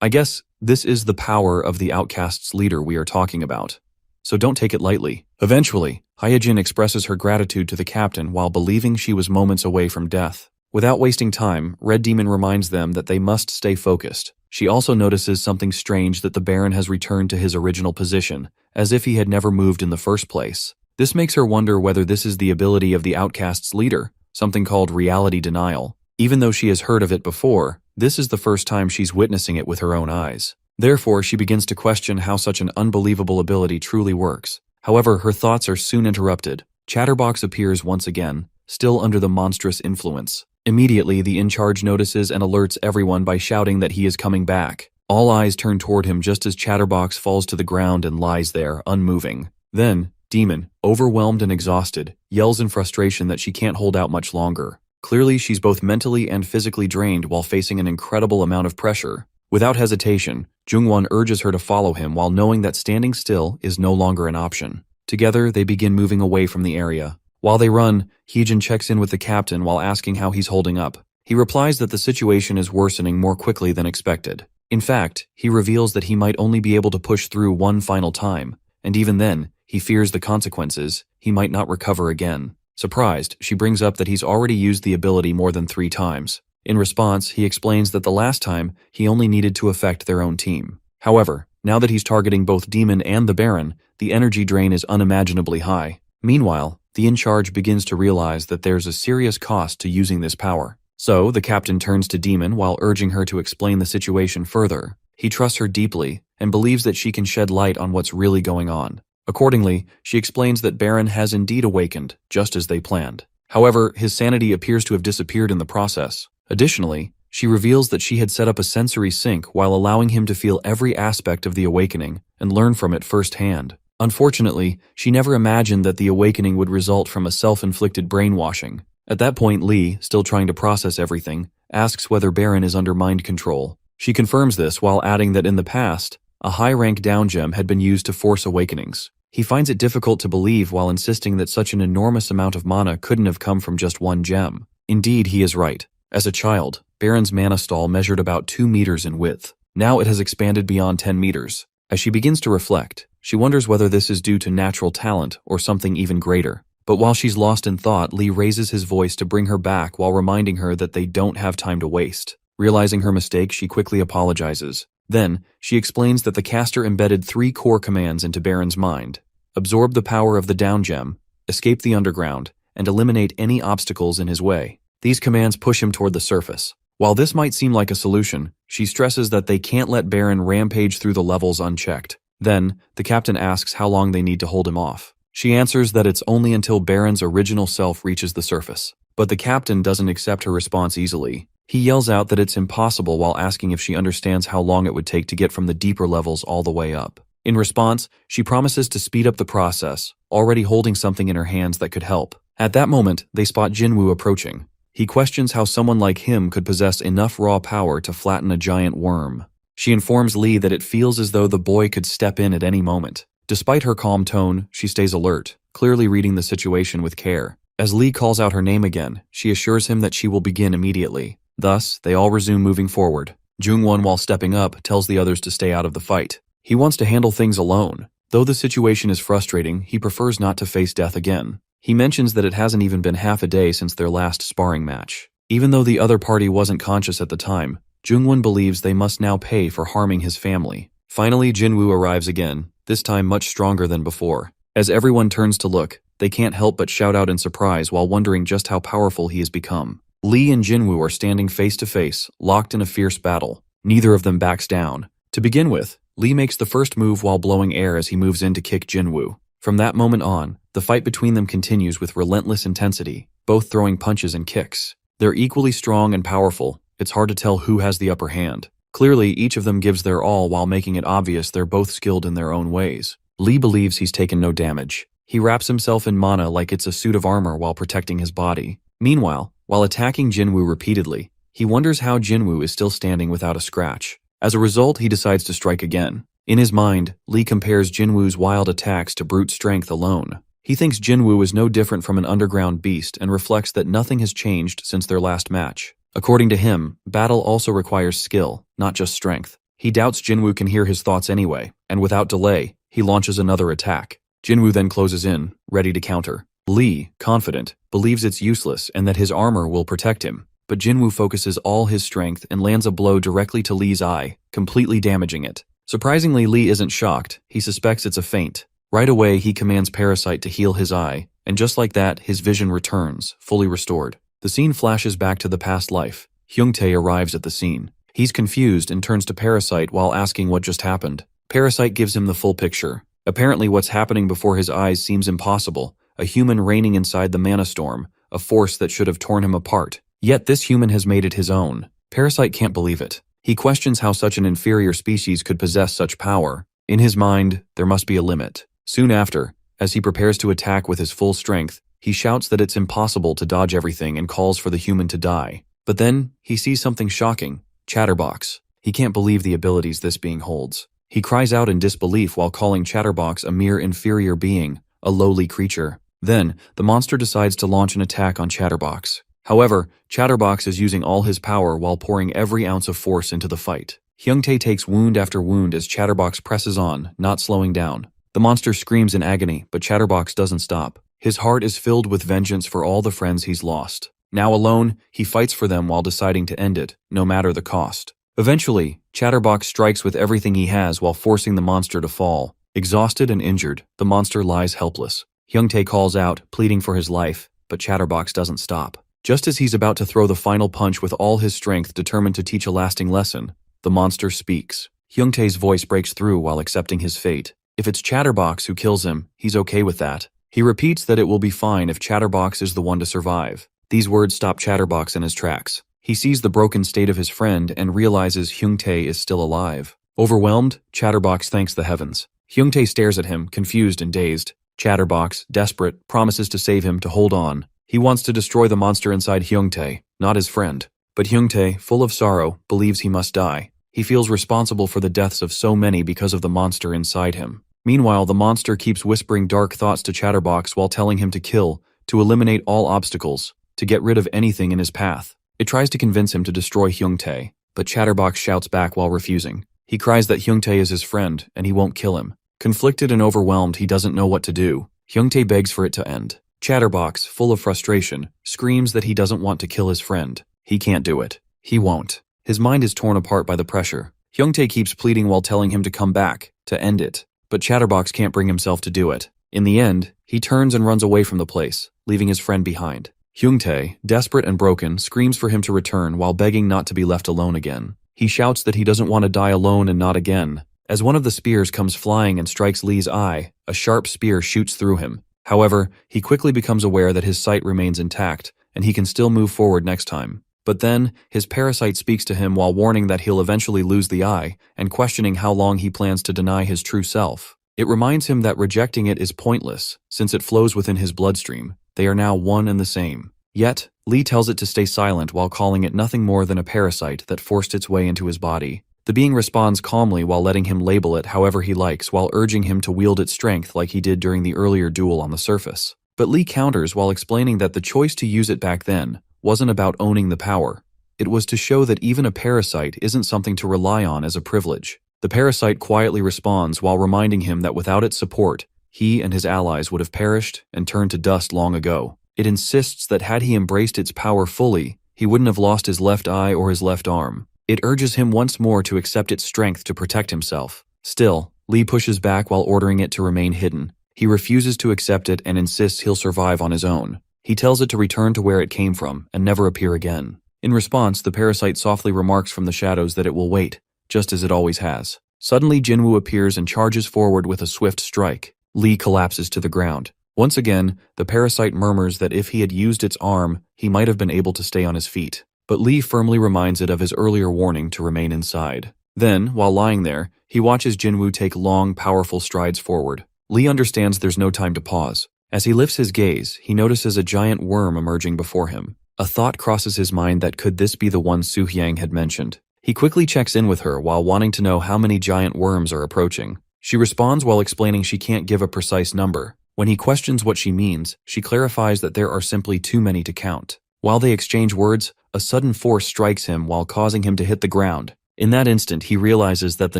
I guess this is the power of the outcast's leader we are talking about. So don't take it lightly. Eventually, Hyejin expresses her gratitude to the captain while believing she was moments away from death. Without wasting time, Red Demon reminds them that they must stay focused. She also notices something strange, that the Baron has returned to his original position, as if he had never moved in the first place. This makes her wonder whether this is the ability of the outcast's leader, something called reality denial. Even though she has heard of it before, this is the first time she's witnessing it with her own eyes. Therefore, she begins to question how such an unbelievable ability truly works. However, her thoughts are soon interrupted. Chatterbox appears once again, still under the monstrous influence. Immediately, the in-charge notices and alerts everyone by shouting that he is coming back. All eyes turn toward him just as Chatterbox falls to the ground and lies there, unmoving. Then, Demon, overwhelmed and exhausted, yells in frustration that she can't hold out much longer. Clearly, she's both mentally and physically drained while facing an incredible amount of pressure. Without hesitation, Jungwon urges her to follow him while knowing that standing still is no longer an option. Together, they begin moving away from the area. While they run, Hyejin checks in with the captain while asking how he's holding up. He replies that the situation is worsening more quickly than expected. In fact, he reveals that he might only be able to push through one final time, and even then, he fears the consequences. He might not recover again. Surprised, she brings up that he's already used the ability more than 3 times. In response, he explains that the last time, he only needed to affect their own team. However, now that he's targeting both Demon and the Baron, the energy drain is unimaginably high. Meanwhile, the in-charge begins to realize that there's a serious cost to using this power. So, the captain turns to Demon while urging her to explain the situation further. He trusts her deeply and believes that she can shed light on what's really going on. Accordingly, she explains that Baron has indeed awakened, just as they planned. However, his sanity appears to have disappeared in the process. Additionally, she reveals that she had set up a sensory sync while allowing him to feel every aspect of the awakening and learn from it firsthand. Unfortunately, she never imagined that the awakening would result from a self-inflicted brainwashing. At that point, Lee, still trying to process everything, asks whether Baron is under mind control. She confirms this while adding that in the past, a high-rank down gem had been used to force awakenings. He finds it difficult to believe while insisting that such an enormous amount of mana couldn't have come from just one gem. Indeed, he is right. As a child, Baron's mana stall measured about 2 meters in width. Now it has expanded beyond 10 meters. As she begins to reflect, she wonders whether this is due to natural talent or something even greater. But while she's lost in thought, Lee raises his voice to bring her back while reminding her that they don't have time to waste. Realizing her mistake, she quickly apologizes. Then, she explains that the caster embedded 3 core commands into Baron's mind: absorb the power of the down gem, escape the underground, and eliminate any obstacles in his way. These commands push him toward the surface. While this might seem like a solution, she stresses that they can't let Baron rampage through the levels unchecked. Then, the captain asks how long they need to hold him off. She answers that it's only until Baron's original self reaches the surface. But the captain doesn't accept her response easily. He yells out that it's impossible while asking if she understands how long it would take to get from the deeper levels all the way up. In response, she promises to speed up the process, already holding something in her hands that could help. At that moment, they spot Jinwoo approaching. He questions how someone like him could possess enough raw power to flatten a giant worm. She informs Lee that it feels as though the boy could step in at any moment. Despite her calm tone, she stays alert, clearly reading the situation with care. As Lee calls out her name again, she assures him that she will begin immediately. Thus, they all resume moving forward. Jungwon, while stepping up, tells the others to stay out of the fight. He wants to handle things alone. Though the situation is frustrating, he prefers not to face death again. He mentions that it hasn't even been half a day since their last sparring match. Even though the other party wasn't conscious at the time, Jungwon believes they must now pay for harming his family. Finally, Jinwoo arrives again, this time much stronger than before. As everyone turns to look, they can't help but shout out in surprise while wondering just how powerful he has become. Lee and Jinwoo are standing face to face, locked in a fierce battle. Neither of them backs down. To begin with, Lee makes the first move while blowing air as he moves in to kick Jinwoo. From that moment on, the fight between them continues with relentless intensity, both throwing punches and kicks. They're equally strong and powerful. It's hard to tell who has the upper hand. Clearly, each of them gives their all while making it obvious they're both skilled in their own ways. Lee believes he's taken no damage. He wraps himself in mana like it's a suit of armor while protecting his body. Meanwhile, while attacking Jinwoo repeatedly, he wonders how Jinwoo is still standing without a scratch. As a result, he decides to strike again. In his mind, Lee compares Jinwoo's wild attacks to brute strength alone. He thinks Jinwoo is no different from an underground beast and reflects that nothing has changed since their last match. According to him, battle also requires skill, not just strength. He doubts Jinwoo can hear his thoughts anyway, and without delay, he launches another attack. Jinwoo then closes in, ready to counter. Lee, confident, believes it's useless and that his armor will protect him. But Jinwoo focuses all his strength and lands a blow directly to Lee's eye, completely damaging it. Surprisingly, Lee isn't shocked. He suspects it's a feint. Right away, he commands Parasite to heal his eye, and just like that, his vision returns, fully restored. The scene flashes back to the past life. Hyungtae arrives at the scene. He's confused and turns to Parasite while asking what just happened. Parasite gives him the full picture. Apparently, what's happening before his eyes seems impossible. A human reigning inside the mana storm, a force that should have torn him apart. Yet this human has made it his own. Parasite can't believe it. He questions how such an inferior species could possess such power. In his mind, there must be a limit. Soon after, as he prepares to attack with his full strength, he shouts that it's impossible to dodge everything and calls for the human to die. But then, he sees something shocking. Chatterbox. He can't believe the abilities this being holds. He cries out in disbelief while calling Chatterbox a mere inferior being, a lowly creature. Then, the monster decides to launch an attack on Chatterbox. However, Chatterbox is using all his power while pouring every ounce of force into the fight. Hyungtae takes wound after wound as Chatterbox presses on, not slowing down. The monster screams in agony, but Chatterbox doesn't stop. His heart is filled with vengeance for all the friends he's lost. Now alone, he fights for them while deciding to end it, no matter the cost. Eventually, Chatterbox strikes with everything he has while forcing the monster to fall. Exhausted and injured, the monster lies helpless. Hyungtae calls out, pleading for his life, but Chatterbox doesn't stop. Just as he's about to throw the final punch with all his strength determined to teach a lasting lesson, the monster speaks. Hyungtae's voice breaks through while accepting his fate. If it's Chatterbox who kills him, he's okay with that. He repeats that it will be fine if Chatterbox is the one to survive. These words stop Chatterbox in his tracks. He sees the broken state of his friend and realizes Hyungtae is still alive. Overwhelmed, Chatterbox thanks the heavens. Hyungtae stares at him, confused and dazed. Chatterbox, desperate, promises to save him to hold on. He wants to destroy the monster inside Hyungtae, not his friend. But Hyungtae, full of sorrow, believes he must die. He feels responsible for the deaths of so many because of the monster inside him. Meanwhile, the monster keeps whispering dark thoughts to Chatterbox while telling him to kill, to eliminate all obstacles, to get rid of anything in his path. It tries to convince him to destroy Hyungtae, but Chatterbox shouts back while refusing. He cries that Hyungtae is his friend, and he won't kill him. Conflicted and overwhelmed, he doesn't know what to do. Hyungtae begs for it to end. Chatterbox, full of frustration, screams that he doesn't want to kill his friend. He can't do it. He won't. His mind is torn apart by the pressure. Hyungtae keeps pleading while telling him to come back, to end it. But Chatterbox can't bring himself to do it. In the end, he turns and runs away from the place, leaving his friend behind. Hyungtae, desperate and broken, screams for him to return while begging not to be left alone again. He shouts that he doesn't want to die alone and not again. As one of the spears comes flying and strikes Lee's eye, a sharp spear shoots through him. However, he quickly becomes aware that his sight remains intact, and he can still move forward next time. But then, his parasite speaks to him while warning that he'll eventually lose the eye, and questioning how long he plans to deny his true self. It reminds him that rejecting it is pointless, since it flows within his bloodstream. They are now one and the same. Yet, Lee tells it to stay silent while calling it nothing more than a parasite that forced its way into his body. The being responds calmly while letting him label it however he likes while urging him to wield its strength like he did during the earlier duel on the surface. But Lee counters while explaining that the choice to use it back then wasn't about owning the power. It was to show that even a parasite isn't something to rely on as a privilege. The parasite quietly responds while reminding him that without its support, he and his allies would have perished and turned to dust long ago. It insists that had he embraced its power fully, he wouldn't have lost his left eye or his left arm. It urges him once more to accept its strength to protect himself. Still, Lee pushes back while ordering it to remain hidden. He refuses to accept it and insists he'll survive on his own. He tells it to return to where it came from and never appear again. In response, the parasite softly remarks from the shadows that it will wait, just as it always has. Suddenly, Jinwoo appears and charges forward with a swift strike. Lee collapses to the ground. Once again, the parasite murmurs that if he had used its arm, he might have been able to stay on his feet. But Lee firmly reminds it of his earlier warning to remain inside. Then, while lying there, he watches Jinwoo take long, powerful strides forward. Lee understands there's no time to pause. As he lifts his gaze, he notices a giant worm emerging before him. A thought crosses his mind that could this be the one Soo-hyang had mentioned. He quickly checks in with her while wanting to know how many giant worms are approaching. She responds while explaining she can't give a precise number. When he questions what she means, she clarifies that there are simply too many to count. While they exchange words, a sudden force strikes him while causing him to hit the ground. In that instant, he realizes that the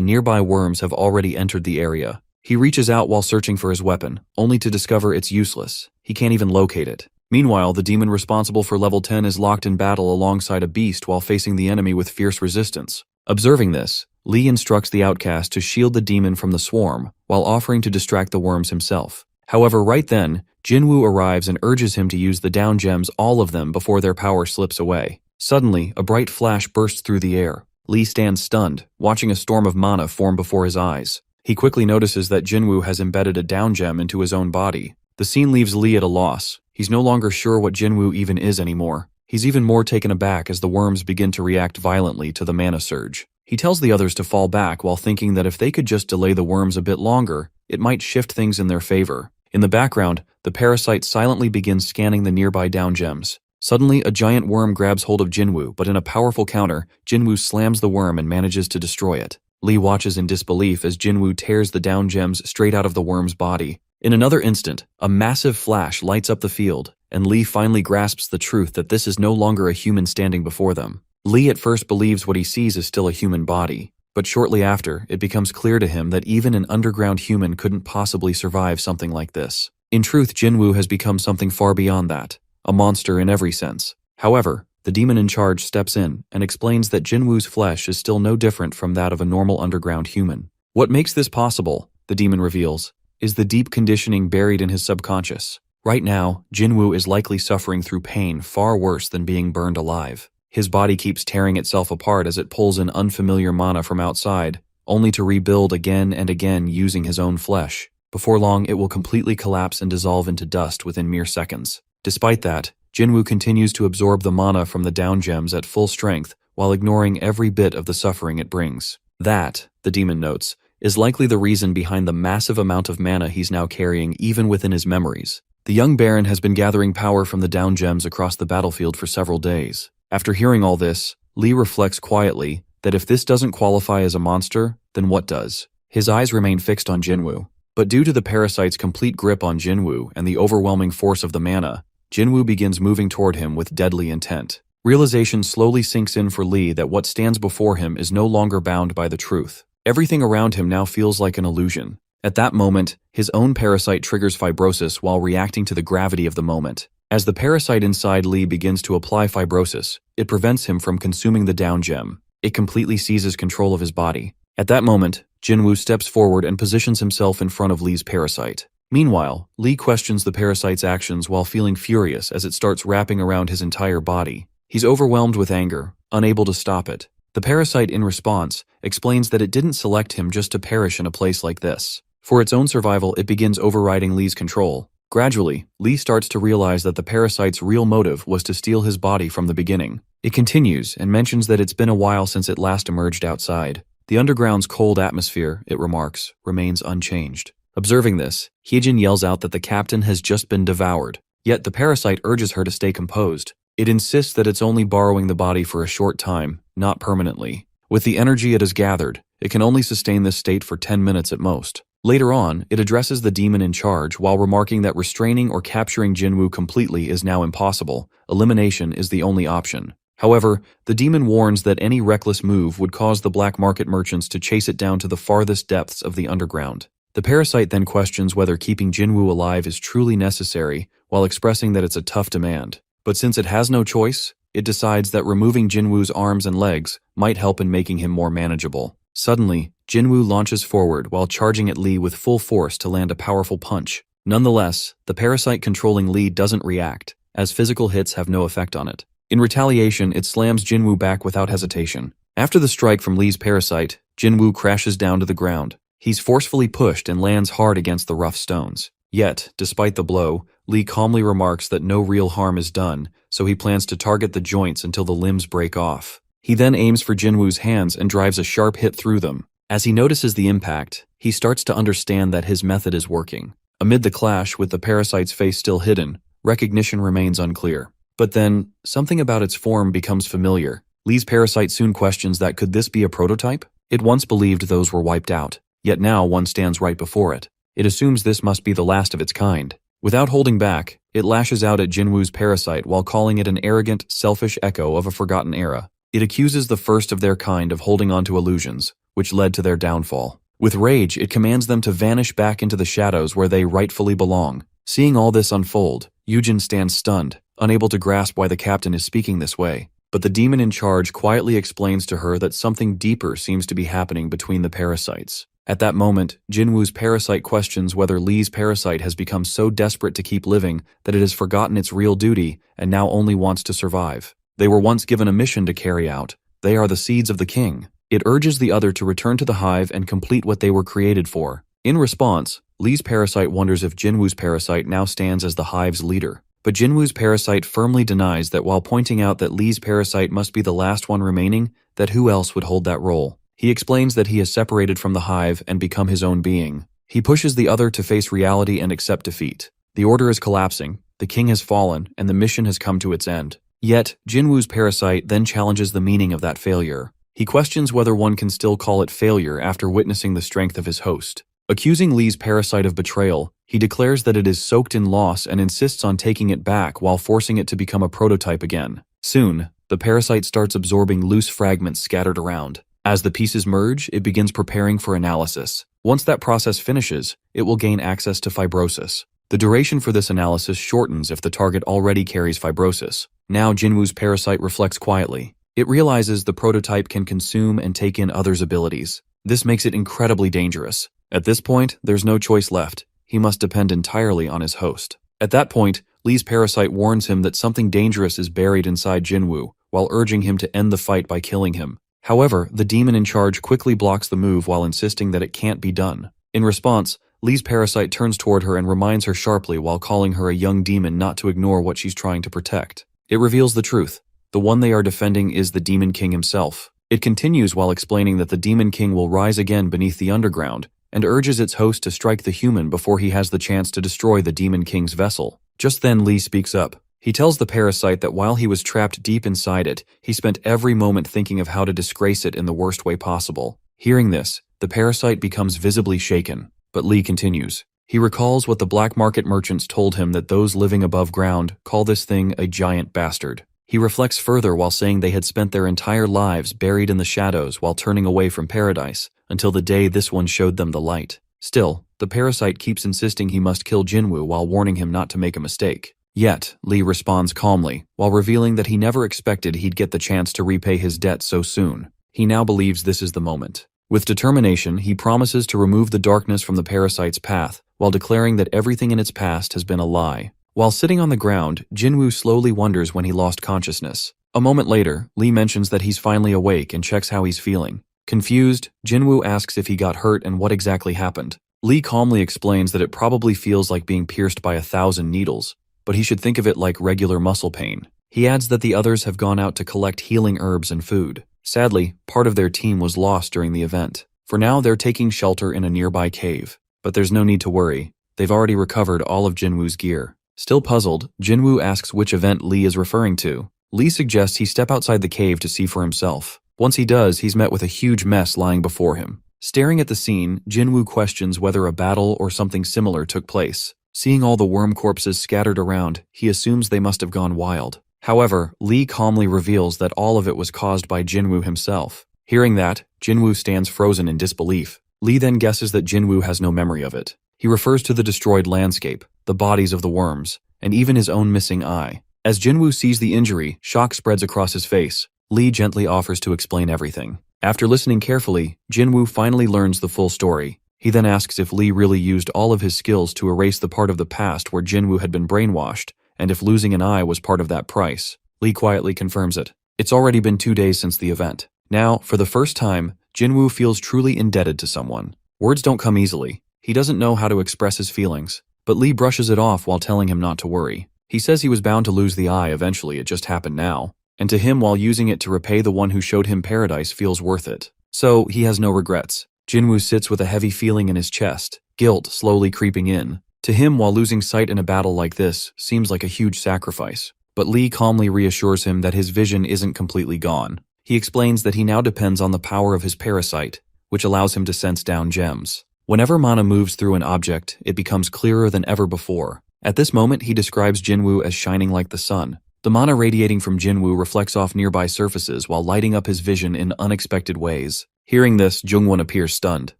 nearby worms have already entered the area. He reaches out while searching for his weapon, only to discover it's useless. He can't even locate it. Meanwhile, the demon responsible for level 10 is locked in battle alongside a beast while facing the enemy with fierce resistance. Observing this, Lee instructs the outcast to shield the demon from the swarm, while offering to distract the worms himself. However, right then, Jinwoo arrives and urges him to use the down gems, all of them, before their power slips away. Suddenly, a bright flash bursts through the air. Lee stands stunned, watching a storm of mana form before his eyes. He quickly notices that Jinwoo has embedded a down gem into his own body. The scene leaves Lee at a loss. He's no longer sure what Jinwoo even is anymore. He's even more taken aback as the worms begin to react violently to the mana surge. He tells the others to fall back while thinking that if they could just delay the worms a bit longer, it might shift things in their favor. In the background, the parasite silently begins scanning the nearby down gems. Suddenly, a giant worm grabs hold of Jinwoo, but in a powerful counter, Jinwoo slams the worm and manages to destroy it. Lee watches in disbelief as Jinwoo tears the down gems straight out of the worm's body. In another instant, a massive flash lights up the field, and Lee finally grasps the truth that this is no longer a human standing before them. Lee at first believes what he sees is still a human body, but shortly after, it becomes clear to him that even an underground human couldn't possibly survive something like this. In truth, Jinwoo has become something far beyond that, a monster in every sense. However, the demon in charge steps in and explains that Jinwoo's flesh is still no different from that of a normal underground human. What makes this possible, the demon reveals, is the deep conditioning buried in his subconscious. Right now, Jinwoo is likely suffering through pain far worse than being burned alive. His body keeps tearing itself apart as it pulls in unfamiliar mana from outside, only to rebuild again and again using his own flesh. Before long, it will completely collapse and dissolve into dust within mere seconds. Despite that, Jinwoo continues to absorb the mana from the down gems at full strength while ignoring every bit of the suffering it brings. That, the demon notes, is likely the reason behind the massive amount of mana he's now carrying even within his memories. The young Baron has been gathering power from the down gems across the battlefield for several days. After hearing all this, Lee reflects quietly that if this doesn't qualify as a monster, then what does? His eyes remain fixed on Jinwoo. But due to the parasite's complete grip on Jinwoo and the overwhelming force of the mana, Jinwoo begins moving toward him with deadly intent. Realization slowly sinks in for Lee that what stands before him is no longer bound by the truth. Everything around him now feels like an illusion. At that moment, his own parasite triggers fibrosis while reacting to the gravity of the moment. As the parasite inside Lee begins to apply fibrosis, it prevents him from consuming the down gem. It completely seizes control of his body. At that moment, Jinwoo steps forward and positions himself in front of Lee's parasite. Meanwhile, Lee questions the parasite's actions while feeling furious as it starts wrapping around his entire body. He's overwhelmed with anger, unable to stop it. The parasite, in response, explains that it didn't select him just to perish in a place like this. For its own survival, it begins overriding Lee's control. Gradually, Lee starts to realize that the parasite's real motive was to steal his body from the beginning. It continues and mentions that it's been a while since it last emerged outside. The underground's cold atmosphere, it remarks, remains unchanged. Observing this, Hyejin yells out that the captain has just been devoured. Yet the parasite urges her to stay composed. It insists that it's only borrowing the body for a short time, not permanently. With the energy it has gathered, it can only sustain this state for 10 minutes at most. Later on, it addresses the demon in charge while remarking that restraining or capturing Jinwoo completely is now impossible. Elimination is the only option. However, the demon warns that any reckless move would cause the black market merchants to chase it down to the farthest depths of the underground. The parasite then questions whether keeping Jinwoo alive is truly necessary, while expressing that it's a tough demand. But since it has no choice, it decides that removing Jinwoo's arms and legs might help in making him more manageable. Suddenly, Jinwoo launches forward while charging at Lee with full force to land a powerful punch. Nonetheless, the parasite controlling Lee doesn't react, as physical hits have no effect on it. In retaliation, it slams Jinwoo back without hesitation. After the strike from Lee's parasite, Jinwoo crashes down to the ground. He's forcefully pushed and lands hard against the rough stones. Yet, despite the blow, Lee calmly remarks that no real harm is done, so he plans to target the joints until the limbs break off. He then aims for Jinwoo's hands and drives a sharp hit through them. As he notices the impact, he starts to understand that his method is working. Amid the clash, with the parasite's face still hidden, recognition remains unclear. But then, something about its form becomes familiar. Lee's parasite soon questions that could this be a prototype? It once believed those were wiped out, yet now one stands right before it. It assumes this must be the last of its kind. Without holding back, it lashes out at Jinwoo's parasite while calling it an arrogant, selfish echo of a forgotten era. It accuses the first of their kind of holding on to illusions, which led to their downfall. With rage, it commands them to vanish back into the shadows where they rightfully belong. Seeing all this unfold, Hyejin stands stunned, unable to grasp why the captain is speaking this way. But the demon in charge quietly explains to her that something deeper seems to be happening between the parasites. At that moment, Jinwoo's parasite questions whether Lee's parasite has become so desperate to keep living that it has forgotten its real duty and now only wants to survive. They were once given a mission to carry out. They are the seeds of the king. It urges the other to return to the hive and complete what they were created for. In response, Lee's parasite wonders if Jinwoo's parasite now stands as the hive's leader. But Jinwoo's parasite firmly denies that, while pointing out that Lee's parasite must be the last one remaining, that who else would hold that role. He explains that he has separated from the hive and become his own being. He pushes the other to face reality and accept defeat. The order is collapsing, the king has fallen, and the mission has come to its end. Yet, Jinwoo's parasite then challenges the meaning of that failure. He questions whether one can still call it failure after witnessing the strength of his host. Accusing Lee's parasite of betrayal, he declares that it is soaked in loss and insists on taking it back while forcing it to become a prototype again. Soon, the parasite starts absorbing loose fragments scattered around. As the pieces merge, it begins preparing for analysis. Once that process finishes, it will gain access to fibrosis. The duration for this analysis shortens if the target already carries fibrosis. Now Jinwoo's parasite reflects quietly. It realizes the prototype can consume and take in others' abilities. This makes it incredibly dangerous. At this point, there's no choice left. He must depend entirely on his host. At that point, Lee's parasite warns him that something dangerous is buried inside Jinwoo, while urging him to end the fight by killing him. However, the demon in charge quickly blocks the move while insisting that it can't be done. In response, Lee's parasite turns toward her and reminds her sharply while calling her a young demon not to ignore what she's trying to protect. It reveals the truth. The one they are defending is the Demon King himself. It continues while explaining that the Demon King will rise again beneath the underground, and urges its host to strike the human before he has the chance to destroy the Demon King's vessel. Just then Lee speaks up. He tells the parasite that while he was trapped deep inside it, he spent every moment thinking of how to disgrace it in the worst way possible. Hearing this, the parasite becomes visibly shaken, but Lee continues. He recalls what the black market merchants told him, that those living above ground call this thing a giant bastard. He reflects further while saying they had spent their entire lives buried in the shadows while turning away from paradise, until the day this one showed them the light. Still, the parasite keeps insisting he must kill Jinwoo while warning him not to make a mistake. Yet, Lee responds calmly, while revealing that he never expected he'd get the chance to repay his debt so soon. He now believes this is the moment. With determination, he promises to remove the darkness from the parasite's path, while declaring that everything in its past has been a lie. While sitting on the ground, Jinwoo slowly wonders when he lost consciousness. A moment later, Lee mentions that he's finally awake and checks how he's feeling. Confused, Jinwoo asks if he got hurt and what exactly happened. Lee calmly explains that it probably feels like being pierced by 1,000 needles, but he should think of it like regular muscle pain. He adds that the others have gone out to collect healing herbs and food. Sadly, part of their team was lost during the event. For now, they're taking shelter in a nearby cave. But there's no need to worry. They've already recovered all of Jinwoo's gear. Still puzzled, Jinwoo asks which event Lee is referring to. Lee suggests he step outside the cave to see for himself. Once he does, he's met with a huge mess lying before him. Staring at the scene, Jinwoo questions whether a battle or something similar took place. Seeing all the worm corpses scattered around, he assumes they must have gone wild. However, Lee calmly reveals that all of it was caused by Jinwoo himself. Hearing that, Jinwoo stands frozen in disbelief. Lee then guesses that Jinwoo has no memory of it. He refers to the destroyed landscape, the bodies of the worms, and even his own missing eye. As Jinwoo sees the injury, shock spreads across his face. Lee gently offers to explain everything. After listening carefully, Jinwoo finally learns the full story. He then asks if Lee really used all of his skills to erase the part of the past where Jinwoo had been brainwashed, and if losing an eye was part of that price. Lee quietly confirms it. It's already been 2 days since the event. Now, for the first time, Jinwoo feels truly indebted to someone. Words don't come easily. He doesn't know how to express his feelings, but Lee brushes it off while telling him not to worry. He says he was bound to lose the eye eventually, it just happened now. And to him, while using it to repay the one who showed him paradise feels worth it. So, he has no regrets. Jinwoo sits with a heavy feeling in his chest, guilt slowly creeping in. To him, while losing sight in a battle like this seems like a huge sacrifice. But Lee calmly reassures him that his vision isn't completely gone. He explains that he now depends on the power of his parasite, which allows him to sense down gems. Whenever mana moves through an object, it becomes clearer than ever before. At this moment, he describes Jinwoo as shining like the sun. The mana radiating from Jinwoo reflects off nearby surfaces while lighting up his vision in unexpected ways. Hearing this, Jungwon appears stunned.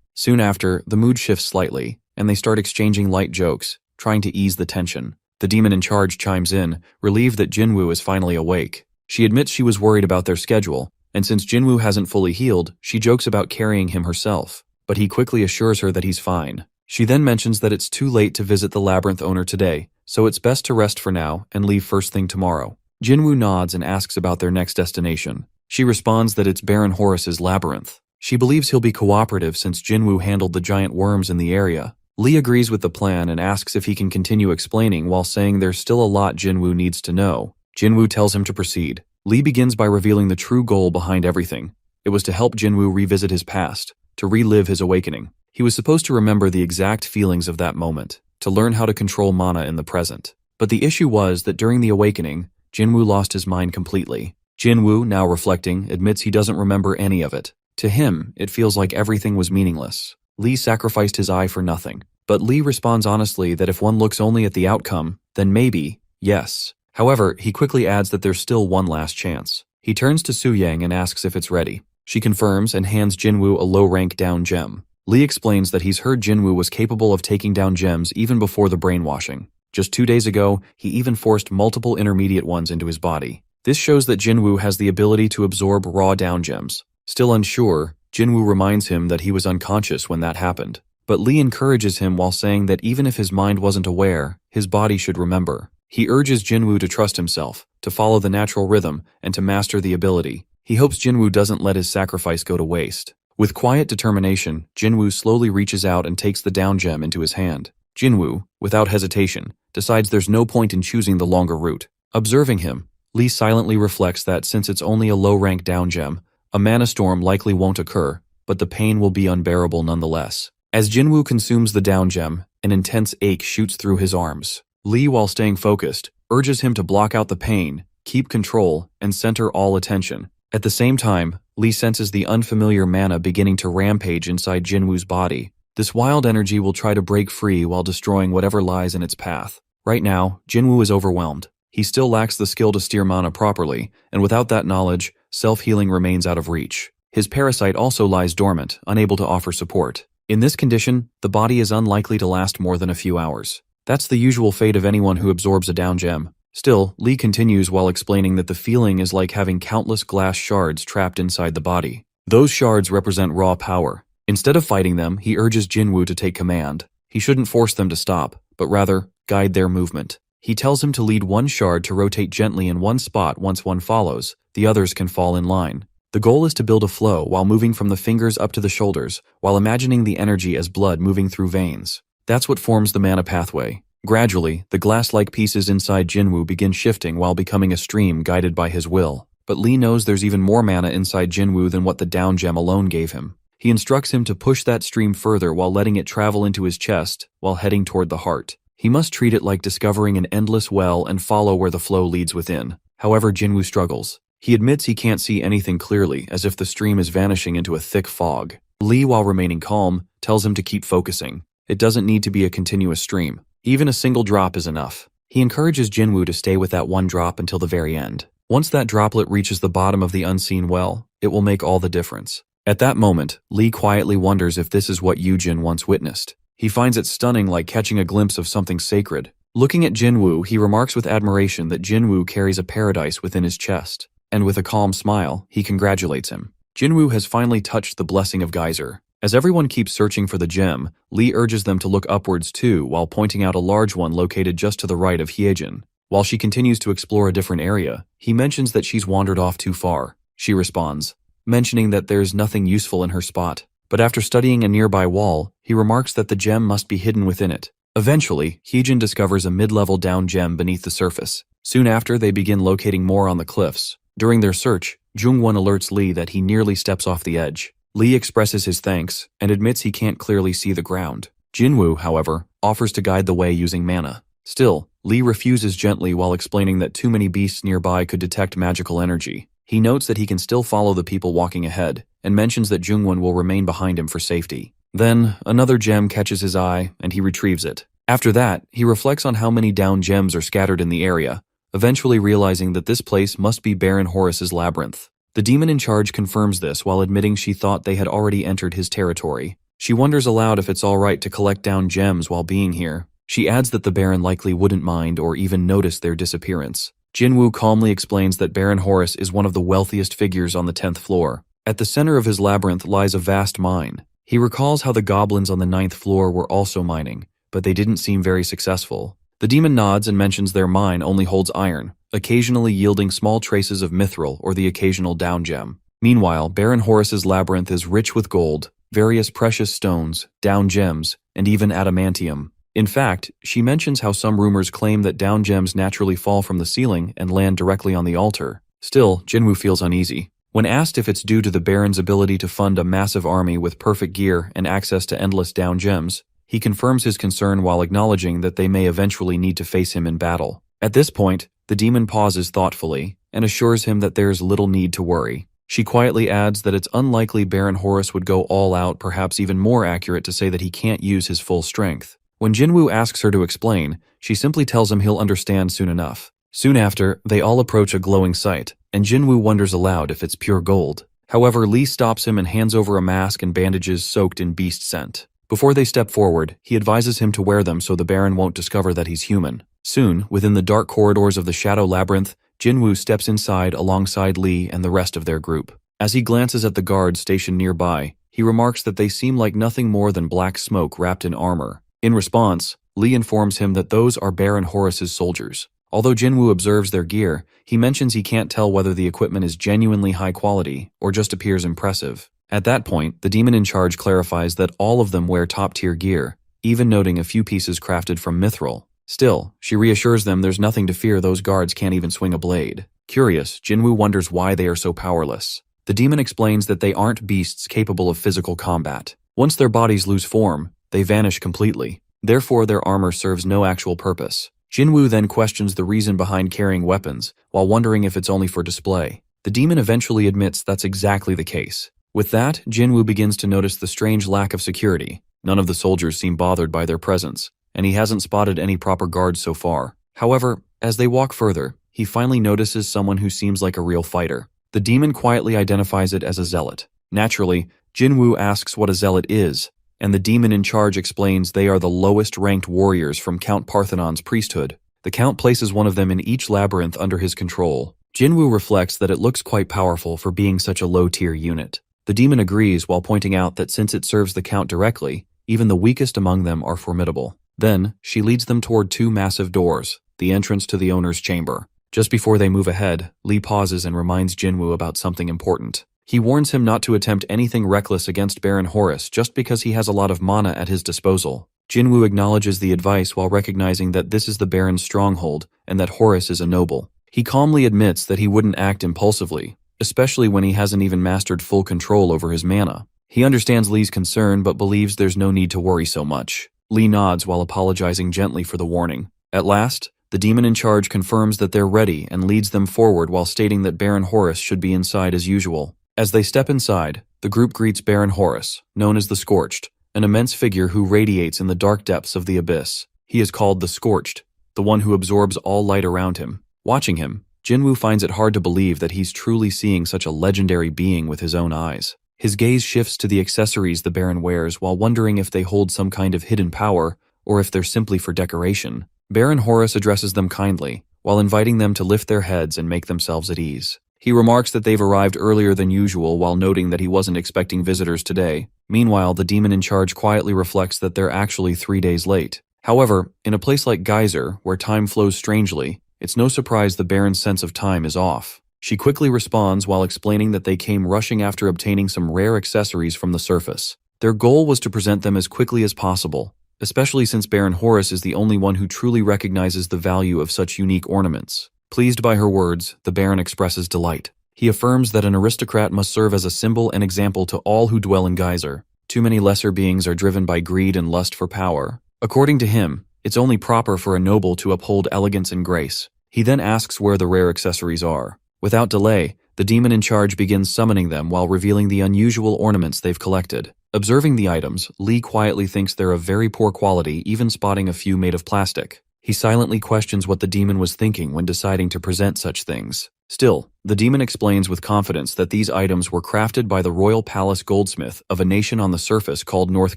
Soon after, the mood shifts slightly, and they start exchanging light jokes, trying to ease the tension. The demon in charge chimes in, relieved that Jinwoo is finally awake. She admits she was worried about their schedule, and since Jinwoo hasn't fully healed, she jokes about carrying him herself. But he quickly assures her that he's fine. She then mentions that it's too late to visit the labyrinth owner today, so it's best to rest for now and leave first thing tomorrow. Jinwoo nods and asks about their next destination. She responds that it's Baron Horus's labyrinth. She believes he'll be cooperative since Jinwoo handled the giant worms in the area. Lee agrees with the plan and asks if he can continue explaining while saying there's still a lot Jinwoo needs to know. Jinwoo tells him to proceed. Lee begins by revealing the true goal behind everything. It was to help Jinwoo revisit his past, to relive his awakening. He was supposed to remember the exact feelings of that moment, to learn how to control mana in the present. But the issue was that during the awakening, Jinwoo lost his mind completely. Jinwoo, now reflecting, admits he doesn't remember any of it. To him, it feels like everything was meaningless. Lee sacrificed his eye for nothing. But Lee responds honestly that if one looks only at the outcome, then maybe, yes. However, he quickly adds that there's still one last chance. He turns to Su-Yang and asks if it's ready. She confirms and hands Jinwoo a low-rank down gem. Lee explains that he's heard Jinwoo was capable of taking down gems even before the brainwashing. Just 2 days ago, he even forced multiple intermediate ones into his body. This shows that Jinwoo has the ability to absorb raw down gems. Still unsure, Jinwoo reminds him that he was unconscious when that happened. But Lee encourages him while saying that even if his mind wasn't aware, his body should remember. He urges Jinwoo to trust himself, to follow the natural rhythm, and to master the ability. He hopes Jinwoo doesn't let his sacrifice go to waste. With quiet determination, Jinwoo slowly reaches out and takes the down gem into his hand. Jinwoo, without hesitation, decides there's no point in choosing the longer route. Observing him, Lee silently reflects that since it's only a low-rank down gem, a mana storm likely won't occur, but the pain will be unbearable nonetheless. As Jinwoo consumes the down gem, an intense ache shoots through his arms. Lee, while staying focused, urges him to block out the pain, keep control, and center all attention. At the same time, Lee senses the unfamiliar mana beginning to rampage inside Jinwoo's body. This wild energy will try to break free while destroying whatever lies in its path. Right now, Jinwoo is overwhelmed. He still lacks the skill to steer mana properly, and without that knowledge, self-healing remains out of reach. His parasite also lies dormant, unable to offer support. In this condition, the body is unlikely to last more than a few hours. That's the usual fate of anyone who absorbs a down gem. Still, Lee continues while explaining that the feeling is like having countless glass shards trapped inside the body. Those shards represent raw power. Instead of fighting them, he urges Jinwoo to take command. He shouldn't force them to stop, but rather, guide their movement. He tells him to lead one shard to rotate gently in one spot. Once one follows, the others can fall in line. The goal is to build a flow while moving from the fingers up to the shoulders, while imagining the energy as blood moving through veins. That's what forms the mana pathway. Gradually, the glass-like pieces inside Jinwoo begin shifting while becoming a stream guided by his will. But Lee knows there's even more mana inside Jinwoo than what the down gem alone gave him. He instructs him to push that stream further while letting it travel into his chest while heading toward the heart. He must treat it like discovering an endless well and follow where the flow leads within. However, Jinwoo struggles. He admits he can't see anything clearly, as if the stream is vanishing into a thick fog. Lee, while remaining calm, tells him to keep focusing. It doesn't need to be a continuous stream. Even a single drop is enough. He encourages Jinwoo to stay with that one drop until the very end. Once that droplet reaches the bottom of the unseen well, it will make all the difference. At that moment, Lee quietly wonders if this is what Yujin once witnessed. He finds it stunning, like catching a glimpse of something sacred. Looking at Jinwoo, he remarks with admiration that Jinwoo carries a paradise within his chest. And with a calm smile, he congratulates him. Jinwoo has finally touched the blessing of Geyser. As everyone keeps searching for the gem, Lee urges them to look upwards too, while pointing out a large one located just to the right of Hyejin. While she continues to explore a different area, he mentions that she's wandered off too far. She responds, mentioning that there's nothing useful in her spot. But after studying a nearby wall, he remarks that the gem must be hidden within it. Eventually, Hyejin discovers a mid-level down gem beneath the surface. Soon after, they begin locating more on the cliffs. During their search, Jungwon alerts Lee that he nearly steps off the edge. Lee expresses his thanks and admits he can't clearly see the ground. Jinwoo, however, offers to guide the way using mana. Still, Lee refuses gently while explaining that too many beasts nearby could detect magical energy. He notes that he can still follow the people walking ahead, and mentions that Jungwon will remain behind him for safety. Then, another gem catches his eye, and he retrieves it. After that, he reflects on how many down gems are scattered in the area, eventually realizing that this place must be Baron Horus's labyrinth. The demon in charge confirms this while admitting she thought they had already entered his territory. She wonders aloud if it's alright to collect down gems while being here. She adds that the Baron likely wouldn't mind or even notice their disappearance. Jinwoo calmly explains that Baron Horus is one of the wealthiest figures on the 10th floor. At the center of his labyrinth lies a vast mine. He recalls how the goblins on the 9th floor were also mining, but they didn't seem very successful. The demon nods and mentions their mine only holds iron, occasionally yielding small traces of mithril or the occasional down gem. Meanwhile, Baron Horus's labyrinth is rich with gold, various precious stones, down gems, and even adamantium. In fact, she mentions how some rumors claim that down gems naturally fall from the ceiling and land directly on the altar. Still, Jinwoo feels uneasy. When asked if it's due to the Baron's ability to fund a massive army with perfect gear and access to endless down gems, he confirms his concern while acknowledging that they may eventually need to face him in battle. At this point, the demon pauses thoughtfully and assures him that there's little need to worry. She quietly adds that it's unlikely Baron Horus would go all out, perhaps even more accurate to say that he can't use his full strength. When Jinwoo asks her to explain, she simply tells him he'll understand soon enough. Soon after, they all approach a glowing sight, and Jinwoo wonders aloud if it's pure gold. However, Lee stops him and hands over a mask and bandages soaked in beast scent. Before they step forward, he advises him to wear them so the Baron won't discover that he's human. Soon, within the dark corridors of the Shadow Labyrinth, Jinwoo steps inside alongside Lee and the rest of their group. As he glances at the guards stationed nearby, he remarks that they seem like nothing more than black smoke wrapped in armor. In response, Lee informs him that those are Baron Horus's soldiers. Although Jinwoo observes their gear, he mentions he can't tell whether the equipment is genuinely high quality or just appears impressive. At that point, the demon in charge clarifies that all of them wear top-tier gear, even noting a few pieces crafted from mithril. Still, she reassures them there's nothing to fear, those guards can't even swing a blade. Curious, Jinwoo wonders why they are so powerless. The demon explains that they aren't beasts capable of physical combat. Once their bodies lose form, they vanish completely. Therefore, their armor serves no actual purpose. Jinwoo then questions the reason behind carrying weapons, while wondering if it's only for display. The demon eventually admits that's exactly the case. With that, Jinwoo begins to notice the strange lack of security. None of the soldiers seem bothered by their presence, and he hasn't spotted any proper guards so far. However, as they walk further, he finally notices someone who seems like a real fighter. The demon quietly identifies it as a zealot. Naturally, Jinwoo asks what a zealot is, and the demon in charge explains they are the lowest-ranked warriors from Count Parthenon's priesthood. The Count places one of them in each labyrinth under his control. Jinwoo reflects that it looks quite powerful for being such a low-tier unit. The demon agrees while pointing out that since it serves the Count directly, even the weakest among them are formidable. Then, she leads them toward two massive doors, the entrance to the owner's chamber. Just before they move ahead, Lee pauses and reminds Jinwoo about something important. He warns him not to attempt anything reckless against Baron Horus just because he has a lot of mana at his disposal. Jinwoo acknowledges the advice while recognizing that this is the Baron's stronghold and that Horus is a noble. He calmly admits that he wouldn't act impulsively, especially when he hasn't even mastered full control over his mana. He understands Lee's concern but believes there's no need to worry so much. Lee nods while apologizing gently for the warning. At last, the demon in charge confirms that they're ready and leads them forward while stating that Baron Horus should be inside as usual. As they step inside, the group greets Baron Horus, known as the Scorched, an immense figure who radiates in the dark depths of the abyss. He is called the Scorched, the one who absorbs all light around him. Watching him, Jinwoo finds it hard to believe that he's truly seeing such a legendary being with his own eyes. His gaze shifts to the accessories the Baron wears while wondering if they hold some kind of hidden power or if they're simply for decoration. Baron Horus addresses them kindly, while inviting them to lift their heads and make themselves at ease. He remarks that they've arrived earlier than usual while noting that he wasn't expecting visitors today. Meanwhile, the demon in charge quietly reflects that they're actually 3 days late. However, in a place like Geyser, where time flows strangely, it's no surprise the Baron's sense of time is off. She quickly responds while explaining that they came rushing after obtaining some rare accessories from the surface. Their goal was to present them as quickly as possible, especially since Baron Horus is the only one who truly recognizes the value of such unique ornaments. Pleased by her words, the Baron expresses delight. He affirms that an aristocrat must serve as a symbol and example to all who dwell in Geyser. Too many lesser beings are driven by greed and lust for power. According to him, it's only proper for a noble to uphold elegance and grace. He then asks where the rare accessories are. Without delay, the demon in charge begins summoning them while revealing the unusual ornaments they've collected. Observing the items, Lee quietly thinks they're of very poor quality, even spotting a few made of plastic. He silently questions what the demon was thinking when deciding to present such things. Still, the demon explains with confidence that these items were crafted by the royal palace goldsmith of a nation on the surface called North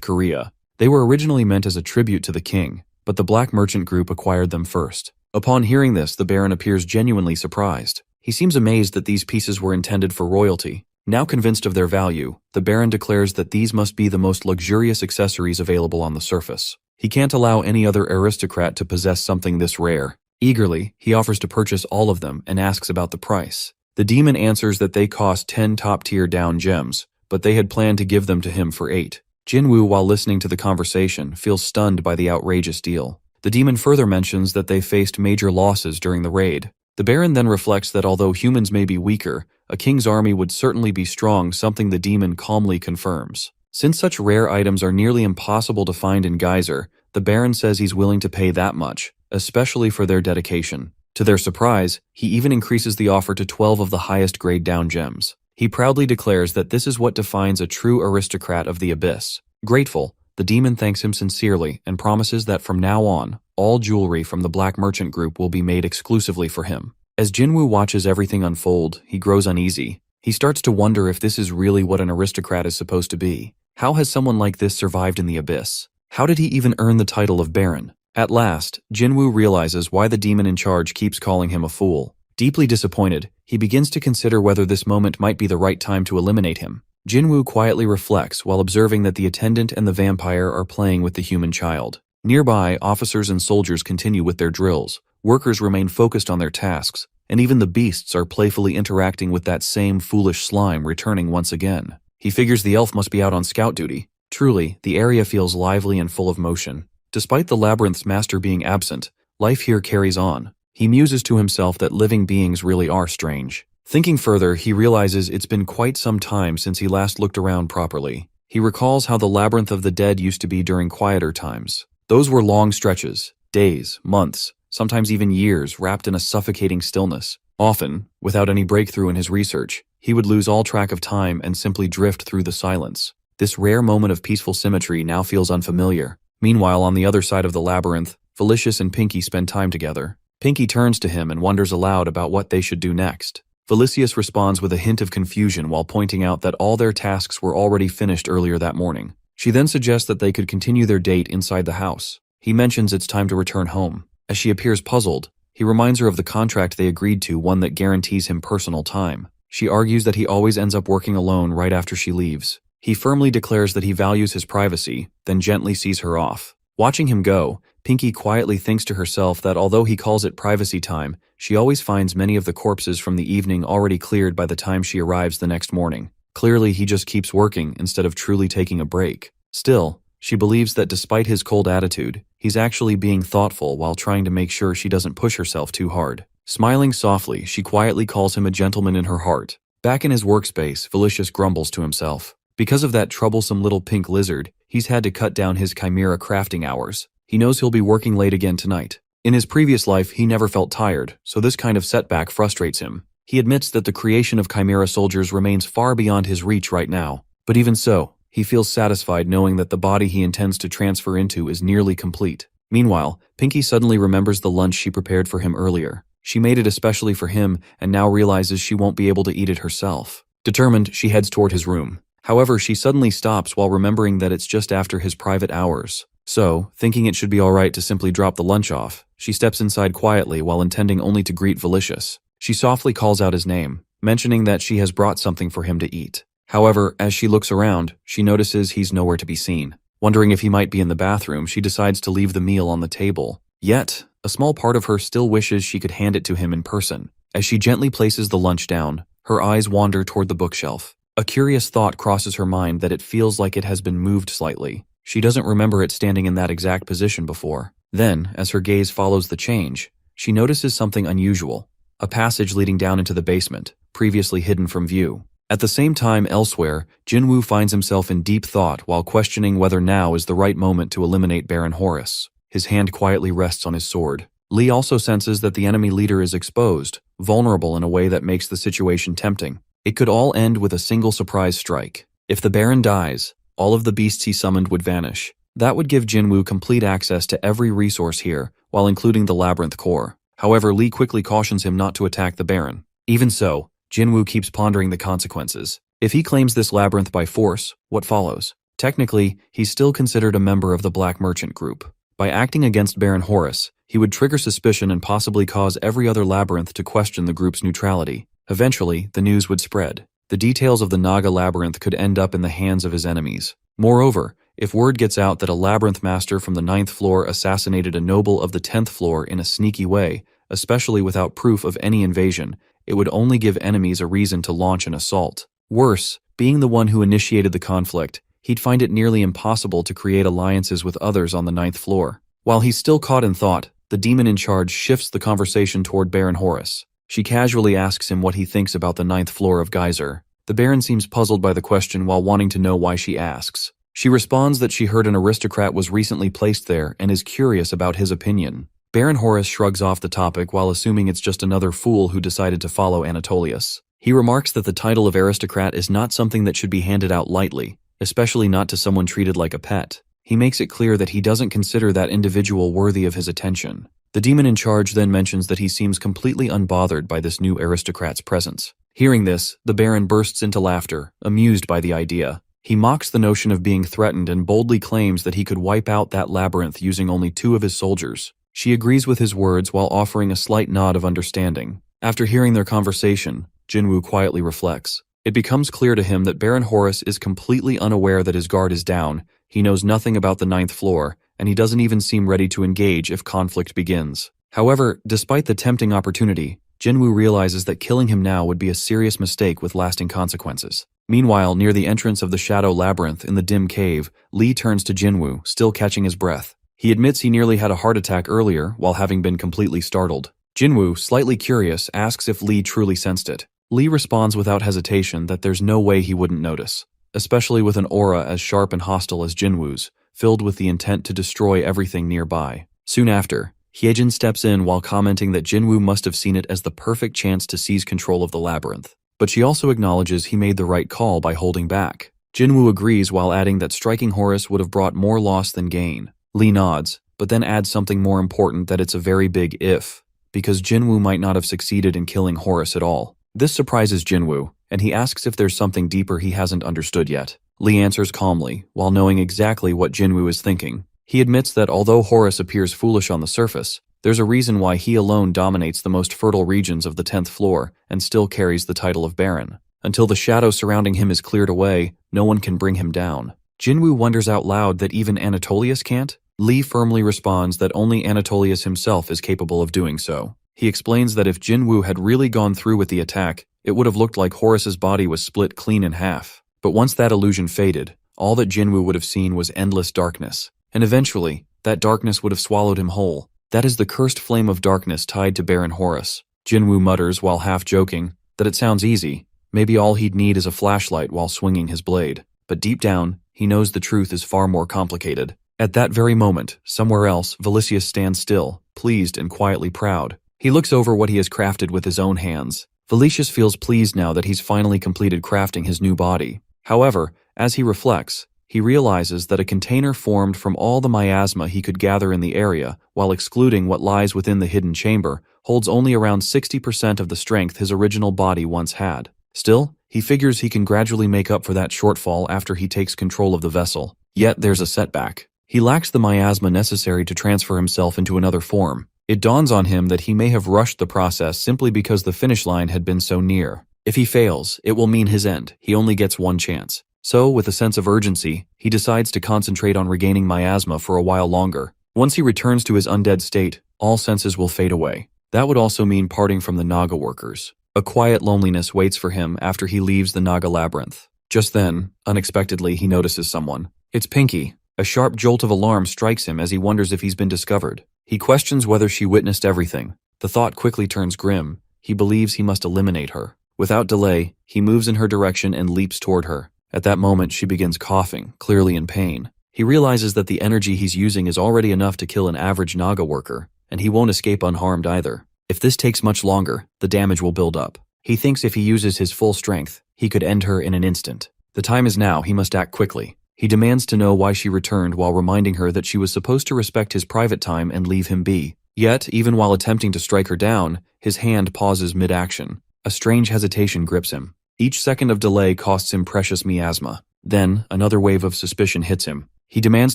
Korea. They were originally meant as a tribute to the king, but the black merchant group acquired them first. Upon hearing this, the Baron appears genuinely surprised. He seems amazed that these pieces were intended for royalty. Now convinced of their value, the Baron declares that these must be the most luxurious accessories available on the surface. He can't allow any other aristocrat to possess something this rare. Eagerly, he offers to purchase all of them and asks about the price. The demon answers that they cost 10 top-tier down gems, but they had planned to give them to him for 8. Jinwoo, while listening to the conversation, feels stunned by the outrageous deal. The demon further mentions that they faced major losses during the raid. The Baron then reflects that although humans may be weaker, a king's army would certainly be strong, something the demon calmly confirms. Since such rare items are nearly impossible to find in Geyser, the Baron says he's willing to pay that much, especially for their dedication. To their surprise, he even increases the offer to 12 of the highest grade down gems. He proudly declares that this is what defines a true aristocrat of the abyss. Grateful, the demon thanks him sincerely and promises that from now on, all jewelry from the Black Merchant Group will be made exclusively for him. As Jinwoo watches everything unfold, he grows uneasy. He starts to wonder if this is really what an aristocrat is supposed to be. How has someone like this survived in the abyss? How did he even earn the title of Baron? At last, Jinwoo realizes why the demon in charge keeps calling him a fool. Deeply disappointed, he begins to consider whether this moment might be the right time to eliminate him. Jinwoo quietly reflects while observing that the attendant and the vampire are playing with the human child. Nearby, officers and soldiers continue with their drills, workers remain focused on their tasks, and even the beasts are playfully interacting with that same foolish slime returning once again. He figures the elf must be out on scout duty. Truly, the area feels lively and full of motion. Despite the labyrinth's master being absent, life here carries on. He muses to himself that living beings really are strange. Thinking further, he realizes it's been quite some time since he last looked around properly. He recalls how the Labyrinth of the Dead used to be during quieter times. Those were long stretches, days, months, sometimes even years, wrapped in a suffocating stillness. Often, without any breakthrough in his research, he would lose all track of time and simply drift through the silence. This rare moment of peaceful symmetry now feels unfamiliar. Meanwhile, on the other side of the labyrinth, Felicius and Pinky spend time together. Pinky turns to him and wonders aloud about what they should do next. Felicius responds with a hint of confusion while pointing out that all their tasks were already finished earlier that morning. She then suggests that they could continue their date inside the house. He mentions it's time to return home. As she appears puzzled, he reminds her of the contract they agreed to, one that guarantees him personal time. She argues that he always ends up working alone right after she leaves. He firmly declares that he values his privacy, then gently sees her off. Watching him go, Pinky quietly thinks to herself that although he calls it privacy time, she always finds many of the corpses from the evening already cleared by the time she arrives the next morning. Clearly, he just keeps working instead of truly taking a break. Still, she believes that despite his cold attitude, he's actually being thoughtful while trying to make sure she doesn't push herself too hard. Smiling softly, she quietly calls him a gentleman in her heart. Back in his workspace, Felicius grumbles to himself. Because of that troublesome little pink lizard, he's had to cut down his chimera crafting hours. He knows he'll be working late again tonight. In his previous life, he never felt tired, so this kind of setback frustrates him. He admits that the creation of chimera soldiers remains far beyond his reach right now. But even so, he feels satisfied knowing that the body he intends to transfer into is nearly complete. Meanwhile, Pinky suddenly remembers the lunch she prepared for him earlier. She made it especially for him and now realizes she won't be able to eat it herself. Determined, she heads toward his room. However, she suddenly stops while remembering that it's just after his private hours. So, thinking it should be alright to simply drop the lunch off, she steps inside quietly while intending only to greet Felicius. She softly calls out his name, mentioning that she has brought something for him to eat. However, as she looks around, she notices he's nowhere to be seen. Wondering if he might be in the bathroom, she decides to leave the meal on the table. Yet, a small part of her still wishes she could hand it to him in person. As she gently places the lunch down, her eyes wander toward the bookshelf. A curious thought crosses her mind that it feels like it has been moved slightly. She doesn't remember it standing in that exact position before. Then, as her gaze follows the change, she notices something unusual. A passage leading down into the basement, previously hidden from view. At the same time, elsewhere, Jinwoo finds himself in deep thought while questioning whether now is the right moment to eliminate Baron Horus. His hand quietly rests on his sword. Lee also senses that the enemy leader is exposed, vulnerable in a way that makes the situation tempting. It could all end with a single surprise strike. If the Baron dies, all of the beasts he summoned would vanish. That would give Jinwoo complete access to every resource here, while including the labyrinth core. However, Lee quickly cautions him not to attack the Baron. Even so, Jinwoo keeps pondering the consequences. If he claims this labyrinth by force, what follows? Technically, he's still considered a member of the Black Merchant Group. By acting against Baron Horus, he would trigger suspicion and possibly cause every other labyrinth to question the group's neutrality. Eventually, the news would spread. The details of the Naga labyrinth could end up in the hands of his enemies. Moreover, if word gets out that a labyrinth master from the 9th floor assassinated a noble of the 10th floor in a sneaky way, especially without proof of any invasion, it would only give enemies a reason to launch an assault. Worse, being the one who initiated the conflict, he'd find it nearly impossible to create alliances with others on the 9th floor. While he's still caught in thought, the demon in charge shifts the conversation toward Baron Horus. She casually asks him what he thinks about the 9th floor of Geyser. The Baron seems puzzled by the question while wanting to know why she asks. She responds that she heard an aristocrat was recently placed there and is curious about his opinion. Baron Horus shrugs off the topic while assuming it's just another fool who decided to follow Anatolius. He remarks that the title of aristocrat is not something that should be handed out lightly, especially not to someone treated like a pet. He makes it clear that he doesn't consider that individual worthy of his attention. The demon in charge then mentions that he seems completely unbothered by this new aristocrat's presence. Hearing this, the Baron bursts into laughter, amused by the idea. He mocks the notion of being threatened and boldly claims that he could wipe out that labyrinth using only 2 of his soldiers. She agrees with his words while offering a slight nod of understanding. After hearing their conversation, Jinwoo quietly reflects. It becomes clear to him that Baron Horus is completely unaware that his guard is down. He knows nothing about the 9th floor, and he doesn't even seem ready to engage if conflict begins. However, despite the tempting opportunity, Jinwoo realizes that killing him now would be a serious mistake with lasting consequences. Meanwhile, near the entrance of the Shadow Labyrinth in the dim cave, Lee turns to Jinwoo, still catching his breath. He admits he nearly had a heart attack earlier while having been completely startled. Jinwoo, slightly curious, asks if Lee truly sensed it. Lee responds without hesitation that there's no way he wouldn't notice, especially with an aura as sharp and hostile as Jinwoo's, filled with the intent to destroy everything nearby. Soon after, Hyejin steps in while commenting that Jinwoo must have seen it as the perfect chance to seize control of the labyrinth. But she also acknowledges he made the right call by holding back. Jinwoo agrees while adding that striking Horus would have brought more loss than gain. Lee nods, but then adds something more important, that it's a very big if, because Jinwoo might not have succeeded in killing Horus at all. This surprises Jinwoo, and he asks if there's something deeper he hasn't understood yet. Lee answers calmly, while knowing exactly what Jinwoo is thinking. He admits that although Horus appears foolish on the surface, there's a reason why he alone dominates the most fertile regions of the 10th floor and still carries the title of Baron. Until the shadow surrounding him is cleared away, no one can bring him down. Jinwoo wonders out loud that even Anatolius can't? Lee firmly responds that only Anatolius himself is capable of doing so. He explains that if Jinwoo had really gone through with the attack, it would have looked like Horus's body was split clean in half. But once that illusion faded, all that Jinwoo would have seen was endless darkness. And eventually, that darkness would have swallowed him whole. That is the cursed flame of darkness tied to Baron Horus. Jinwoo mutters while half joking that it sounds easy. Maybe all he'd need is a flashlight while swinging his blade. But deep down, he knows the truth is far more complicated. At that very moment, somewhere else, Valicius stands still, pleased and quietly proud. He looks over what he has crafted with his own hands. Valicius feels pleased now that he's finally completed crafting his new body. However, as he reflects, he realizes that a container formed from all the miasma he could gather in the area, while excluding what lies within the hidden chamber, holds only around 60% of the strength his original body once had. Still, he figures he can gradually make up for that shortfall after he takes control of the vessel. Yet there's a setback. He lacks the miasma necessary to transfer himself into another form. It dawns on him that he may have rushed the process simply because the finish line had been so near. If he fails, it will mean his end. He only gets one chance. So, with a sense of urgency, he decides to concentrate on regaining miasma for a while longer. Once he returns to his undead state, all senses will fade away. That would also mean parting from the Naga workers. A quiet loneliness waits for him after he leaves the Naga labyrinth. Just then, unexpectedly, he notices someone. It's Pinky. A sharp jolt of alarm strikes him as he wonders if he's been discovered. He questions whether she witnessed everything. The thought quickly turns grim. He believes he must eliminate her. Without delay, he moves in her direction and leaps toward her. At that moment, she begins coughing, clearly in pain. He realizes that the energy he's using is already enough to kill an average Naga worker, and he won't escape unharmed either. If this takes much longer, the damage will build up. He thinks if he uses his full strength, he could end her in an instant. The time is now, he must act quickly. He demands to know why she returned while reminding her that she was supposed to respect his private time and leave him be. Yet, even while attempting to strike her down, his hand pauses mid-action. A strange hesitation grips him. Each second of delay costs him precious miasma. Then, another wave of suspicion hits him. He demands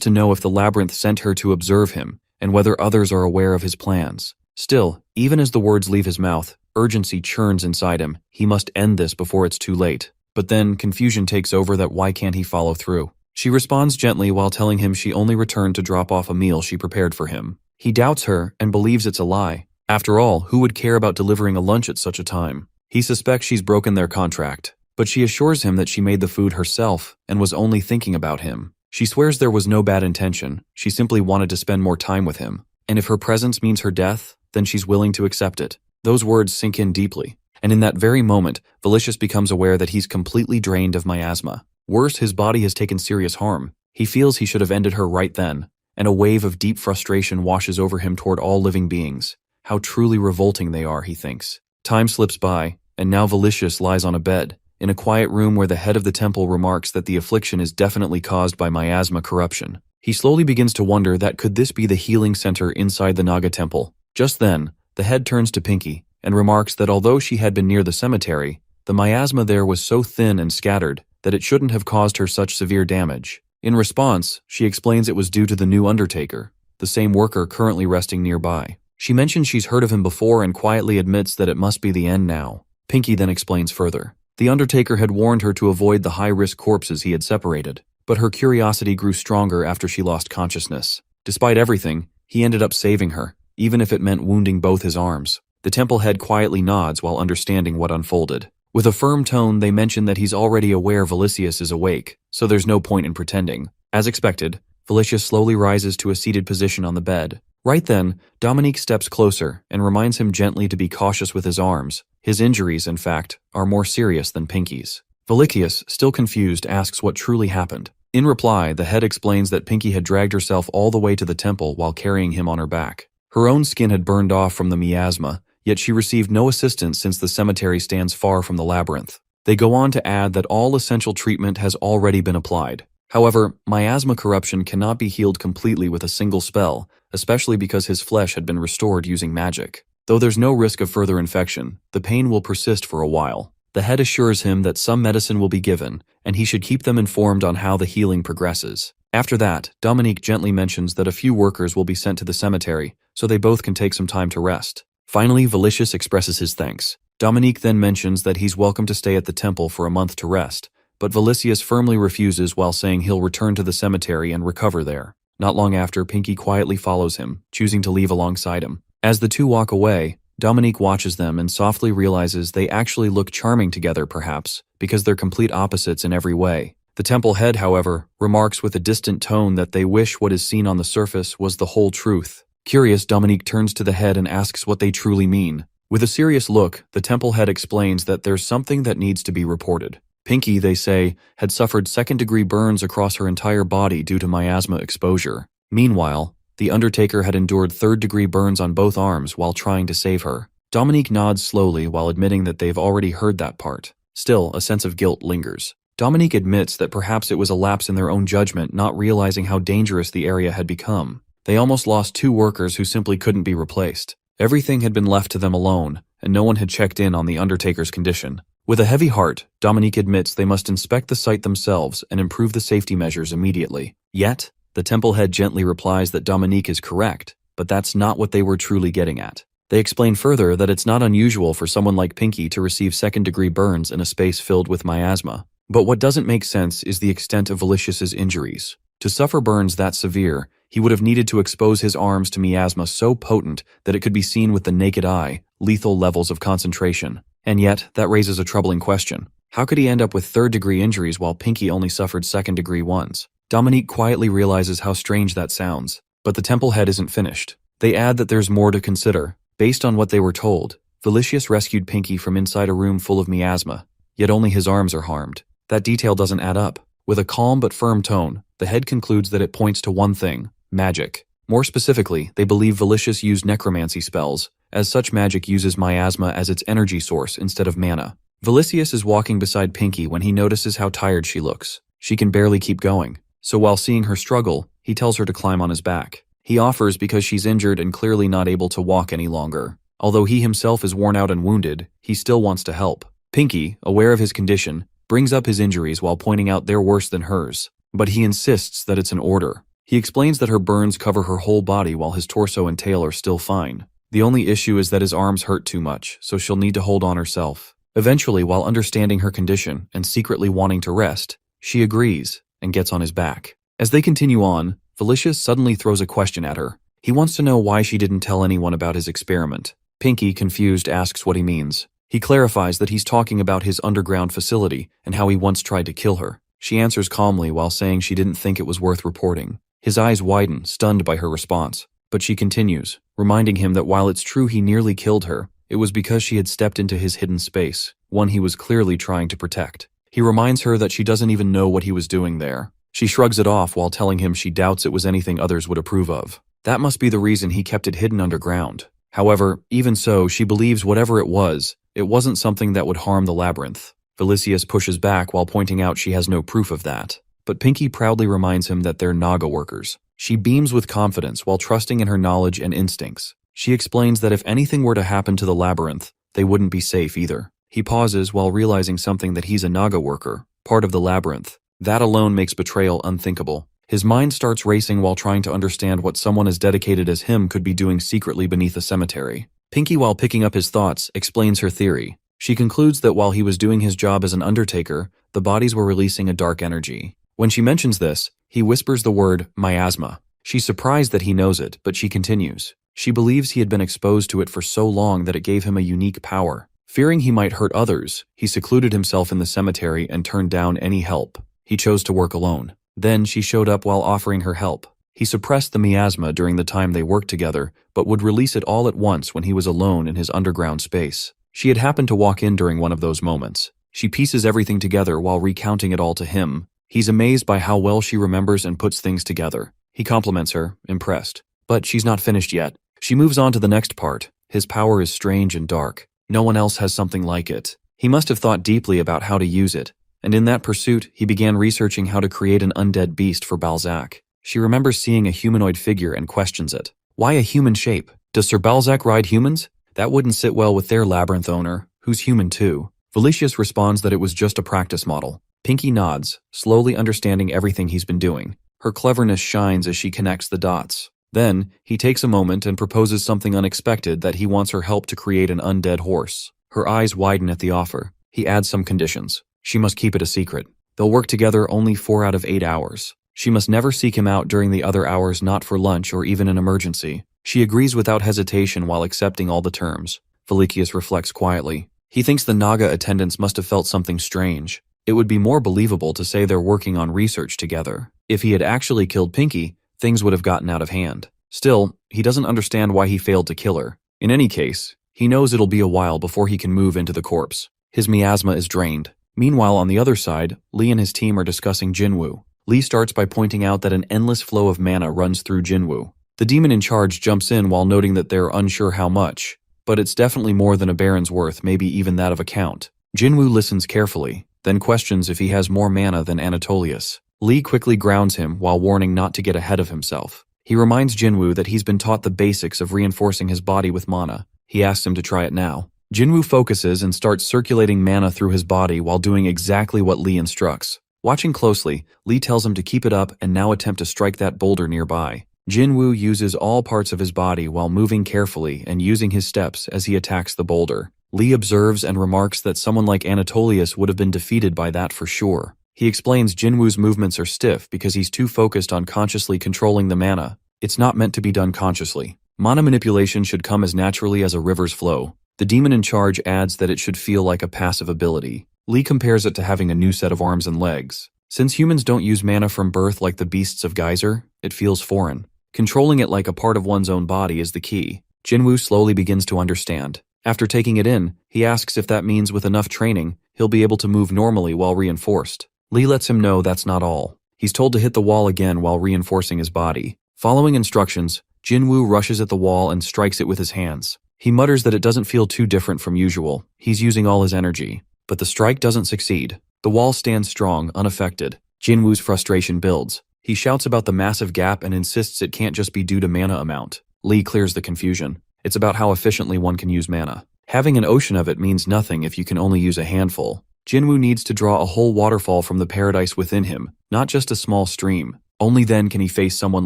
to know if the labyrinth sent her to observe him, and whether others are aware of his plans. Still, even as the words leave his mouth, urgency churns inside him. He must end this before it's too late. But then, confusion takes over that why can't he follow through? She responds gently while telling him she only returned to drop off a meal she prepared for him. He doubts her and believes it's a lie. After all, who would care about delivering a lunch at such a time? He suspects she's broken their contract, but she assures him that she made the food herself and was only thinking about him. She swears there was no bad intention, she simply wanted to spend more time with him. And if her presence means her death, then she's willing to accept it. Those words sink in deeply, and in that very moment, Valicius becomes aware that he's completely drained of miasma. Worse, his body has taken serious harm. He feels he should have ended her right then, and a wave of deep frustration washes over him toward all living beings. How truly revolting they are, he thinks. Time slips by, and now Valicius lies on a bed, in a quiet room where the head of the temple remarks that the affliction is definitely caused by miasma corruption. He slowly begins to wonder that could this be the healing center inside the Naga temple. Just then, the head turns to Pinky, and remarks that although she had been near the cemetery, the miasma there was so thin and scattered that it shouldn't have caused her such severe damage. In response, she explains it was due to the new undertaker, the same worker currently resting nearby. She mentions she's heard of him before and quietly admits that it must be the end now. Pinky then explains further. The undertaker had warned her to avoid the high-risk corpses he had separated, but her curiosity grew stronger after she lost consciousness. Despite everything, he ended up saving her, even if it meant wounding both his arms. The temple head quietly nods while understanding what unfolded. With a firm tone, they mention that he's already aware Valicius is awake, so there's no point in pretending. As expected, Valicius slowly rises to a seated position on the bed. Right then, Dominique steps closer and reminds him gently to be cautious with his arms. His injuries, in fact, are more serious than Pinky's. Valicius, still confused, asks what truly happened. In reply, the head explains that Pinky had dragged herself all the way to the temple while carrying him on her back. Her own skin had burned off from the miasma, yet she received no assistance since the cemetery stands far from the labyrinth. They go on to add that all essential treatment has already been applied. However, miasma corruption cannot be healed completely with a single spell, especially because his flesh had been restored using magic. Though there's no risk of further infection, the pain will persist for a while. The head assures him that some medicine will be given, and he should keep them informed on how the healing progresses. After that, Dominique gently mentions that a few workers will be sent to the cemetery, so they both can take some time to rest. Finally, Valicious expresses his thanks. Dominique then mentions that he's welcome to stay at the temple for a month to rest, but Valicious firmly refuses while saying he'll return to the cemetery and recover there. Not long after, Pinky quietly follows him, choosing to leave alongside him. As the two walk away, Dominique watches them and softly realizes they actually look charming together perhaps, because they're complete opposites in every way. The temple head, however, remarks with a distant tone that they wish what is seen on the surface was the whole truth. Curious, Dominique turns to the head and asks what they truly mean. With a serious look, the temple head explains that there's something that needs to be reported. Pinky, they say, had suffered second-degree burns across her entire body due to miasma exposure. Meanwhile, the Undertaker had endured third-degree burns on both arms while trying to save her. Dominique nods slowly while admitting that they've already heard that part. Still, a sense of guilt lingers. Dominique admits that perhaps it was a lapse in their own judgment, not realizing how dangerous the area had become. They almost lost 2 workers who simply couldn't be replaced. Everything had been left to them alone, and no one had checked in on the Undertaker's condition. With a heavy heart, Dominique admits they must inspect the site themselves and improve the safety measures immediately. Yet, the temple head gently replies that Dominique is correct, but that's not what they were truly getting at. They explain further that it's not unusual for someone like Pinky to receive second-degree burns in a space filled with miasma. But what doesn't make sense is the extent of Valicious's injuries. To suffer burns that severe, he would have needed to expose his arms to miasma so potent that it could be seen with the naked eye, lethal levels of concentration. And yet, that raises a troubling question. How could he end up with third-degree injuries while Pinky only suffered second-degree ones? Dominique quietly realizes how strange that sounds. But the temple head isn't finished. They add that there's more to consider. Based on what they were told, Valicious rescued Pinky from inside a room full of miasma, yet only his arms are harmed. That detail doesn't add up. With a calm but firm tone, the head concludes that it points to one thing: magic. More specifically, they believe Valicious used necromancy spells, as such magic uses miasma as its energy source instead of mana. Valicious is walking beside Pinky when he notices how tired she looks. She can barely keep going. So while seeing her struggle, he tells her to climb on his back. He offers because she's injured and clearly not able to walk any longer. Although he himself is worn out and wounded, he still wants to help. Pinky, aware of his condition, brings up his injuries while pointing out they're worse than hers. But he insists that it's an order. He explains that her burns cover her whole body while his torso and tail are still fine. The only issue is that his arms hurt too much, so she'll need to hold on herself. Eventually, while understanding her condition and secretly wanting to rest, she agrees and gets on his back. As they continue on, Valicious suddenly throws a question at her. He wants to know why she didn't tell anyone about his experiment. Pinky, confused, asks what he means. He clarifies that he's talking about his underground facility and how he once tried to kill her. She answers calmly while saying she didn't think it was worth reporting. His eyes widen, stunned by her response. But she continues, reminding him that while it's true he nearly killed her, it was because she had stepped into his hidden space, one he was clearly trying to protect. He reminds her that she doesn't even know what he was doing there. She shrugs it off while telling him she doubts it was anything others would approve of. That must be the reason he kept it hidden underground. However, even so, she believes whatever it wasn't something that would harm the labyrinth. Valicious pushes back while pointing out she has no proof of that. But Pinky proudly reminds him that they're Naga workers. She beams with confidence while trusting in her knowledge and instincts. She explains that if anything were to happen to the labyrinth, they wouldn't be safe either. He pauses while realizing something, that he's a Naga worker, part of the labyrinth. That alone makes betrayal unthinkable. His mind starts racing while trying to understand what someone as dedicated as him could be doing secretly beneath a cemetery. Pinky, while picking up his thoughts, explains her theory. She concludes that while he was doing his job as an undertaker, the bodies were releasing a dark energy. When she mentions this, he whispers the word miasma. She's surprised that he knows it, but she continues. She believes he had been exposed to it for so long that it gave him a unique power. Fearing he might hurt others, he secluded himself in the cemetery and turned down any help. He chose to work alone. Then she showed up while offering her help. He suppressed the miasma during the time they worked together, but would release it all at once when he was alone in his underground space. She had happened to walk in during one of those moments. She pieces everything together while recounting it all to him. He's amazed by how well she remembers and puts things together. He compliments her, impressed. But she's not finished yet. She moves on to the next part. His power is strange and dark. No one else has something like it. He must have thought deeply about how to use it, and in that pursuit, he began researching how to create an undead beast for Balzac. She remembers seeing a humanoid figure and questions it. Why a human shape? Does Sir Balzac ride humans? That wouldn't sit well with their labyrinth owner, who's human too. Felicius responds that it was just a practice model. Pinky nods, slowly understanding everything he's been doing. Her cleverness shines as she connects the dots. Then, he takes a moment and proposes something unexpected, that he wants her help to create an undead horse. Her eyes widen at the offer. He adds some conditions. She must keep it a secret. They'll work together only 4 out of 8 hours. She must never seek him out during the other hours, not for lunch or even an emergency. She agrees without hesitation while accepting all the terms. Felicius reflects quietly. He thinks the Naga attendants must have felt something strange. It would be more believable to say they're working on research together. If he had actually killed Pinky, things would have gotten out of hand. Still, he doesn't understand why he failed to kill her. In any case, he knows it'll be a while before he can move into the corpse. His miasma is drained. Meanwhile, on the other side, Lee and his team are discussing Jinwoo. Lee starts by pointing out that an endless flow of mana runs through Jinwoo. The demon in charge jumps in while noting that they're unsure how much, but it's definitely more than a baron's worth, maybe even that of a count. Jinwoo listens carefully, then questions if he has more mana than Anatolius. Lee quickly grounds him while warning not to get ahead of himself. He reminds Jinwoo that he's been taught the basics of reinforcing his body with mana. He asks him to try it now. Jinwoo focuses and starts circulating mana through his body while doing exactly what Lee instructs. Watching closely, Lee tells him to keep it up and now attempt to strike that boulder nearby. Jinwoo uses all parts of his body while moving carefully and using his steps as he attacks the boulder. Lee observes and remarks that someone like Anatolius would have been defeated by that for sure. He explains Jinwoo's movements are stiff because he's too focused on consciously controlling the mana. It's not meant to be done consciously. Mana manipulation should come as naturally as a river's flow. The demon in charge adds that it should feel like a passive ability. Lee compares it to having a new set of arms and legs. Since humans don't use mana from birth like the beasts of Geyser, it feels foreign. Controlling it like a part of one's own body is the key. Jinwoo slowly begins to understand. After taking it in, he asks if that means with enough training, he'll be able to move normally while reinforced. Lee lets him know that's not all. He's told to hit the wall again while reinforcing his body. Following instructions, Jinwoo rushes at the wall and strikes it with his hands. He mutters that it doesn't feel too different from usual. He's using all his energy. But the strike doesn't succeed. The wall stands strong, unaffected. Jinwoo's frustration builds. He shouts about the massive gap and insists it can't just be due to mana amount. Lee clears the confusion. It's about how efficiently one can use mana. Having an ocean of it means nothing if you can only use a handful. Jinwoo needs to draw a whole waterfall from the paradise within him, not just a small stream. Only then can he face someone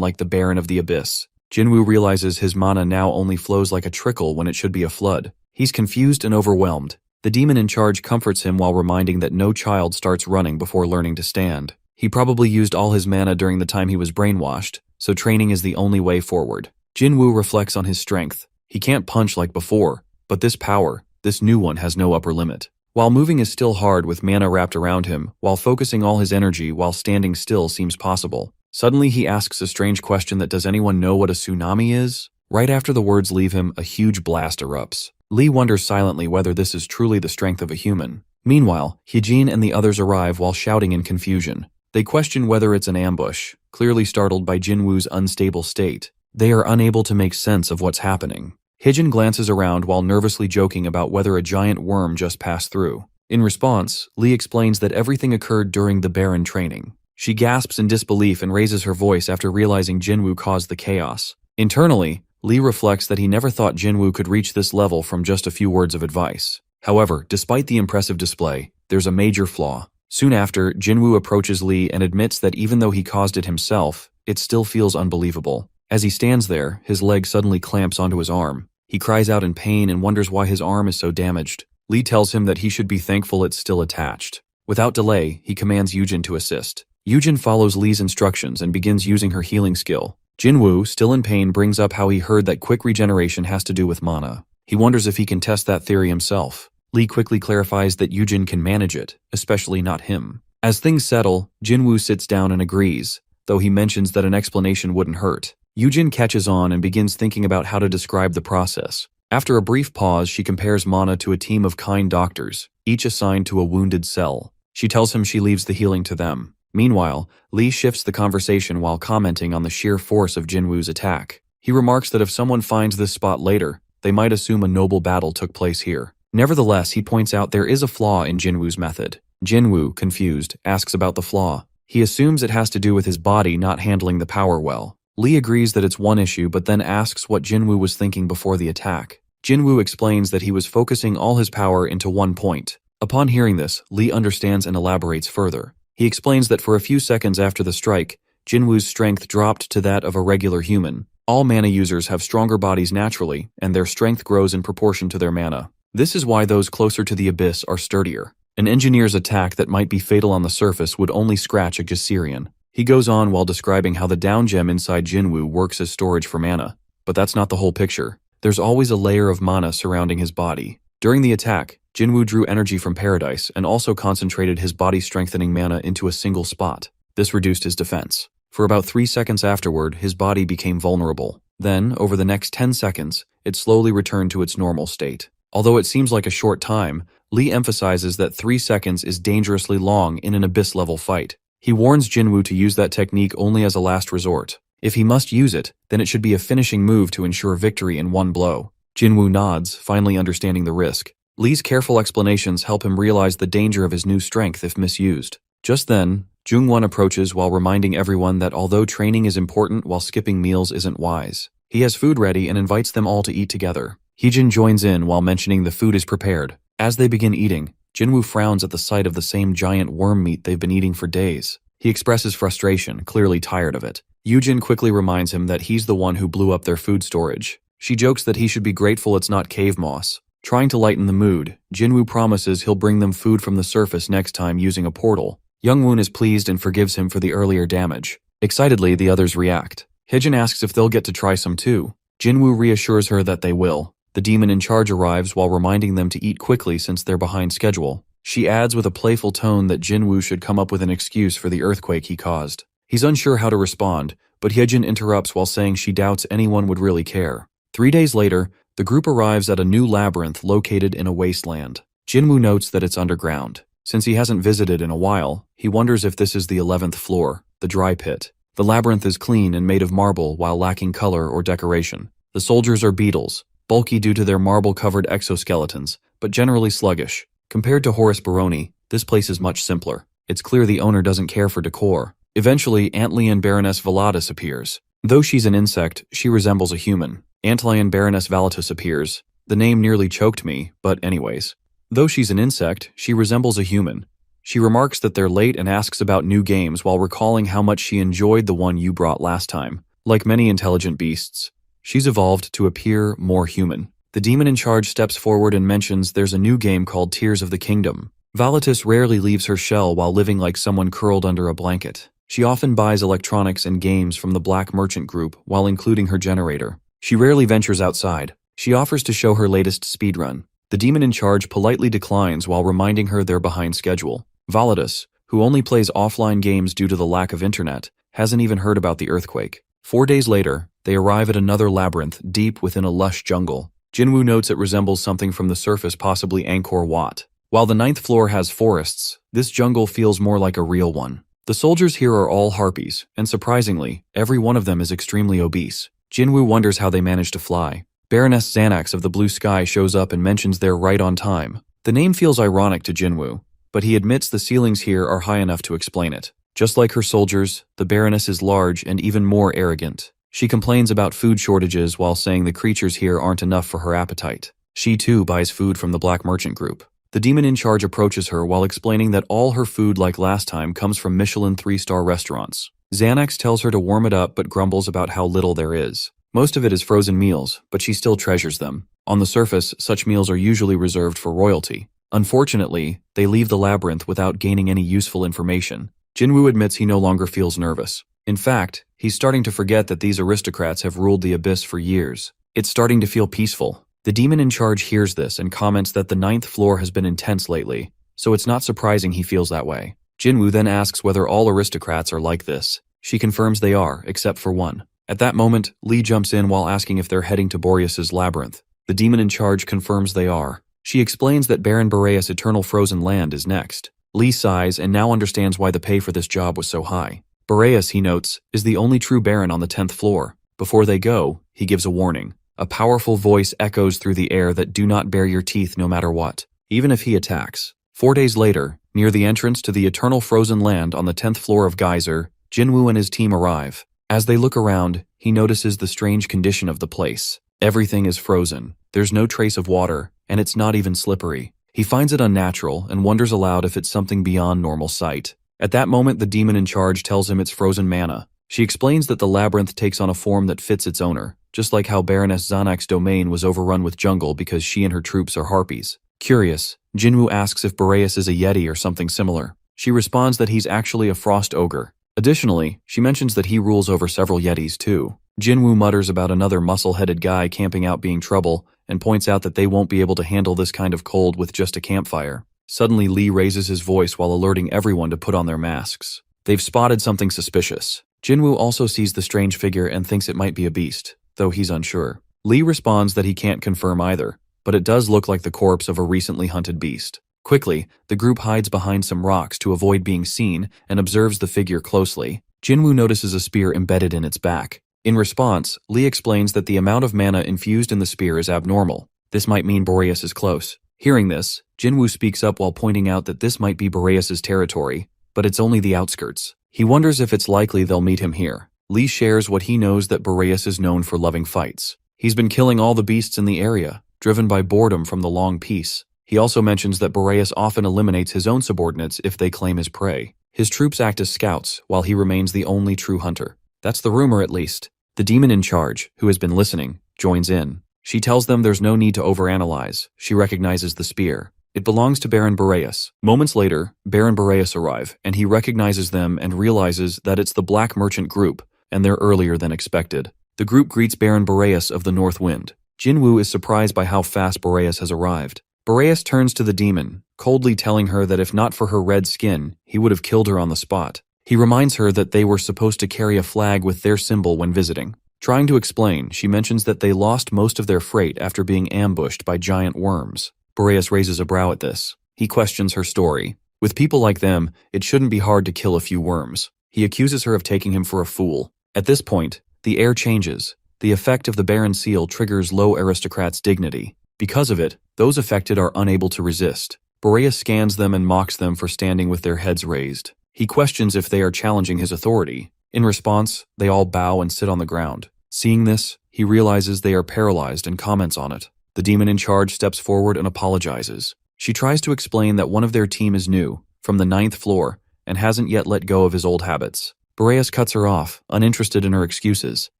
like the Baron of the Abyss. Jinwoo realizes his mana now only flows like a trickle when it should be a flood. He's confused and overwhelmed. The demon in charge comforts him while reminding that no child starts running before learning to stand. He probably used all his mana during the time he was brainwashed, so training is the only way forward. Jinwoo reflects on his strength. He can't punch like before, but this power, this new one, has no upper limit. While moving is still hard with mana wrapped around him, while focusing all his energy while standing still seems possible. Suddenly he asks a strange question that does anyone know what a tsunami is? Right after the words leave him, a huge blast erupts. Lee wonders silently whether this is truly the strength of a human. Meanwhile, Hyejin and the others arrive while shouting in confusion. They question whether it's an ambush, clearly startled by Jinwoo's unstable state. They are unable to make sense of what's happening. Hyejin glances around while nervously joking about whether a giant worm just passed through. In response, Lee explains that everything occurred during the Baron training. She gasps in disbelief and raises her voice after realizing Jinwoo caused the chaos. Internally, Lee reflects that he never thought Jinwoo could reach this level from just a few words of advice. However, despite the impressive display, there's a major flaw. Soon after, Jinwoo approaches Lee and admits that even though he caused it himself, it still feels unbelievable. As he stands there, his leg suddenly clamps onto his arm. He cries out in pain and wonders why his arm is so damaged. Lee tells him that he should be thankful it's still attached. Without delay, he commands Hyejin to assist. Hyejin follows Lee's instructions and begins using her healing skill. Jinwoo, still in pain, brings up how he heard that quick regeneration has to do with mana. He wonders if he can test that theory himself. Lee quickly clarifies that Hyejin can manage it, especially not him. As things settle, Jinwoo sits down and agrees, though he mentions that an explanation wouldn't hurt. Hyejin catches on and begins thinking about how to describe the process. After a brief pause, she compares mana to a team of kind doctors, each assigned to a wounded cell. She tells him she leaves the healing to them. Meanwhile, Lee shifts the conversation while commenting on the sheer force of Jinwoo's attack. He remarks that if someone finds this spot later, they might assume a noble battle took place here. Nevertheless, he points out there is a flaw in Jinwoo's method. Jinwoo, confused, asks about the flaw. He assumes it has to do with his body not handling the power well. Lee agrees that it's one issue, but then asks what Jinwoo was thinking before the attack. Jinwoo explains that he was focusing all his power into one point, Upon hearing this, Lee understands and elaborates further. He explains that for a few seconds after the strike, Jinwoo's strength dropped to that of a regular human. All mana users have stronger bodies naturally, and their strength grows in proportion to their mana. This is why those closer to the abyss are sturdier. An engineer's attack that might be fatal on the surface would only scratch a Gesirian. He goes on while describing how the down gem inside Jinwoo works as storage for mana. But that's not the whole picture. There's always a layer of mana surrounding his body. During the attack, Jinwoo drew energy from paradise and also concentrated his body-strengthening mana into a single spot. This reduced his defense. For about 3 seconds afterward, his body became vulnerable. Then, over the next 10 seconds, it slowly returned to its normal state. Although it seems like a short time, Lee emphasizes that 3 seconds is dangerously long in an abyss-level fight. He warns Jinwoo to use that technique only as a last resort. If he must use it, then it should be a finishing move to ensure victory in one blow. Jinwoo nods, finally understanding the risk. Lee's careful explanations help him realize the danger of his new strength if misused. Just then, Jungwon approaches while reminding everyone that although training is important while skipping meals isn't wise. He has food ready and invites them all to eat together. Heejin joins in while mentioning the food is prepared. As they begin eating, Jinwoo frowns at the sight of the same giant worm meat they've been eating for days. He expresses frustration, clearly tired of it. Yoojin quickly reminds him that he's the one who blew up their food storage. She jokes that he should be grateful it's not cave moss. Trying to lighten the mood, Jinwoo promises he'll bring them food from the surface next time using a portal. Youngwoon is pleased and forgives him for the earlier damage. Excitedly, the others react. Heejin asks if they'll get to try some too. Jinwoo reassures her that they will. The demon in charge arrives while reminding them to eat quickly since they're behind schedule. She adds with a playful tone that Jinwoo should come up with an excuse for the earthquake he caused. He's unsure how to respond, but Heejin interrupts while saying she doubts anyone would really care. 3 days later, the group arrives at a new labyrinth located in a wasteland. Jinwoo notes that it's underground. Since he hasn't visited in a while, he wonders if this is the 11th floor, the dry pit. The labyrinth is clean and made of marble while lacking color or decoration. The soldiers are beetles, bulky due to their marble-covered exoskeletons, but generally sluggish. Compared to Horace Baroni, this place is much simpler. It's clear the owner doesn't care for decor. Eventually, Antlion Baroness Valatus appears. Though she's an insect, she resembles a human. Antlion Baroness Valatus appears. The name nearly choked me, but anyways. Though she's an insect, she resembles a human. She remarks that they're late and asks about new games while recalling how much she enjoyed the one you brought last time. Like many intelligent beasts, she's evolved to appear more human. The demon in charge steps forward and mentions there's a new game called Tears of the Kingdom. Valatus rarely leaves her shell while living like someone curled under a blanket. She often buys electronics and games from the Black Merchant Group while including her generator. She rarely ventures outside. She offers to show her latest speedrun. The demon in charge politely declines while reminding her they're behind schedule. Valatus, who only plays offline games due to the lack of internet, hasn't even heard about the earthquake. 4 days later, they arrive at another labyrinth deep within a lush jungle. Jinwoo notes it resembles something from the surface, possibly Angkor Wat. While the 9th floor has forests, this jungle feels more like a real one. The soldiers here are all harpies, and surprisingly, every one of them is extremely obese. Jinwoo wonders how they manage to fly. Baroness Xanax of the Blue Sky shows up and mentions they're right on time. The name feels ironic to Jinwoo, but he admits the ceilings here are high enough to explain it. Just like her soldiers, the Baroness is large and even more arrogant. She complains about food shortages while saying the creatures here aren't enough for her appetite. She too buys food from the Black Merchant Group. The demon in charge approaches her while explaining that all her food, like last time, comes from Michelin 3-star restaurants. Xanax tells her to warm it up but grumbles about how little there is. Most of it is frozen meals, but she still treasures them. On the surface, such meals are usually reserved for royalty. Unfortunately, they leave the labyrinth without gaining any useful information. Jinwoo admits he no longer feels nervous. In fact, he's starting to forget that these aristocrats have ruled the abyss for years. It's starting to feel peaceful. The demon in charge hears this and comments that the 9th floor has been intense lately, so it's not surprising he feels that way. Jinwoo then asks whether all aristocrats are like this. She confirms they are, except for one. At that moment, Lee jumps in while asking if they're heading to Boreas's labyrinth. The demon in charge confirms they are. She explains that Baron Boreas' Eternal Frozen Land is next. Lee sighs and now understands why the pay for this job was so high. Boreas, he notes, is the only true baron on the 10th floor. Before they go, he gives a warning. A powerful voice echoes through the air that do not bare your teeth no matter what, even if he attacks. 4 days later, near the entrance to the Eternal Frozen Land on the 10th floor of Geyser, Jinwoo and his team arrive. As they look around, he notices the strange condition of the place. Everything is frozen. There's no trace of water, and it's not even slippery. He finds it unnatural and wonders aloud if it's something beyond normal sight. At that moment, the demon in charge tells him it's frozen mana. She explains that the labyrinth takes on a form that fits its owner, just like how Baroness Zanak's domain was overrun with jungle because she and her troops are harpies. Curious, Jinwoo asks if Boreas is a yeti or something similar. She responds that he's actually a frost ogre. Additionally, she mentions that he rules over several yetis too. Jinwoo mutters about another muscle-headed guy camping out being trouble and points out that they won't be able to handle this kind of cold with just a campfire. Suddenly, Lee raises his voice while alerting everyone to put on their masks. They've spotted something suspicious. Jinwoo also sees the strange figure and thinks it might be a beast, though he's unsure. Lee responds that he can't confirm either, but it does look like the corpse of a recently hunted beast. Quickly, the group hides behind some rocks to avoid being seen and observes the figure closely. Jinwoo notices a spear embedded in its back. In response, Lee explains that the amount of mana infused in the spear is abnormal. This might mean Boreas is close. Hearing this, Jinwoo speaks up while pointing out that this might be Boreas' territory, but it's only the outskirts. He wonders if it's likely they'll meet him here. Lee shares what he knows that Boreas is known for loving fights. He's been killing all the beasts in the area, driven by boredom from the long peace. He also mentions that Boreas often eliminates his own subordinates if they claim his prey. His troops act as scouts, while he remains the only true hunter. That's the rumor, at least. The demon in charge, who has been listening, joins in. She tells them there's no need to overanalyze. She recognizes the spear. It belongs to Baron Boreas. Moments later, Baron Boreas arrive, and he recognizes them and realizes that it's the Black Merchant group, and they're earlier than expected. The group greets Baron Boreas of the North Wind. Jinwoo is surprised by how fast Boreas has arrived. Boreas turns to the demon, coldly telling her that if not for her red skin, he would have killed her on the spot. He reminds her that they were supposed to carry a flag with their symbol when visiting. Trying to explain, she mentions that they lost most of their freight after being ambushed by giant worms. Boreas raises a brow at this. He questions her story. With people like them, it shouldn't be hard to kill a few worms. He accuses her of taking him for a fool. At this point, the air changes. The effect of the Baron Seal triggers low aristocrats' dignity. Because of it, those affected are unable to resist. Boreas scans them and mocks them for standing with their heads raised. He questions if they are challenging his authority. In response, they all bow and sit on the ground. Seeing this, he realizes they are paralyzed and comments on it. The demon in charge steps forward and apologizes. She tries to explain that one of their team is new, from the 9th floor, and hasn't yet let go of his old habits. Boreas cuts her off, uninterested in her excuses.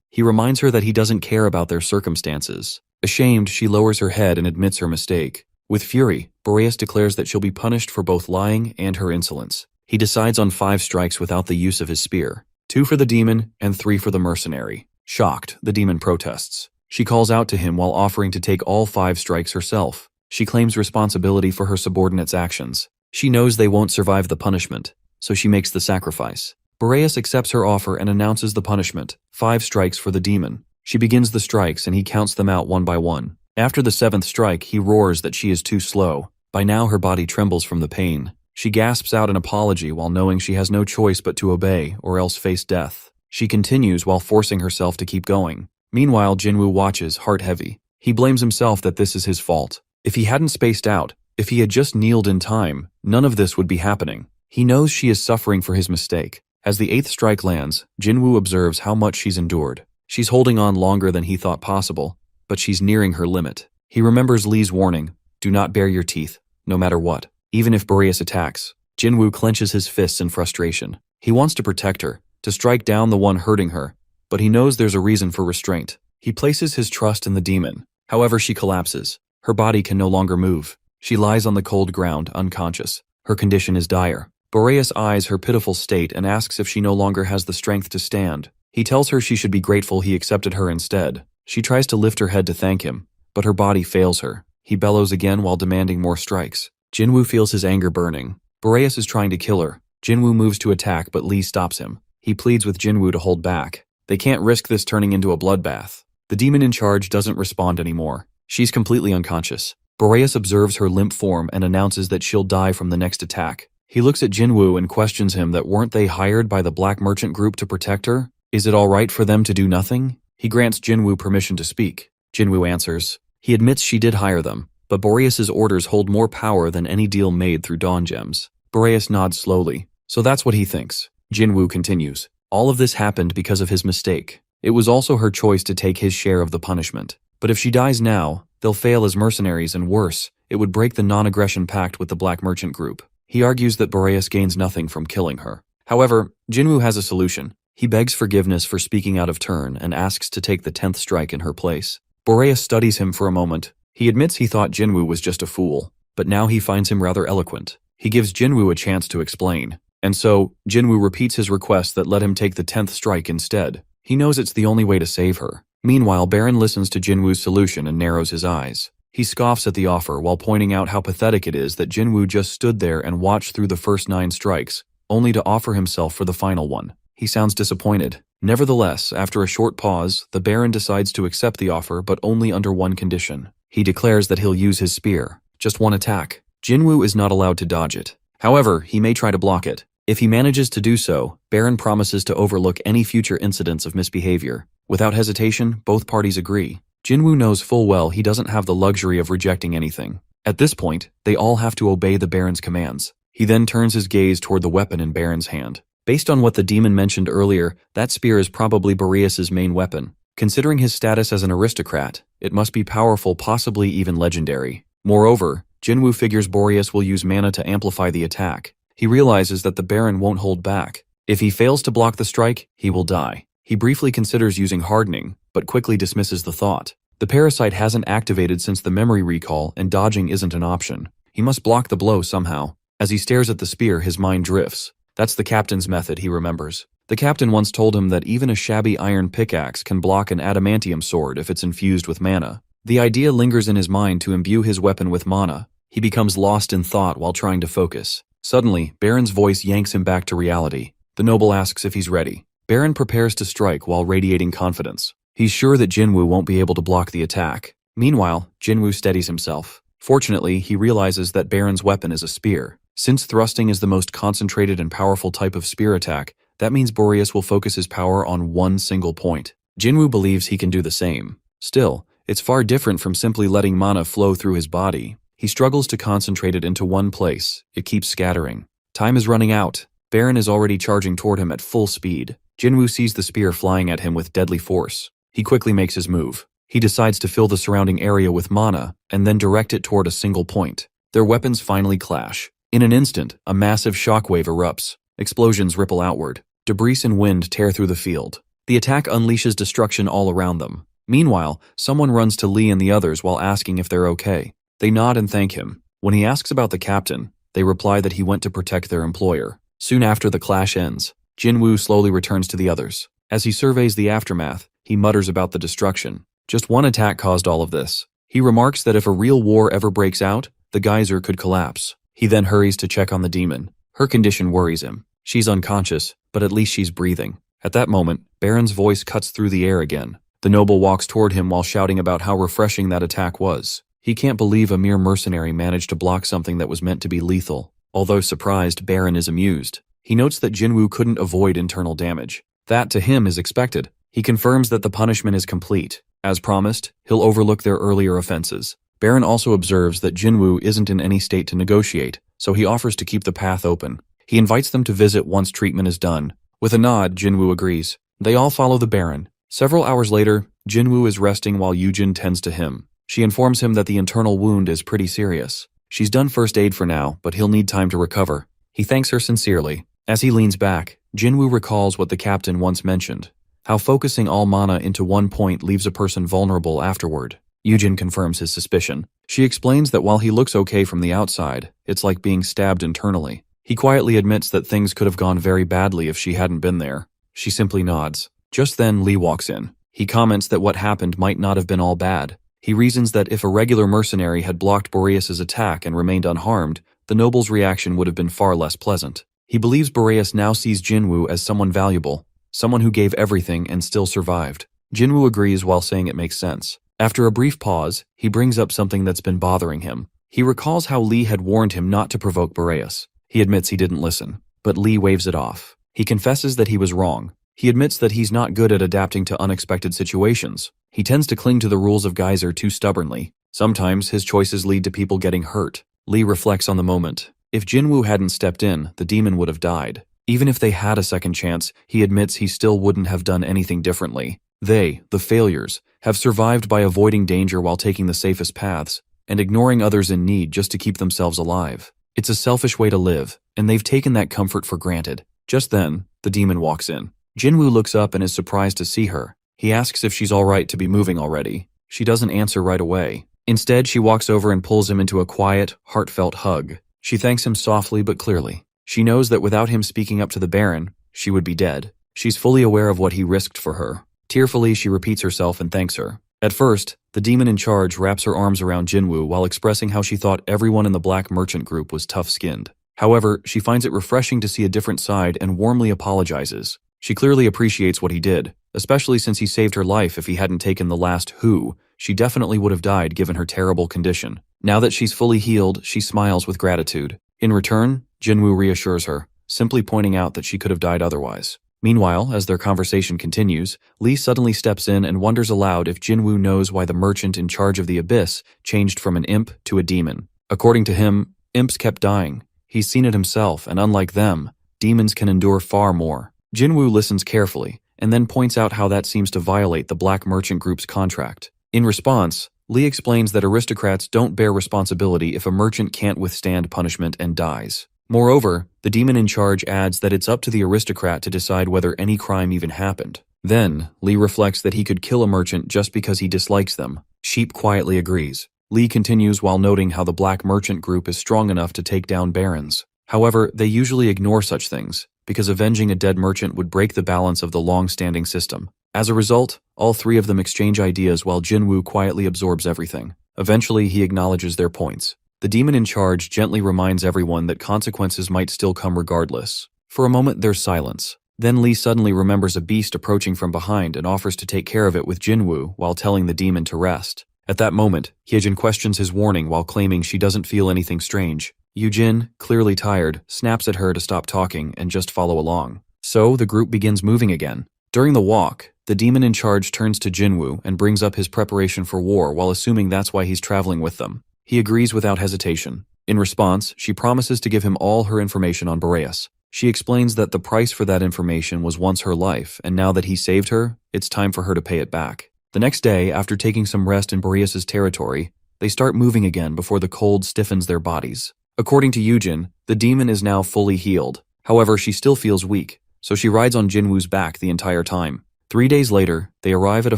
He reminds her that he doesn't care about their circumstances. Ashamed, she lowers her head and admits her mistake. With fury, Boreas declares that she'll be punished for both lying and her insolence. He decides on 5 strikes without the use of his spear, 2 for the demon and 3 for the mercenary. Shocked, the demon protests. She calls out to him while offering to take all 5 strikes herself. She claims responsibility for her subordinates' actions. She knows they won't survive the punishment, so she makes the sacrifice. Boreas accepts her offer and announces the punishment, 5 strikes for the demon. She begins the strikes and he counts them out one by one. After the 7th strike, he roars that she is too slow. By now her body trembles from the pain. She gasps out an apology while knowing she has no choice but to obey or else face death. She continues while forcing herself to keep going. Meanwhile, Jinwoo watches, heart heavy. He blames himself that this is his fault. If he hadn't spaced out, if he had just kneeled in time, none of this would be happening. He knows she is suffering for his mistake. As the 8th strike lands, Jinwoo observes how much she's endured. She's holding on longer than he thought possible, but she's nearing her limit. He remembers Lee's warning, do not bare your teeth, no matter what. Even if Boreas attacks, Jinwoo clenches his fists in frustration. He wants to protect her, to strike down the one hurting her, but he knows there's a reason for restraint. He places his trust in the demon. However, she collapses. Her body can no longer move. She lies on the cold ground, unconscious. Her condition is dire. Boreas eyes her pitiful state and asks if she no longer has the strength to stand. He tells her she should be grateful he accepted her instead. She tries to lift her head to thank him, but her body fails her. He bellows again while demanding more strikes. Jinwoo feels his anger burning. Boreas is trying to kill her. Jinwoo moves to attack, but Lee stops him. He pleads with Jinwoo to hold back. They can't risk this turning into a bloodbath. The demon in charge doesn't respond anymore. She's completely unconscious. Boreas observes her limp form and announces that she'll die from the next attack. He looks at Jinwoo and questions him that weren't they hired by the Black Merchant group to protect her? Is it all right for them to do nothing? He grants Jinwoo permission to speak. Jinwoo answers. He admits she did hire them, but Boreas's orders hold more power than any deal made through Dawn Gems. Boreas nods slowly. So that's what he thinks. Jinwoo continues. All of this happened because of his mistake. It was also her choice to take his share of the punishment. But if she dies now, they'll fail as mercenaries and worse, it would break the non-aggression pact with the Black Merchant Group. He argues that Boreas gains nothing from killing her. However, Jinwoo has a solution. He begs forgiveness for speaking out of turn and asks to take the 10th strike in her place. Boreas studies him for a moment. He admits he thought Jinwoo was just a fool, but now he finds him rather eloquent. He gives Jinwoo a chance to explain. And so, Jinwoo repeats his request that let him take the 10th strike instead. He knows it's the only way to save her. Meanwhile, Baron listens to Jinwoo's solution and narrows his eyes. He scoffs at the offer while pointing out how pathetic it is that Jinwoo just stood there and watched through the first 9 strikes, only to offer himself for the final one. He sounds disappointed. Nevertheless, after a short pause, the Baron decides to accept the offer, but only under one condition. He declares that he'll use his spear. Just one attack. Jinwoo is not allowed to dodge it. However, he may try to block it. If he manages to do so, Baron promises to overlook any future incidents of misbehavior. Without hesitation, both parties agree. Jinwoo knows full well he doesn't have the luxury of rejecting anything. At this point, they all have to obey the Baron's commands. He then turns his gaze toward the weapon in Baron's hand. Based on what the demon mentioned earlier, that spear is probably Boreas' main weapon. Considering his status as an aristocrat, it must be powerful, possibly even legendary. Moreover, Jinwoo figures Boreas will use mana to amplify the attack. He realizes that the Baron won't hold back. If he fails to block the strike, he will die. He briefly considers using hardening, but quickly dismisses the thought. The parasite hasn't activated since the memory recall, and dodging isn't an option. He must block the blow somehow. As he stares at the spear, his mind drifts. That's the captain's method, he remembers. The captain once told him that even a shabby iron pickaxe can block an adamantium sword if it's infused with mana. The idea lingers in his mind to imbue his weapon with mana. He becomes lost in thought while trying to focus. Suddenly, Baron's voice yanks him back to reality. The noble asks if he's ready. Baron prepares to strike while radiating confidence. He's sure that Jinwoo won't be able to block the attack. Meanwhile, Jinwoo steadies himself. Fortunately, he realizes that Baron's weapon is a spear. Since thrusting is the most concentrated and powerful type of spear attack, that means Boreas will focus his power on one single point. Jinwoo believes he can do the same. Still, it's far different from simply letting mana flow through his body. He struggles to concentrate it into one place. It keeps scattering. Time is running out. Baron is already charging toward him at full speed. Jinwoo sees the spear flying at him with deadly force. He quickly makes his move. He decides to fill the surrounding area with mana and then direct it toward a single point. Their weapons finally clash. In an instant, a massive shockwave erupts. Explosions ripple outward. Debris and wind tear through the field. The attack unleashes destruction all around them. Meanwhile, someone runs to Lee and the others while asking if they're okay. They nod and thank him. When he asks about the captain, they reply that he went to protect their employer. Soon after the clash ends, Jinwoo slowly returns to the others. As he surveys the aftermath, he mutters about the destruction. Just one attack caused all of this. He remarks that if a real war ever breaks out, the geyser could collapse. He then hurries to check on the demon. Her condition worries him. She's unconscious, but at least she's breathing. At that moment, Baron's voice cuts through the air again. The noble walks toward him while shouting about how refreshing that attack was. He can't believe a mere mercenary managed to block something that was meant to be lethal. Although surprised, Baron is amused. He notes that Jinwoo couldn't avoid internal damage. That, to him, is expected. He confirms that the punishment is complete. As promised, he'll overlook their earlier offenses. Baron also observes that Jinwoo isn't in any state to negotiate, so he offers to keep the path open. He invites them to visit once treatment is done. With a nod, Jinwoo agrees. They all follow the Baron. Several hours later, Jinwoo is resting while Yujin tends to him. She informs him that the internal wound is pretty serious. She's done first aid for now, but he'll need time to recover. He thanks her sincerely. As he leans back, Jinwoo recalls what the captain once mentioned, how focusing all mana into one point leaves a person vulnerable afterward. Yujin confirms his suspicion. She explains that while he looks okay from the outside, it's like being stabbed internally. He quietly admits that things could have gone very badly if she hadn't been there. She simply nods. Just then, Lee walks in. He comments that what happened might not have been all bad. He reasons that if a regular mercenary had blocked Boreas' attack and remained unharmed, the noble's reaction would have been far less pleasant. He believes Boreas now sees Jinwoo as someone valuable, someone who gave everything and still survived. Jinwoo agrees while saying it makes sense. After a brief pause, he brings up something that's been bothering him. He recalls how Lee had warned him not to provoke Boreas. He admits he didn't listen, but Lee waves it off. He confesses that he was wrong. He admits that he's not good at adapting to unexpected situations. He tends to cling to the rules of Geyser too stubbornly. Sometimes his choices lead to people getting hurt. Lee reflects on the moment. If Jinwoo hadn't stepped in, the demon would have died. Even if they had a second chance, he admits he still wouldn't have done anything differently. They, the failures, have survived by avoiding danger while taking the safest paths. and ignoring others in need just to keep themselves alive. It's a selfish way to live, and they've taken that comfort for granted. Just then, the demon walks in. Jinwoo looks up and is surprised to see her. He asks if she's alright to be moving already. She doesn't answer right away. Instead, she walks over and pulls him into a quiet, heartfelt hug. She thanks him softly but clearly. She knows that without him speaking up to the Baron, she would be dead. She's fully aware of what he risked for her. Tearfully, she repeats herself and thanks her. At first, the demon in charge wraps her arms around Jinwoo while expressing how she thought everyone in the Black Merchant group was tough-skinned. However, she finds it refreshing to see a different side and warmly apologizes. She clearly appreciates what he did, especially since he saved her life. If he hadn't taken the last who, she definitely would have died given her terrible condition. Now that she's fully healed, she smiles with gratitude. In return, Jinwoo reassures her, simply pointing out that she could have died otherwise. Meanwhile, as their conversation continues, Lee suddenly steps in and wonders aloud if Jinwoo knows why the merchant in charge of the Abyss changed from an imp to a demon. According to him, imps kept dying. He's seen it himself, and unlike them, demons can endure far more. Jinwoo listens carefully, and then points out how that seems to violate the Black Merchant Group's contract. In response, Lee explains that aristocrats don't bear responsibility if a merchant can't withstand punishment and dies. Moreover, the demon in charge adds that it's up to the aristocrat to decide whether any crime even happened. Then, Lee reflects that he could kill a merchant just because he dislikes them. Sheep quietly agrees. Lee continues while noting how the Black Merchant Group is strong enough to take down barons. However, they usually ignore such things, because avenging a dead merchant would break the balance of the long-standing system. As a result, all three of them exchange ideas while Jinwoo quietly absorbs everything. Eventually, he acknowledges their points. The demon in charge gently reminds everyone that consequences might still come regardless. For a moment, there's silence. Then Lee suddenly remembers a beast approaching from behind and offers to take care of it with Jinwoo while telling the demon to rest. At that moment, Hyejin questions his warning while claiming she doesn't feel anything strange. Yujin, clearly tired, snaps at her to stop talking and just follow along. So, the group begins moving again. During the walk, the demon in charge turns to Jinwoo and brings up his preparation for war while assuming that's why he's traveling with them. He agrees without hesitation. In response, she promises to give him all her information on Boreas. She explains that the price for that information was once her life, and now that he saved her, it's time for her to pay it back. The next day, after taking some rest in Boreas' territory, they start moving again before the cold stiffens their bodies. According to Yujin, the demon is now fully healed. However, she still feels weak, so she rides on Jinwoo's back the entire time. 3 days later, they arrive at a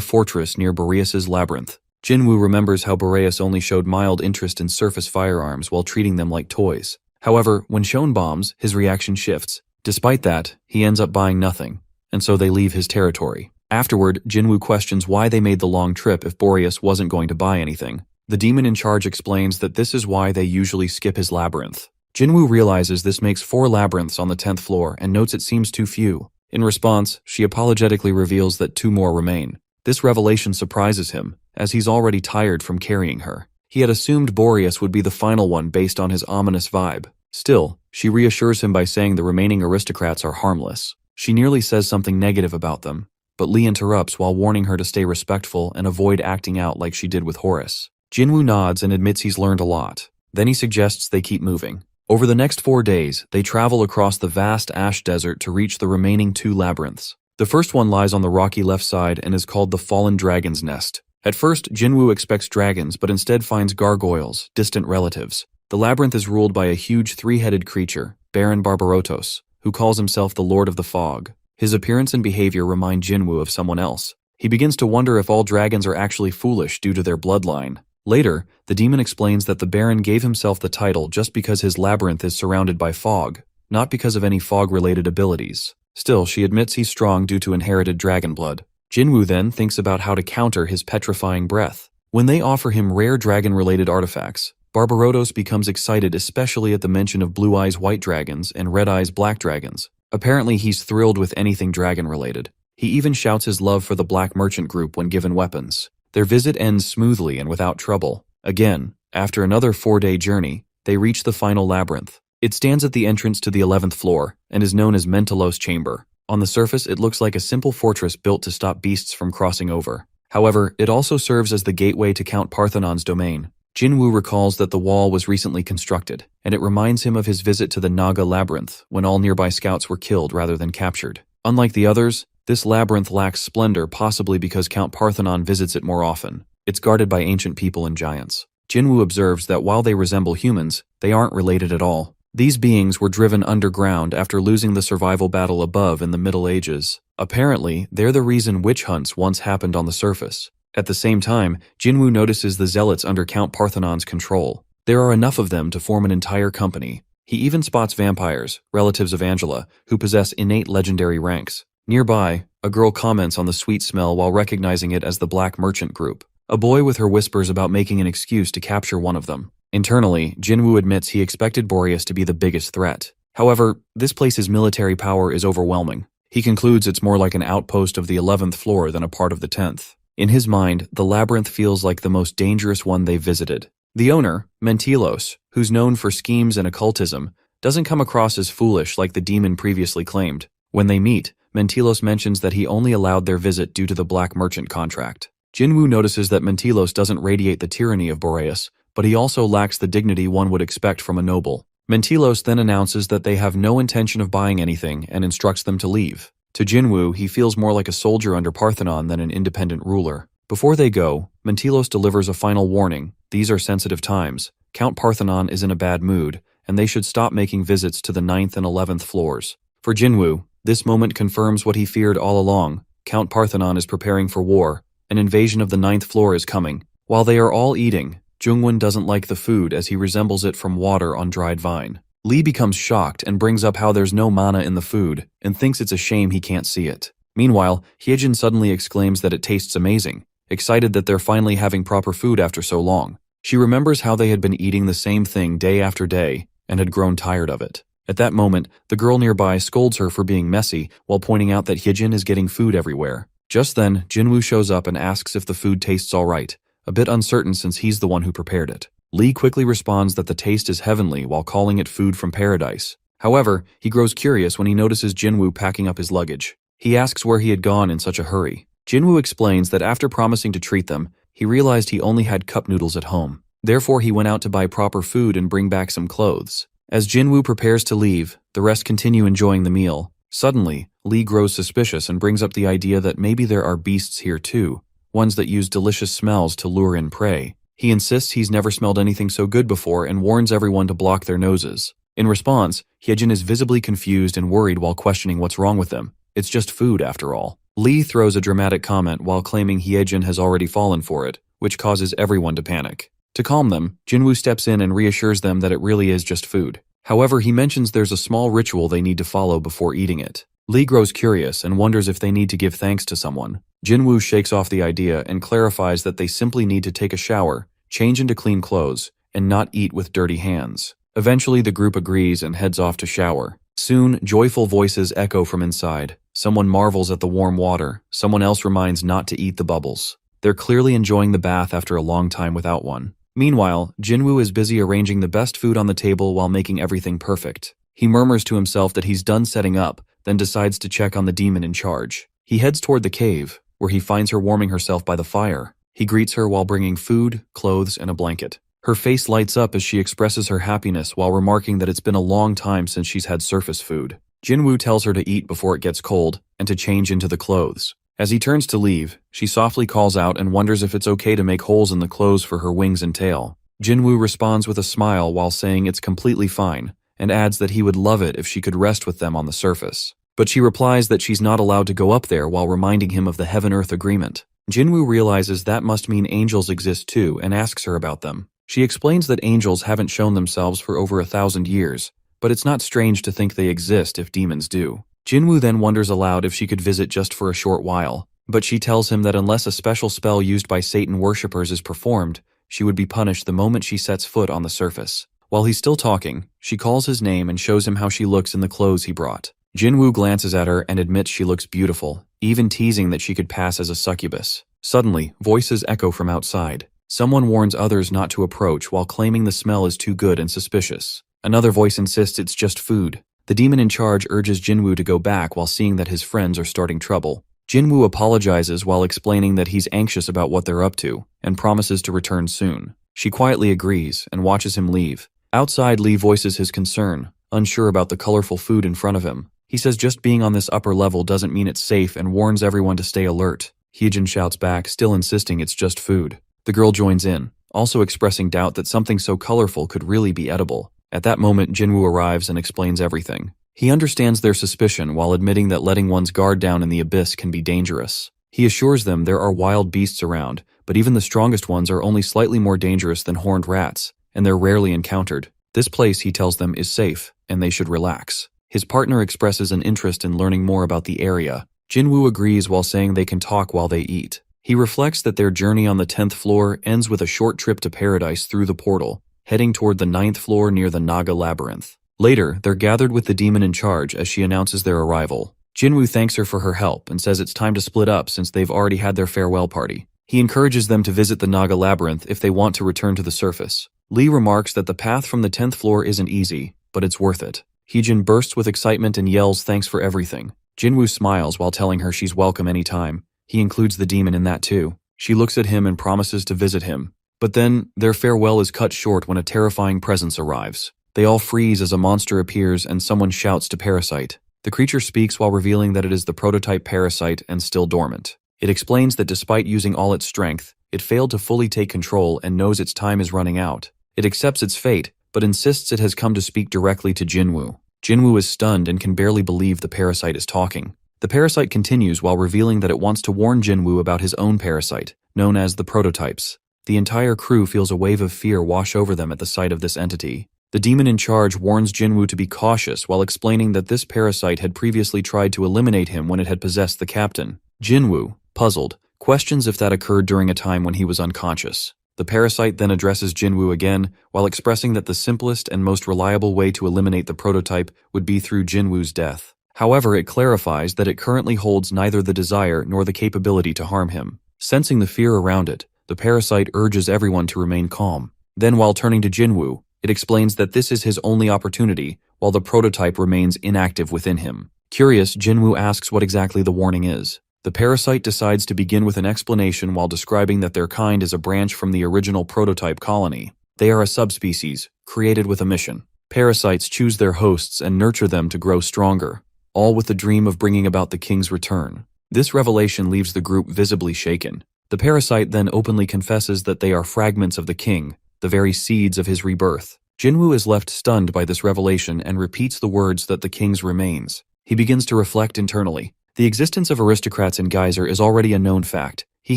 fortress near Boreas' labyrinth. Jinwoo remembers how Boreas only showed mild interest in surface firearms while treating them like toys. However, when shown bombs, his reaction shifts. Despite that, he ends up buying nothing, and so they leave his territory. Afterward, Jinwoo questions why they made the long trip if Boreas wasn't going to buy anything. The demon in charge explains that this is why they usually skip his labyrinth. Jinwoo realizes this makes 4 labyrinths on the 10th floor and notes it seems too few. In response, she apologetically reveals that 2 more remain. This revelation surprises him, as he's already tired from carrying her. He had assumed Boreas would be the final one based on his ominous vibe. Still, she reassures him by saying the remaining aristocrats are harmless. She nearly says something negative about them, but Lee interrupts while warning her to stay respectful and avoid acting out like she did with Horace. Jinwoo nods and admits he's learned a lot. Then he suggests they keep moving. Over the next 4 days, they travel across the vast ash desert to reach the remaining 2 labyrinths. The first one lies on the rocky left side and is called the Fallen Dragon's Nest. At first, Jinwoo expects dragons but instead finds gargoyles, distant relatives. The labyrinth is ruled by a huge 3-headed creature, Baron Barbarotos, who calls himself the Lord of the Fog. His appearance and behavior remind Jinwoo of someone else. He begins to wonder if all dragons are actually foolish due to their bloodline. Later, the demon explains that the Baron gave himself the title just because his labyrinth is surrounded by fog, not because of any fog-related abilities. Still, she admits he's strong due to inherited dragon blood. Jinwoo then thinks about how to counter his petrifying breath. When they offer him rare dragon-related artifacts, Barbarotos becomes excited, especially at the mention of Blue Eyes white dragons and Red Eyes black dragons. Apparently, he's thrilled with anything dragon-related. He even shouts his love for the Black Merchant Group when given weapons. Their visit ends smoothly and without trouble. Again, after another 4-day journey, they reach the final labyrinth. It stands at the entrance to the 11th floor and is known as Mentelos Chamber. On the surface, it looks like a simple fortress built to stop beasts from crossing over. However, it also serves as the gateway to Count Parthenon's domain. Jinwoo recalls that the wall was recently constructed, and it reminds him of his visit to the Naga Labyrinth when all nearby scouts were killed rather than captured. Unlike the others, this labyrinth lacks splendor, possibly because Count Parthenon visits it more often. It's guarded by ancient people and giants. Jinwoo observes that while they resemble humans, they aren't related at all. These beings were driven underground after losing the survival battle above in the Middle Ages. Apparently, they're the reason witch hunts once happened on the surface. At the same time, Jinwoo notices the zealots under Count Parthenon's control. There are enough of them to form an entire company. He even spots vampires, relatives of Angela, who possess innate legendary ranks. Nearby, a girl comments on the sweet smell while recognizing it as the Black Merchant Group. A boy with her whispers about making an excuse to capture one of them. Internally, Jinwoo admits he expected Boreas to be the biggest threat. However, this place's military power is overwhelming. He concludes it's more like an outpost of the 11th floor than a part of the 10th. In his mind, the labyrinth feels like the most dangerous one they've visited. The owner, Mentilos, who's known for schemes and occultism, doesn't come across as foolish like the demon previously claimed. When they meet, Mentilos mentions that he only allowed their visit due to the Black Merchant contract. Jinwoo notices that Mentilos doesn't radiate the tyranny of Boreas, but he also lacks the dignity one would expect from a noble. Mentilos then announces that they have no intention of buying anything and instructs them to leave. To Jinwoo, he feels more like a soldier under Parthenon than an independent ruler. Before they go, Mentilos delivers a final warning. These are sensitive times. Count Parthenon is in a bad mood, and they should stop making visits to the 9th and 11th floors. For Jinwoo, this moment confirms what he feared all along. Count Parthenon is preparing for war. An invasion of the 9th floor is coming. While they are all eating, Jungwon doesn't like the food as he resembles it from water on dried vine. Lee becomes shocked and brings up how there's no mana in the food, and thinks it's a shame he can't see it. Meanwhile, Hyejin suddenly exclaims that it tastes amazing, excited that they're finally having proper food after so long. She remembers how they had been eating the same thing day after day, and had grown tired of it. At that moment, the girl nearby scolds her for being messy, while pointing out that Hyejin is getting food everywhere. Just then, Jinwoo shows up and asks if the food tastes alright, a bit uncertain since he's the one who prepared it. Lee quickly responds that the taste is heavenly while calling it food from paradise. However, he grows curious when he notices Jinwoo packing up his luggage. He asks where he had gone in such a hurry. Jinwoo explains that after promising to treat them, he realized he only had cup noodles at home. Therefore, he went out to buy proper food and bring back some clothes. As Jinwoo prepares to leave, the rest continue enjoying the meal. Suddenly, Lee grows suspicious and brings up the idea that maybe there are beasts here too, ones that use delicious smells to lure in prey. He insists he's never smelled anything so good before and warns everyone to block their noses. In response, Hyejin is visibly confused and worried while questioning what's wrong with them. It's just food after all. Lee throws a dramatic comment while claiming Hyejin has already fallen for it, which causes everyone to panic. To calm them, Jinwoo steps in and reassures them that it really is just food. However, he mentions there's a small ritual they need to follow before eating it. Lee grows curious and wonders if they need to give thanks to someone. Jinwoo shakes off the idea and clarifies that they simply need to take a shower, change into clean clothes, and not eat with dirty hands. Eventually, the group agrees and heads off to shower. Soon, joyful voices echo from inside. Someone marvels at the warm water. Someone else reminds not to eat the bubbles. They're clearly enjoying the bath after a long time without one. Meanwhile, Jinwoo is busy arranging the best food on the table while making everything perfect. He murmurs to himself that he's done setting up, then decides to check on the demon in charge. He heads toward the cave, where he finds her warming herself by the fire. He greets her while bringing food, clothes, and a blanket. Her face lights up as she expresses her happiness while remarking that it's been a long time since she's had surface food. Jinwoo tells her to eat before it gets cold and to change into the clothes. As he turns to leave, she softly calls out and wonders if it's okay to make holes in the clothes for her wings and tail. Jinwoo responds with a smile while saying it's completely fine, and adds that he would love it if she could rest with them on the surface. But she replies that she's not allowed to go up there while reminding him of the Heaven-Earth Agreement. Jinwoo realizes that must mean angels exist too and asks her about them. She explains that angels haven't shown themselves for over 1,000 years, but it's not strange to think they exist if demons do. Jinwoo then wonders aloud if she could visit just for a short while, but she tells him that unless a special spell used by Satan worshippers is performed, she would be punished the moment she sets foot on the surface. While he's still talking, she calls his name and shows him how she looks in the clothes he brought. Jinwoo glances at her and admits she looks beautiful, even teasing that she could pass as a succubus. Suddenly, voices echo from outside. Someone warns others not to approach while claiming the smell is too good and suspicious. Another voice insists it's just food. The demon in charge urges Jinwoo to go back while seeing that his friends are starting trouble. Jinwoo apologizes while explaining that he's anxious about what they're up to, and promises to return soon. She quietly agrees and watches him leave. Outside, Lee voices his concern, unsure about the colorful food in front of him. He says just being on this upper level doesn't mean it's safe and warns everyone to stay alert. Hyejin shouts back, still insisting it's just food. The girl joins in. also expressing doubt that something so colorful could really be edible. At that moment, Jinwoo arrives and explains everything. He understands their suspicion while admitting that letting one's guard down in the abyss can be dangerous. He assures them there are wild beasts around, but even the strongest ones are only slightly more dangerous than horned rats, and they're rarely encountered. This place, he tells them, is safe, and they should relax. His partner expresses an interest in learning more about the area. Jinwoo agrees while saying they can talk while they eat. He reflects that their journey on the 10th floor ends with a short trip to paradise through the portal, heading toward the 9th floor near the Naga Labyrinth. Later, they're gathered with the demon in charge as she announces their arrival. Jinwoo thanks her for her help and says it's time to split up since they've already had their farewell party. He encourages them to visit the Naga Labyrinth if they want to return to the surface. Lee remarks that the path from the 10th floor isn't easy, but it's worth it. Heejin bursts with excitement and yells thanks for everything. Jinwoo smiles while telling her she's welcome anytime. He includes the demon in that too. She looks at him and promises to visit him. But then, their farewell is cut short when a terrifying presence arrives. They all freeze as a monster appears and someone shouts to Parasite. The creature speaks while revealing that it is the prototype Parasite and still dormant. It explains that despite using all its strength, it failed to fully take control and knows its time is running out. It accepts its fate, but insists it has come to speak directly to Jinwoo. Jinwoo is stunned and can barely believe the Parasite is talking. The Parasite continues while revealing that it wants to warn Jinwoo about his own Parasite, known as the Prototypes. The entire crew feels a wave of fear wash over them at the sight of this entity. The demon in charge warns Jinwoo to be cautious while explaining that this Parasite had previously tried to eliminate him when it had possessed the captain. Jinwoo, puzzled, questions if that occurred during a time when he was unconscious. The Parasite then addresses Jinwoo again while expressing that the simplest and most reliable way to eliminate the prototype would be through Jinwoo's death. However, it clarifies that it currently holds neither the desire nor the capability to harm him. Sensing the fear around it, the Parasite urges everyone to remain calm. Then, while turning to Jinwoo, it explains that this is his only opportunity, while the prototype remains inactive within him. Curious, Jinwoo asks what exactly the warning is. The Parasite decides to begin with an explanation while describing that their kind is a branch from the original prototype colony. They are a subspecies, created with a mission. Parasites choose their hosts and nurture them to grow stronger, all with the dream of bringing about the king's return. This revelation leaves the group visibly shaken. The Parasite then openly confesses that they are fragments of the king, the very seeds of his rebirth. Jinwoo is left stunned by this revelation and repeats the words that the king's remains. He begins to reflect internally. The existence of aristocrats in Geyser is already a known fact. He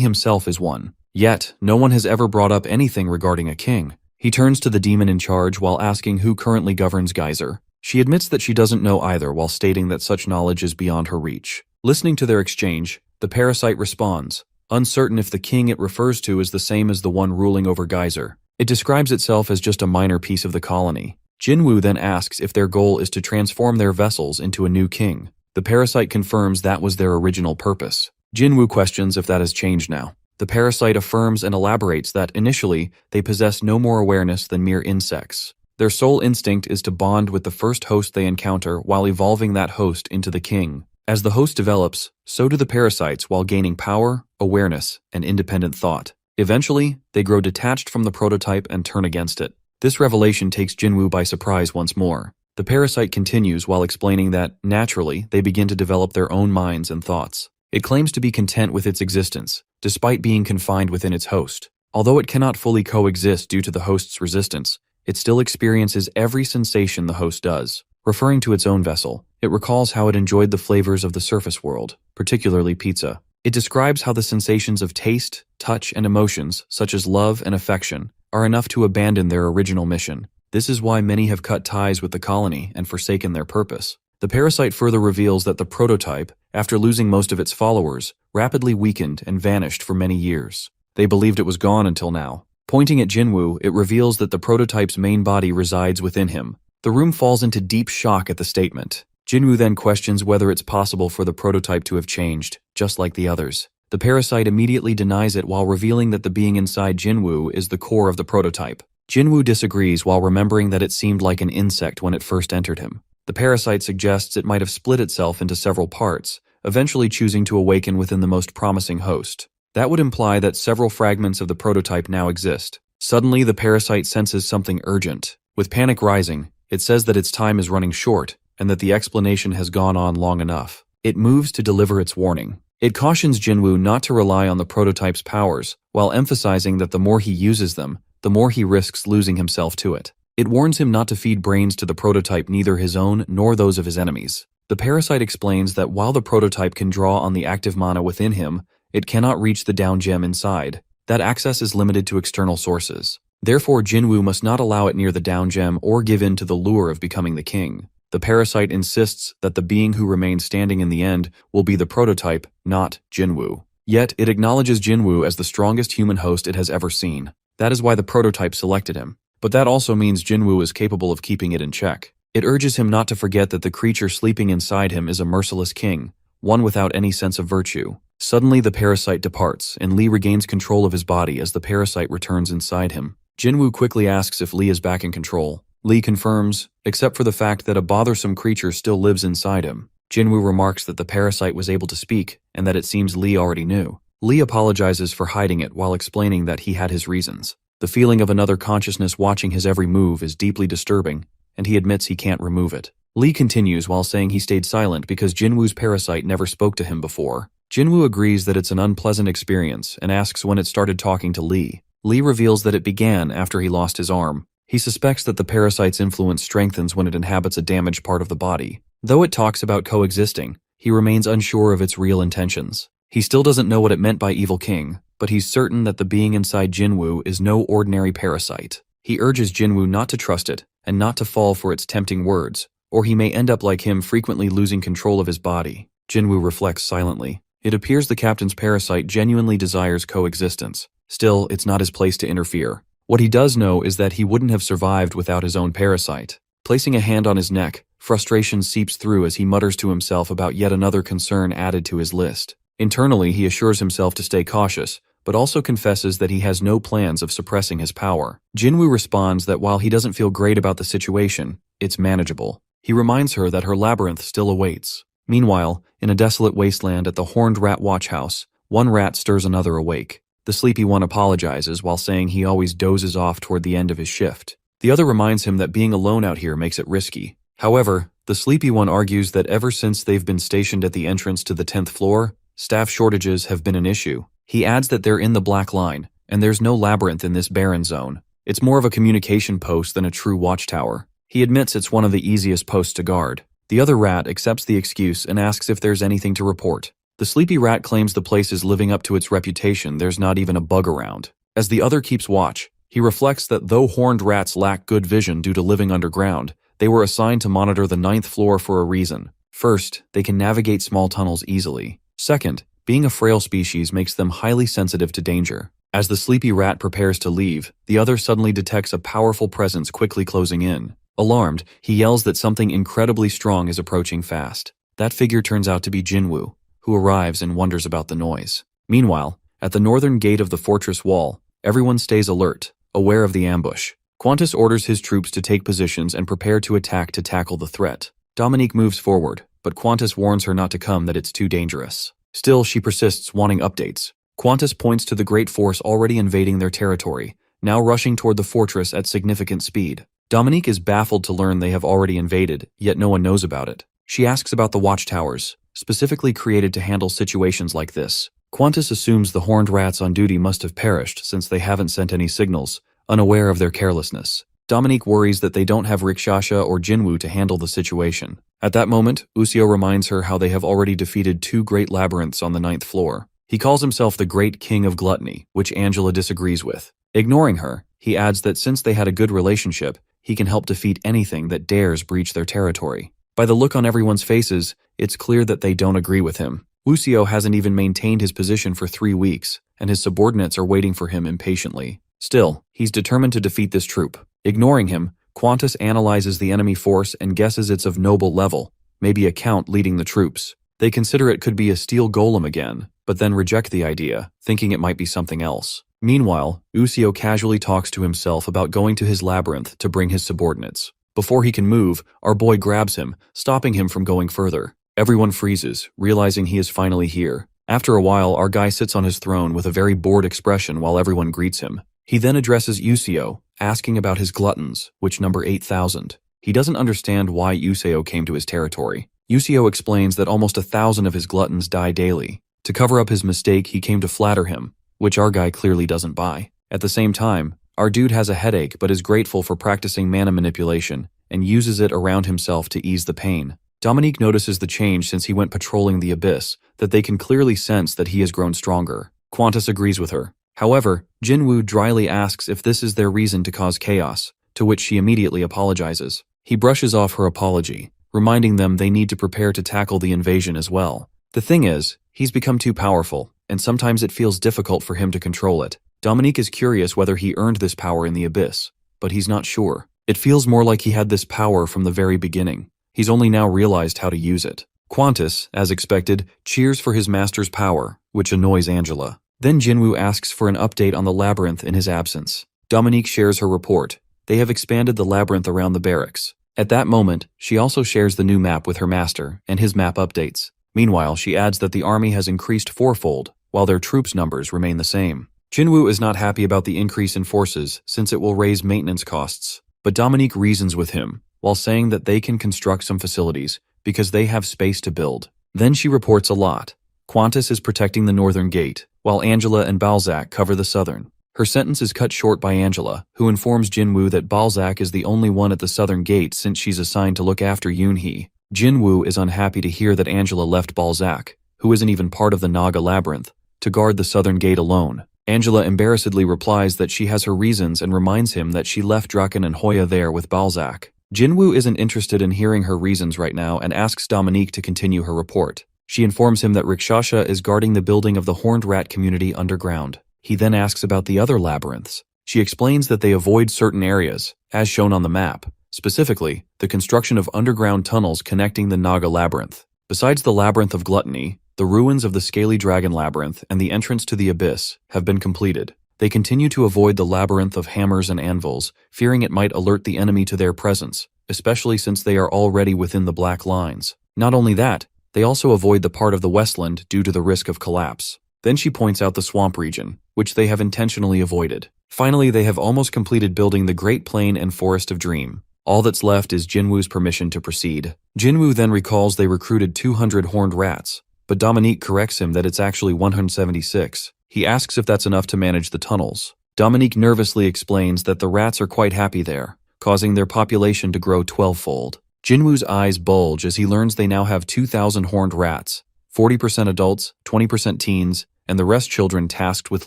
himself is one. Yet, no one has ever brought up anything regarding a king. He turns to the demon in charge while asking who currently governs Geyser. She admits that she doesn't know either while stating that such knowledge is beyond her reach. Listening to their exchange, the Parasite responds, uncertain if the king it refers to is the same as the one ruling over Geyser. It describes itself as just a minor piece of the colony. Jinwoo then asks if their goal is to transform their vessels into a new king. The Parasite confirms that was their original purpose. Jinwoo questions if that has changed now. The Parasite affirms and elaborates that, initially, they possess no more awareness than mere insects. Their sole instinct is to bond with the first host they encounter while evolving that host into the king. As the host develops, so do the Parasites while gaining power, awareness, and independent thought. Eventually, they grow detached from the prototype and turn against it. This revelation takes Jinwoo by surprise once more. The Parasite continues while explaining that, naturally, they begin to develop their own minds and thoughts. It claims to be content with its existence, despite being confined within its host. Although it cannot fully coexist due to the host's resistance, it still experiences every sensation the host does. Referring to its own vessel, it recalls how it enjoyed the flavors of the surface world, particularly pizza. It describes how the sensations of taste, touch, and emotions, such as love and affection, are enough to abandon their original mission. This is why many have cut ties with the colony and forsaken their purpose. The Parasite further reveals that the prototype, after losing most of its followers, rapidly weakened and vanished for many years. They believed it was gone until now. Pointing at Jinwoo, it reveals that the prototype's main body resides within him. The room falls into deep shock at the statement. Jinwoo then questions whether it's possible for the prototype to have changed, just like the others. The Parasite immediately denies it while revealing that the being inside Jinwoo is the core of the prototype. Jinwoo disagrees while remembering that it seemed like an insect when it first entered him. The Parasite suggests it might have split itself into several parts, eventually choosing to awaken within the most promising host. That would imply that several fragments of the prototype now exist. Suddenly, the Parasite senses something urgent. With panic rising, it says that its time is running short, and that the explanation has gone on long enough. It moves to deliver its warning. It cautions Jinwoo not to rely on the prototype's powers, while emphasizing that the more he uses them, the more he risks losing himself to it. It warns him not to feed brains to the prototype, neither his own nor those of his enemies. The parasite explains that while the prototype can draw on the active mana within him, it cannot reach the down gem inside. That access is limited to external sources. Therefore, Jinwoo must not allow it near the down gem or give in to the lure of becoming the king. The parasite insists that the being who remains standing in the end will be the prototype, not Jinwoo. Yet, it acknowledges Jinwoo as the strongest human host it has ever seen. That is why the prototype selected him. But that also means Jinwoo is capable of keeping it in check. It urges him not to forget that the creature sleeping inside him is a merciless king, one without any sense of virtue. Suddenly, the parasite departs, and Lee regains control of his body as the parasite returns inside him. Jinwoo quickly asks if Lee is back in control. Lee confirms, except for the fact that a bothersome creature still lives inside him. Jinwoo remarks that the parasite was able to speak, and that it seems Lee already knew. Lee apologizes for hiding it while explaining that he had his reasons. The feeling of another consciousness watching his every move is deeply disturbing, and he admits he can't remove it. Lee continues while saying he stayed silent because Jinwoo's parasite never spoke to him before. Jinwoo agrees that it's an unpleasant experience and asks when it started talking to Lee. Lee reveals that it began after he lost his arm. He suspects that the parasite's influence strengthens when it inhabits a damaged part of the body. Though it talks about coexisting, he remains unsure of its real intentions. He still doesn't know what it meant by Evil King, but he's certain that the being inside Jinwoo is no ordinary parasite. He urges Jinwoo not to trust it and not to fall for its tempting words, or he may end up like him, frequently losing control of his body. Jinwoo reflects silently. It appears the captain's parasite genuinely desires coexistence. Still, it's not his place to interfere. What he does know is that he wouldn't have survived without his own parasite. Placing a hand on his neck, frustration seeps through as he mutters to himself about yet another concern added to his list. Internally, he assures himself to stay cautious, but also confesses that he has no plans of suppressing his power. Jinwoo responds that while he doesn't feel great about the situation, it's manageable. He reminds her that her labyrinth still awaits. Meanwhile, in a desolate wasteland at the Horned Rat Watch House, one rat stirs another awake. The sleepy one apologizes while saying he always dozes off toward the end of his shift. The other reminds him that being alone out here makes it risky. However, the sleepy one argues that ever since they've been stationed at the entrance to the 10th floor, staff shortages have been an issue. He adds that they're in the Black Line, and there's no labyrinth in this barren zone. It's more of a communication post than a true watchtower. He admits it's one of the easiest posts to guard. The other rat accepts the excuse and asks if there's anything to report. The sleepy rat claims the place is living up to its reputation. There's not even a bug around. As the other keeps watch, he reflects that though horned rats lack good vision due to living underground, they were assigned to monitor the 9th floor for a reason. First, they can navigate small tunnels easily. Second, being a frail species makes them highly sensitive to danger. As the sleepy rat prepares to leave, the other suddenly detects a powerful presence quickly closing in. Alarmed, he yells that something incredibly strong is approaching fast. That figure turns out to be Jinwoo, who arrives and wonders about the noise. Meanwhile, at the northern gate of the fortress wall, everyone stays alert, aware of the ambush. Qantas orders his troops to take positions and prepare to attack to tackle the threat. Dominique moves forward, but Qantas warns her not to come, that it's too dangerous. Still, she persists, wanting updates. Qantas points to the great force already invading their territory, now rushing toward the fortress at significant speed. Dominique is baffled to learn they have already invaded, yet no one knows about it. She asks about the watchtowers, specifically created to handle situations like this. Qantas assumes the horned rats on duty must have perished since they haven't sent any signals, unaware of their carelessness. Dominique worries that they don't have Rikshasha or Jinwoo to handle the situation. At that moment, Usio reminds her how they have already defeated 2 great labyrinths on the 9th floor. He calls himself the Great King of Gluttony, which Angela disagrees with. Ignoring her, he adds that since they had a good relationship, he can help defeat anything that dares breach their territory. By the look on everyone's faces, it's clear that they don't agree with him. Usio hasn't even maintained his position for 3 weeks, and his subordinates are waiting for him impatiently. Still, he's determined to defeat this troop. Ignoring him, Qantas analyzes the enemy force and guesses it's of noble level, maybe a count leading the troops. They consider it could be a steel golem again, but then reject the idea, thinking it might be something else. Meanwhile, Usio casually talks to himself about going to his labyrinth to bring his subordinates. Before he can move, our boy grabs him, stopping him from going further. Everyone freezes, realizing he is finally here. After a while, our guy sits on his throne with a very bored expression while everyone greets him. He then addresses Usio, asking about his gluttons, which number 8,000. He doesn't understand why Usio came to his territory. Usio explains that almost 1,000 of his gluttons die daily. To cover up his mistake, he came to flatter him, which our guy clearly doesn't buy. At the same time, our dude has a headache but is grateful for practicing mana manipulation and uses it around himself to ease the pain. Dominique notices the change since he went patrolling the abyss, that they can clearly sense that he has grown stronger. Qantas agrees with her. However, Jinwoo dryly asks if this is their reason to cause chaos, to which she immediately apologizes. He brushes off her apology, reminding them they need to prepare to tackle the invasion as well. The thing is, he's become too powerful, and sometimes it feels difficult for him to control it. Dominique is curious whether he earned this power in the abyss, but he's not sure. It feels more like he had this power from the very beginning. He's only now realized how to use it. Qantas, as expected, cheers for his master's power, which annoys Angela. Then Jinwoo asks for an update on the labyrinth in his absence. Dominique shares her report. They have expanded the labyrinth around the barracks. At that moment, she also shares the new map with her master, and his map updates. Meanwhile, she adds that the army has increased fourfold, while their troops' numbers remain the same. Jinwoo is not happy about the increase in forces, since it will raise maintenance costs, but Dominique reasons with him, while saying that they can construct some facilities, because they have space to build. Then she reports a lot. Qantas is protecting the northern gate, while Angela and Balzac cover the southern. Her sentence is cut short by Angela, who informs Jinwoo that Balzac is the only one at the southern gate since she's assigned to look after Yoonhee. Jinwoo is unhappy to hear that Angela left Balzac, who isn't even part of the Naga labyrinth, to guard the southern gate alone. Angela embarrassedly replies that she has her reasons and reminds him that she left Draken and Hoya there with Balzac. Jinwoo isn't interested in hearing her reasons right now and asks Dominique to continue her report. She informs him that Rikshasha is guarding the building of the Horned Rat community underground. He then asks about the other labyrinths. She explains that they avoid certain areas, as shown on the map, specifically, the construction of underground tunnels connecting the Naga labyrinth. Besides the Labyrinth of Gluttony, the ruins of the Scaly Dragon Labyrinth and the entrance to the Abyss have been completed. They continue to avoid the Labyrinth of Hammers and Anvils, fearing it might alert the enemy to their presence, especially since they are already within the black lines. Not only that, they also avoid the part of the Westland due to the risk of collapse. Then she points out the swamp region, which they have intentionally avoided. Finally, they have almost completed building the Great Plain and Forest of Dream. All that's left is Jinwoo's permission to proceed. Jinwoo then recalls they recruited 200 horned rats, but Dominique corrects him that it's actually 176. He asks if that's enough to manage the tunnels. Dominique nervously explains that the rats are quite happy there, causing their population to grow 12-fold. Jinwoo's eyes bulge as he learns they now have 2,000 horned rats, 40% adults, 20% teens, and the rest children tasked with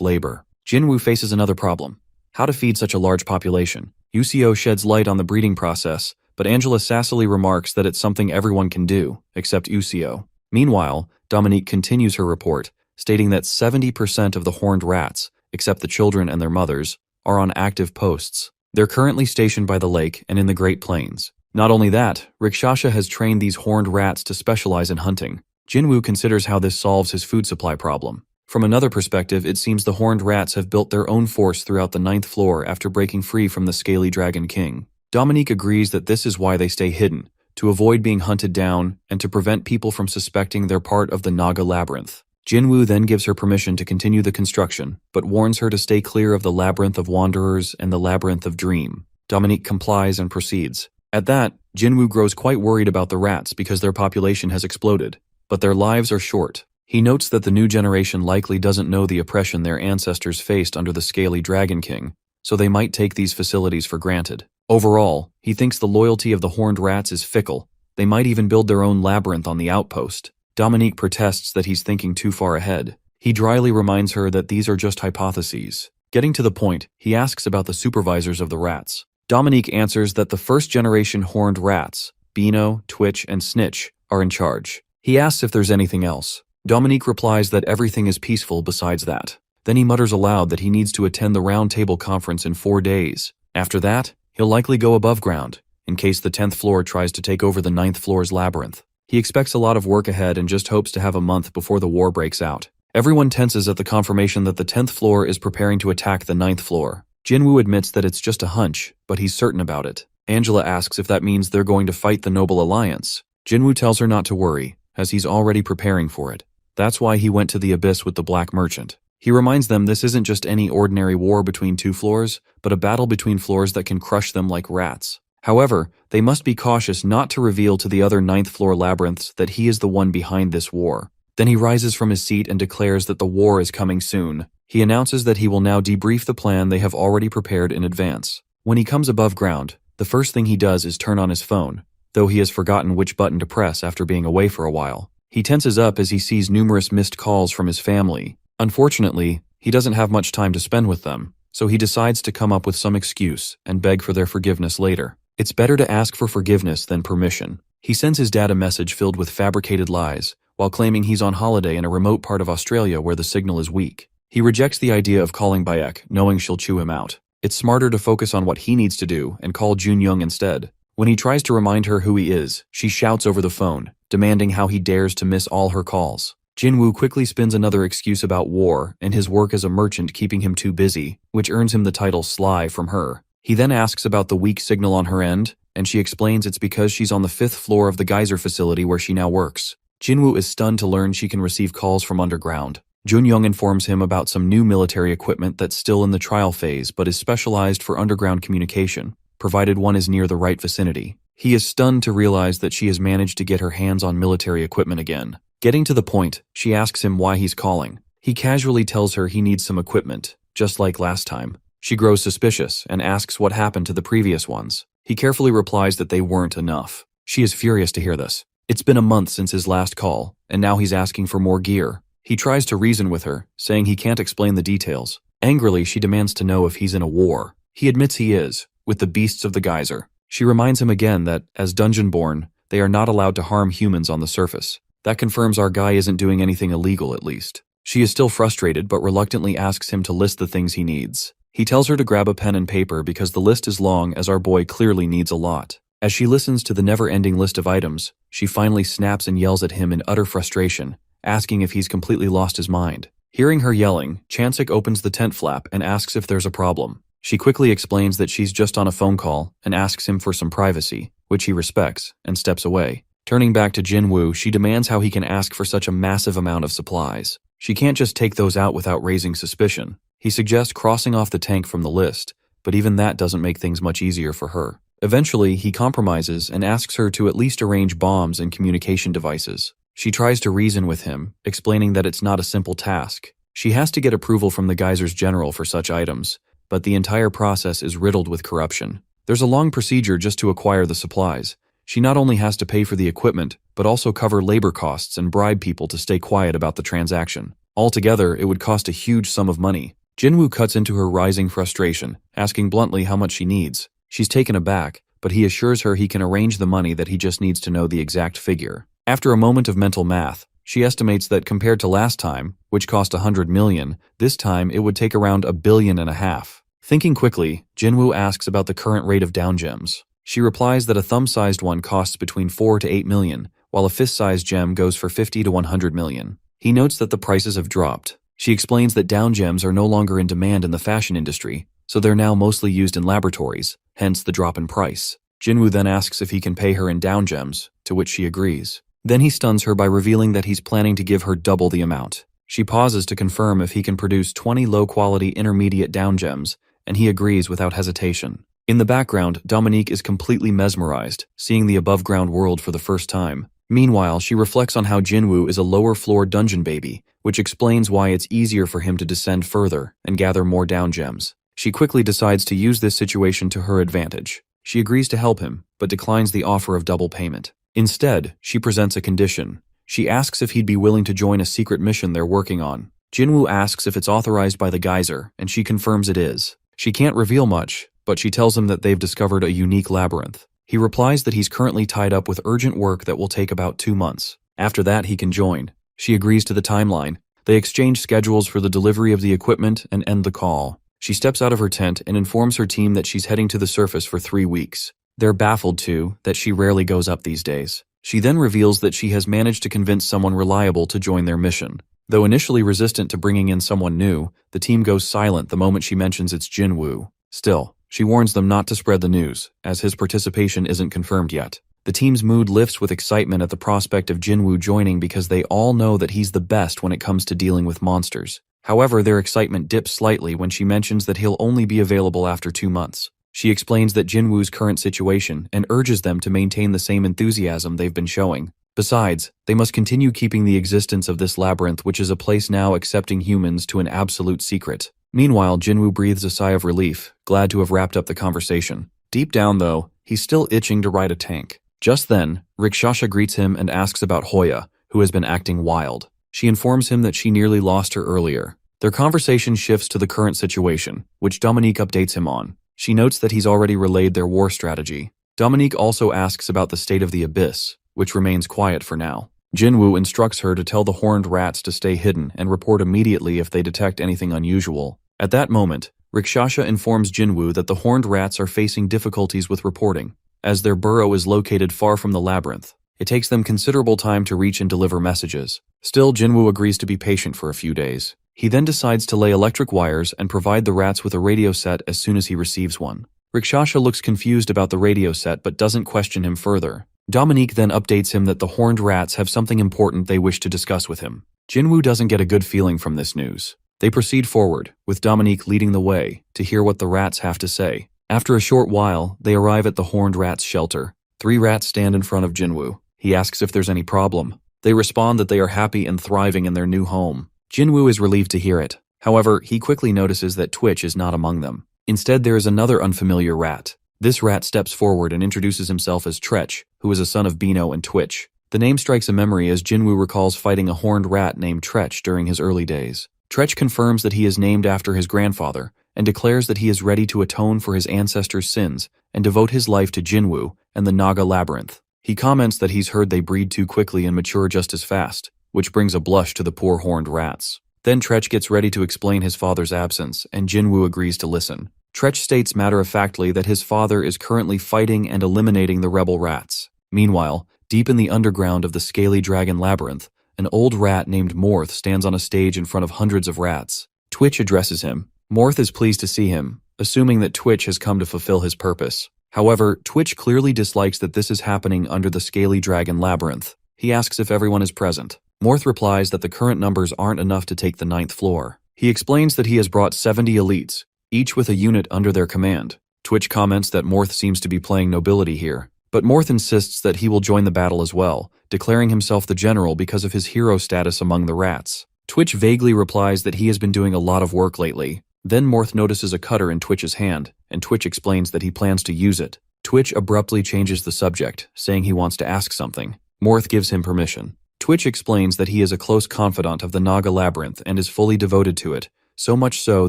labor. Jinwoo faces another problem: how to feed such a large population. UCO sheds light on the breeding process, but Angela sassily remarks that it's something everyone can do, except UCO. Meanwhile, Dominique continues her report, stating that 70% of the horned rats, except the children and their mothers, are on active posts. They're currently stationed by the lake and in the Great Plains. Not only that, Rikshasha has trained these horned rats to specialize in hunting. Jinwoo considers how this solves his food supply problem. From another perspective, it seems the horned rats have built their own force throughout the 9th floor after breaking free from the Scaly Dragon King. Dominique agrees that this is why they stay hidden, to avoid being hunted down and to prevent people from suspecting they're part of the Naga labyrinth. Jinwoo then gives her permission to continue the construction, but warns her to stay clear of the Labyrinth of Wanderers and the Labyrinth of Dream. Dominique complies and proceeds. At that, Jinwoo grows quite worried about the rats because their population has exploded, but their lives are short. He notes that the new generation likely doesn't know the oppression their ancestors faced under the Scaly Dragon King, so they might take these facilities for granted. Overall, he thinks the loyalty of the horned rats is fickle. They might even build their own labyrinth on the outpost. Dominique protests that he's thinking too far ahead. He dryly reminds her that these are just hypotheses. Getting to the point, he asks about the supervisors of the rats. Dominique answers that the first-generation horned rats, Beano, Twitch, and Snitch, are in charge. He asks if there's anything else. Dominique replies that everything is peaceful besides that. Then he mutters aloud that he needs to attend the Round Table Conference in 4 days. After that, he'll likely go above ground, in case the 10th floor tries to take over the 9th floor's labyrinth. He expects a lot of work ahead and just hopes to have a month before the war breaks out. Everyone tenses at the confirmation that the 10th floor is preparing to attack the 9th floor. Jinwoo admits that it's just a hunch, but he's certain about it. Angela asks if that means they're going to fight the Noble Alliance. Jinwoo tells her not to worry, as he's already preparing for it. That's why he went to the Abyss with the Black Merchant. He reminds them this isn't just any ordinary war between two floors, but a battle between floors that can crush them like rats. However, they must be cautious not to reveal to the other 9th floor labyrinths that he is the one behind this war. Then he rises from his seat and declares that the war is coming soon. He announces that he will now debrief the plan they have already prepared in advance. When he comes above ground, the first thing he does is turn on his phone, though he has forgotten which button to press after being away for a while. He tenses up as he sees numerous missed calls from his family. Unfortunately, he doesn't have much time to spend with them, so he decides to come up with some excuse and beg for their forgiveness later. It's better to ask for forgiveness than permission. He sends his dad a message filled with fabricated lies, while claiming he's on holiday in a remote part of Australia where the signal is weak. He rejects the idea of calling Bayek, knowing she'll chew him out. It's smarter to focus on what he needs to do and call Junyoung instead. When he tries to remind her who he is, she shouts over the phone, demanding how he dares to miss all her calls. Jinwoo quickly spins another excuse about war and his work as a merchant keeping him too busy, which earns him the title Sly from her. He then asks about the weak signal on her end, and she explains it's because she's on the 5th floor of the geyser facility where she now works. Jinwoo is stunned to learn she can receive calls from underground. Junyoung informs him about some new military equipment that's still in the trial phase but is specialized for underground communication, provided one is near the right vicinity. He is stunned to realize that she has managed to get her hands on military equipment again. Getting to the point, she asks him why he's calling. He casually tells her he needs some equipment, just like last time. She grows suspicious and asks what happened to the previous ones. He carefully replies that they weren't enough. She is furious to hear this. It's been a month since his last call, and now he's asking for more gear. He tries to reason with her, saying he can't explain the details. Angrily, she demands to know if he's in a war. He admits he is, with the beasts of the geyser. She reminds him again that, as Dungeonborn, they are not allowed to harm humans on the surface. That confirms our guy isn't doing anything illegal, at least. She is still frustrated, but reluctantly asks him to list the things he needs. He tells her to grab a pen and paper because the list is long, as our boy clearly needs a lot. As she listens to the never-ending list of items, she finally snaps and yells at him in utter frustration, asking if he's completely lost his mind. Hearing her yelling, Chansik opens the tent flap and asks if there's a problem. She quickly explains that she's just on a phone call and asks him for some privacy, which he respects, and steps away. Turning back to Jinwoo, she demands how he can ask for such a massive amount of supplies. She can't just take those out without raising suspicion. He suggests crossing off the tank from the list, but even that doesn't make things much easier for her. Eventually, he compromises and asks her to at least arrange bombs and communication devices. She tries to reason with him, explaining that it's not a simple task. She has to get approval from the geyser's general for such items, but the entire process is riddled with corruption. There's a long procedure just to acquire the supplies. She not only has to pay for the equipment, but also cover labor costs and bribe people to stay quiet about the transaction. Altogether, it would cost a huge sum of money. Jinwoo cuts into her rising frustration, asking bluntly how much she needs. She's taken aback, but he assures her he can arrange the money, that he just needs to know the exact figure. After a moment of mental math, she estimates that compared to last time, which cost 100 million, this time it would take around 1.5 billion. Thinking quickly, Jinwoo asks about the current rate of down gems. She replies that a thumb-sized one costs between 4 to 8 million, while a fist-sized gem goes for 50 to 100 million. He notes that the prices have dropped. She explains that down gems are no longer in demand in the fashion industry, so they're now mostly used in laboratories, hence the drop in price. Jinwoo then asks if he can pay her in down gems, to which she agrees. Then he stuns her by revealing that he's planning to give her double the amount. She pauses to confirm if he can produce 20 low-quality intermediate down gems, and he agrees without hesitation. In the background, Dominique is completely mesmerized, seeing the above-ground world for the first time. Meanwhile, she reflects on how Jinwoo is a lower-floor dungeon baby, which explains why it's easier for him to descend further and gather more down gems. She quickly decides to use this situation to her advantage. She agrees to help him, but declines the offer of double payment. Instead, she presents a condition. She asks if he'd be willing to join a secret mission they're working on. Jinwoo asks if it's authorized by the geyser, and she confirms it is. She can't reveal much, but she tells him that they've discovered a unique labyrinth. He replies that he's currently tied up with urgent work that will take about 2 months. After that, he can join. She agrees to the timeline. They exchange schedules for the delivery of the equipment and end the call. She steps out of her tent and informs her team that she's heading to the surface for 3 weeks. They're baffled, too, that she rarely goes up these days. She then reveals that she has managed to convince someone reliable to join their mission. Though initially resistant to bringing in someone new, the team goes silent the moment she mentions it's Jinwoo. Still, she warns them not to spread the news, as his participation isn't confirmed yet. The team's mood lifts with excitement at the prospect of Jinwoo joining because they all know that he's the best when it comes to dealing with monsters. However, their excitement dips slightly when she mentions that he'll only be available after 2 months. She explains that Jinwoo's current situation and urges them to maintain the same enthusiasm they've been showing. Besides, they must continue keeping the existence of this labyrinth, which is a place now accepting humans, to an absolute secret. Meanwhile, Jinwoo breathes a sigh of relief, glad to have wrapped up the conversation. Deep down, though, he's still itching to ride a tank. Just then, Rikshasha greets him and asks about Hoya, who has been acting wild. She informs him that she nearly lost her earlier. Their conversation shifts to the current situation, which Dominique updates him on. She notes that he's already relayed their war strategy. Dominique also asks about the state of the abyss, which remains quiet for now. Jinwoo instructs her to tell the horned rats to stay hidden and report immediately if they detect anything unusual. At that moment, Rikshasha informs Jinwoo that the horned rats are facing difficulties with reporting, as their burrow is located far from the labyrinth. It takes them considerable time to reach and deliver messages. Still, Jinwoo agrees to be patient for a few days. He then decides to lay electric wires and provide the rats with a radio set as soon as he receives one. Rikshasha looks confused about the radio set but doesn't question him further. Dominique then updates him that the horned rats have something important they wish to discuss with him. Jinwoo doesn't get a good feeling from this news. They proceed forward, with Dominique leading the way, to hear what the rats have to say. After a short while, they arrive at the horned rats' shelter. 3 rats stand in front of Jinwoo. He asks if there's any problem. They respond that they are happy and thriving in their new home. Jinwoo is relieved to hear it. However, he quickly notices that Twitch is not among them. Instead, there is another unfamiliar rat. This rat steps forward and introduces himself as Tretch, who is a son of Bino and Twitch. The name strikes a memory as Jinwoo recalls fighting a horned rat named Tretch during his early days. Tretch confirms that he is named after his grandfather and declares that he is ready to atone for his ancestors' sins and devote his life to Jinwoo and the Naga Labyrinth. He comments that he's heard they breed too quickly and mature just as fast, which brings a blush to the poor horned rats. Then Tretch gets ready to explain his father's absence, and Jinwoo agrees to listen. Tretch states matter-of-factly that his father is currently fighting and eliminating the rebel rats. Meanwhile, deep in the underground of the Scaly Dragon Labyrinth, an old rat named Morth stands on a stage in front of hundreds of rats. Twitch addresses him. Morth is pleased to see him, assuming that Twitch has come to fulfill his purpose. However, Twitch clearly dislikes that this is happening under the Scaly Dragon Labyrinth. He asks if everyone is present. Morth replies that the current numbers aren't enough to take the 9th floor. He explains that he has brought 70 elites, each with a unit under their command. Twitch comments that Morth seems to be playing nobility here, but Morth insists that he will join the battle as well, declaring himself the general because of his hero status among the rats. Twitch vaguely replies that he has been doing a lot of work lately. Then Morth notices a cutter in Twitch's hand, and Twitch explains that he plans to use it. Twitch abruptly changes the subject, saying he wants to ask something. Morth gives him permission. Twitch explains that he is a close confidant of the Naga Labyrinth and is fully devoted to it, so much so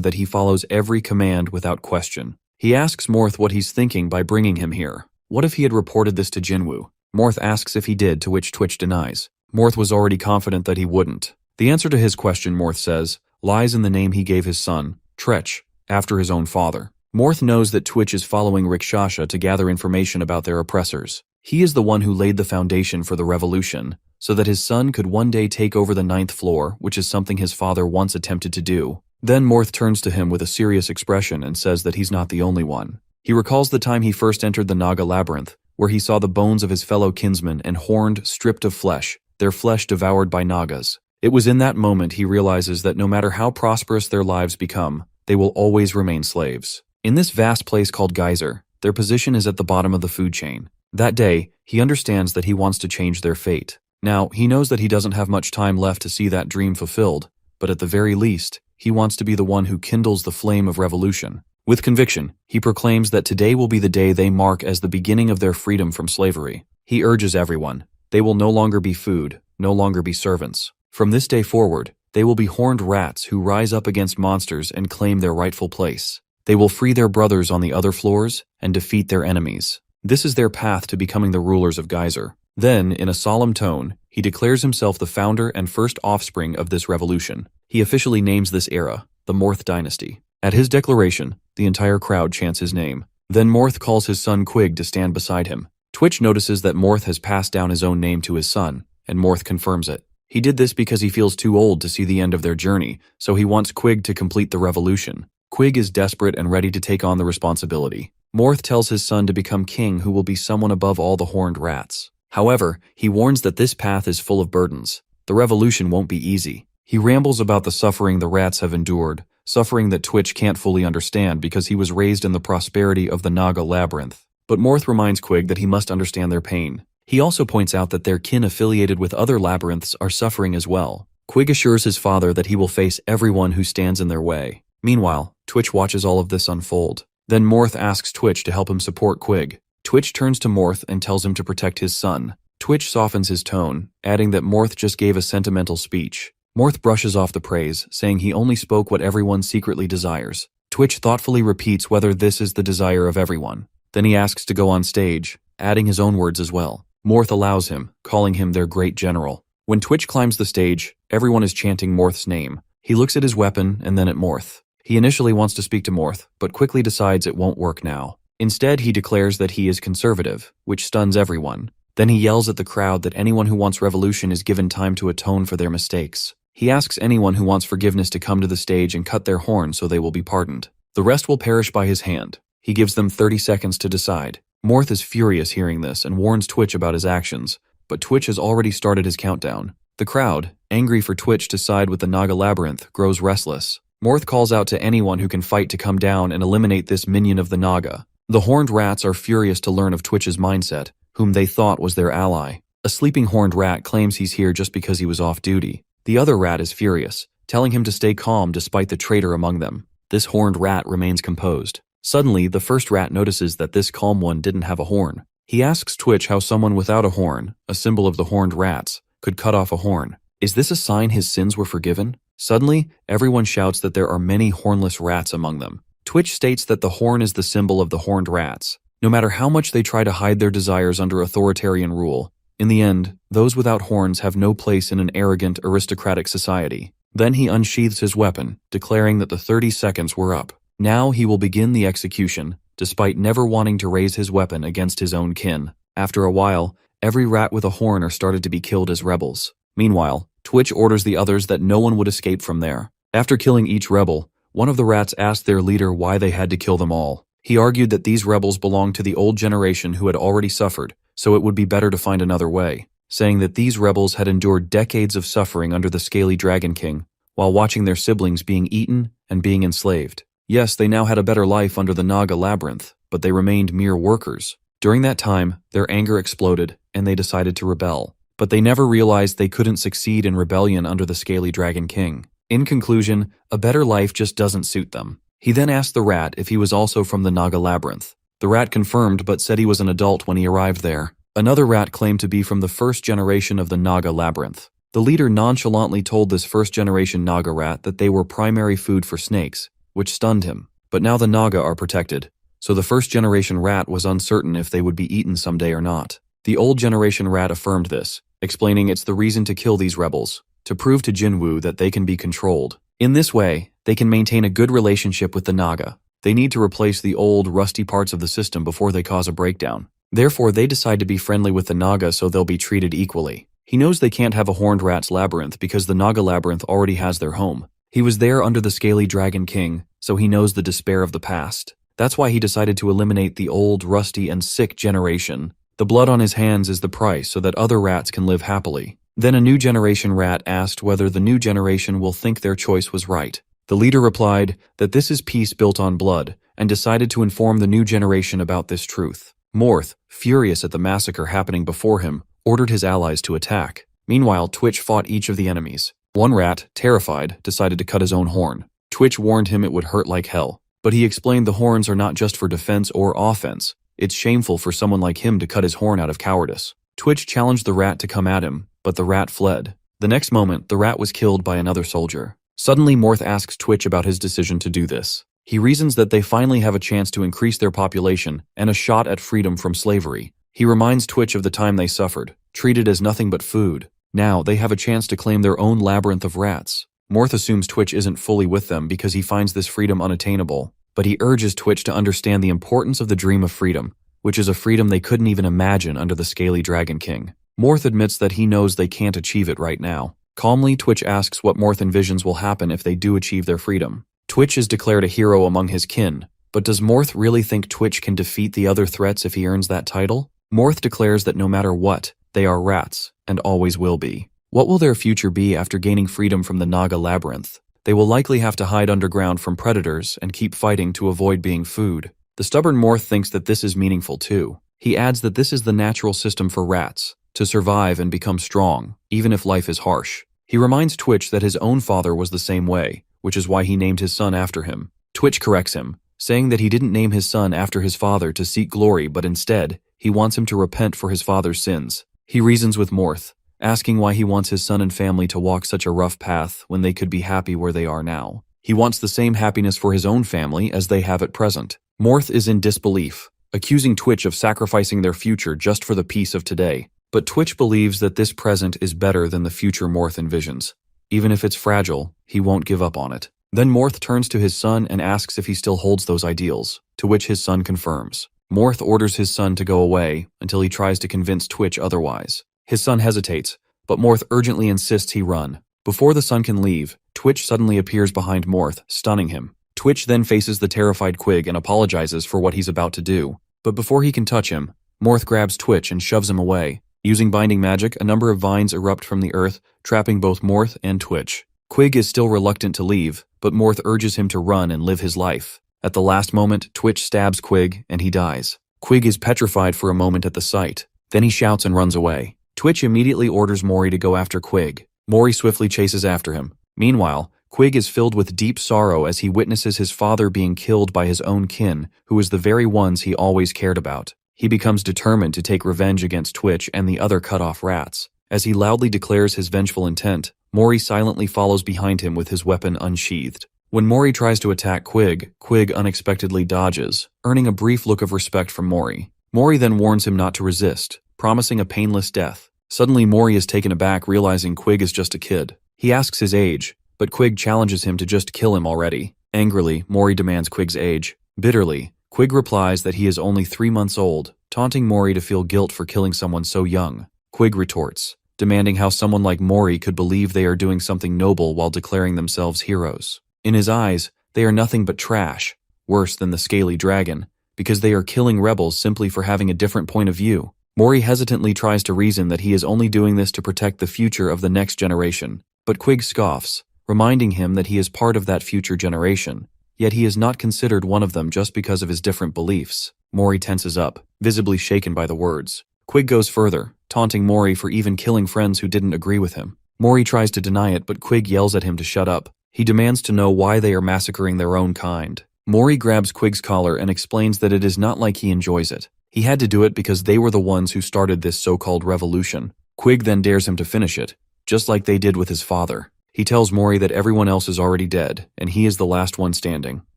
that he follows every command without question. He asks Morth what he's thinking by bringing him here. What if he had reported this to Jinwoo? Morth asks if he did, to which Twitch denies. Morth was already confident that he wouldn't. The answer to his question, Morth says, lies in the name he gave his son, Tretch, after his own father. Morth knows that Twitch is following Rikshasha to gather information about their oppressors. He is the one who laid the foundation for the revolution, so that his son could one day take over the 9th floor, which is something his father once attempted to do. Then Morth turns to him with a serious expression and says that he's not the only one. He recalls the time he first entered the Naga Labyrinth, where he saw the bones of his fellow kinsmen and horned, stripped of flesh, their flesh devoured by Nagas. It was in that moment he realizes that no matter how prosperous their lives become, they will always remain slaves. In this vast place called Geyser, their position is at the bottom of the food chain. That day, he understands that he wants to change their fate. Now, he knows that he doesn't have much time left to see that dream fulfilled, but at the very least, he wants to be the one who kindles the flame of revolution. With conviction, he proclaims that today will be the day they mark as the beginning of their freedom from slavery. He urges everyone, they will no longer be food, no longer be servants. From this day forward, they will be horned rats who rise up against monsters and claim their rightful place. They will free their brothers on the other floors and defeat their enemies. This is their path to becoming the rulers of Geyser. Then, in a solemn tone, he declares himself the founder and first offspring of this revolution. He officially names this era the Morth Dynasty. At his declaration, the entire crowd chants his name. Then Morth calls his son Quig to stand beside him. Twitch notices that Morth has passed down his own name to his son, and Morth confirms it. He did this because he feels too old to see the end of their journey, so he wants Quig to complete the revolution. Quig is desperate and ready to take on the responsibility. Morth tells his son to become king who will be someone above all the horned rats. However, he warns that this path is full of burdens. The revolution won't be easy. He rambles about the suffering the rats have endured, suffering that Twitch can't fully understand because he was raised in the prosperity of the Naga Labyrinth. But Morth reminds Quig that he must understand their pain. He also points out that their kin affiliated with other labyrinths are suffering as well. Quig assures his father that he will face everyone who stands in their way. Meanwhile, Twitch watches all of this unfold. Then Morth asks Twitch to help him support Quig. Twitch turns to Morth and tells him to protect his son. Twitch softens his tone, adding that Morth just gave a sentimental speech. Morth brushes off the praise, saying he only spoke what everyone secretly desires. Twitch thoughtfully repeats whether this is the desire of everyone. Then he asks to go on stage, adding his own words as well. Morth allows him, calling him their great general. When Twitch climbs the stage, everyone is chanting Morth's name. He looks at his weapon and then at Morth. He initially wants to speak to Morth, but quickly decides it won't work now. Instead, he declares that he is conservative, which stuns everyone. Then he yells at the crowd that anyone who wants revolution is given time to atone for their mistakes. He asks anyone who wants forgiveness to come to the stage and cut their horn so they will be pardoned. The rest will perish by his hand. He gives them 30 seconds to decide. Morth is furious hearing this and warns Twitch about his actions, but Twitch has already started his countdown. The crowd, angry for Twitch to side with the Naga Labyrinth, grows restless. Morth calls out to anyone who can fight to come down and eliminate this minion of the Naga. The horned rats are furious to learn of Twitch's mindset, whom they thought was their ally. A sleeping horned rat claims he's here just because he was off duty. The other rat is furious, telling him to stay calm despite the traitor among them. This horned rat remains composed. Suddenly, the first rat notices that this calm one didn't have a horn. He asks Twitch how someone without a horn, a symbol of the horned rats, could cut off a horn. Is this a sign his sins were forgiven? Suddenly, everyone shouts that there are many hornless rats among them. Twitch states that the horn is the symbol of the horned rats. No matter how much they try to hide their desires under authoritarian rule, in the end, those without horns have no place in an arrogant, aristocratic society. Then he unsheathes his weapon, declaring that the 30 seconds were up. Now he will begin the execution, despite never wanting to raise his weapon against his own kin. After a while, every rat with a horn are started to be killed as rebels. Meanwhile, Twitch orders the others that no one would escape from there. After killing each rebel, one of the rats asked their leader why they had to kill them all. He argued that these rebels belonged to the old generation who had already suffered, so it would be better to find another way, saying that these rebels had endured decades of suffering under the scaly Dragon King, while watching their siblings being eaten and being enslaved. Yes, they now had a better life under the Naga Labyrinth, but they remained mere workers. During that time, their anger exploded, and they decided to rebel. But they never realized they couldn't succeed in rebellion under the scaly Dragon King. In conclusion, a better life just doesn't suit them. He then asked the rat if he was also from the Naga Labyrinth. The rat confirmed but said he was an adult when he arrived there. Another rat claimed to be from the first generation of the Naga Labyrinth. The leader nonchalantly told this first-generation Naga rat that they were primary food for snakes, which stunned him. But now the Naga are protected, so the first-generation rat was uncertain if they would be eaten someday or not. The old-generation rat affirmed this, explaining it's the reason to kill these rebels, to prove to Jinwoo that they can be controlled. In this way, they can maintain a good relationship with the Naga. They need to replace the old, rusty parts of the system before they cause a breakdown. Therefore, they decide to be friendly with the Naga so they'll be treated equally. He knows they can't have a horned rat's labyrinth because the Naga Labyrinth already has their home. He was there under the scaly Dragon King, so he knows the despair of the past. That's why he decided to eliminate the old, rusty, and sick generation. The blood on his hands is the price so that other rats can live happily. Then a new generation rat asked whether the new generation will think their choice was right. The leader replied that this is peace built on blood, and decided to inform the new generation about this truth. Morth, furious at the massacre happening before him, ordered his allies to attack. Meanwhile, Twitch fought each of the enemies. One rat, terrified, decided to cut his own horn. Twitch warned him it would hurt like hell, but he explained the horns are not just for defense or offense. It's shameful for someone like him to cut his horn out of cowardice. Twitch challenged the rat to come at him, but the rat fled. The next moment, the rat was killed by another soldier. Suddenly, Morth asks Twitch about his decision to do this. He reasons that they finally have a chance to increase their population and a shot at freedom from slavery. He reminds Twitch of the time they suffered, treated as nothing but food. Now, they have a chance to claim their own labyrinth of rats. Morth assumes Twitch isn't fully with them because he finds this freedom unattainable, but he urges Twitch to understand the importance of the dream of freedom, which is a freedom they couldn't even imagine under the scaly Dragon King. Morth admits that he knows they can't achieve it right now. Calmly, Twitch asks what Morth envisions will happen if they do achieve their freedom. Twitch is declared a hero among his kin, but does Morth really think Twitch can defeat the other threats if he earns that title? Morth declares that no matter what, they are rats, and always will be. What will their future be after gaining freedom from the Naga Labyrinth? They will likely have to hide underground from predators and keep fighting to avoid being food. The stubborn Morth thinks that this is meaningful too. He adds that this is the natural system for rats, to survive and become strong, even if life is harsh. He reminds Twitch that his own father was the same way, which is why he named his son after him. Twitch corrects him, saying that he didn't name his son after his father to seek glory, but instead, he wants him to repent for his father's sins. He reasons with Morth, asking why he wants his son and family to walk such a rough path when they could be happy where they are now. He wants the same happiness for his own family as they have at present. Morth is in disbelief, accusing Twitch of sacrificing their future just for the peace of today. But Twitch believes that this present is better than the future Morth envisions. Even if it's fragile, he won't give up on it. Then Morth turns to his son and asks if he still holds those ideals, to which his son confirms. Morth orders his son to go away until he tries to convince Twitch otherwise. His son hesitates, but Morth urgently insists he run. Before the son can leave, Twitch suddenly appears behind Morth, stunning him. Twitch then faces the terrified Quig and apologizes for what he's about to do. But before he can touch him, Morth grabs Twitch and shoves him away. Using binding magic, a number of vines erupt from the earth, trapping both Morth and Twitch. Quig is still reluctant to leave, but Morth urges him to run and live his life. At the last moment, Twitch stabs Quig, and he dies. Quig is petrified for a moment at the sight. Then he shouts and runs away. Twitch immediately orders Mori to go after Quig. Mori swiftly chases after him. Meanwhile, Quig is filled with deep sorrow as he witnesses his father being killed by his own kin, who is the very ones he always cared about. He becomes determined to take revenge against Twitch and the other cut-off rats. As he loudly declares his vengeful intent, Mori silently follows behind him with his weapon unsheathed. When Mori tries to attack Quig, Quig unexpectedly dodges, earning a brief look of respect from Mori. Mori then warns him not to resist, promising a painless death. Suddenly Mori is taken aback, realizing Quig is just a kid. He asks his age, but Quig challenges him to just kill him already. Angrily, Mori demands Quig's age. Bitterly, Quig replies that he is only 3 months old, taunting Mori to feel guilt for killing someone so young. Quig retorts, demanding how someone like Mori could believe they are doing something noble while declaring themselves heroes. In his eyes, they are nothing but trash, worse than the scaly dragon, because they are killing rebels simply for having a different point of view. Mori hesitantly tries to reason that he is only doing this to protect the future of the next generation, but Quig scoffs, reminding him that he is part of that future generation, yet he is not considered one of them just because of his different beliefs. Mori tenses up, visibly shaken by the words. Quig goes further, taunting Mori for even killing friends who didn't agree with him. Mori tries to deny it, but Quig yells at him to shut up. He demands to know why they are massacring their own kind. Mori grabs Quig's collar and explains that it is not like he enjoys it. He had to do it because they were the ones who started this so-called revolution. Quig then dares him to finish it, just like they did with his father. He tells Mori that everyone else is already dead, and he is the last one standing.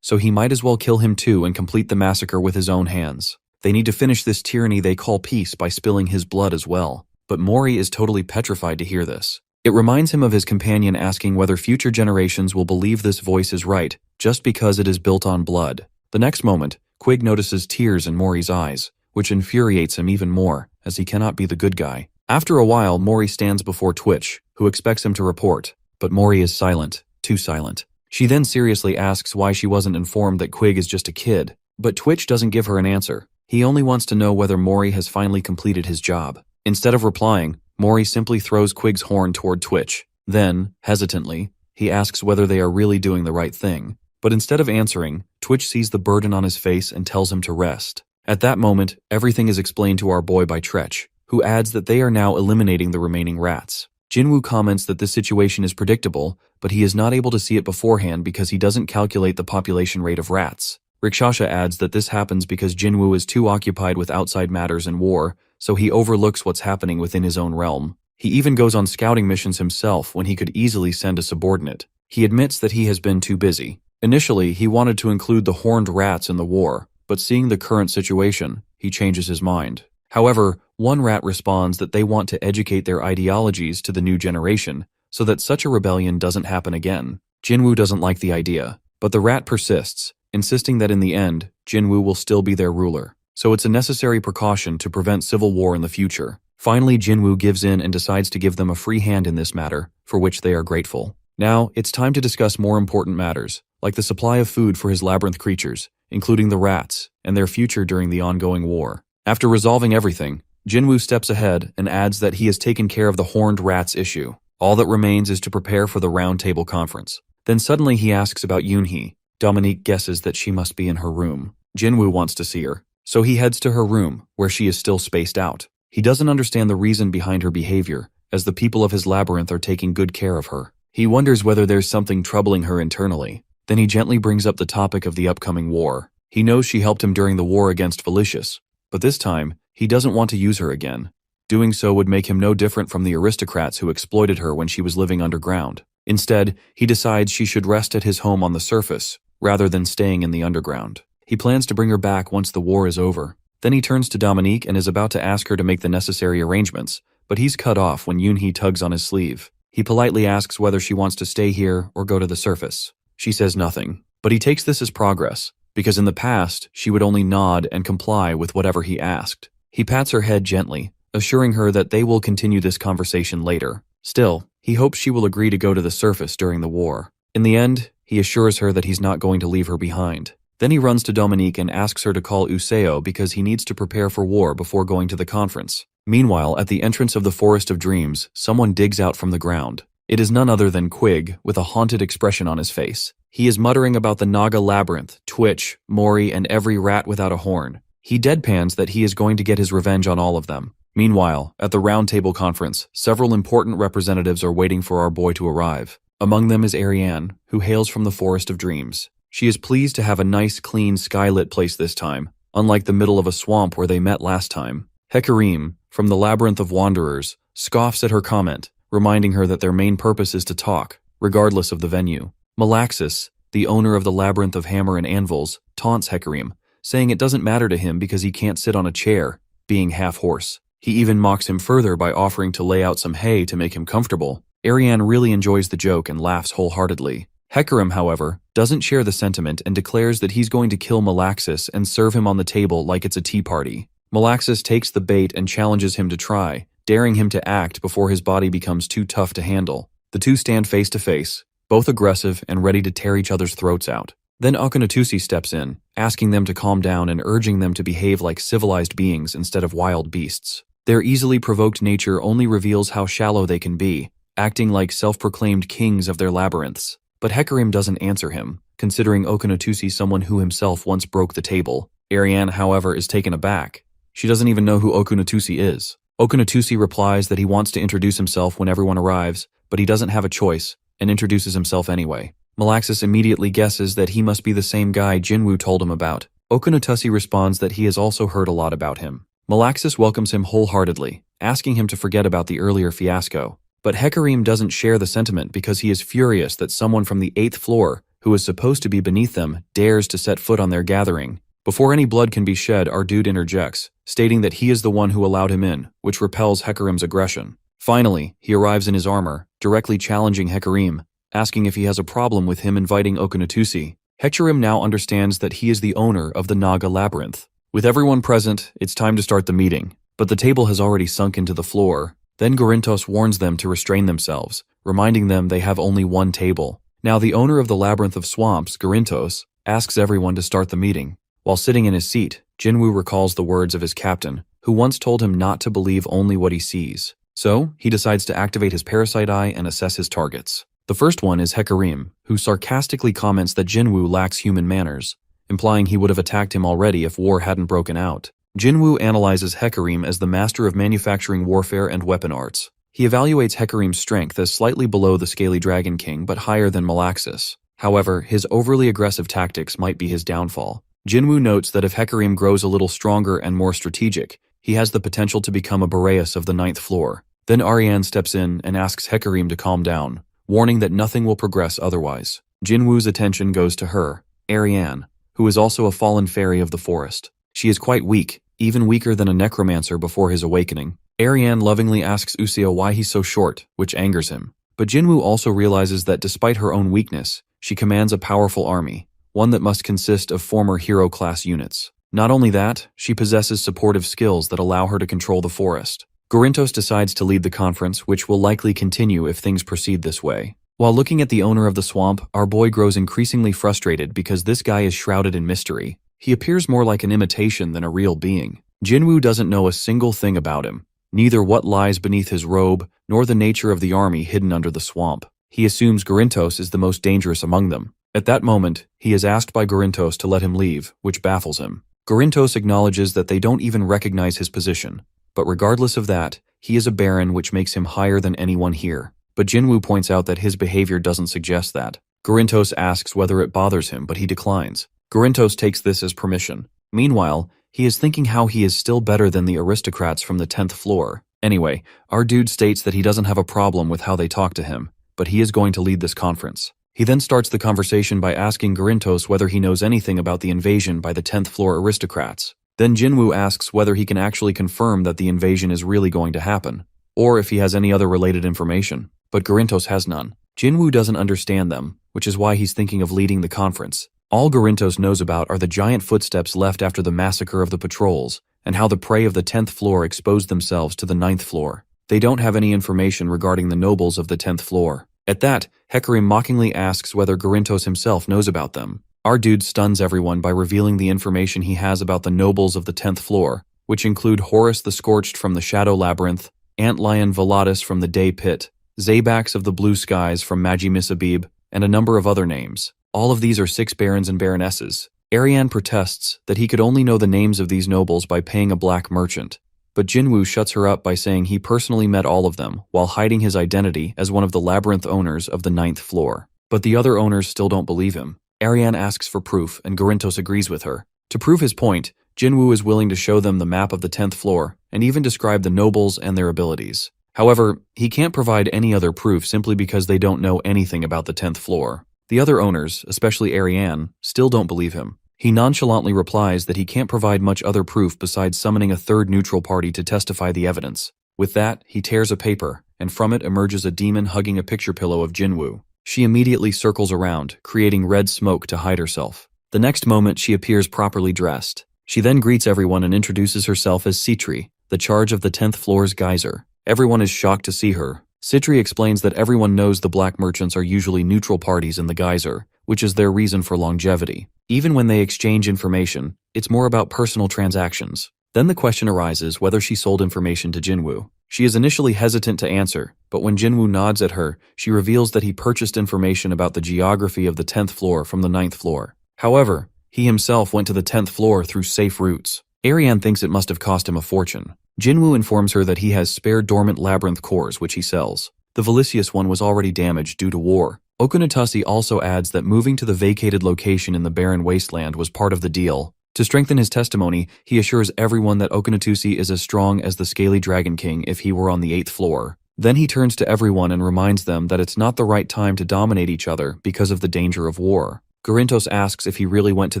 So he might as well kill him too and complete the massacre with his own hands. They need to finish this tyranny they call peace by spilling his blood as well. But Mori is totally petrified to hear this. It reminds him of his companion asking whether future generations will believe this voice is right, just because it is built on blood. The next moment, Quig notices tears in Mori's eyes, which infuriates him even more, as he cannot be the good guy. After a while, Mori stands before Twitch, who expects him to report, but Mori is silent, too silent. She then seriously asks why she wasn't informed that Quig is just a kid, but Twitch doesn't give her an answer. He only wants to know whether Mori has finally completed his job. Instead of replying, Mori simply throws Quig's horn toward Twitch. Then, hesitantly, he asks whether they are really doing the right thing. But instead of answering, Twitch sees the burden on his face and tells him to rest. At that moment, everything is explained to our boy by Tretch, who adds that they are now eliminating the remaining rats. Jinwoo comments that this situation is predictable, but he is not able to see it beforehand because he doesn't calculate the population rate of rats. Rikshasha adds that this happens because Jinwoo is too occupied with outside matters and war, so he overlooks what's happening within his own realm. He even goes on scouting missions himself when he could easily send a subordinate. He admits that he has been too busy. Initially, he wanted to include the horned rats in the war, but seeing the current situation, he changes his mind. However, one rat responds that they want to educate their ideologies to the new generation, so that such a rebellion doesn't happen again. Jinwoo doesn't like the idea, but the rat persists, insisting that in the end, Jinwoo will still be their ruler. So it's a necessary precaution to prevent civil war in the future. Finally, Jinwoo gives in and decides to give them a free hand in this matter, for which they are grateful. Now, it's time to discuss more important matters, like the supply of food for his labyrinth creatures, including the rats, and their future during the ongoing war. After resolving everything, Jinwoo steps ahead and adds that he has taken care of the horned rats issue. All that remains is to prepare for the round table conference. Then suddenly he asks about Yoonhee. Dominique guesses that she must be in her room. Jinwoo wants to see her. So he heads to her room, where she is still spaced out. He doesn't understand the reason behind her behavior, as the people of his labyrinth are taking good care of her. He wonders whether there's something troubling her internally. Then he gently brings up the topic of the upcoming war. He knows she helped him during the war against Felicius, but this time, he doesn't want to use her again. Doing so would make him no different from the aristocrats who exploited her when she was living underground. Instead, he decides she should rest at his home on the surface, rather than staying in the underground. He plans to bring her back once the war is over. Then he turns to Dominique and is about to ask her to make the necessary arrangements, but he's cut off when Yoonhee tugs on his sleeve. He politely asks whether she wants to stay here or go to the surface. She says nothing, but he takes this as progress, because in the past, she would only nod and comply with whatever he asked. He pats her head gently, assuring her that they will continue this conversation later. Still, he hopes she will agree to go to the surface during the war. In the end, he assures her that he's not going to leave her behind. Then he runs to Dominique and asks her to call Useo because he needs to prepare for war before going to the conference. Meanwhile, at the entrance of the Forest of Dreams, someone digs out from the ground. It is none other than Quig, with a haunted expression on his face. He is muttering about the Naga Labyrinth, Twitch, Mori, and every rat without a horn. He deadpans that he is going to get his revenge on all of them. Meanwhile, at the Round Table Conference, several important representatives are waiting for our boy to arrive. Among them is Ariane, who hails from the Forest of Dreams. She is pleased to have a nice, clean, skylit place this time, unlike the middle of a swamp where they met last time. Hekarim, from the Labyrinth of Wanderers, scoffs at her comment, reminding her that their main purpose is to talk, regardless of the venue. Malaxis, the owner of the Labyrinth of Hammer and Anvils, taunts Hekarim, saying it doesn't matter to him because he can't sit on a chair, being half-horse. He even mocks him further by offering to lay out some hay to make him comfortable. Ariane really enjoys the joke and laughs wholeheartedly. Hekarim, however, doesn't share the sentiment and declares that he's going to kill Malaxis and serve him on the table like it's a tea party. Malaxis takes the bait and challenges him to try, daring him to act before his body becomes too tough to handle. The two stand face to face, both aggressive and ready to tear each other's throats out. Then Akhenatensi steps in, asking them to calm down and urging them to behave like civilized beings instead of wild beasts. Their easily provoked nature only reveals how shallow they can be, acting like self-proclaimed kings of their labyrinths. But Hekarim doesn't answer him, considering Akhenatensi someone who himself once broke the table. Ariane, however, is taken aback. She doesn't even know who Akhenatensi is. Akhenatensi replies that he wants to introduce himself when everyone arrives, but he doesn't have a choice, and introduces himself anyway. Malaxis immediately guesses that he must be the same guy Jinwoo told him about. Akhenatensi responds that he has also heard a lot about him. Malaxis welcomes him wholeheartedly, asking him to forget about the earlier fiasco. But Hekarim doesn't share the sentiment because he is furious that someone from the 8th floor, who is supposed to be beneath them, dares to set foot on their gathering. Before any blood can be shed, our dude interjects, stating that he is the one who allowed him in, which repels Hekarim's aggression. Finally, he arrives in his armor, directly challenging Hekarim, asking if he has a problem with him inviting Akhenatensi. Hekarim now understands that he is the owner of the Naga Labyrinth. With everyone present, it's time to start the meeting, but the table has already sunk into the floor. Then Gorintos warns them to restrain themselves, reminding them they have only one table. Now the owner of the Labyrinth of Swamps, Gorintos, asks everyone to start the meeting. While sitting in his seat, Jinwoo recalls the words of his captain, who once told him not to believe only what he sees. So, he decides to activate his parasite eye and assess his targets. The first one is Hekarim, who sarcastically comments that Jinwoo lacks human manners, implying he would have attacked him already if war hadn't broken out. Jinwoo analyzes Hekarim as the master of manufacturing warfare and weapon arts. He evaluates Hekarim's strength as slightly below the Scaly Dragon King but higher than Malaxis. However, his overly aggressive tactics might be his downfall. Jinwoo notes that if Hekarim grows a little stronger and more strategic, he has the potential to become a Boreas of the 9th floor. Then Ariane steps in and asks Hekarim to calm down, warning that nothing will progress otherwise. Jinwoo's attention goes to her, Ariane, who is also a fallen fairy of the forest. She is quite weak, even weaker than a necromancer before his awakening. Ariane lovingly asks Useo why he's so short, which angers him. But Jinwoo also realizes that despite her own weakness, she commands a powerful army, one that must consist of former hero-class units. Not only that, she possesses supportive skills that allow her to control the forest. Gorintos decides to lead the conference, which will likely continue if things proceed this way. While looking at the owner of the swamp, our boy grows increasingly frustrated because this guy is shrouded in mystery. He appears more like an imitation than a real being. Jinwoo doesn't know a single thing about him, neither what lies beneath his robe, nor the nature of the army hidden under the swamp. He assumes Gorintos is the most dangerous among them. At that moment, he is asked by Gorintos to let him leave, which baffles him. Gorintos acknowledges that they don't even recognize his position, but regardless of that, he is a baron, which makes him higher than anyone here. But Jinwoo points out that his behavior doesn't suggest that. Gorintos asks whether it bothers him, but he declines. Gorintos takes this as permission. Meanwhile, he is thinking how he is still better than the aristocrats from the 10th floor. Anyway, our dude states that he doesn't have a problem with how they talk to him, but he is going to lead this conference. He then starts the conversation by asking Gorintos whether he knows anything about the invasion by the 10th floor aristocrats. Then Jinwoo asks whether he can actually confirm that the invasion is really going to happen, or if he has any other related information. But Gorintos has none. Jinwoo doesn't understand them, which is why he's thinking of leading the conference. All Gorintos knows about are the giant footsteps left after the massacre of the patrols, and how the prey of the 10th floor exposed themselves to the 9th floor. They don't have any information regarding the nobles of the 10th floor. At that, Hecarim mockingly asks whether Gorintos himself knows about them. Our dude stuns everyone by revealing the information he has about the nobles of the 10th floor, which include Horus the Scorched from the Shadow Labyrinth, Antlion Velatus from the Day Pit, Zabax of the Blue Skies from Magi-Misabib, and a number of other names. All of these are 6 barons and baronesses. Ariane protests that he could only know the names of these nobles by paying a black merchant, but Jinwoo shuts her up by saying he personally met all of them while hiding his identity as one of the labyrinth owners of the 9th floor. But the other owners still don't believe him. Ariane asks for proof, and Gorintos agrees with her. To prove his point, Jinwoo is willing to show them the map of the 10th floor and even describe the nobles and their abilities. However, he can't provide any other proof simply because they don't know anything about the 10th floor. The other owners, especially Ariane, still don't believe him. He nonchalantly replies that he can't provide much other proof besides summoning a third neutral party to testify the evidence. With that, he tears a paper, and from it emerges a demon hugging a picture pillow of Jinwoo. She immediately circles around, creating red smoke to hide herself. The next moment, she appears properly dressed. She then greets everyone and introduces herself as Citri, the charge of the 10th floor's geyser. Everyone is shocked to see her. Citri explains that everyone knows the black merchants are usually neutral parties in the geyser, which is their reason for longevity. Even when they exchange information, it's more about personal transactions. Then the question arises whether she sold information to Jinwoo. She is initially hesitant to answer, but when Jinwoo nods at her, she reveals that he purchased information about the geography of the 10th floor from the 9th floor. However, he himself went to the 10th floor through safe routes. Ariane thinks it must have cost him a fortune. Jinwoo informs her that he has spare dormant labyrinth cores which he sells. The Velicious one was already damaged due to war. Okunatasi also adds that moving to the vacated location in the barren wasteland was part of the deal. To strengthen his testimony, he assures everyone that Okunatusi is as strong as the Scaly Dragon King if he were on the 8th floor. Then he turns to everyone and reminds them that it's not the right time to dominate each other because of the danger of war. Gorintos asks if he really went to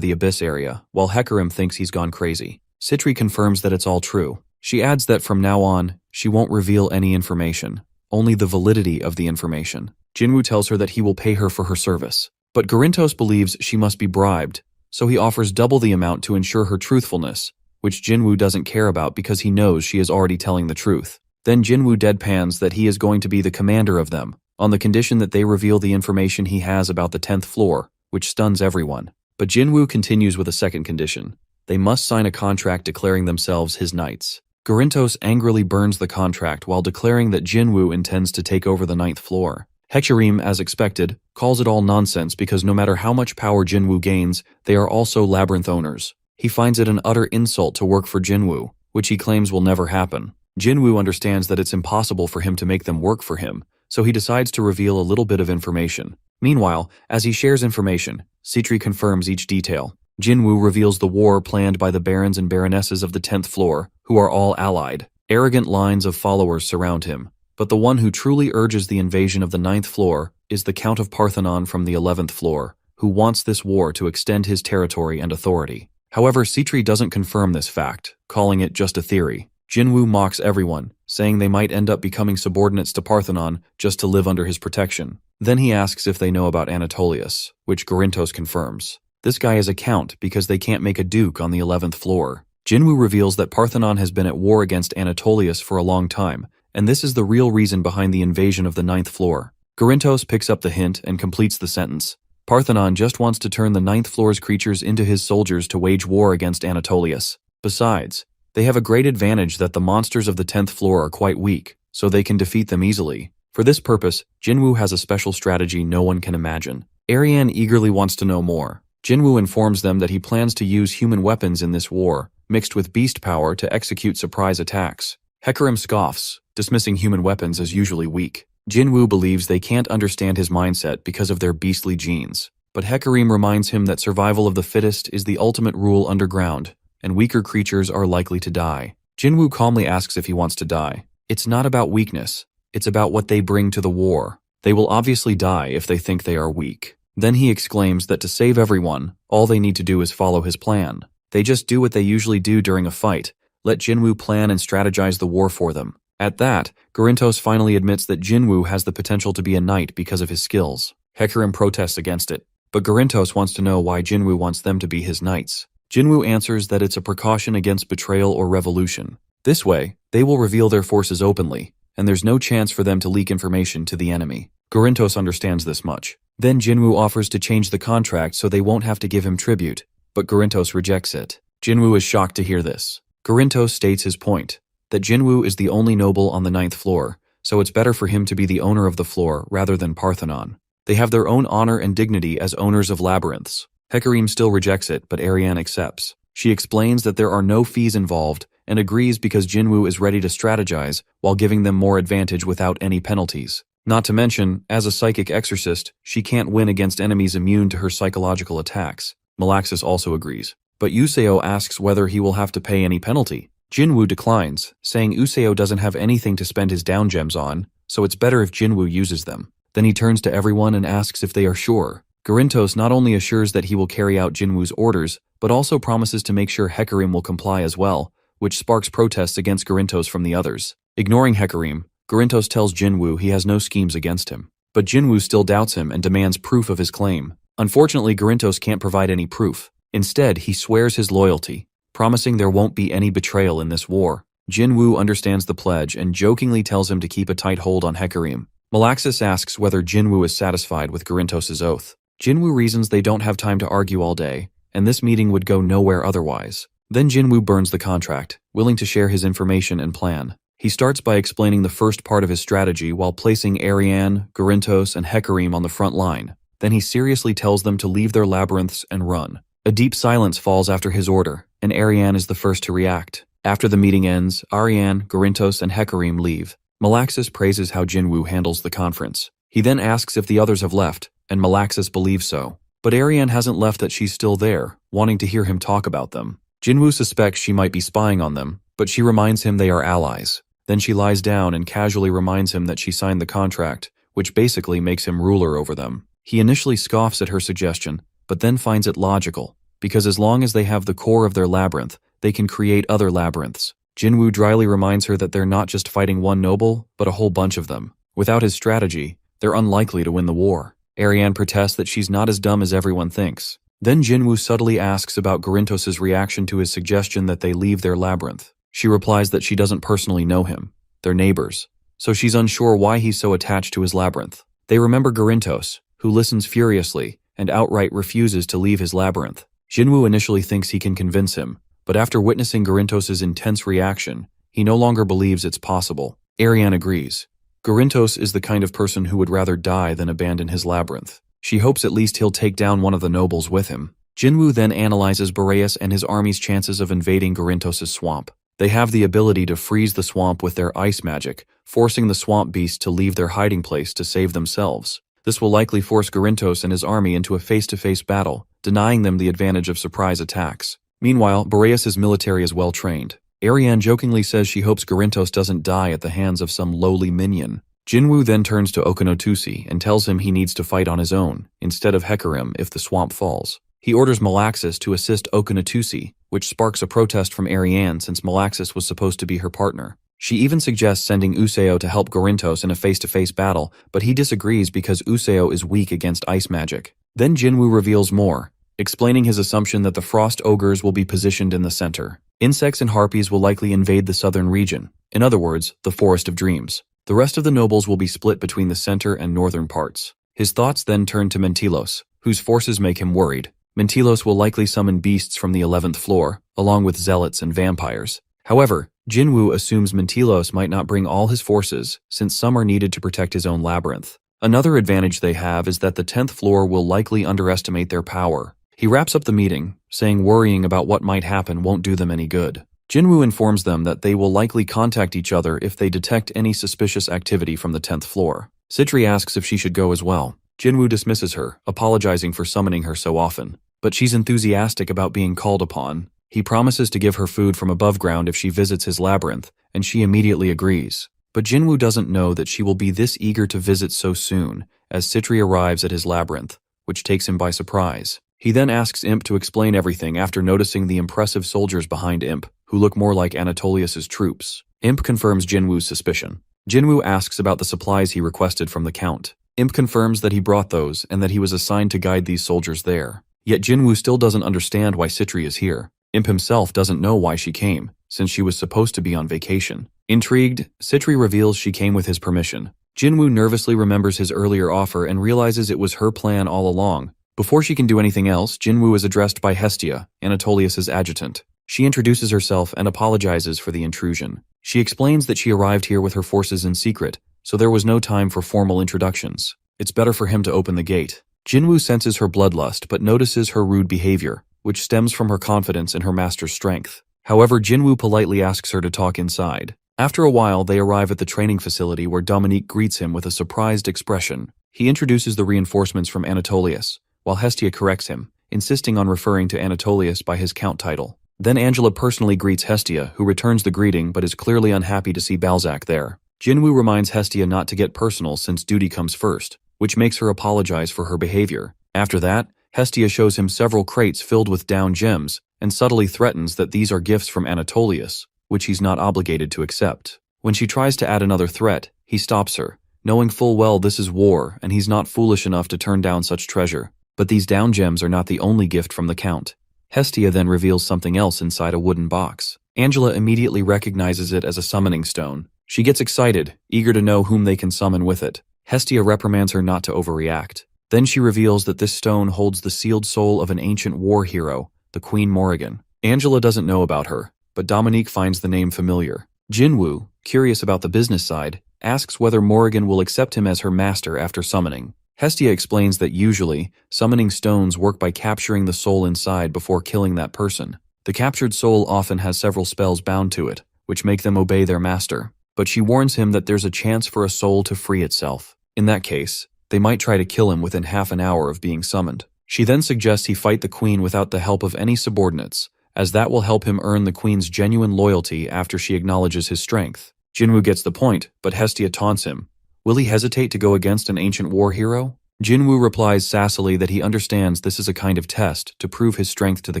the Abyss area, while Hecarim thinks he's gone crazy. Citri confirms that it's all true. She adds that from now on, she won't reveal any information, only the validity of the information. Jinwoo tells her that he will pay her for her service, but Gorintos believes she must be bribed, so he offers double the amount to ensure her truthfulness, which Jinwoo doesn't care about because he knows she is already telling the truth. Then Jinwoo deadpans that he is going to be the commander of them, on the condition that they reveal the information he has about the 10th floor, which stuns everyone. But Jinwoo continues with a second condition. They must sign a contract declaring themselves his knights. Gorintos angrily burns the contract while declaring that Jinwoo intends to take over the 9th floor. Hecarim, as expected, calls it all nonsense because no matter how much power Jinwoo gains, they are also labyrinth owners. He finds it an utter insult to work for Jinwoo, which he claims will never happen. Jinwoo understands that it's impossible for him to make them work for him, so he decides to reveal a little bit of information. Meanwhile, as he shares information, Citri confirms each detail. Jinwoo reveals the war planned by the barons and baronesses of the 10th floor, who are all allied. Arrogant lines of followers surround him, but the one who truly urges the invasion of the 9th floor is the Count of Parthenon from the 11th floor, who wants this war to extend his territory and authority. However, Citri doesn't confirm this fact, calling it just a theory. Jinwoo mocks everyone, saying they might end up becoming subordinates to Parthenon just to live under his protection. Then he asks if they know about Anatolius, which Gorintos confirms. This guy is a count because they can't make a duke on the 11th floor. Jinwoo reveals that Parthenon has been at war against Anatolius for a long time, and this is the real reason behind the invasion of the 9th floor. Gorintos picks up the hint and completes the sentence. Parthenon just wants to turn the 9th floor's creatures into his soldiers to wage war against Anatolius. Besides, they have a great advantage that the monsters of the 10th floor are quite weak, so they can defeat them easily. For this purpose, Jinwoo has a special strategy no one can imagine. Ariane eagerly wants to know more. Jinwoo informs them that he plans to use human weapons in this war, mixed with beast power to execute surprise attacks. Hecarim scoffs, dismissing human weapons as usually weak. Jinwoo believes they can't understand his mindset because of their beastly genes. But Hecarim reminds him that survival of the fittest is the ultimate rule underground, and weaker creatures are likely to die. Jinwoo calmly asks if he wants to die. It's not about weakness, it's about what they bring to the war. They will obviously die if they think they are weak. Then he exclaims that to save everyone, all they need to do is follow his plan. They just do what they usually do during a fight, let Jinwoo plan and strategize the war for them. At that, Garintos finally admits that Jinwoo has the potential to be a knight because of his skills. Hecarim protests against it, but Garintos wants to know why Jinwoo wants them to be his knights. Jinwoo answers that it's a precaution against betrayal or revolution. This way, they will reveal their forces openly, and there's no chance for them to leak information to the enemy. Garintos understands this much. Then Jinwoo offers to change the contract so they won't have to give him tribute, but Garintos rejects it. Jinwoo is shocked to hear this. Garintos states his point, that Jinwoo is the only noble on the 9th floor, so it's better for him to be the owner of the floor rather than Parthenon. They have their own honor and dignity as owners of labyrinths. Hecarim still rejects it, but Ariane accepts. She explains that there are no fees involved and agrees because Jinwoo is ready to strategize while giving them more advantage without any penalties. Not to mention, as a psychic exorcist, she can't win against enemies immune to her psychological attacks. Malaxis also agrees. But Useo asks whether he will have to pay any penalty. Jinwoo declines, saying Useo doesn't have anything to spend his down gems on, so it's better if Jinwoo uses them. Then he turns to everyone and asks if they are sure. Garintos not only assures that he will carry out Jinwoo's orders, but also promises to make sure Hecarim will comply as well, which sparks protests against Garintos from the others. Ignoring Hecarim, Garintos tells Jinwoo he has no schemes against him. But Jinwoo still doubts him and demands proof of his claim. Unfortunately, Garintos can't provide any proof. Instead, he swears his loyalty, promising there won't be any betrayal in this war. Jinwoo understands the pledge and jokingly tells him to keep a tight hold on Hecarim. Malaxis asks whether Jinwoo is satisfied with Garintos' oath. Jinwoo reasons they don't have time to argue all day, and this meeting would go nowhere otherwise. Then Jinwoo burns the contract, willing to share his information and plan. He starts by explaining the first part of his strategy while placing Ariane, Garintos, and Hecarim on the front line. Then he seriously tells them to leave their labyrinths and run. A deep silence falls after his order, and Ariane is the first to react. After the meeting ends, Ariane, Garintos, and Hecarim leave. Malaxis praises how Jinwoo handles the conference. He then asks if the others have left, and Malaxis believes so. But Ariane hasn't left, that she's still there, wanting to hear him talk about them. Jinwoo suspects she might be spying on them, but she reminds him they are allies. Then she lies down and casually reminds him that she signed the contract, which basically makes him ruler over them. He initially scoffs at her suggestion, but then finds it logical, because as long as they have the core of their labyrinth, they can create other labyrinths. Jinwoo dryly reminds her that they're not just fighting one noble, but a whole bunch of them. Without his strategy, they're unlikely to win the war. Ariane protests that she's not as dumb as everyone thinks. Then Jinwoo subtly asks about Garintos' reaction to his suggestion that they leave their labyrinth. She replies that she doesn't personally know him. They're neighbors. So she's unsure why he's so attached to his labyrinth. They remember Garintos, who listens furiously and outright refuses to leave his labyrinth. Jinwoo initially thinks he can convince him, but after witnessing Garintos' intense reaction, he no longer believes it's possible. Ariane agrees. Garintos is the kind of person who would rather die than abandon his labyrinth. She hopes at least he'll take down one of the nobles with him. Jinwoo then analyzes Boreas and his army's chances of invading Garintos' swamp. They have the ability to freeze the swamp with their ice magic, forcing the swamp beast to leave their hiding place to save themselves. This will likely force Garintos and his army into a face-to-face battle, denying them the advantage of surprise attacks. Meanwhile, Boreas' military is well trained. Ariane jokingly says she hopes Garintos doesn't die at the hands of some lowly minion. Jinwoo then turns to Okinotusi and tells him he needs to fight on his own, instead of Hecarim if the swamp falls. He orders Malaxis to assist Okinotusi, which sparks a protest from Ariane since Malaxis was supposed to be her partner. She even suggests sending Useo to help Garintos in a face-to-face battle, but he disagrees because Useo is weak against ice magic. Then Jinwoo reveals more, explaining his assumption that the frost ogres will be positioned in the center. Insects and harpies will likely invade the southern region, in other words, the Forest of Dreams. The rest of the nobles will be split between the center and northern parts. His thoughts then turn to Mentilos, whose forces make him worried. Mentilos will likely summon beasts from the 11th floor, along with zealots and vampires. However, Jinwoo assumes Mentilos might not bring all his forces, since some are needed to protect his own labyrinth. Another advantage they have is that the 10th floor will likely underestimate their power. He wraps up the meeting, saying worrying about what might happen won't do them any good. Jinwoo informs them that they will likely contact each other if they detect any suspicious activity from the 10th floor. Citri asks if she should go as well. Jinwoo dismisses her, apologizing for summoning her so often. But she's enthusiastic about being called upon. He promises to give her food from above ground if she visits his labyrinth, and she immediately agrees. But Jinwoo doesn't know that she will be this eager to visit so soon, as Citri arrives at his labyrinth, which takes him by surprise. He then asks Imp to explain everything after noticing the impressive soldiers behind Imp, who look more like Anatolius's troops. Imp confirms Jinwoo's suspicion. Jinwoo asks about the supplies he requested from the Count. Imp confirms that he brought those and that he was assigned to guide these soldiers there. Yet Jinwoo still doesn't understand why Citri is here. Imp himself doesn't know why she came, since she was supposed to be on vacation. Intrigued, Citri reveals she came with his permission. Jinwoo nervously remembers his earlier offer and realizes it was her plan all along. Before she can do anything else, Jinwoo is addressed by Hestia, Anatolius's adjutant. She introduces herself and apologizes for the intrusion. She explains that she arrived here with her forces in secret, so there was no time for formal introductions. It's better for him to open the gate. Jinwoo senses her bloodlust but notices her rude behavior, which stems from her confidence in her master's strength. However, Jinwoo politely asks her to talk inside. After a while, they arrive at the training facility where Dominique greets him with a surprised expression. He introduces the reinforcements from Anatolius, while Hestia corrects him, insisting on referring to Anatolius by his Count title. Then Angela personally greets Hestia, who returns the greeting but is clearly unhappy to see Balzac there. Jinwoo reminds Hestia not to get personal since duty comes first, which makes her apologize for her behavior. After that, Hestia shows him several crates filled with down gems and subtly threatens that these are gifts from Anatolius, which he's not obligated to accept. When she tries to add another threat, he stops her, knowing full well this is war and he's not foolish enough to turn down such treasure. But these down gems are not the only gift from the Count. Hestia then reveals something else inside a wooden box. Angela immediately recognizes it as a summoning stone. She gets excited, eager to know whom they can summon with it. Hestia reprimands her not to overreact. Then she reveals that this stone holds the sealed soul of an ancient war hero, the Queen Morrigan. Angela doesn't know about her, but Dominique finds the name familiar. Jinwoo, curious about the business side, asks whether Morrigan will accept him as her master after summoning. Hestia explains that usually, summoning stones work by capturing the soul inside before killing that person. The captured soul often has several spells bound to it, which make them obey their master. But she warns him that there's a chance for a soul to free itself. In that case, they might try to kill him within half an hour of being summoned. She then suggests he fight the Queen without the help of any subordinates, as that will help him earn the Queen's genuine loyalty after she acknowledges his strength. Jinwoo gets the point, but Hestia taunts him. Will he hesitate to go against an ancient war hero? Jinwoo replies sassily that he understands this is a kind of test to prove his strength to the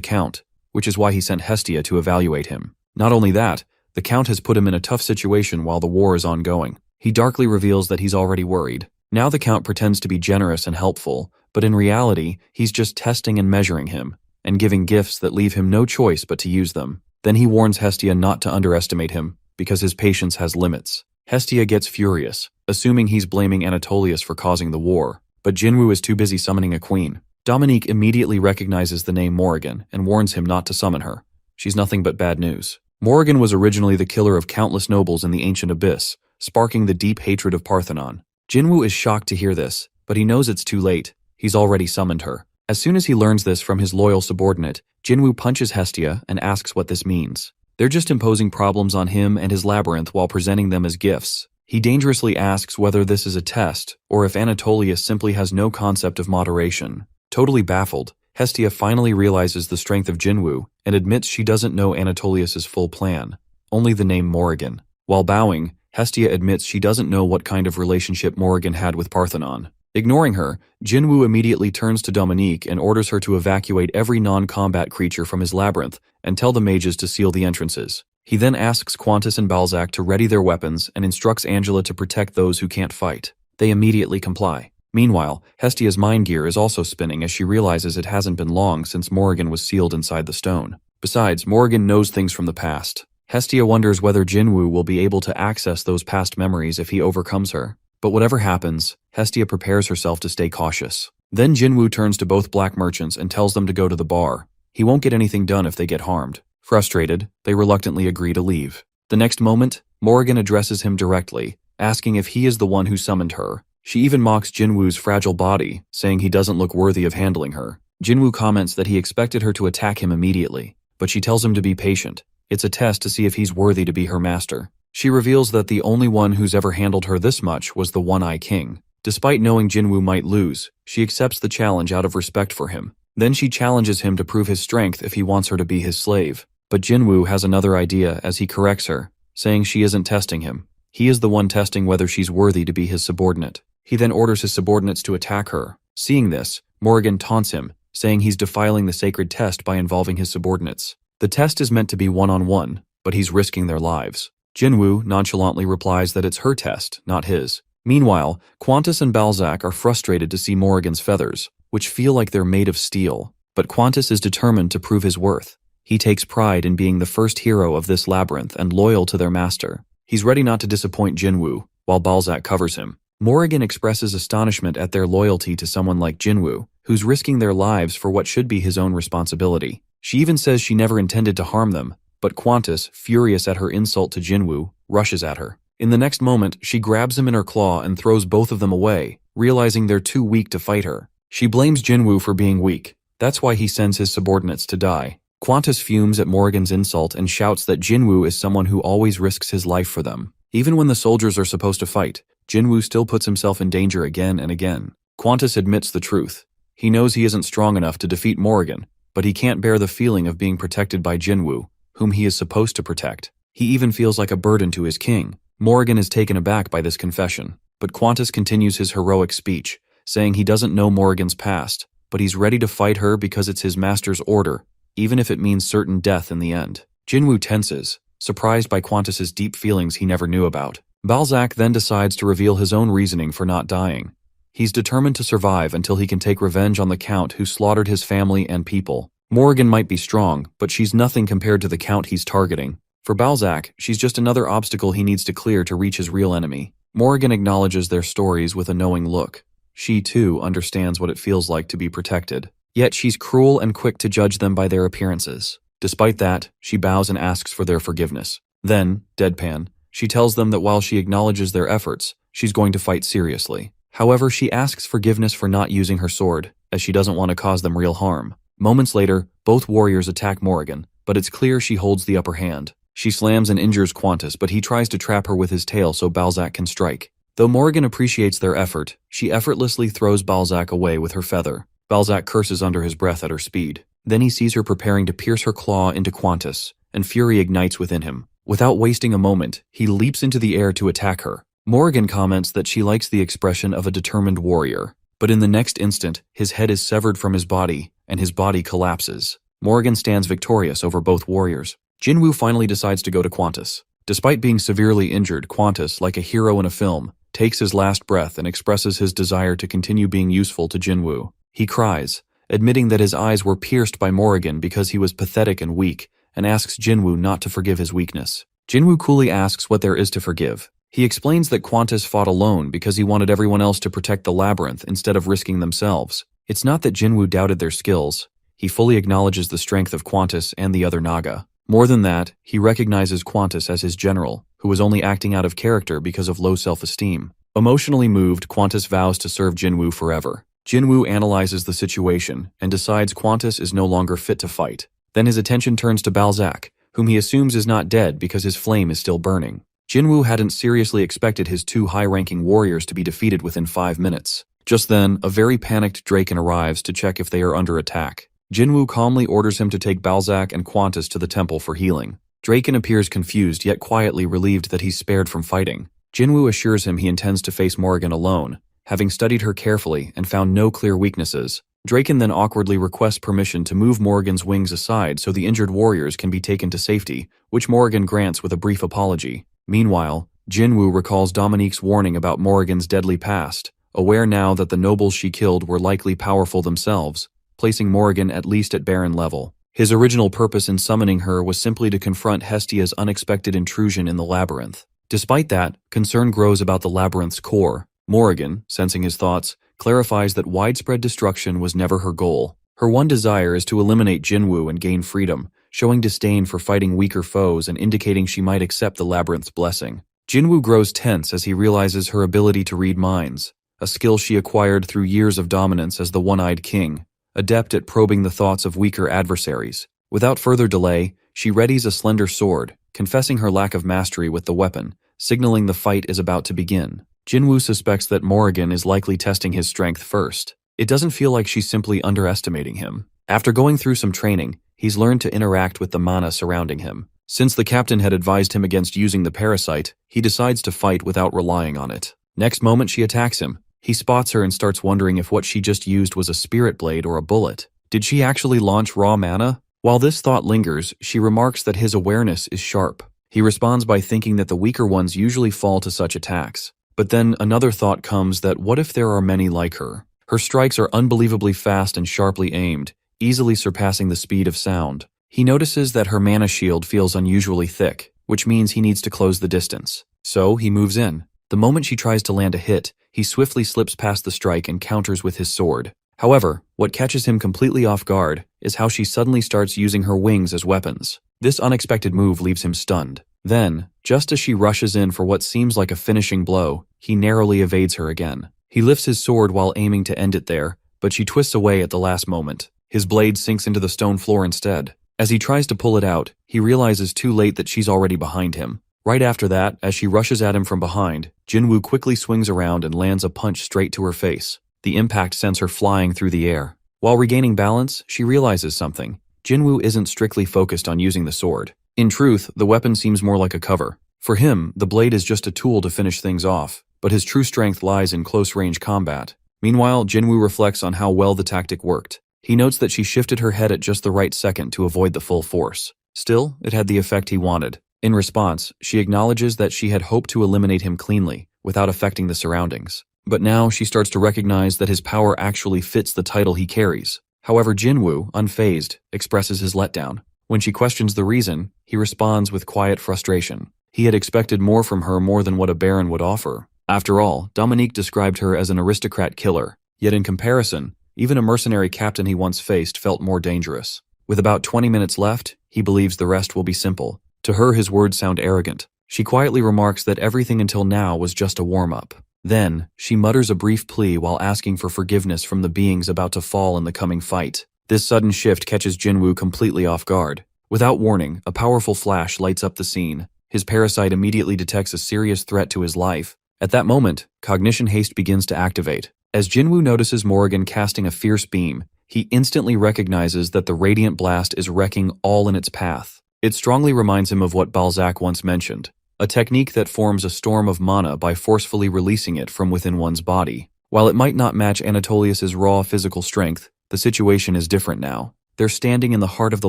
Count, which is why he sent Hestia to evaluate him. Not only that, the Count has put him in a tough situation while the war is ongoing. He darkly reveals that he's already worried. Now the Count pretends to be generous and helpful, but in reality, he's just testing and measuring him, and giving gifts that leave him no choice but to use them. Then he warns Hestia not to underestimate him, because his patience has limits. Hestia gets furious, assuming he's blaming Anatolius for causing the war, but Jinwoo is too busy summoning a queen. Dominique immediately recognizes the name Morrigan and warns him not to summon her. She's nothing but bad news. Morrigan was originally the killer of countless nobles in the ancient abyss, sparking the deep hatred of Parthenon. Jinwoo is shocked to hear this, but he knows it's too late. He's already summoned her. As soon as he learns this from his loyal subordinate, Jinwoo punches Hestia and asks what this means. They're just imposing problems on him and his labyrinth while presenting them as gifts. He dangerously asks whether this is a test, or if Anatolius simply has no concept of moderation. Totally baffled, Hestia finally realizes the strength of Jinwoo and admits she doesn't know Anatolius's full plan, only the name Morrigan. While bowing, Hestia admits she doesn't know what kind of relationship Morrigan had with Parthenon. Ignoring her, Jinwoo immediately turns to Dominique and orders her to evacuate every non-combat creature from his labyrinth and tell the mages to seal the entrances. He then asks Qantas and Balzac to ready their weapons and instructs Angela to protect those who can't fight. They immediately comply. Meanwhile, Hestia's mind gear is also spinning as she realizes it hasn't been long since Morrigan was sealed inside the stone. Besides, Morrigan knows things from the past. Hestia wonders whether Jinwoo will be able to access those past memories if he overcomes her. But whatever happens, Hestia prepares herself to stay cautious. Then Jinwoo turns to both black merchants and tells them to go to the bar. He won't get anything done if they get harmed. Frustrated, they reluctantly agree to leave. The next moment, Morrigan addresses him directly, asking if he is the one who summoned her. She even mocks Jinwoo's fragile body, saying he doesn't look worthy of handling her. Jinwoo comments that he expected her to attack him immediately, but she tells him to be patient. It's a test to see if he's worthy to be her master. She reveals that the only one who's ever handled her this much was the One-Eye King. Despite knowing Jinwoo might lose, she accepts the challenge out of respect for him. Then she challenges him to prove his strength if he wants her to be his slave. But Jinwoo has another idea as he corrects her, saying she isn't testing him. He is the one testing whether she's worthy to be his subordinate. He then orders his subordinates to attack her. Seeing this, Morrigan taunts him, saying he's defiling the sacred test by involving his subordinates. The test is meant to be one-on-one, but he's risking their lives. Jinwoo nonchalantly replies that it's her test, not his. Meanwhile, Qantas and Balzac are frustrated to see Morrigan's feathers, which feel like they're made of steel. But Qantas is determined to prove his worth. He takes pride in being the first hero of this labyrinth and loyal to their master. He's ready not to disappoint Jinwoo, while Balzac covers him. Morrigan expresses astonishment at their loyalty to someone like Jinwoo, who's risking their lives for what should be his own responsibility. She even says she never intended to harm them, but Qantas, furious at her insult to Jinwoo, rushes at her. In the next moment, she grabs him in her claw and throws both of them away, realizing they're too weak to fight her. She blames Jinwoo for being weak. That's why he sends his subordinates to die. Qantas fumes at Morrigan's insult and shouts that Jinwoo is someone who always risks his life for them. Even when the soldiers are supposed to fight, Jinwoo still puts himself in danger again and again. Qantas admits the truth. He knows he isn't strong enough to defeat Morrigan, but he can't bear the feeling of being protected by Jinwoo, whom he is supposed to protect. He even feels like a burden to his king. Morrigan is taken aback by this confession, but Qantas continues his heroic speech, saying he doesn't know Morrigan's past, but he's ready to fight her because it's his master's order, even if it means certain death in the end. Jinwoo tenses, surprised by Qantas's deep feelings he never knew about. Balzac then decides to reveal his own reasoning for not dying. He's determined to survive until he can take revenge on the Count who slaughtered his family and people. Morrigan might be strong, but she's nothing compared to the Count he's targeting. For Balzac, she's just another obstacle he needs to clear to reach his real enemy. Morrigan acknowledges their stories with a knowing look. She, too, understands what it feels like to be protected. Yet she's cruel and quick to judge them by their appearances. Despite that, she bows and asks for their forgiveness. Then, deadpan, she tells them that while she acknowledges their efforts, she's going to fight seriously. However, she asks forgiveness for not using her sword, as she doesn't want to cause them real harm. Moments later, both warriors attack Morrigan, but it's clear she holds the upper hand. She slams and injures Qantas, but he tries to trap her with his tail so Balzac can strike. Though Morrigan appreciates their effort, she effortlessly throws Balzac away with her feather. Balzac curses under his breath at her speed. Then he sees her preparing to pierce her claw into Qantas, and fury ignites within him. Without wasting a moment, he leaps into the air to attack her. Morrigan comments that she likes the expression of a determined warrior, but in the next instant, his head is severed from his body, and his body collapses. Morrigan stands victorious over both warriors. Jinwoo finally decides to go to Qantas. Despite being severely injured, Qantas, like a hero in a film, takes his last breath and expresses his desire to continue being useful to Jinwoo. He cries, admitting that his eyes were pierced by Morrigan because he was pathetic and weak, and asks Jinwoo not to forgive his weakness. Jinwoo coolly asks what there is to forgive. He explains that Qantas fought alone because he wanted everyone else to protect the labyrinth instead of risking themselves. It's not that Jinwoo doubted their skills. He fully acknowledges the strength of Qantas and the other Naga. More than that, he recognizes Qantas as his general, who was only acting out of character because of low self-esteem. Emotionally moved, Qantas vows to serve Jinwoo forever. Jinwoo analyzes the situation and decides Qantas is no longer fit to fight. Then his attention turns to Balzac, whom he assumes is not dead because his flame is still burning. Jinwoo hadn't seriously expected his two high-ranking warriors to be defeated within 5 minutes. Just then, a very panicked Draken arrives to check if they are under attack. Jinwoo calmly orders him to take Balzac and Qantas to the temple for healing. Draken appears confused yet quietly relieved that he's spared from fighting. Jinwoo assures him he intends to face Morrigan alone, having studied her carefully and found no clear weaknesses. Draken then awkwardly requests permission to move Morrigan's wings aside so the injured warriors can be taken to safety, which Morrigan grants with a brief apology. Meanwhile, Jinwoo recalls Dominique's warning about Morrigan's deadly past, aware now that the nobles she killed were likely powerful themselves, placing Morrigan at least at Baron level. His original purpose in summoning her was simply to confront Hestia's unexpected intrusion in the labyrinth. Despite that, concern grows about the labyrinth's core. Morrigan, sensing his thoughts, clarifies that widespread destruction was never her goal. Her one desire is to eliminate Jinwoo and gain freedom, showing disdain for fighting weaker foes and indicating she might accept the labyrinth's blessing. Jinwoo grows tense as he realizes her ability to read minds, a skill she acquired through years of dominance as the One-Eyed King. adept at probing the thoughts of weaker adversaries. Without further delay, she readies a slender sword, confessing her lack of mastery with the weapon, signaling the fight is about to begin. Jinwoo suspects that Morrigan is likely testing his strength first. It doesn't feel like she's simply underestimating him. After going through some training, he's learned to interact with the mana surrounding him. Since the captain had advised him against using the parasite, he decides to fight without relying on it. Next moment she attacks him. He spots her and starts wondering if what she just used was a spirit blade or a bullet. Did she actually launch raw mana? While this thought lingers, she remarks that his awareness is sharp. He responds by thinking that the weaker ones usually fall to such attacks. But then another thought comes that what if there are many like her? Her strikes are unbelievably fast and sharply aimed, easily surpassing the speed of sound. He notices that her mana shield feels unusually thick, which means he needs to close the distance. So he moves in. The moment she tries to land a hit, he swiftly slips past the strike and counters with his sword. However, what catches him completely off guard is how she suddenly starts using her wings as weapons. This unexpected move leaves him stunned. Then, just as she rushes in for what seems like a finishing blow, he narrowly evades her again. He lifts his sword while aiming to end it there, but she twists away at the last moment. His blade sinks into the stone floor instead. As he tries to pull it out, he realizes too late that she's already behind him. Right after that, as she rushes at him from behind, Jinwoo quickly swings around and lands a punch straight to her face. The impact sends her flying through the air. While regaining balance, she realizes something. Jinwoo isn't strictly focused on using the sword. In truth, the weapon seems more like a cover. For him, the blade is just a tool to finish things off, but his true strength lies in close-range combat. Meanwhile, Jinwoo reflects on how well the tactic worked. He notes that she shifted her head at just the right second to avoid the full force. Still, it had the effect he wanted. In response, she acknowledges that she had hoped to eliminate him cleanly, without affecting the surroundings. But now she starts to recognize that his power actually fits the title he carries. However, Jinwoo, unfazed, expresses his letdown. When she questions the reason, he responds with quiet frustration. He had expected more from her more than what a baron would offer. After all, Dominique described her as an aristocrat killer, yet in comparison, even a mercenary captain he once faced felt more dangerous. With about 20 minutes left, he believes the rest will be simple. To her, his words sound arrogant. She quietly remarks that everything until now was just a warm-up. Then, she mutters a brief plea while asking for forgiveness from the beings about to fall in the coming fight. This sudden shift catches Jinwoo completely off guard. Without warning, a powerful flash lights up the scene. His parasite immediately detects a serious threat to his life. At that moment, cognition haste begins to activate. As Jinwoo notices Morrigan casting a fierce beam, he instantly recognizes that the radiant blast is wrecking all in its path. It strongly reminds him of what Balzac once mentioned, a technique that forms a storm of mana by forcefully releasing it from within one's body. While it might not match Anatolius's raw physical strength, the situation is different now. They're standing in the heart of the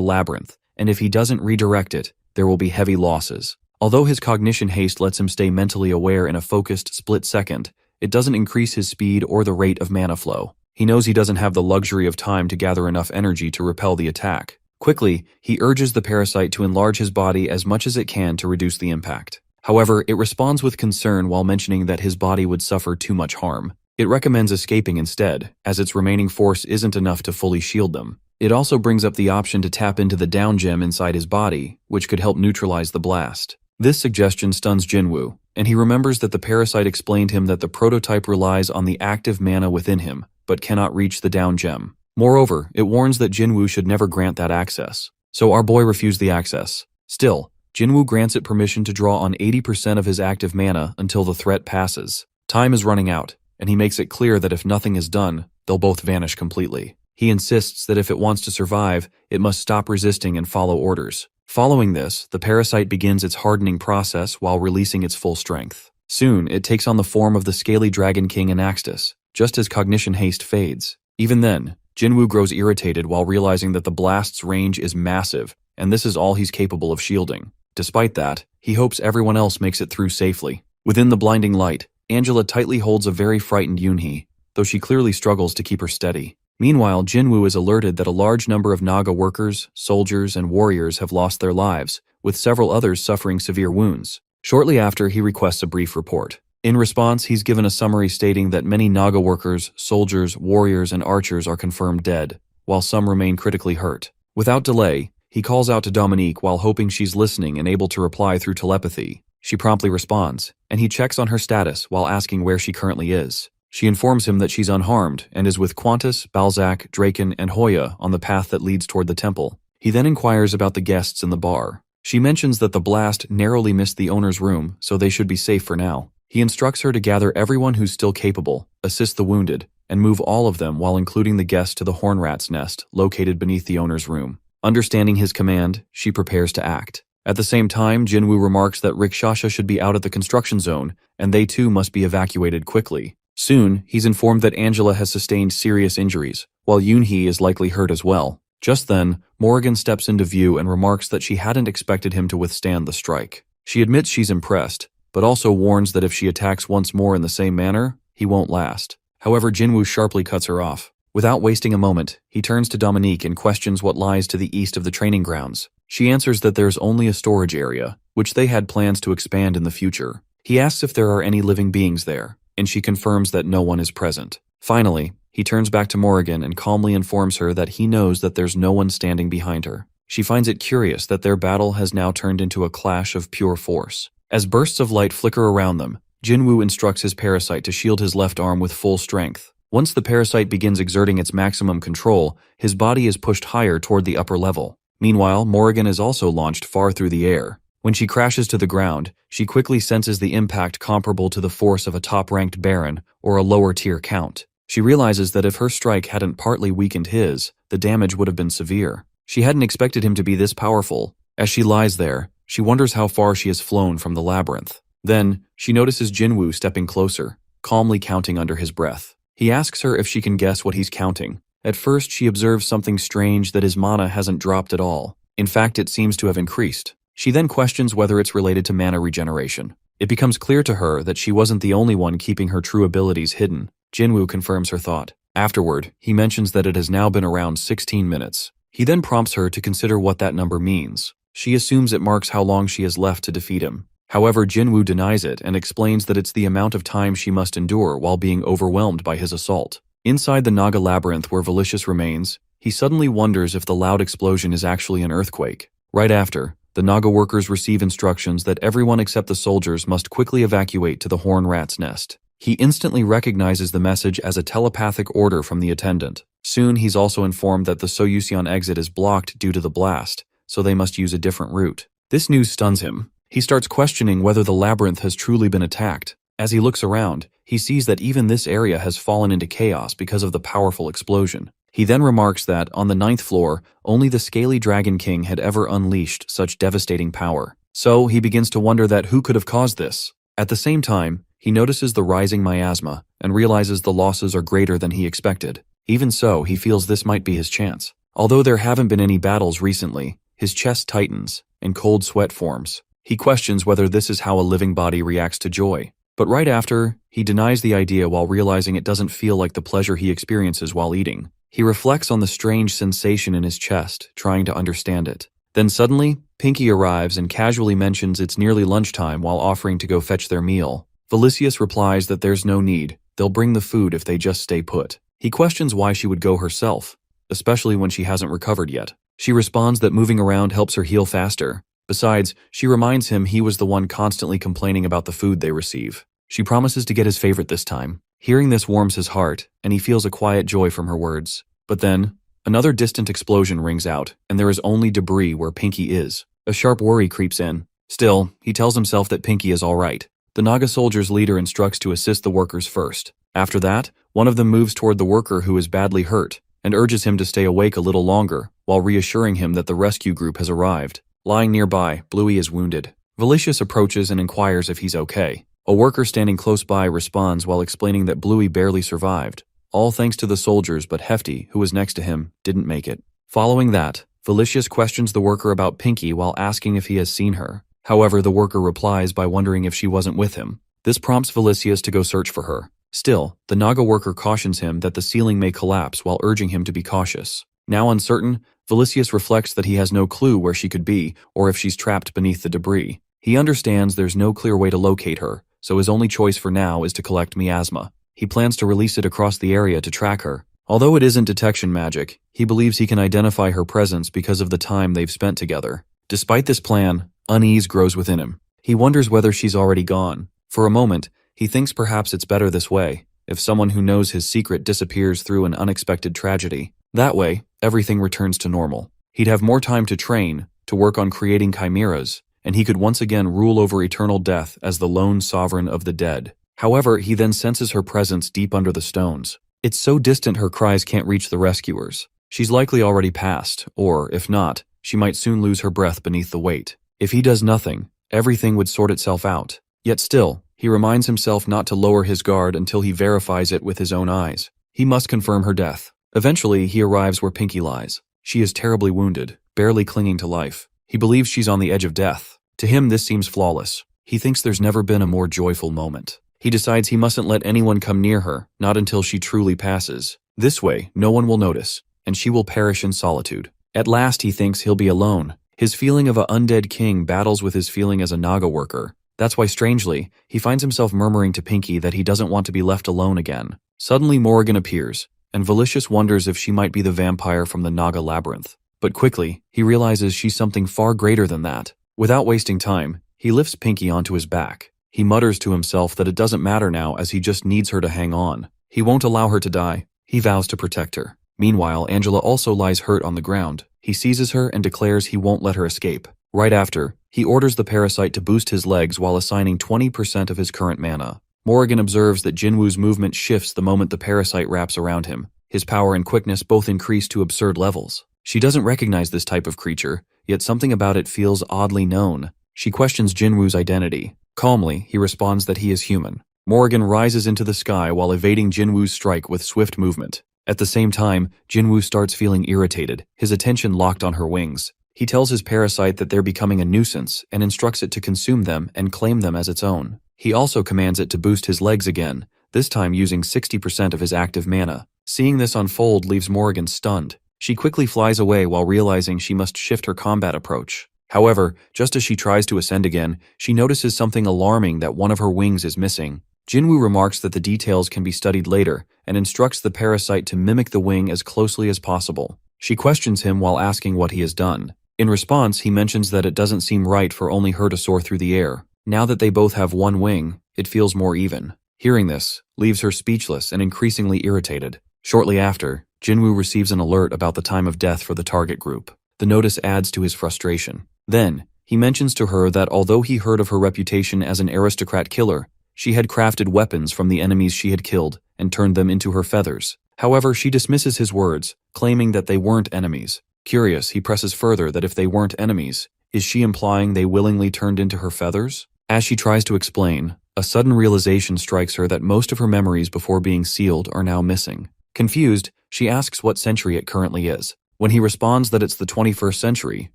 labyrinth, and if he doesn't redirect it, there will be heavy losses. Although his cognition haste lets him stay mentally aware in a focused split second, it doesn't increase his speed or the rate of mana flow. He knows he doesn't have the luxury of time to gather enough energy to repel the attack. Quickly, he urges the parasite to enlarge his body as much as it can to reduce the impact. However, it responds with concern while mentioning that his body would suffer too much harm. It recommends escaping instead, as its remaining force isn't enough to fully shield them. It also brings up the option to tap into the down gem inside his body, which could help neutralize the blast. This suggestion stuns Jinwoo, and he remembers that the parasite explained him that the prototype relies on the active mana within him, but cannot reach the down gem. Moreover, it warns that Jinwoo should never grant that access. So our boy refused the access. Still, Jinwoo grants it permission to draw on 80% of his active mana until the threat passes. Time is running out, and he makes it clear that if nothing is done, they'll both vanish completely. He insists that if it wants to survive, it must stop resisting and follow orders. Following this, the parasite begins its hardening process while releasing its full strength. Soon, it takes on the form of the scaly dragon king Anaxtis, just as cognition haste fades. Even then, Jinwoo grows irritated while realizing that the blast's range is massive, and this is all he's capable of shielding. Despite that, he hopes everyone else makes it through safely. Within the blinding light, Angela tightly holds a very frightened Yoonhee, though she clearly struggles to keep her steady. Meanwhile, Jinwoo is alerted that a large number of Naga workers, soldiers, and warriors have lost their lives, with several others suffering severe wounds. Shortly after, he requests a brief report. In response, he's given a summary stating that many Naga workers, soldiers, warriors, and archers are confirmed dead, while some remain critically hurt. Without delay, he calls out to Dominique while hoping she's listening and able to reply through telepathy. She promptly responds, and he checks on her status while asking where she currently is. She informs him that she's unharmed and is with Qantas, Balzac, Draken, and Hoya on the path that leads toward the temple. He then inquires about the guests in the bar. She mentions that the blast narrowly missed the owner's room, so they should be safe for now. He instructs her to gather everyone who's still capable, assist the wounded, and move all of them while including the guests to the hornrat's nest, located beneath the owner's room. Understanding his command, she prepares to act. At the same time, Jinwoo remarks that Rikshasha should be out at the construction zone, and they too must be evacuated quickly. Soon, he's informed that Angela has sustained serious injuries, while Yoonhee is likely hurt as well. Just then, Morrigan steps into view and remarks that she hadn't expected him to withstand the strike. She admits she's impressed, but also warns that if she attacks once more in the same manner, he won't last. However, Jinwoo sharply cuts her off. Without wasting a moment, he turns to Dominique and questions what lies to the east of the training grounds. She answers that there's only a storage area, which they had plans to expand in the future. He asks if there are any living beings there, and she confirms that no one is present. Finally, he turns back to Morrigan and calmly informs her that he knows that there's no one standing behind her. She finds it curious that their battle has now turned into a clash of pure force. As bursts of light flicker around them, Jinwoo instructs his parasite to shield his left arm with full strength. Once the parasite begins exerting its maximum control, his body is pushed higher toward the upper level. Meanwhile, Morrigan is also launched far through the air. When she crashes to the ground, she quickly senses the impact comparable to the force of a top-ranked Baron or a lower-tier Count. She realizes that if her strike hadn't partly weakened his, the damage would have been severe. She hadn't expected him to be this powerful. As she lies there, she wonders how far she has flown from the labyrinth. Then, she notices Jinwoo stepping closer, calmly counting under his breath. He asks her if she can guess what he's counting. At first, she observes something strange that his mana hasn't dropped at all. In fact, it seems to have increased. She then questions whether it's related to mana regeneration. It becomes clear to her that she wasn't the only one keeping her true abilities hidden. Jinwoo confirms her thought. Afterward, he mentions that it has now been around 16 minutes. He then prompts her to consider what that number means. She assumes it marks how long she has left to defeat him. However, Jinwoo denies it and explains that it's the amount of time she must endure while being overwhelmed by his assault. Inside the Naga labyrinth where Valicious remains, he suddenly wonders if the loud explosion is actually an earthquake. Right after, the Naga workers receive instructions that everyone except the soldiers must quickly evacuate to the horn rat's nest. He instantly recognizes the message as a telepathic order from the attendant. Soon he's also informed that the Soyuseon exit is blocked due to the blast, so they must use a different route. This news stuns him. He starts questioning whether the labyrinth has truly been attacked. As he looks around, he sees that even this area has fallen into chaos because of the powerful explosion. He then remarks that, on the 9th floor, only the Scaly Dragon King had ever unleashed such devastating power. So, he begins to wonder that who could have caused this. At the same time, he notices the rising miasma and realizes the losses are greater than he expected. Even so, he feels this might be his chance. Although there haven't been any battles recently, his chest tightens and cold sweat forms. He questions whether this is how a living body reacts to joy. But right after, he denies the idea while realizing it doesn't feel like the pleasure he experiences while eating. He reflects on the strange sensation in his chest, trying to understand it. Then suddenly, Pinky arrives and casually mentions it's nearly lunchtime while offering to go fetch their meal. Valicious replies that there's no need, they'll bring the food if they just stay put. He questions why she would go herself, especially when she hasn't recovered yet. She responds that moving around helps her heal faster. Besides, she reminds him he was the one constantly complaining about the food they receive. She promises to get his favorite this time. Hearing this warms his heart, and he feels a quiet joy from her words. But then, another distant explosion rings out, and there is only debris where Pinky is. A sharp worry creeps in. Still, he tells himself that Pinky is all right. The Naga soldier's leader instructs to assist the workers first. After that, one of them moves toward the worker who is badly hurt, and urges him to stay awake a little longer, while reassuring him that the rescue group has arrived. Lying nearby, Bluey is wounded. Valicious approaches and inquires if he's okay. A worker standing close by responds while explaining that Bluey barely survived. All thanks to the soldiers, but Hefty, who was next to him, didn't make it. Following that, Valicious questions the worker about Pinky while asking if he has seen her. However, the worker replies by wondering if she wasn't with him. This prompts Valicious to go search for her. Still, the Naga worker cautions him that the ceiling may collapse while urging him to be cautious. Now uncertain, Valicious reflects that he has no clue where she could be or if she's trapped beneath the debris. He understands there's no clear way to locate her, so his only choice for now is to collect miasma. He plans to release it across the area to track her. Although it isn't detection magic, he believes he can identify her presence because of the time they've spent together. Despite this plan, unease grows within him. He wonders whether she's already gone. For a moment, he thinks perhaps it's better this way. if someone who knows his secret disappears through an unexpected tragedy. That way, everything returns to normal. He'd have more time to train, to work on creating chimeras, and he could once again rule over eternal death as the lone sovereign of the dead. However, he then senses her presence deep under the stones. It's so distant her cries can't reach the rescuers. She's likely already passed, or, if not, she might soon lose her breath beneath the weight. If he does nothing, everything would sort itself out. Yet still, he reminds himself not to lower his guard until he verifies it with his own eyes. He must confirm her death. Eventually, he arrives where Pinky lies. She is terribly wounded, barely clinging to life. He believes she's on the edge of death. To him, this seems flawless. He thinks there's never been a more joyful moment. He decides he mustn't let anyone come near her, not until she truly passes. This way, no one will notice, and she will perish in solitude. At last, he thinks he'll be alone. His feeling of an undead king battles with his feeling as a Naga worker. That's why, strangely, he finds himself murmuring to Pinky that he doesn't want to be left alone again. Suddenly, Morrigan appears, and Valicious wonders if she might be the vampire from the Naga labyrinth. But quickly, he realizes she's something far greater than that. Without wasting time, he lifts Pinky onto his back. He mutters to himself that it doesn't matter now as he just needs her to hang on. He won't allow her to die. He vows to protect her. Meanwhile, Angela also lies hurt on the ground. He seizes her and declares he won't let her escape. Right after, he orders the parasite to boost his legs while assigning 20% of his current mana. Morrigan observes that Jinwoo's movement shifts the moment the parasite wraps around him. His power and quickness both increase to absurd levels. She doesn't recognize this type of creature, yet something about it feels oddly known. She questions Jinwoo's identity. Calmly, he responds that he is human. Morrigan rises into the sky while evading Jinwoo's strike with swift movement. At the same time, Jinwoo starts feeling irritated, his attention locked on her wings. He tells his parasite that they're becoming a nuisance and instructs it to consume them and claim them as its own. He also commands it to boost his legs again, this time using 60% of his active mana. Seeing this unfold leaves Morrigan stunned. She quickly flies away while realizing she must shift her combat approach. However, just as she tries to ascend again, she notices something alarming that one of her wings is missing. Jinwoo remarks that the details can be studied later and instructs the parasite to mimic the wing as closely as possible. She questions him while asking what he has done. In response, he mentions that it doesn't seem right for only her to soar through the air. Now that they both have one wing, it feels more even. Hearing this leaves her speechless and increasingly irritated. Shortly after, Jinwoo receives an alert about the time of death for the target group. The notice adds to his frustration. Then, he mentions to her that although he heard of her reputation as an aristocrat killer, she had crafted weapons from the enemies she had killed and turned them into her feathers. However, she dismisses his words, claiming that they weren't enemies. Curious, he presses further that if they weren't enemies, is she implying they willingly turned into her feathers? As she tries to explain, a sudden realization strikes her that most of her memories before being sealed are now missing. Confused, she asks what century it currently is. When he responds that it's the 21st century,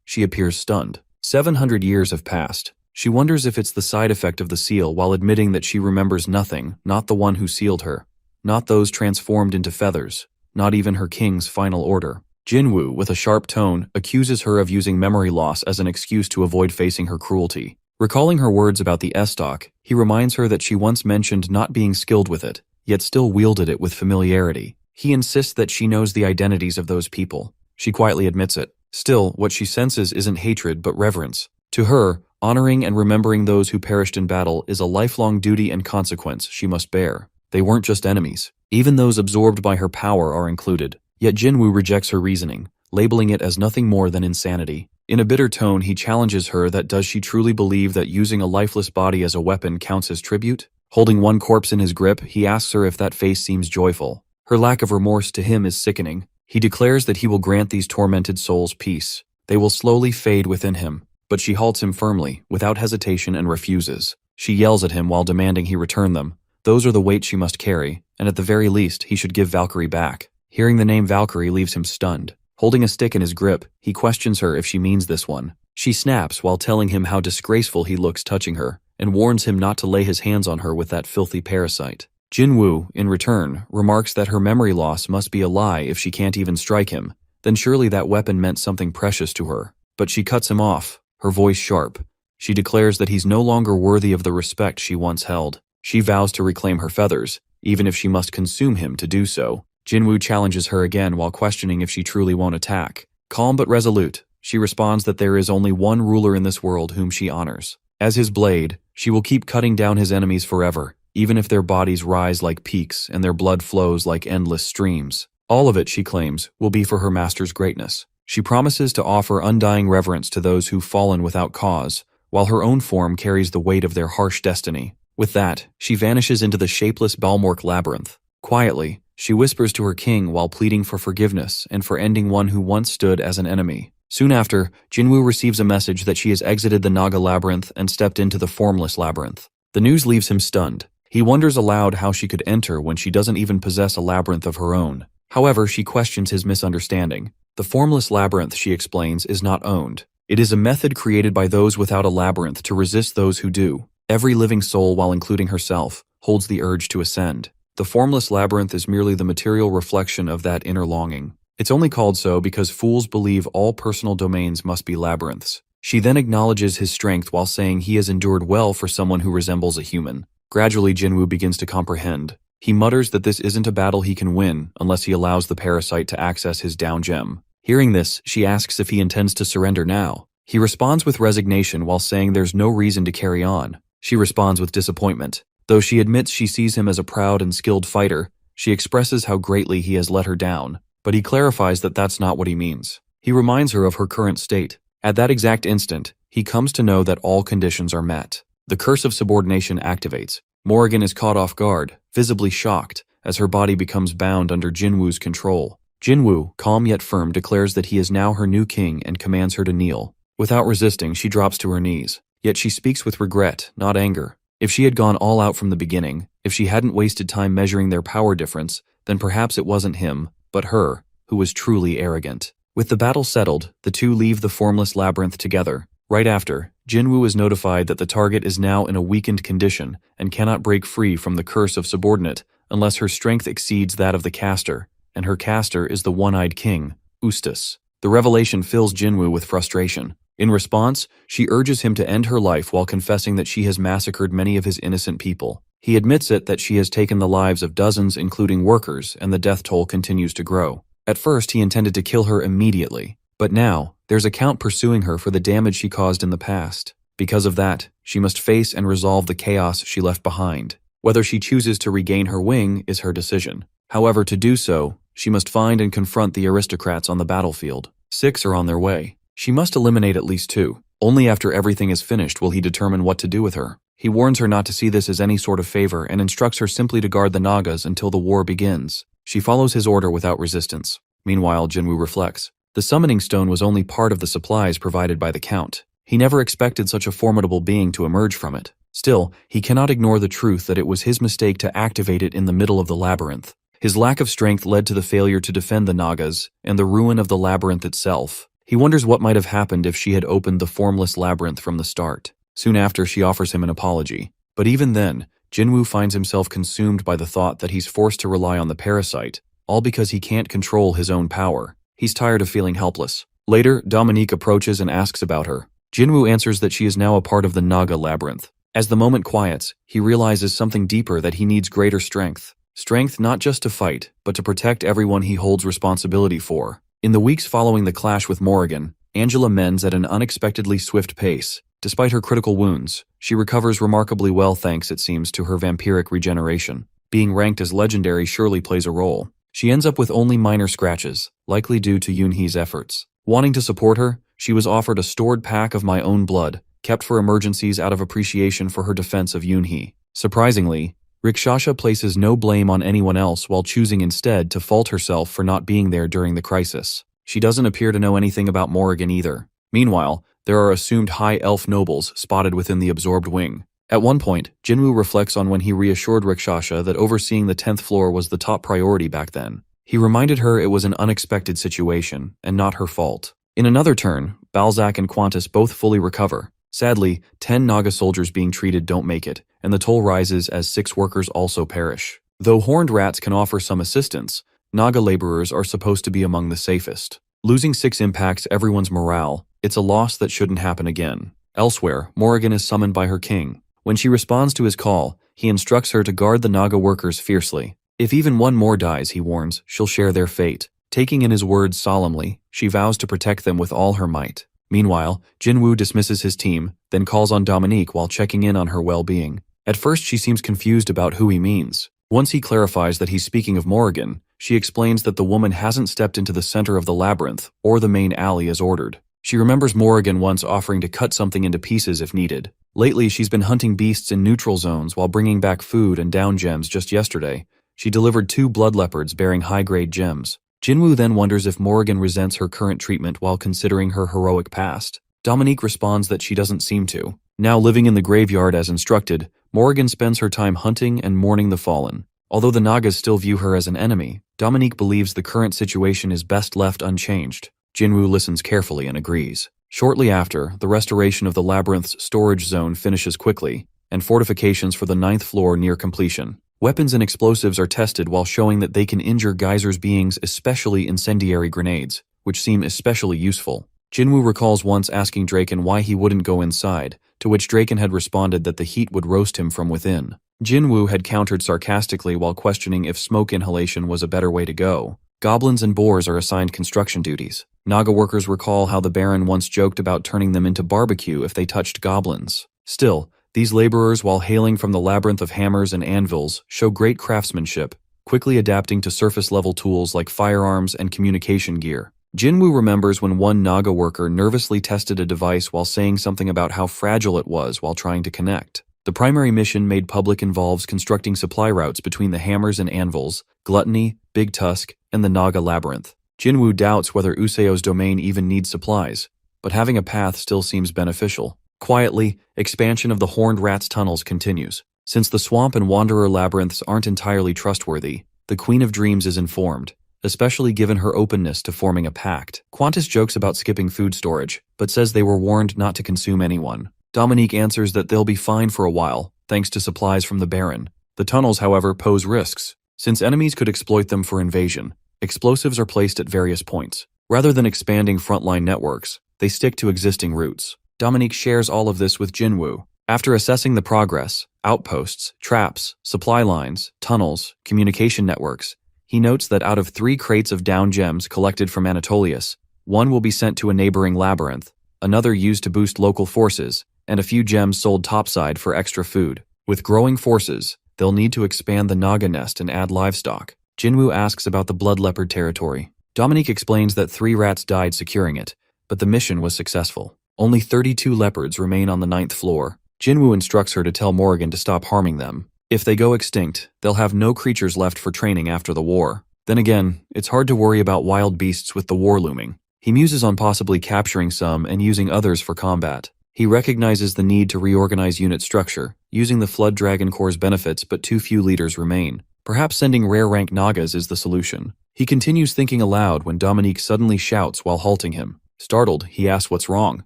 she appears stunned. 700 years have passed. She wonders if it's the side effect of the seal while admitting that she remembers nothing, not the one who sealed her, not those transformed into feathers, not even her king's final order. Jinwoo, with a sharp tone, accuses her of using memory loss as an excuse to avoid facing her cruelty. Recalling her words about the estoc, he reminds her that she once mentioned not being skilled with it, yet still wielded it with familiarity. He insists that she knows the identities of those people. She quietly admits it. Still, what she senses isn't hatred but reverence. To her, honoring and remembering those who perished in battle is a lifelong duty and consequence she must bear. They weren't just enemies. Even those absorbed by her power are included. Yet Jinwoo rejects her reasoning, labeling it as nothing more than insanity. In a bitter tone, he challenges her that does she truly believe that using a lifeless body as a weapon counts as tribute? Holding one corpse in his grip, he asks her if that face seems joyful. Her lack of remorse to him is sickening. He declares that he will grant these tormented souls peace. They will slowly fade within him. But she halts him firmly, without hesitation, and refuses. She yells at him while demanding he return them. Those are the weight she must carry, and at the very least, he should give Valkyrie back. Hearing the name Valkyrie leaves him stunned. Holding a stick in his grip, he questions her if she means this one. She snaps while telling him how disgraceful he looks touching her, and warns him not to lay his hands on her with that filthy parasite. Jinwoo, in return, remarks that her memory loss must be a lie if she can't even strike him. Then surely that weapon meant something precious to her. But she cuts him off, her voice sharp. She declares that he's no longer worthy of the respect she once held. She vows to reclaim her feathers, even if she must consume him to do so. Jinwoo challenges her again while questioning if she truly won't attack. Calm but resolute, she responds that there is only one ruler in this world whom she honors. As his blade, she will keep cutting down his enemies forever, even if their bodies rise like peaks and their blood flows like endless streams. All of it, she claims, will be for her master's greatness. She promises to offer undying reverence to those who've fallen without cause, while her own form carries the weight of their harsh destiny. With that, she vanishes into the shapeless Balmork labyrinth. Quietly, she whispers to her king while pleading for forgiveness and for ending one who once stood as an enemy. Soon after, Jinwoo receives a message that she has exited the Naga labyrinth and stepped into the formless labyrinth. The news leaves him stunned. He wonders aloud how she could enter when she doesn't even possess a labyrinth of her own. However, she questions his misunderstanding. The formless labyrinth, she explains, is not owned. It is a method created by those without a labyrinth to resist those who do. Every living soul, while including herself, holds the urge to ascend. The formless labyrinth is merely the material reflection of that inner longing. It's only called so because fools believe all personal domains must be labyrinths. She then acknowledges his strength while saying he has endured well for someone who resembles a human. Gradually, Jinwoo begins to comprehend. He mutters that this isn't a battle he can win unless he allows the parasite to access his down gem. Hearing this, she asks if he intends to surrender now. He responds with resignation while saying there's no reason to carry on. She responds with disappointment. Though she admits she sees him as a proud and skilled fighter, she expresses how greatly he has let her down. But he clarifies that that's not what he means. He reminds her of her current state. At that exact instant, he comes to know that all conditions are met. The curse of subordination activates. Morrigan is caught off guard, visibly shocked, as her body becomes bound under Jinwoo's control. Jinwoo, calm yet firm, declares that he is now her new king and commands her to kneel. Without resisting, she drops to her knees. Yet she speaks with regret, not anger. If she had gone all out from the beginning, if she hadn't wasted time measuring their power difference, then perhaps it wasn't him, but her, who was truly arrogant. With the battle settled, the two leave the formless labyrinth together. Right after, Jinwoo is notified that the target is now in a weakened condition and cannot break free from the curse of subordinate unless her strength exceeds that of the caster, and her caster is the one-eyed king, Ustas. The revelation fills Jinwoo with frustration. In response, she urges him to end her life while confessing that she has massacred many of his innocent people. He admits that she has taken the lives of dozens, including workers, and the death toll continues to grow. At first, he intended to kill her immediately, but now, there's a count pursuing her for the damage she caused in the past. Because of that, she must face and resolve the chaos she left behind. Whether she chooses to regain her wing is her decision. However, to do so, she must find and confront the aristocrats on the battlefield. 6 are on their way. She must eliminate at least 2. Only after everything is finished will he determine what to do with her. He warns her not to see this as any sort of favor and instructs her simply to guard the Nagas until the war begins. She follows his order without resistance. Meanwhile, Jinwoo reflects. The summoning stone was only part of the supplies provided by the Count. He never expected such a formidable being to emerge from it. Still, he cannot ignore the truth that it was his mistake to activate it in the middle of the labyrinth. His lack of strength led to the failure to defend the Nagas and the ruin of the labyrinth itself. He wonders what might have happened if she had opened the formless labyrinth from the start. Soon after, she offers him an apology. But even then, Jinwoo finds himself consumed by the thought that he's forced to rely on the parasite, all because he can't control his own power. He's tired of feeling helpless. Later, Dominique approaches and asks about her. Jinwoo answers that she is now a part of the Naga labyrinth. As the moment quiets, he realizes something deeper, that he needs greater strength. Strength not just to fight, but to protect everyone he holds responsibility for. In the weeks following the clash with Morrigan, Angela mends at an unexpectedly swift pace. Despite her critical wounds, she recovers remarkably well thanks, it seems, to her vampiric regeneration. Being ranked as legendary surely plays a role. She ends up with only minor scratches, likely due to Yoonhee's efforts. Wanting to support her, she was offered a stored pack of my own blood, kept for emergencies out of appreciation for her defense of Yoonhee. Surprisingly, Rikshasha places no blame on anyone else while choosing instead to fault herself for not being there during the crisis. She doesn't appear to know anything about Morrigan either. Meanwhile, there are assumed high elf nobles spotted within the absorbed wing. At one point, Jinwoo reflects on when he reassured Rikshasha that overseeing the 10th floor was the top priority back then. He reminded her it was an unexpected situation, and not her fault. In another turn, Balzac and Qantas both fully recover. Sadly, 10 Naga soldiers being treated don't make it, and the toll rises as 6 workers also perish. Though horned rats can offer some assistance, Naga laborers are supposed to be among the safest. Losing 6 impacts everyone's morale. It's a loss that shouldn't happen again. Elsewhere, Morrigan is summoned by her king. When she responds to his call, he instructs her to guard the Naga workers fiercely. If even one more dies, he warns, she'll share their fate. Taking in his words solemnly, she vows to protect them with all her might. Meanwhile, Jinwoo dismisses his team, then calls on Dominique while checking in on her well-being. At first she seems confused about who he means. Once he clarifies that he's speaking of Morrigan, she explains that the woman hasn't stepped into the center of the labyrinth or the main alley as ordered. She remembers Morrigan once offering to cut something into pieces if needed. Lately, she's been hunting beasts in neutral zones while bringing back food and down gems. Just yesterday, she delivered 2 blood leopards bearing high-grade gems. Jinwoo then wonders if Morrigan resents her current treatment while considering her heroic past. Dominique responds that she doesn't seem to. Now living in the graveyard as instructed, Morrigan spends her time hunting and mourning the fallen. Although the Nagas still view her as an enemy, Dominique believes the current situation is best left unchanged. Jinwoo listens carefully and agrees. Shortly after, the restoration of the labyrinth's storage zone finishes quickly, and fortifications for the 9th floor near completion. Weapons and explosives are tested while showing that they can injure geysers beings, especially incendiary grenades, which seem especially useful. Jinwoo recalls once asking Draken why he wouldn't go inside, to which Draken had responded that the heat would roast him from within. Jinwoo had countered sarcastically while questioning if smoke inhalation was a better way to go. Goblins and boars are assigned construction duties. Naga workers recall how the Baron once joked about turning them into barbecue if they touched goblins. Still, these laborers, while hailing from the labyrinth of hammers and anvils, show great craftsmanship, quickly adapting to surface-level tools like firearms and communication gear. Jinwoo remembers when one Naga worker nervously tested a device while saying something about how fragile it was while trying to connect. The primary mission made public involves constructing supply routes between the hammers and anvils, Gluttony, Big Tusk, and the Naga Labyrinth. Jinwoo doubts whether Useo's domain even needs supplies, but having a path still seems beneficial. Quietly, expansion of the Horned Rat's tunnels continues. Since the Swamp and Wanderer labyrinths aren't entirely trustworthy, the Queen of Dreams is informed, especially given her openness to forming a pact. Qantas jokes about skipping food storage, but says they were warned not to consume anyone. Dominique answers that they'll be fine for a while, thanks to supplies from the Baron. The tunnels, however, pose risks. Since enemies could exploit them for invasion, explosives are placed at various points. Rather than expanding frontline networks, they stick to existing routes. Dominique shares all of this with Jinwoo. After assessing the progress, outposts, traps, supply lines, tunnels, communication networks, he notes that out of 3 crates of down gems collected from Anatolius, 1 will be sent to a neighboring labyrinth, another used to boost local forces, and a few gems sold topside for extra food. With growing forces, they'll need to expand the Naga nest and add livestock. Jinwoo asks about the Blood Leopard territory. Dominique explains that 3 rats died securing it, but the mission was successful. Only 32 leopards remain on the 9th floor. Jinwoo instructs her to tell Morrigan to stop harming them. If they go extinct, they'll have no creatures left for training after the war. Then again, it's hard to worry about wild beasts with the war looming. He muses on possibly capturing some and using others for combat. He recognizes the need to reorganize unit structure, using the Flood Dragon Corps' benefits, but too few leaders remain. Perhaps sending rare-rank Nagas is the solution. He continues thinking aloud when Dominique suddenly shouts while halting him. Startled, he asks what's wrong.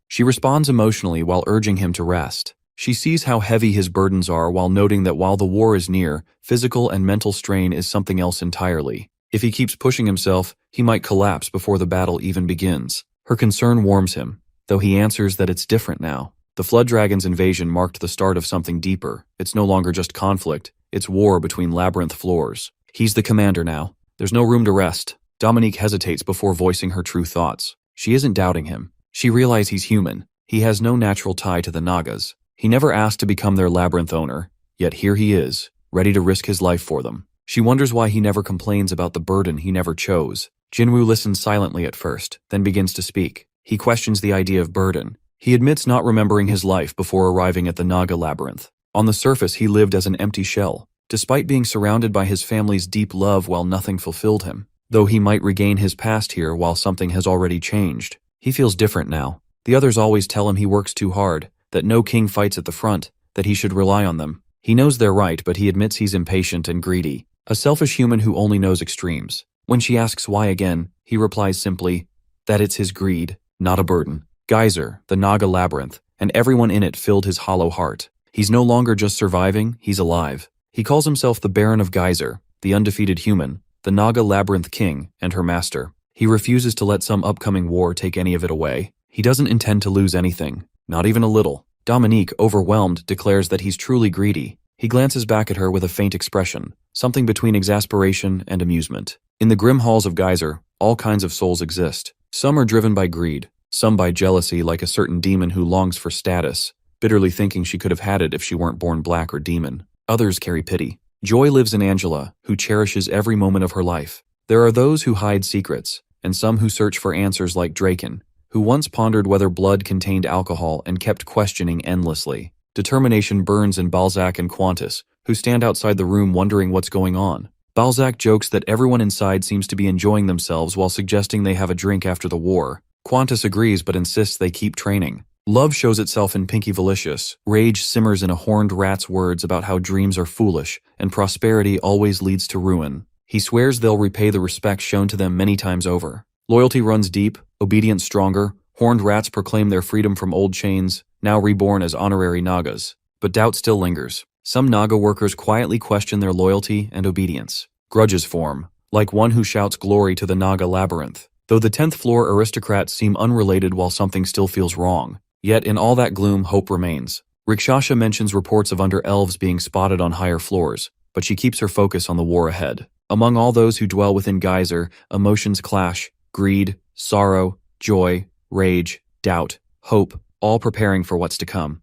She responds emotionally while urging him to rest. She sees how heavy his burdens are while noting that while the war is near, physical and mental strain is something else entirely. If he keeps pushing himself, he might collapse before the battle even begins. Her concern warms him, though he answers that it's different now. The Flood Dragon's invasion marked the start of something deeper. It's no longer just conflict, it's war between labyrinth floors. He's the commander now. There's no room to rest. Dominique hesitates before voicing her true thoughts. She isn't doubting him. She realizes he's human. He has no natural tie to the Nagas. He never asked to become their labyrinth owner, yet here he is, ready to risk his life for them. She wonders why he never complains about the burden he never chose. Jinwoo listens silently at first, then begins to speak. He questions the idea of burden. He admits not remembering his life before arriving at the Naga labyrinth. On the surface, he lived as an empty shell, despite being surrounded by his family's deep love while nothing fulfilled him. Though he might regain his past here while something has already changed, he feels different now. The others always tell him he works too hard, that no king fights at the front, that he should rely on them. He knows they're right, but he admits he's impatient and greedy, a selfish human who only knows extremes. When she asks why again, he replies simply that it's his greed, not a burden. Geyser, the Naga labyrinth, and everyone in it filled his hollow heart. He's no longer just surviving, he's alive. He calls himself the Baron of Geyser, the undefeated human, the Naga labyrinth king, and her master. He refuses to let some upcoming war take any of it away. He doesn't intend to lose anything, not even a little. Dominique, overwhelmed, declares that he's truly greedy. He glances back at her with a faint expression, something between exasperation and amusement. In the grim halls of Geyser, all kinds of souls exist. Some are driven by greed, some by jealousy like a certain demon who longs for status, bitterly thinking she could have had it if she weren't born black or demon. Others carry pity. Joy lives in Angela, who cherishes every moment of her life. There are those who hide secrets, and some who search for answers like Draken, who once pondered whether blood contained alcohol and kept questioning endlessly. Determination burns in Balzac and Qantas, who stand outside the room wondering what's going on. Balzac jokes that everyone inside seems to be enjoying themselves while suggesting they have a drink after the war. Qantas agrees but insists they keep training. Love shows itself in Pinky Valicious. Rage simmers in a horned rat's words about how dreams are foolish and prosperity always leads to ruin. He swears they'll repay the respect shown to them many times over. Loyalty runs deep, obedience stronger. Horned rats proclaim their freedom from old chains, now reborn as honorary Nagas. But doubt still lingers. Some Naga workers quietly question their loyalty and obedience. Grudges form, like one who shouts glory to the Naga labyrinth. Though the 10th floor aristocrats seem unrelated while something still feels wrong. Yet in all that gloom, hope remains. Rikshasha mentions reports of under-elves being spotted on higher floors, but she keeps her focus on the war ahead. Among all those who dwell within Geyser, emotions clash: greed, sorrow, joy, rage, doubt, hope, all preparing for what's to come.